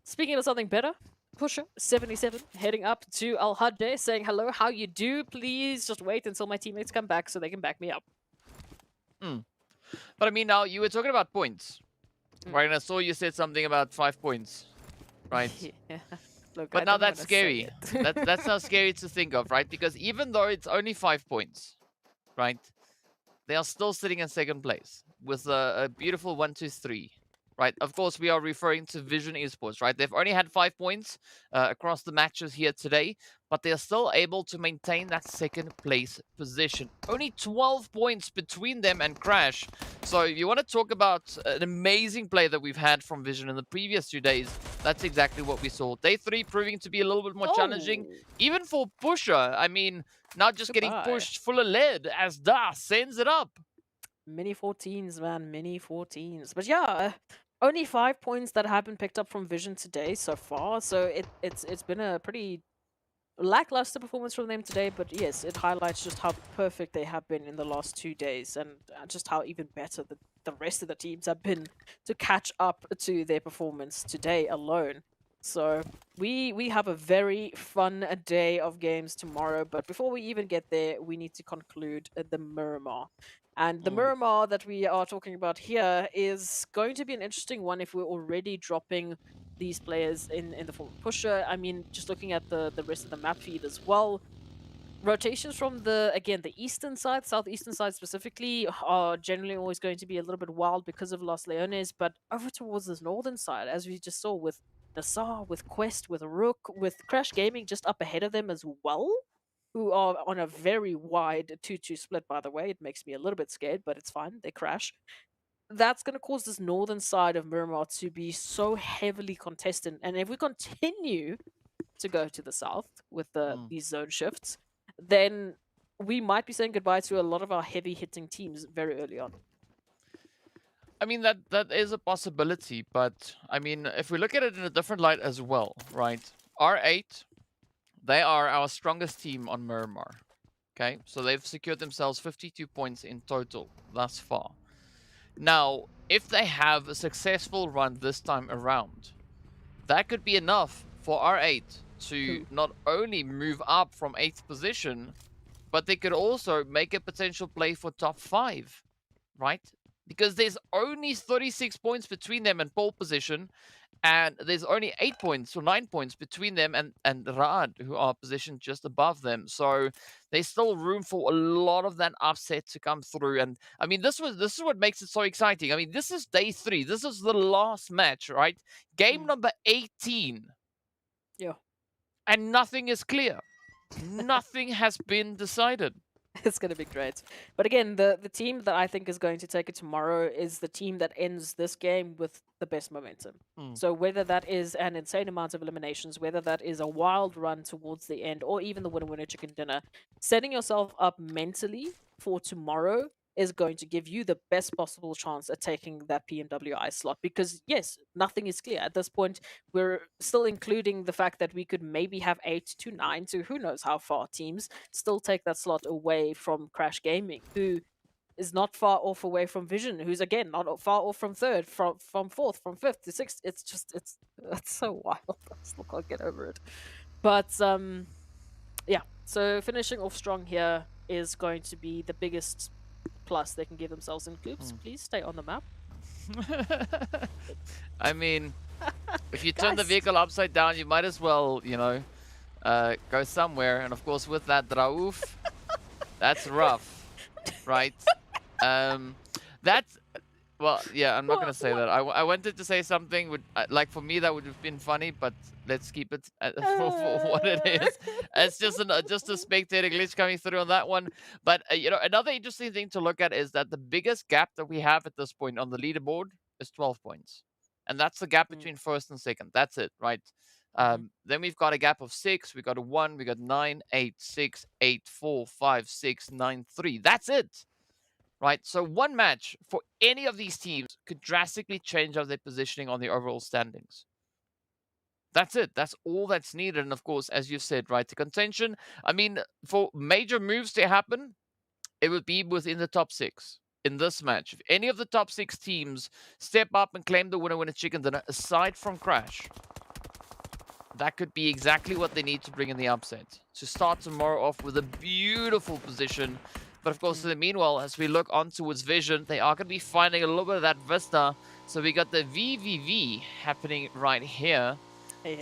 speaking of something better, Pusher 77 heading up to Al Hadj saying hello, how you do? Please just wait until my teammates come back so they can back me up. But I mean, now you were talking about points, right? And I saw you said something about 5 points, right? Yeah. Look, But I now didn't that's wanna say scary. it. That's now scary to think of, right? Because even though it's only 5 points, right, they are still sitting in second place with a beautiful 1, 2, 3. Right, of course, we are referring to Vision Esports, right? They've only had 5 points across the matches here today, but they are still able to maintain that second place position. Only 12 points between them and Crash. So if you want to talk about an amazing play that we've had from Vision in the previous 2 days, that's exactly what we saw. Day 3 proving to be a little bit more challenging, even for Pusher. I mean, not just getting Goodbye. pushed full of lead as Da sends it up. Mini 14s, man, mini 14s. But yeah, only 5 points that have been picked up from Vision today so far. So it's been a pretty lackluster performance from them today. But yes, it highlights just how perfect they have been in the last 2 days, and just how even better the rest of the teams have been to catch up to their performance today alone. So we have a very fun day of games tomorrow. But before we even get there, we need to conclude the Miramar. And the Miramar that we are talking about here is going to be an interesting one if we're already dropping these players in the form of Pusher. I mean, just looking at the rest of the map feed as well. Rotations from the eastern side, southeastern side specifically, are generally always going to be a little bit wild because of Los Leones, but over towards this northern side, as we just saw with NASR, with Quest, with RUKH, with Crash Gaming just up ahead of them as well, who are on a very wide 2-2 split, by the way. It makes me a little bit scared, but it's fine. They crash. That's going to cause this northern side of Miramar to be so heavily contested. And if we continue to go to the south with these zone shifts, then we might be saying goodbye to a lot of our heavy-hitting teams very early on. I mean, that is a possibility, but I mean, if we look at it in a different light as well, right? R8, they are our strongest team on Miramar. Okay, so they've secured themselves 52 points in total thus far. Now, if they have a successful run this time around, that could be enough for R8 to not only move up from 8th position, but they could also make a potential play for top 5, right? Because there's only 36 points between them and pole position, and there's only 8 points or 9 points between them and RUKH, who are positioned just above them. So there's still room for a lot of that upset to come through. And I mean, this is what makes it so exciting. I mean, this is day 3. This is the last match, right? Game number 18. Yeah. And nothing is clear. Nothing has been decided. It's going to be great. But again, the team that I think is going to take it tomorrow is the team that ends this game with the best momentum. So whether that is an insane amount of eliminations, whether that is a wild run towards the end, or even the winner chicken dinner, setting yourself up mentally for tomorrow is going to give you the best possible chance at taking that PMWI slot. Because yes, nothing is clear. At this point, we're still including the fact that we could maybe have 8 to 9 to who knows how far teams still take that slot away from Crash Gaming, who is not far off away from Vision, who's again not far off from 3rd, from 4th, from 5th to 6th. It's just, it's so wild. I still can't get over it. But yeah, so finishing off strong here is going to be the biggest plus they can give themselves in Coops. Please stay on the map. I mean, if you turn the vehicle upside down, you might as well, you know, go somewhere. And of course, with that Rauf, that's rough, right? That's, well, yeah, I'm not going to say that. I wanted to say something, like for me, that would have been funny, but let's keep it for what it is. It's just a spectator glitch coming through on that one. But, you know, another interesting thing to look at is that the biggest gap that we have at this point on the leaderboard is 12 points. And that's the gap between 1st and 2nd. That's it, right? Then we've got a gap of 6. We got a 1. We got 9, 8, 6, 8, 4, 5, 6, 9, 3. That's it. Right? So one match for any of these teams could drastically change up their positioning on the overall standings. That's it. That's all that's needed. And of course, as you said, right, the contention, I mean, for major moves to happen, it would be within the top 6 in this match. If any of the top 6 teams step up and claim the winner chicken dinner, aside from Crash, that could be exactly what they need to bring in the upset. To start tomorrow off with a beautiful position. But of course, in the meanwhile, as we look on towards Vision, they are going to be finding a little bit of that Vista. So we got the VVV happening right here.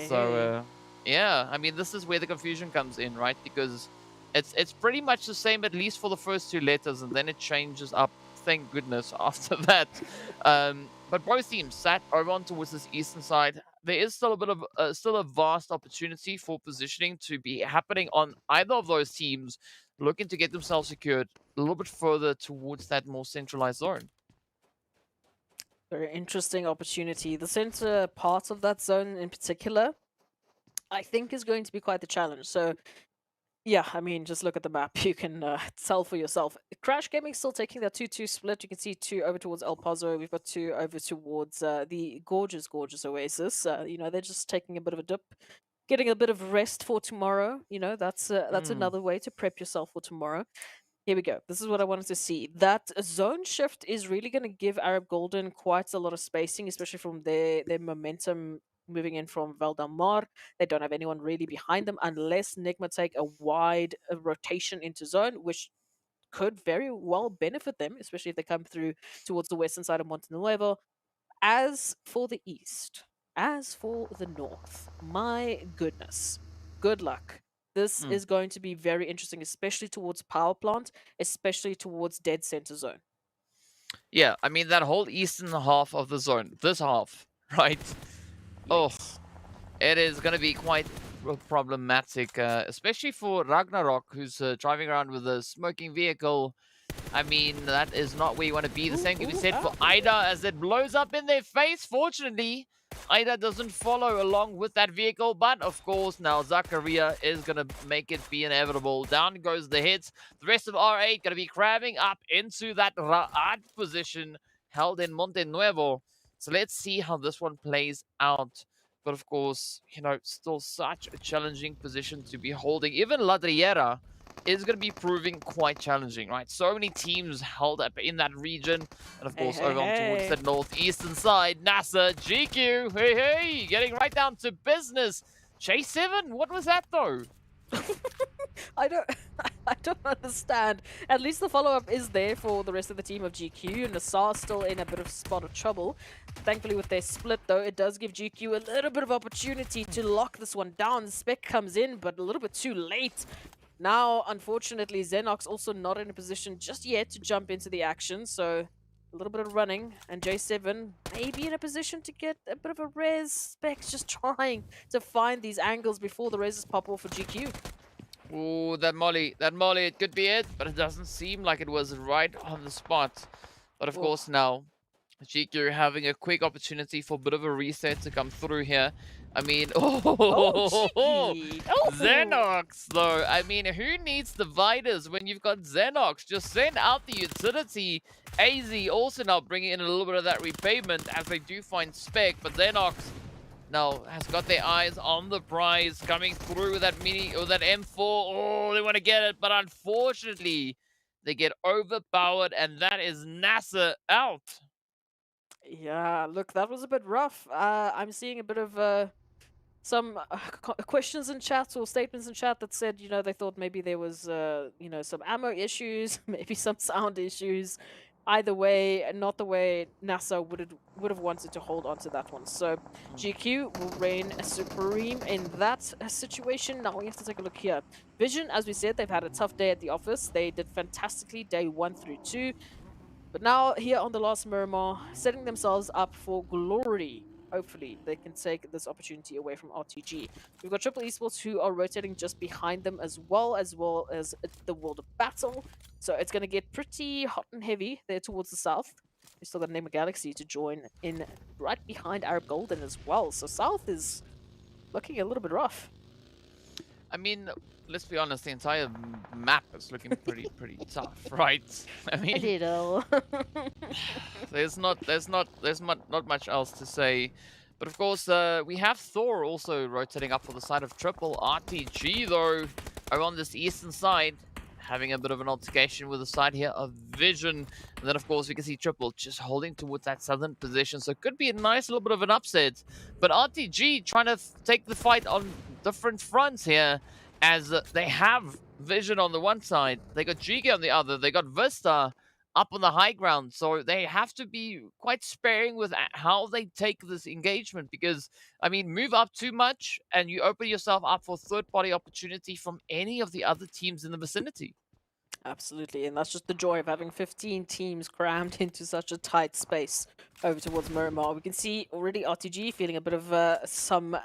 So, yeah, I mean, this is where the confusion comes in, right? Because it's pretty much the same, at least for the first 2 letters, and then it changes up, thank goodness, after that. But both teams sat over on towards this eastern side. There is still a bit of, still a vast opportunity for positioning to be happening on either of those teams, looking to get themselves secured a little bit further towards that more centralized zone. Very interesting opportunity. The center part of that zone in particular, I think, is going to be quite the challenge. So, yeah, I mean, just look at the map. You can tell for yourself. Crash Gaming still taking that 2-2 split. You can see 2 over towards El Paso. We've got 2 over towards the gorgeous Oasis. You know, they're just taking a bit of a dip, getting a bit of rest for tomorrow. You know, that's another way to prep yourself for tomorrow. Here we go. This is what I wanted to see. That zone shift is really going to give Arab Golden quite a lot of spacing, especially from their momentum moving in from Valdemar. They don't have anyone really behind them unless NIGMA take a wide rotation into zone, which could very well benefit them, especially if they come through towards the western side of Montenuevo. As for the east, as for the north, my goodness, good luck. This is going to be very interesting, especially towards power plant, especially towards dead center zone. Yeah, I mean, that whole eastern half of the zone, this half, right? Oh, it is going to be quite problematic, especially for Ragnarok, who's driving around with a smoking vehicle. I mean, that is not where you want to be. The same can be said for Ida as it blows up in their face. Fortunately, Ida doesn't follow along with that vehicle, but of course now Zakaria is going to make it be inevitable. Down goes the hits. The rest of R8 going to be crabbing up into that Ra'ad position held in Monte Nuevo. So let's see how this one plays out. But of course, you know, still such a challenging position to be holding. Even Ladriera is going to be proving quite challenging, right? So many teams held up in that region. And of course, over on towards the northeastern side, NASR, GQ, hey, getting right down to business. J7, what was that though? I don't understand. At least the follow-up is there for the rest of the team of GQ. NASR still in a bit of spot of trouble. Thankfully with their split though, it does give GQ a little bit of opportunity to lock this one down. The spec comes in, but a little bit too late. Now, unfortunately, Xenox also not in a position just yet to jump into the action, so a little bit of running, and J7 maybe in a position to get a bit of a res. Specs just trying to find these angles before the reses pop off for GQ. Ooh, that molly, it could be it, but it doesn't seem like it was right on the spot. But of course now, GQ having a quick opportunity for a bit of a reset to come through here. I mean, Xenox though. I mean, who needs dividers when you've got Xenox? Just send out the utility. AZ also now bringing in a little bit of that repayment as they do find spec, but Xenox now has got their eyes on the prize, coming through with that mini or that M4. Oh, they want to get it, but unfortunately they get overpowered, and that is NASR out. Yeah, look, that was a bit rough. I'm seeing a bit of some questions in chat or statements in chat that said, you know, they thought maybe there was, you know, some ammo issues, maybe some sound issues. Either way, not the way NASR would have wanted to hold on to that one. So GQ will reign supreme in that situation. Now we have to take a look here. Vision, as we said, they've had a tough day at the office. They did fantastically day 1 through 2. But now here on the last Miramar, setting themselves up for glory. Hopefully they can take this opportunity away from RTG. We've got Triple Esports who are rotating just behind them as well as the World of Battle. So it's going to get pretty hot and heavy there towards the south. We still got NIGMA Galaxy to join in right behind Arab Golden as well. So south is looking a little bit rough. I mean, let's be honest, the entire map is looking pretty tough, right? I A mean, little. there's not much else to say. But of course, we have Thor also rotating up for the side of Triple. RTG, though, are on this eastern side, having a bit of an altercation with the side here of Vision. And then, of course, we can see Triple just holding towards that southern position. So it could be a nice little bit of an upset. But RTG trying to take the fight on different fronts here, as they have Vision on the one side, they got GEEKAY on the other, they got VISTA up on the high ground, so they have to be quite sparing with how they take this engagement, because, I mean, move up too much and you open yourself up for third-party opportunity from any of the other teams in the vicinity. Absolutely, and that's just the joy of having 15 teams crammed into such a tight space over towards Miramar. We can see already RTG feeling a bit of some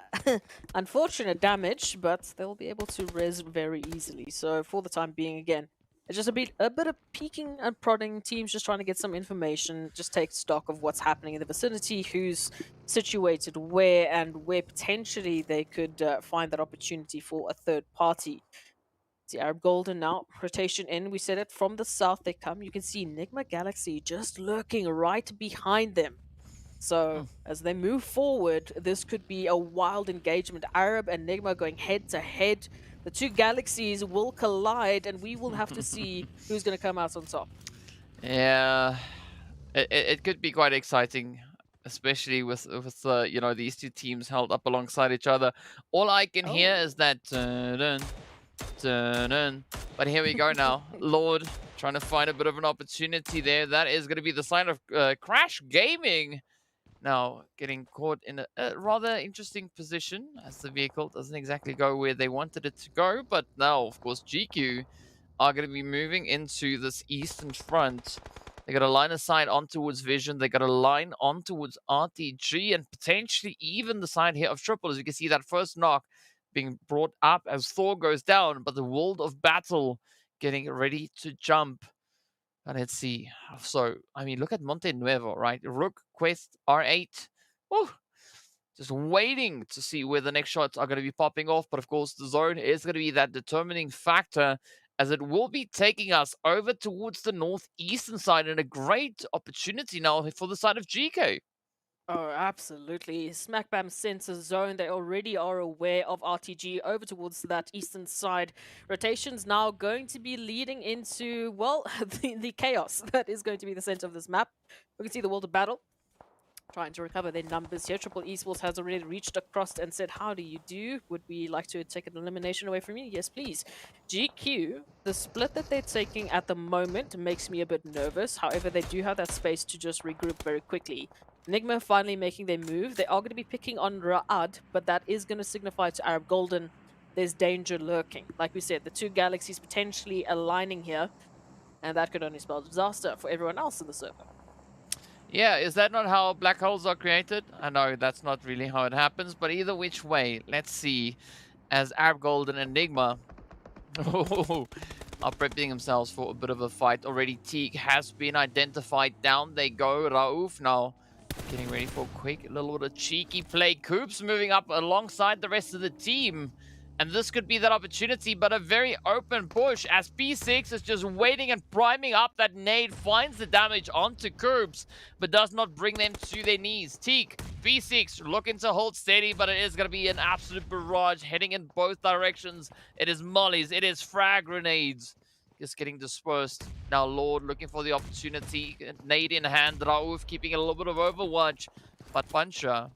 unfortunate damage, but they'll be able to res very easily. So for the time being, again, it's just a bit of peeking and prodding, teams just trying to get some information, just take stock of what's happening in the vicinity, who's situated where, and where potentially they could find that opportunity for a third party. See Arab Golden now, rotation in, we said it, from the south they come. You can see NIGMA Galaxy just lurking right behind them. So as they move forward, this could be a wild engagement. Arab and NIGMA going head to head. The two galaxies will collide, and we will have to see who's going to come out on top. Yeah, it could be quite exciting, especially with you know, these two teams held up alongside each other. All I can hear is that dun, dun, dun. But here we go now. Lord trying to find a bit of an opportunity there. That is going to be the sign of Crash Gaming. Now, getting caught in a rather interesting position, as the vehicle doesn't exactly go where they wanted it to go. But now, of course, GQ are going to be moving into this eastern front. They got a line of sight on towards Vision. They got a line on towards RTG, and potentially even the side here of Triple. As you can see, that first knock being brought up as Thor goes down, but the world of battle getting ready to jump. And let's see. So, I mean, look at Monte Nuevo, right? RUKH, Quest, R8. Woo! Just waiting to see where the next shots are going to be popping off. But of course, the zone is going to be that determining factor, as it will be taking us over towards the northeastern side, and a great opportunity now for the side of GEEKAY. Oh, absolutely. Smack bam center zone. They already are aware of RTG over towards that eastern side. Rotations now going to be leading into, well, the chaos that is going to be the center of this map. We can see the world of battle trying to recover their numbers here. Triple Esports has already reached across and said, how do you do? Would we like to take an elimination away from you? Yes, please. GQ, the split that they're taking at the moment makes me a bit nervous. However, they do have that space to just regroup very quickly. NIGMA finally making their move. They are going to be picking on Ra'ad, but that is going to signify to Arab Golden there's danger lurking. Like we said, the two galaxies potentially aligning here, and that could only spell disaster for everyone else in the server. Yeah, is that not how black holes are created? I know that's not really how it happens, but either which way, let's see, as Arab Golden and NIGMA are prepping themselves for a bit of a fight. Already Teak has been identified. Down they go. Rauf now getting ready for a quick little bit of cheeky play. Coops moving up alongside the rest of the team. And this could be that opportunity, but a very open push as P6 is just waiting and priming up. That nade finds the damage onto Coops, but does not bring them to their knees. Teak, P6 looking to hold steady, but it is going to be an absolute barrage heading in both directions. It is mollies, it is frag grenades. Just getting dispersed. Now Lord looking for the opportunity. Nade in hand. Rauf keeping a little bit of overwatch. But Puncher,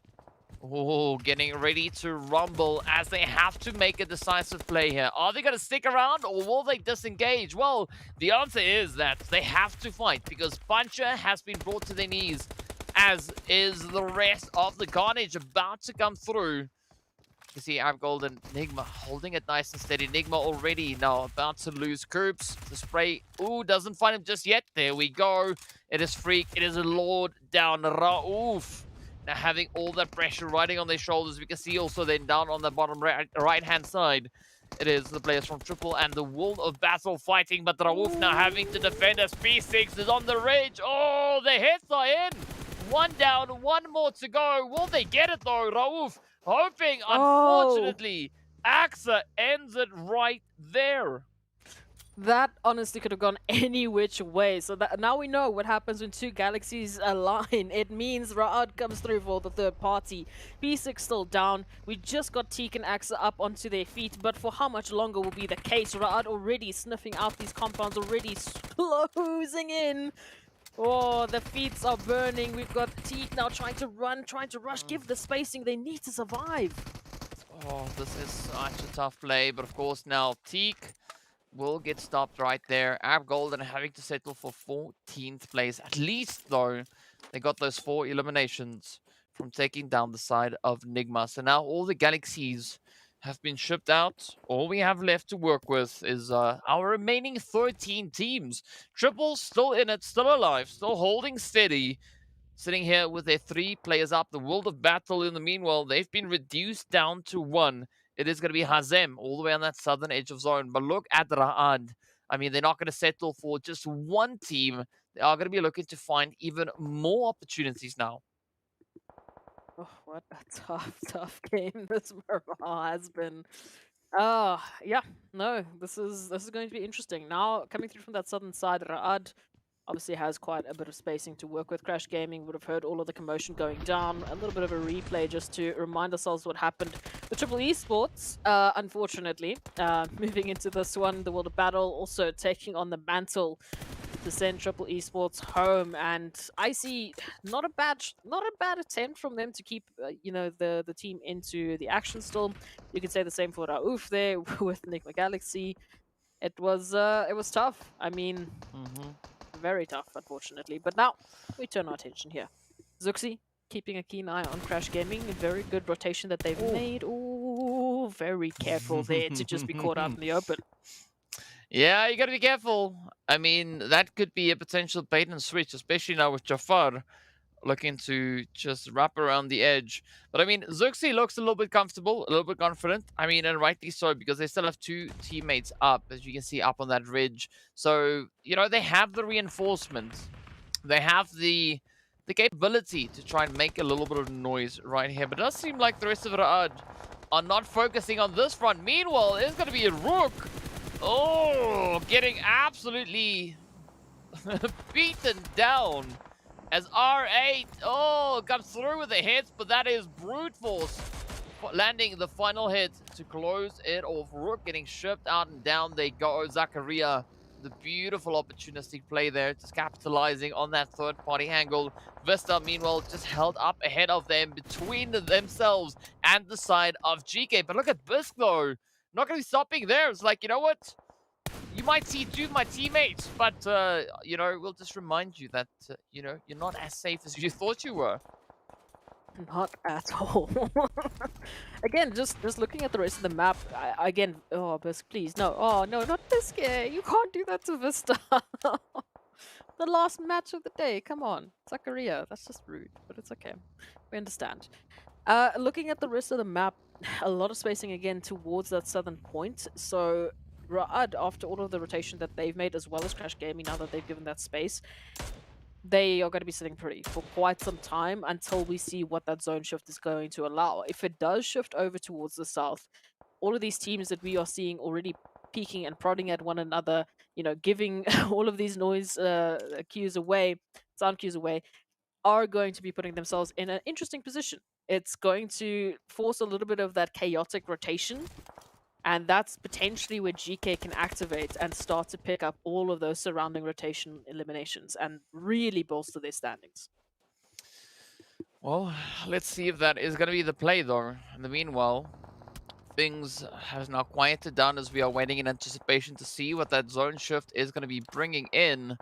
getting ready to rumble as they have to make a decisive play here. Are they going to stick around or will they disengage? Well, the answer is that they have to fight, because Puncher has been brought to their knees, as is the rest of the carnage about to come through. You see Arab Golden, NIGMA holding it nice and steady. NIGMA already now about to lose Coops. The spray, doesn't find him just yet. There we go. It is Freak. It is a Lord down. Rauf now having all that pressure riding on their shoulders. We can see also then down on the bottom right-hand side, it is the players from Triple and the World of Battle fighting, but Rauf now having to defend as P6 is on the ridge. Oh, the hits are in. One down, one more to go. Will they get it though? Rauf hoping, Oh. unfortunately, AXA ends it right there. That honestly could have gone any which way. So that now we know what happens when two galaxies align. It means Ra'ad comes through for the third party. P6 still down. We just got Teak and Axa up onto their feet, but for how much longer will be the case? Ra'ad already sniffing out these compounds, already closing in. Oh, the feet are burning. We've got Teak now trying to run, trying to rush. Give the spacing. They need to survive. Oh, this is such a tough play, but of course now Teak will get stopped right there. Ab Golden having to settle for 14th place. At least, though, they got those 4 eliminations from taking down the side of NIGMA. So now all the galaxies have been shipped out. All we have left to work with is our remaining 13 teams. Triple still in it, still alive, still holding steady. Sitting here with their 3 players up. The World of Battle, in the meanwhile, they've been reduced down to 1. It is going to be Hazem all the way on that southern edge of zone. But look at Ra'ad. I mean, they're not going to settle for just one team. They are going to be looking to find even more opportunities now. Oh, what a tough game this Miramar has been. Oh, yeah, no, this is going to be interesting. Now, coming through from that southern side, Ra'ad obviously has quite a bit of spacing to work with. Crash Gaming would have heard all of the commotion going down. A little bit of a replay just to remind ourselves what happened with Triple Esports, unfortunately. Moving into this one, the World of Battle also taking on the mantle to send Triple Esports home. And I see not a bad attempt from them to keep you know, the team into the action still. You could say the same for Rauf there with NIGMA Galaxy. It was tough. I mean, very tough, unfortunately. But now we turn our attention here. Zuxi keeping a keen eye on Crash Gaming. A very good rotation that they've made. Ooh, very careful there to just be caught out in the open. Yeah, you got to be careful. I mean, that could be a potential bait and switch, especially now with Jafar looking to just wrap around the edge. But I mean, Zuxi looks a little bit comfortable, a little bit confident. I mean, and rightly so, because they still have 2 teammates up, as you can see up on that ridge. So, you know, they have the reinforcement. They have the capability to try and make a little bit of noise right here. But it does seem like the rest of Ra'ad are not focusing on this front. Meanwhile, there's going to be a RUKH. Oh, getting absolutely beaten down. As R8, comes through with the hits, but that is brute force. Landing the final hit to close it off. RUKH getting shipped out and down they go. Zakaria, the beautiful opportunistic play there, just capitalizing on that third-party angle. Vista, meanwhile, just held up ahead of them between themselves and the side of GEEKAY. But look at Bisk, though. Not going to be stopping there. It's like, you know what? You might see 2 of my teammates, but, you know, we'll just remind you that, you know, you're not as safe as you thought you were. Not at all. Again, just looking at the rest of the map, again, oh, Bisk, please, no. Oh, no, not Bisk. You can't do that to Vista. The last match of the day, come on. Zakaria, that's just rude, but it's okay. We understand. Looking at the rest of the map, a lot of spacing again towards that southern point, so Ra'ad, after all of the rotation that they've made, as well as Crash Gaming, now that they've given that space, they are going to be sitting pretty for quite some time until we see what that zone shift is going to allow. If it does shift over towards the south, all of these teams that we are seeing already peeking and prodding at one another, you know, giving all of these noise cues away, sound cues away, are going to be putting themselves in an interesting position. It's going to force a little bit of that chaotic rotation. And that's potentially where GEEKAY can activate and start to pick up all of those surrounding rotation eliminations and really bolster their standings. Well, let's see if that is going to be the play, though. In the meanwhile, things have now quieted down as we are waiting in anticipation to see what that zone shift is going to be bringing in.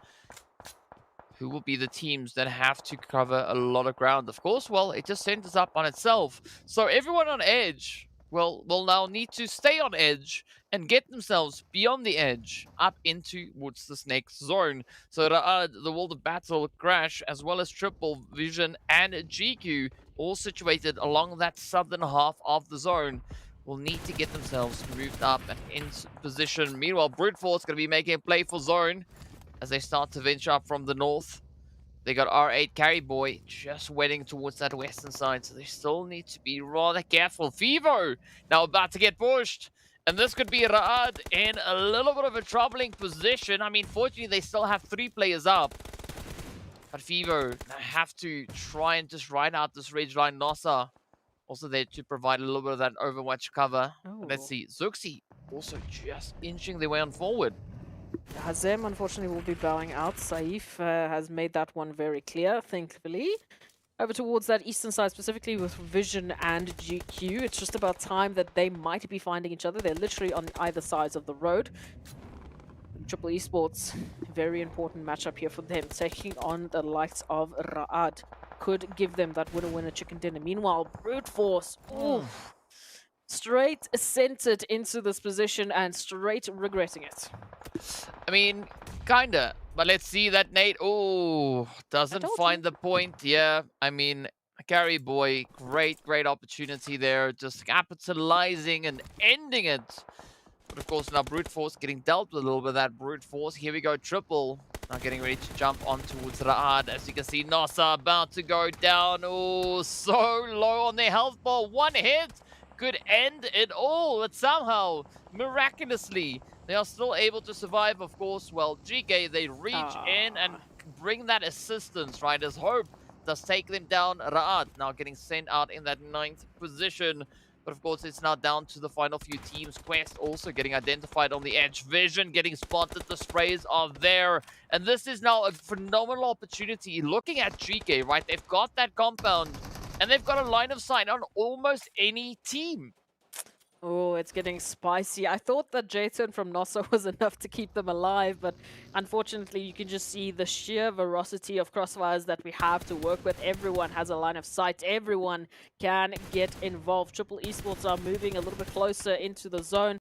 Who will be the teams that have to cover a lot of ground? Of course, well, it just centers up on itself. So everyone on edge will now need to stay on edge and get themselves beyond the edge up into towards this next zone. So the World of Battle, Crash, as well as Triple Vision and GQ, all situated along that southern half of the zone, will need to get themselves moved up and in position. Meanwhile, Brute Force going to be making a play for zone as they start to venture up from the north. They got R8 Carry Boy just waiting towards that western side, so they still need to be rather careful. Fevo now about to get pushed, and this could be Raad in a little bit of a troubling position. I mean, fortunately, they still have 3 players up. But Fevo have to try and just ride out this ridge line. NASR also there to provide a little bit of that overwatch cover. But let's see, Zuxi also just inching their way on forward. Hazem, unfortunately, will be bowing out. Saif has made that one very clear, thankfully. Over towards that eastern side, specifically with Vision and GQ. It's just about time that they might be finding each other. They're literally on either sides of the road. Triple Esports, very important matchup here for them. Taking on the likes of Raad could give them that winner-winner chicken dinner. Meanwhile, Brute Force, straight centered into this position and straight regretting it. I mean, kinda. But let's see that nade. Oh, doesn't find the point. Yeah, I mean, Carry Boy, great opportunity there. Just capitalizing and ending it. But of course, now Brute Force getting dealt with a little bit of that Brute Force. Here we go, Triple. Now getting ready to jump on towards Raad. As you can see, NASR about to go down. Oh, so low on their health bar. One hit could end it all. But somehow, miraculously, they are still able to survive, of course. Well, GEEKAY, they reach in and bring that assistance, right? As Hope does take them down. Raad now getting sent out in that 9th position. But of course, it's now down to the final few teams. Quest also getting identified on the edge. Vision getting spotted. The sprays are there. And this is now a phenomenal opportunity. Looking at GEEKAY, right? They've got that compound. And they've got a line of sight on almost any team. Oh, it's getting spicy. I thought that J-turn from NASR was enough to keep them alive, but unfortunately you can just see the sheer veracity of crossfires that we have to work with. Everyone has a line of sight. Everyone can get involved. Triple Esports are moving a little bit closer into the zone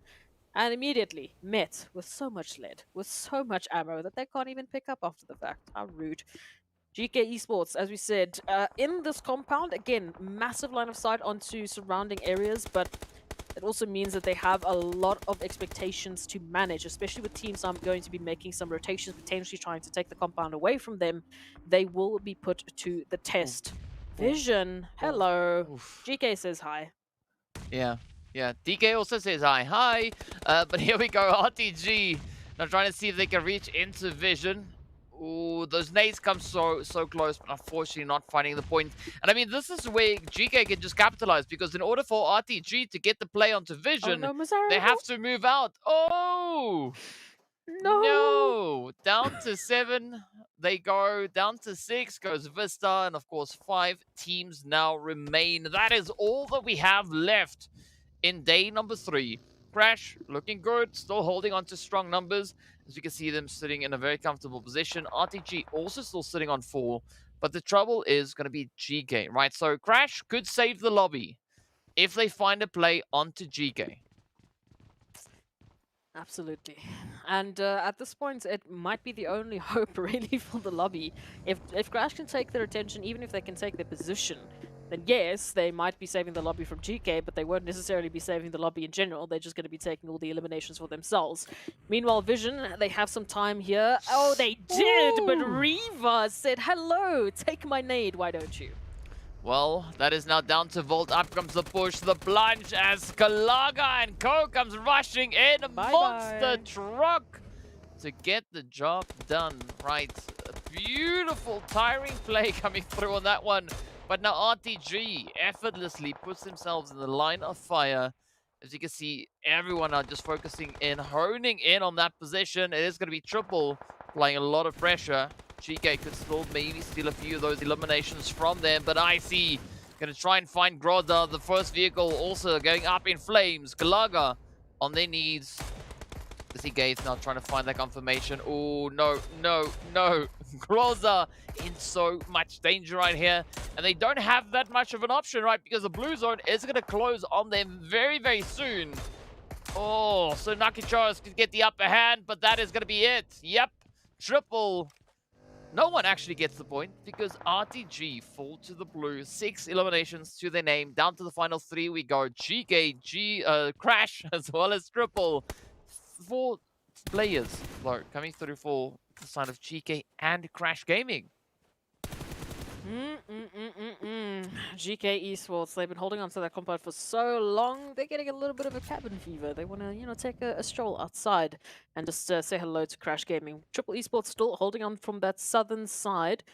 and immediately met with so much lead, with so much ammo that they can't even pick up after the fact. How rude. GEEKAY Esports, as we said, in this compound, again, massive line of sight onto surrounding areas, but it also means that they have a lot of expectations to manage, especially with teams I'm going to be making some rotations, potentially trying to take the compound away from them. They will be put to the test. Vision, hello. GEEKAY says hi. Yeah. DK also says hi. But here we go, RTG. Now trying to see if they can reach into Vision. Ooh, those nades come so close, but unfortunately not finding the point. And I mean, this is where GEEKAY can just capitalize, because in order for RTG to get the play onto Vision, they have to move out. Oh! No! Down to 7, they go. Down to 6 goes VISTA, and of course 5 teams now remain. That is all that we have left in day number 3. Crash, looking good, still holding on to strong numbers. As you can see them sitting in a very comfortable position. RTG also still sitting on 4. But the trouble is going to be GEEKAY, right? So Crash could save the lobby if they find a play onto GEEKAY. Absolutely. And at this point, it might be the only hope, really, for the lobby. If Crash can take their attention, even if they can take their position, then yes, they might be saving the lobby from GEEKAY, but they won't necessarily be saving the lobby in general. They're just going to be taking all the eliminations for themselves. Meanwhile, Vision, they have some time here. Oh, they did! But Reva said, hello, take my nade, why don't you? Well, that is now down to Volt. Up comes the push, the plunge as Kalaga and Co comes rushing in. A monster truck to get the job done. Right, a beautiful tiring play coming through on that one. But now RTG effortlessly puts themselves in the line of fire. As you can see, everyone are just focusing in, honing in on that position. It is going to be Triple applying a lot of pressure. GEEKAY could still maybe steal a few of those eliminations from them, but IC going to try and find Groza. The first vehicle also going up in flames. Galaga on their knees. Gates now trying to find that confirmation. Oh, no. Groza in so much danger right here. And they don't have that much of an option, right? Because the blue zone is going to close on them very, very soon. Oh, so Nakicharos could get the upper hand, but that is going to be it. Yep, Triple. No one actually gets the point because RTG fall to the blue. 6 eliminations to their name. Down to the final 3 we go. GEEKAY, Crash, as well as Triple. 4 players coming through for the side of GEEKAY and Crash Gaming. GK Esports, they've been holding on to that compound for so long, they're getting a little bit of a cabin fever. They want to, take a stroll outside and just say hello to Crash Gaming. Triple Esports still holding on from that southern side.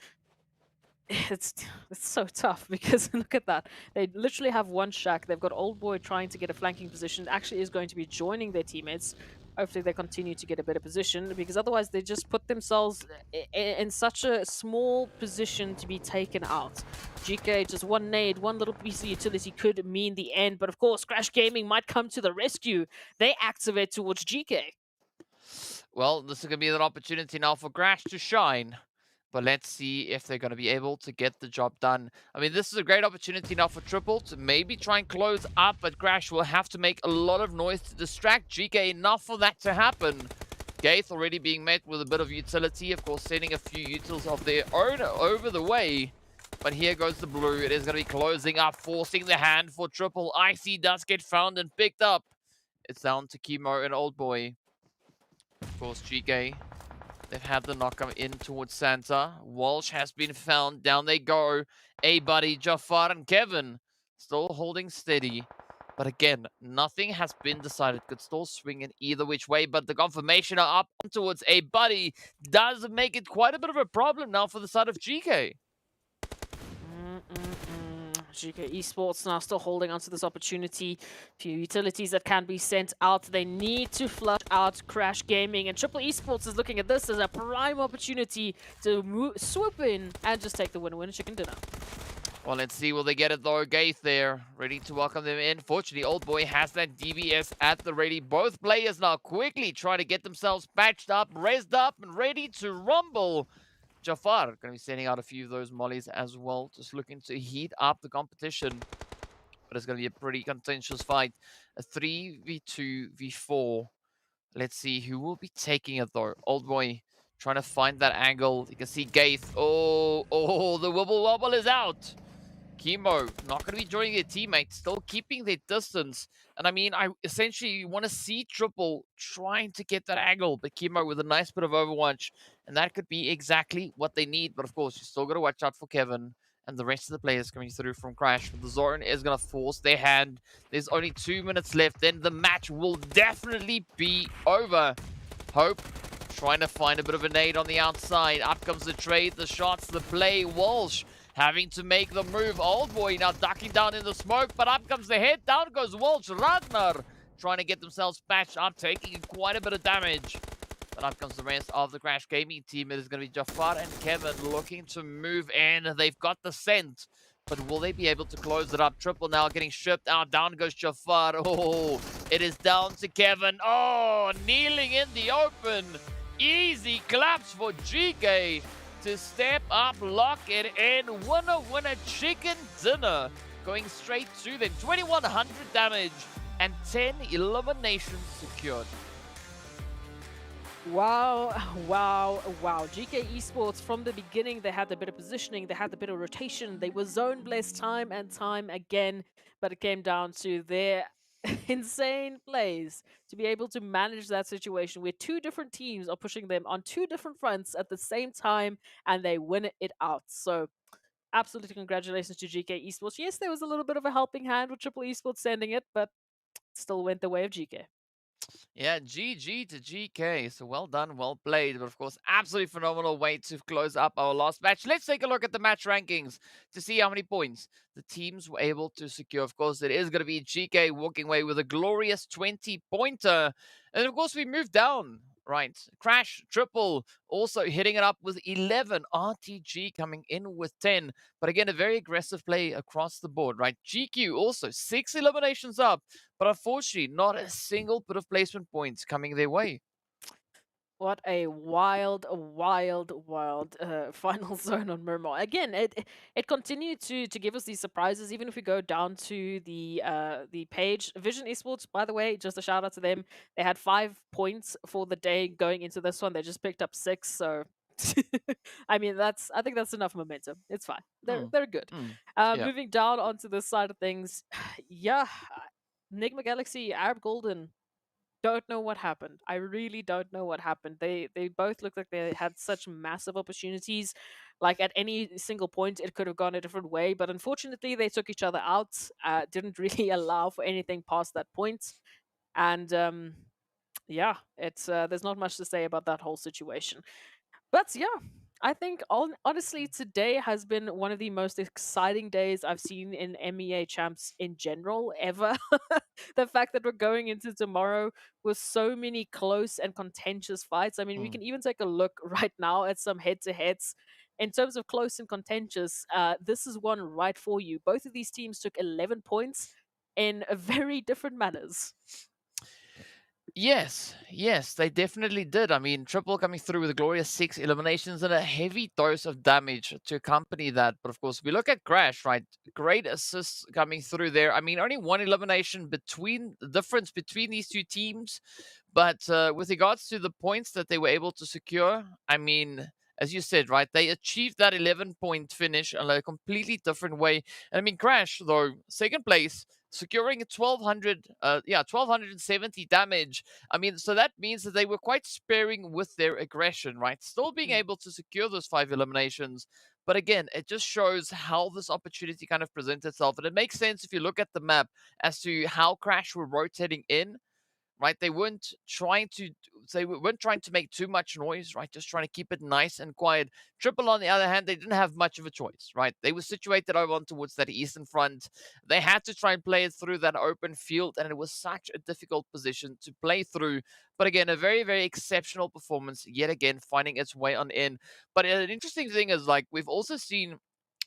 It's so tough because look at that. They literally have one shack. They've got Old Boy trying to get a flanking position. Actually is going to be joining their teammates. Hopefully they continue to get a better position because otherwise they just put themselves in such a small position to be taken out. GK, just one nade, one little piece of utility could mean the end. But of course, Crash Gaming might come to the rescue. They activate towards GK. Well, this is going to be an opportunity now for Crash to shine. But let's see if they're going to be able to get the job done. I mean, this is a great opportunity now for Triple to maybe try and close up, but Crash will have to make a lot of noise to distract GK enough for that to happen. Gaith already being met with a bit of utility, of course, sending a few utils of their own over the way. But here goes the blue. It is going to be closing up, forcing the hand for Triple. Icy does get found and picked up. It's down to Chemo and Old Boy. Of course, GK. They've had the knock come in towards Santa. Walsh has been found. Down they go. A-Buddy, Jafar, and Kevin still holding steady. But again, nothing has been decided. Could still swing in either which way. But the confirmation are up towards A-Buddy does make it quite a bit of a problem now for the side of GK. GK Esports now still holding on to this opportunity. Few utilities that can be sent out. They need to flush out Crash Gaming. And Triple Esports is looking at this as a prime opportunity to swoop in and just take the winner chicken dinner. Well, let's see. Will they get it though? Gaith there, ready to welcome them in. Fortunately, Old Boy has that DBS at the ready. Both players now quickly trying to get themselves patched up, raised up, and ready to rumble. Jafar going to be sending out a few of those mollies as well, just looking to heat up the competition. But it's going to be a pretty contentious fight. A 3v2v4. Let's see who will be taking it though. Old Boy trying to find that angle. You can see Gaith. Oh, the wibble wobble is out. Chemo not going to be joining their teammates, still keeping their distance. And I mean, I essentially want to see Triple trying to get that angle, but Chemo with a nice bit of Overwatch, and that could be exactly what they need. But of course, you still got to watch out for Kevin and the rest of the players coming through from Crash. The zone is going to force their hand. There's only 2 minutes left, then the match will definitely be over. Hope trying to find a bit of a nade on the outside. Up comes the trade, the shots, the play. Walsh having to make the move. Old Boy now ducking down in the smoke, but up comes the head. Down goes Walsh. Ragnar trying to get themselves patched up, taking quite a bit of damage. But up comes the rest of the Crash Gaming team. It is going to be Jafar and Kevin looking to move in. They've got the scent, but will they be able to close it up? Triple now getting stripped out. Down goes Jafar. Oh, it is down to Kevin. Oh, kneeling in the open. Easy claps for GK to step up, lock it in, winner chicken dinner. Going straight to them. 2100 damage and 10 eliminations secured. Wow. GK Esports, from the beginning, they had the bit of positioning, they had the bit of rotation, they were zone blessed time and time again, but it came down to their insane plays to be able to manage that situation where two different teams are pushing them on two different fronts at the same time, and they win it out. So absolutely congratulations to GK Esports. Yes, there was a little bit of a helping hand with Triple Esports sending it, but still went the way of GK. Yeah, GG to GK. So well done, well played. But of course, absolutely phenomenal way to close up our last match. Let's take a look at the match rankings to see how many points the teams were able to secure. Of course, it is going to be GK walking away with a glorious 20-pointer. And of course, we moved down. Right, Crash, Triple also hitting it up with 11. RTG coming in with 10. But again, a very aggressive play across the board, right? GQ also 6 eliminations up. But unfortunately, not a single bit of placement points coming their way. What a wild final zone on Miramar. Again, it continued to give us these surprises. Even if we go down to the page, Vision Esports, by the way, just a shout out to them. They had 5 points for the day going into this one. They just picked up 6, so I mean I think that's enough momentum. It's fine. They're good. Yeah. Moving down onto this side of things, yeah, NIGMA Galaxy, Arab Golden. Don't know what happened. I really don't know what happened. They both looked like they had such massive opportunities. Like at any single point, it could have gone a different way, but unfortunately, they took each other out. Didn't really allow for anything past that point, and yeah, it's there's not much to say about that whole situation. But yeah, I think honestly, today has been one of the most exciting days I've seen in MEA champs in general ever. The fact that we're going into tomorrow with so many close and contentious fights. I mean, we can even take a look right now at some head to heads. In terms of close and contentious, this is one right for you. Both of these teams took 11 points in very different manners. Yes, yes, they definitely did. I mean, Triple coming through with a glorious 6 eliminations and a heavy dose of damage to accompany that. But of course, we look at Crash, right? Great assists coming through there. I mean, only one elimination between the difference between these two teams. But with regards to the points that they were able to secure, I mean, as you said, right, they achieved that 11-point finish in a completely different way. And I mean, Crash, though, second place, securing 1270 damage. I mean, so that means that they were quite sparing with their aggression, right? Still being able to secure those 5 eliminations. But again, it just shows how this opportunity kind of presents itself. And it makes sense if you look at the map as to how Crash were rotating in, right? They weren't trying to make too much noise, right? Just trying to keep it nice and quiet. Triple, on the other hand, they didn't have much of a choice, right? They were situated over on towards that eastern front. They had to try and play it through that open field, and it was such a difficult position to play through. But again, a very, very exceptional performance, yet again, finding its way on in. But an interesting thing is, like, we've also seen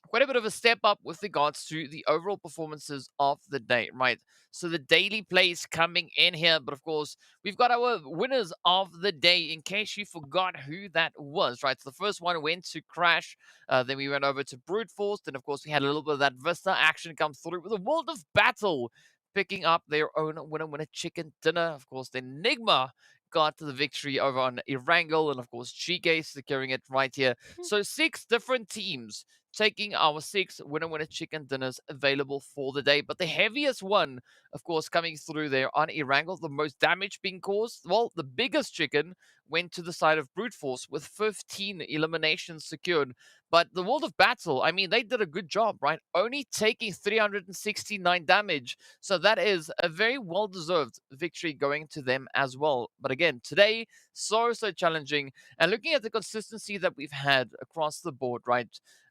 quite a bit of a step up with regards to the overall performances of the day, right? So the daily plays coming in here, but of course, we've got our winners of the day in case you forgot who that was, right? So the first one went to Crash, then we went over to Brute Force, then of course we had a little bit of that Vista action come through with a World of Battle picking up their own winner chicken dinner. Of course, then NIGMA got the victory over on Erangel, and of course GEEKAY securing it right here. So 6 different teams taking our 6 winner chicken dinners available for the day. But the heaviest one, of course, coming through there on Erangel, the most damage being caused, well, the biggest chicken went to the side of Brute Force with 15 eliminations secured. But the World of Battle, I mean, they did a good job, right? Only taking 369 damage. So that is a very well-deserved victory going to them as well. But again, today, so challenging. And looking at the consistency that we've had across the board, right?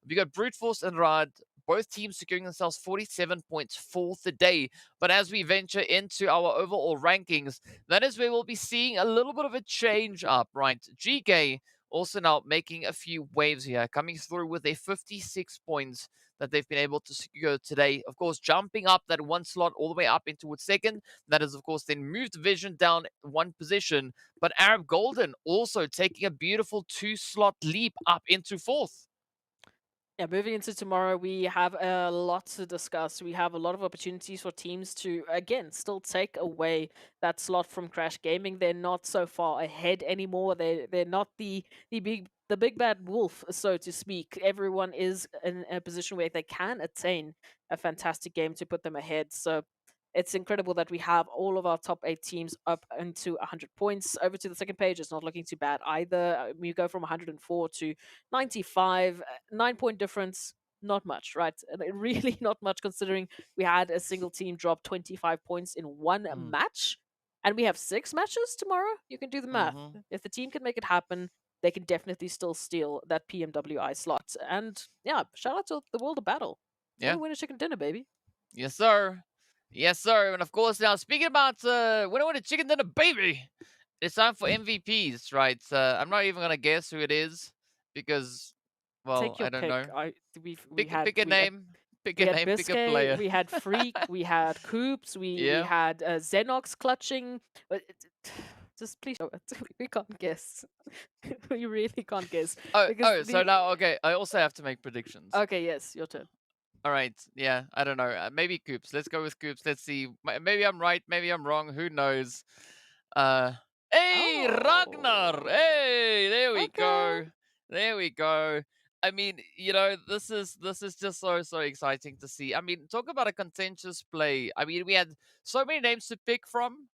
We got Brute Force and Rad, both teams securing themselves 47 points for the day. But as we venture into our overall rankings, that is where we'll be seeing a little bit of a change up, right? GEEKAY also now making a few waves here, coming through with a 56 points that they've been able to secure today. Of course, jumping up that one slot all the way up into its second. That is, of course, then moved Vision down one position. But Arab Golden also taking a beautiful 2-slot leap up into fourth. Yeah, moving into tomorrow, we have a lot to discuss. We have a lot of opportunities for teams to, again, still take away that slot from Crash Gaming. They're not so far ahead anymore. They're not the big bad wolf, so to speak. Everyone is in a position where they can attain a fantastic game to put them ahead. So it's incredible that we have all of our top 8 teams up into 100 points. Over to the second page, it's not looking too bad either. We go from 104 to 95, 9-point difference. Not much, right? Really not much considering we had a single team drop 25 points in one match. And we have 6 matches tomorrow. You can do the math. If the team can make it happen, they can definitely still steal that PMWI slot. And yeah, shout out to the World of Battle. Yeah. Win a chicken dinner, baby. Yes, sir. Yes, sir. And of course, now speaking about winner chicken dinner, baby, it's time for MVPs, right? I'm not even gonna guess who it is because, well, Take your I don't pick. know. We had Pick a name. Pick we a had name. Pick a Biscay, player. we had Freak, we had Coops, we Yeah. had Xenox clutching. But just please, we can't guess. We really can't guess. So now, okay, I also have to make predictions. Okay, yes, your turn. All right, yeah, I don't know. Maybe Coops. Let's go with Coops. Let's see. Maybe I'm right. Maybe I'm wrong. Who knows? Hey, Ragnar. Hey, there we go. There we go. I mean, this is just so exciting to see. I mean, talk about a contentious play. I mean, we had so many names to pick from.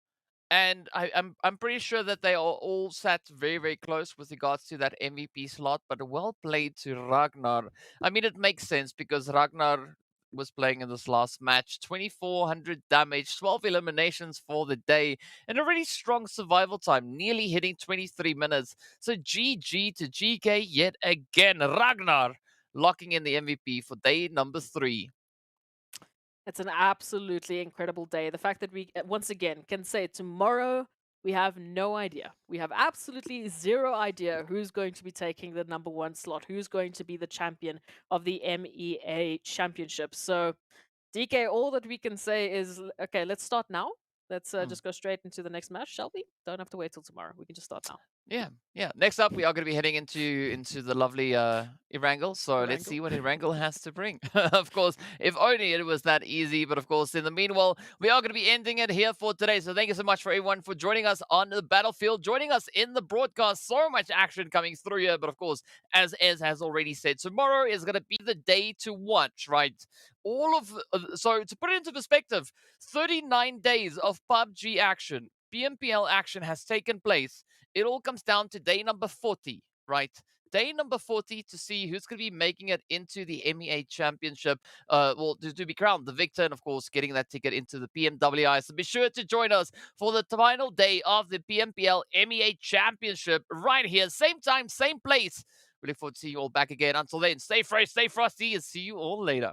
And I'm pretty sure that they are all sat very, very close with regards to that MVP slot, but well played to Ragnar. I mean, it makes sense because Ragnar was playing in this last match. 2,400 damage, 12 eliminations for the day, and a really strong survival time, nearly hitting 23 minutes. So GG to GEEKAY yet again. Ragnar locking in the MVP for day number 3. It's an absolutely incredible day. The fact that we, once again, can say tomorrow we have no idea. We have absolutely zero idea who's going to be taking the #1 slot, who's going to be the champion of the MEA Championship. So, DK, all that we can say is, okay, let's start now. Let's just go straight into the next match, shall we? Don't have to wait till tomorrow. We can just start now. Yeah. Next up, we are going to be heading into the lovely Erangel. So let's see what Erangel has to bring. Of course, if only it was that easy. But of course, in the meanwhile, we are going to be ending it here for today. So thank you so much for everyone for joining us on the battlefield, joining us in the broadcast. So much action coming through here. But of course, as Ez has already said, tomorrow is going to be the day to watch, right? So to put it into perspective, 39 days of PUBG action, PMPL action has taken place. It all comes down to day number 40, right? Day number 40 to see who's going to be making it into the MEA Championship. To be crowned the victor, and of course, getting that ticket into the PMWI. So be sure to join us for the final day of the PMPL MEA Championship right here. Same time, same place. We look forward to seeing you all back again. Until then, stay fresh, stay frosty, and see you all later.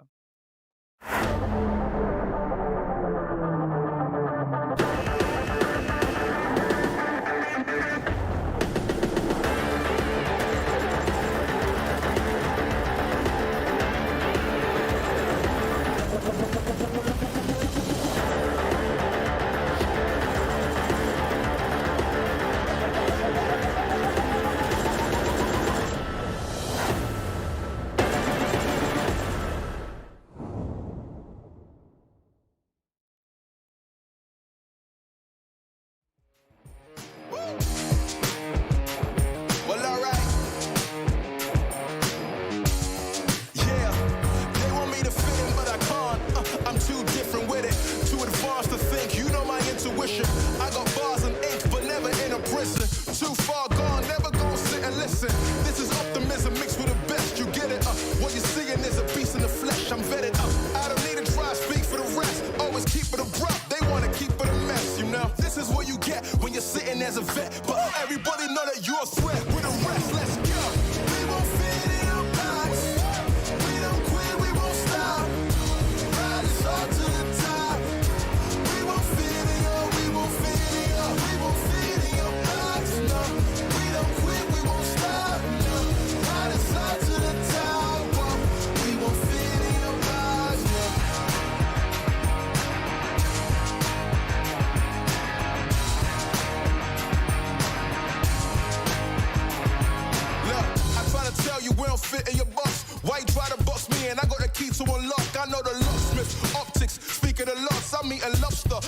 I got bars and ink, but never in a prison. Too far gone, never gonna sit and listen. This is optimism mixed with the best. You get it? What you're seeing is a beast in the flesh. I'm vetted up. I don't need to try to speak for the rest. Always keep it abrupt. They wanna keep it a mess, you know. This is what you get when you're sitting as a vet. But everybody know that you're a threat. With the rest, let's go. We won't fit in your box. We don't quit, we won't stop. Ride us all to the top. We won't fit in your, we won't fit in your, we won't fit in your box. No, we don't quit, we won't stop. No, ride us all to the top. Whoa. We won't fit in your box. No. Look, I try to tell you we don't fit in your box. Why you try to box me and I got the key to unlock? I know the locksmith, optics, speak of the loss. I'm eating lobster.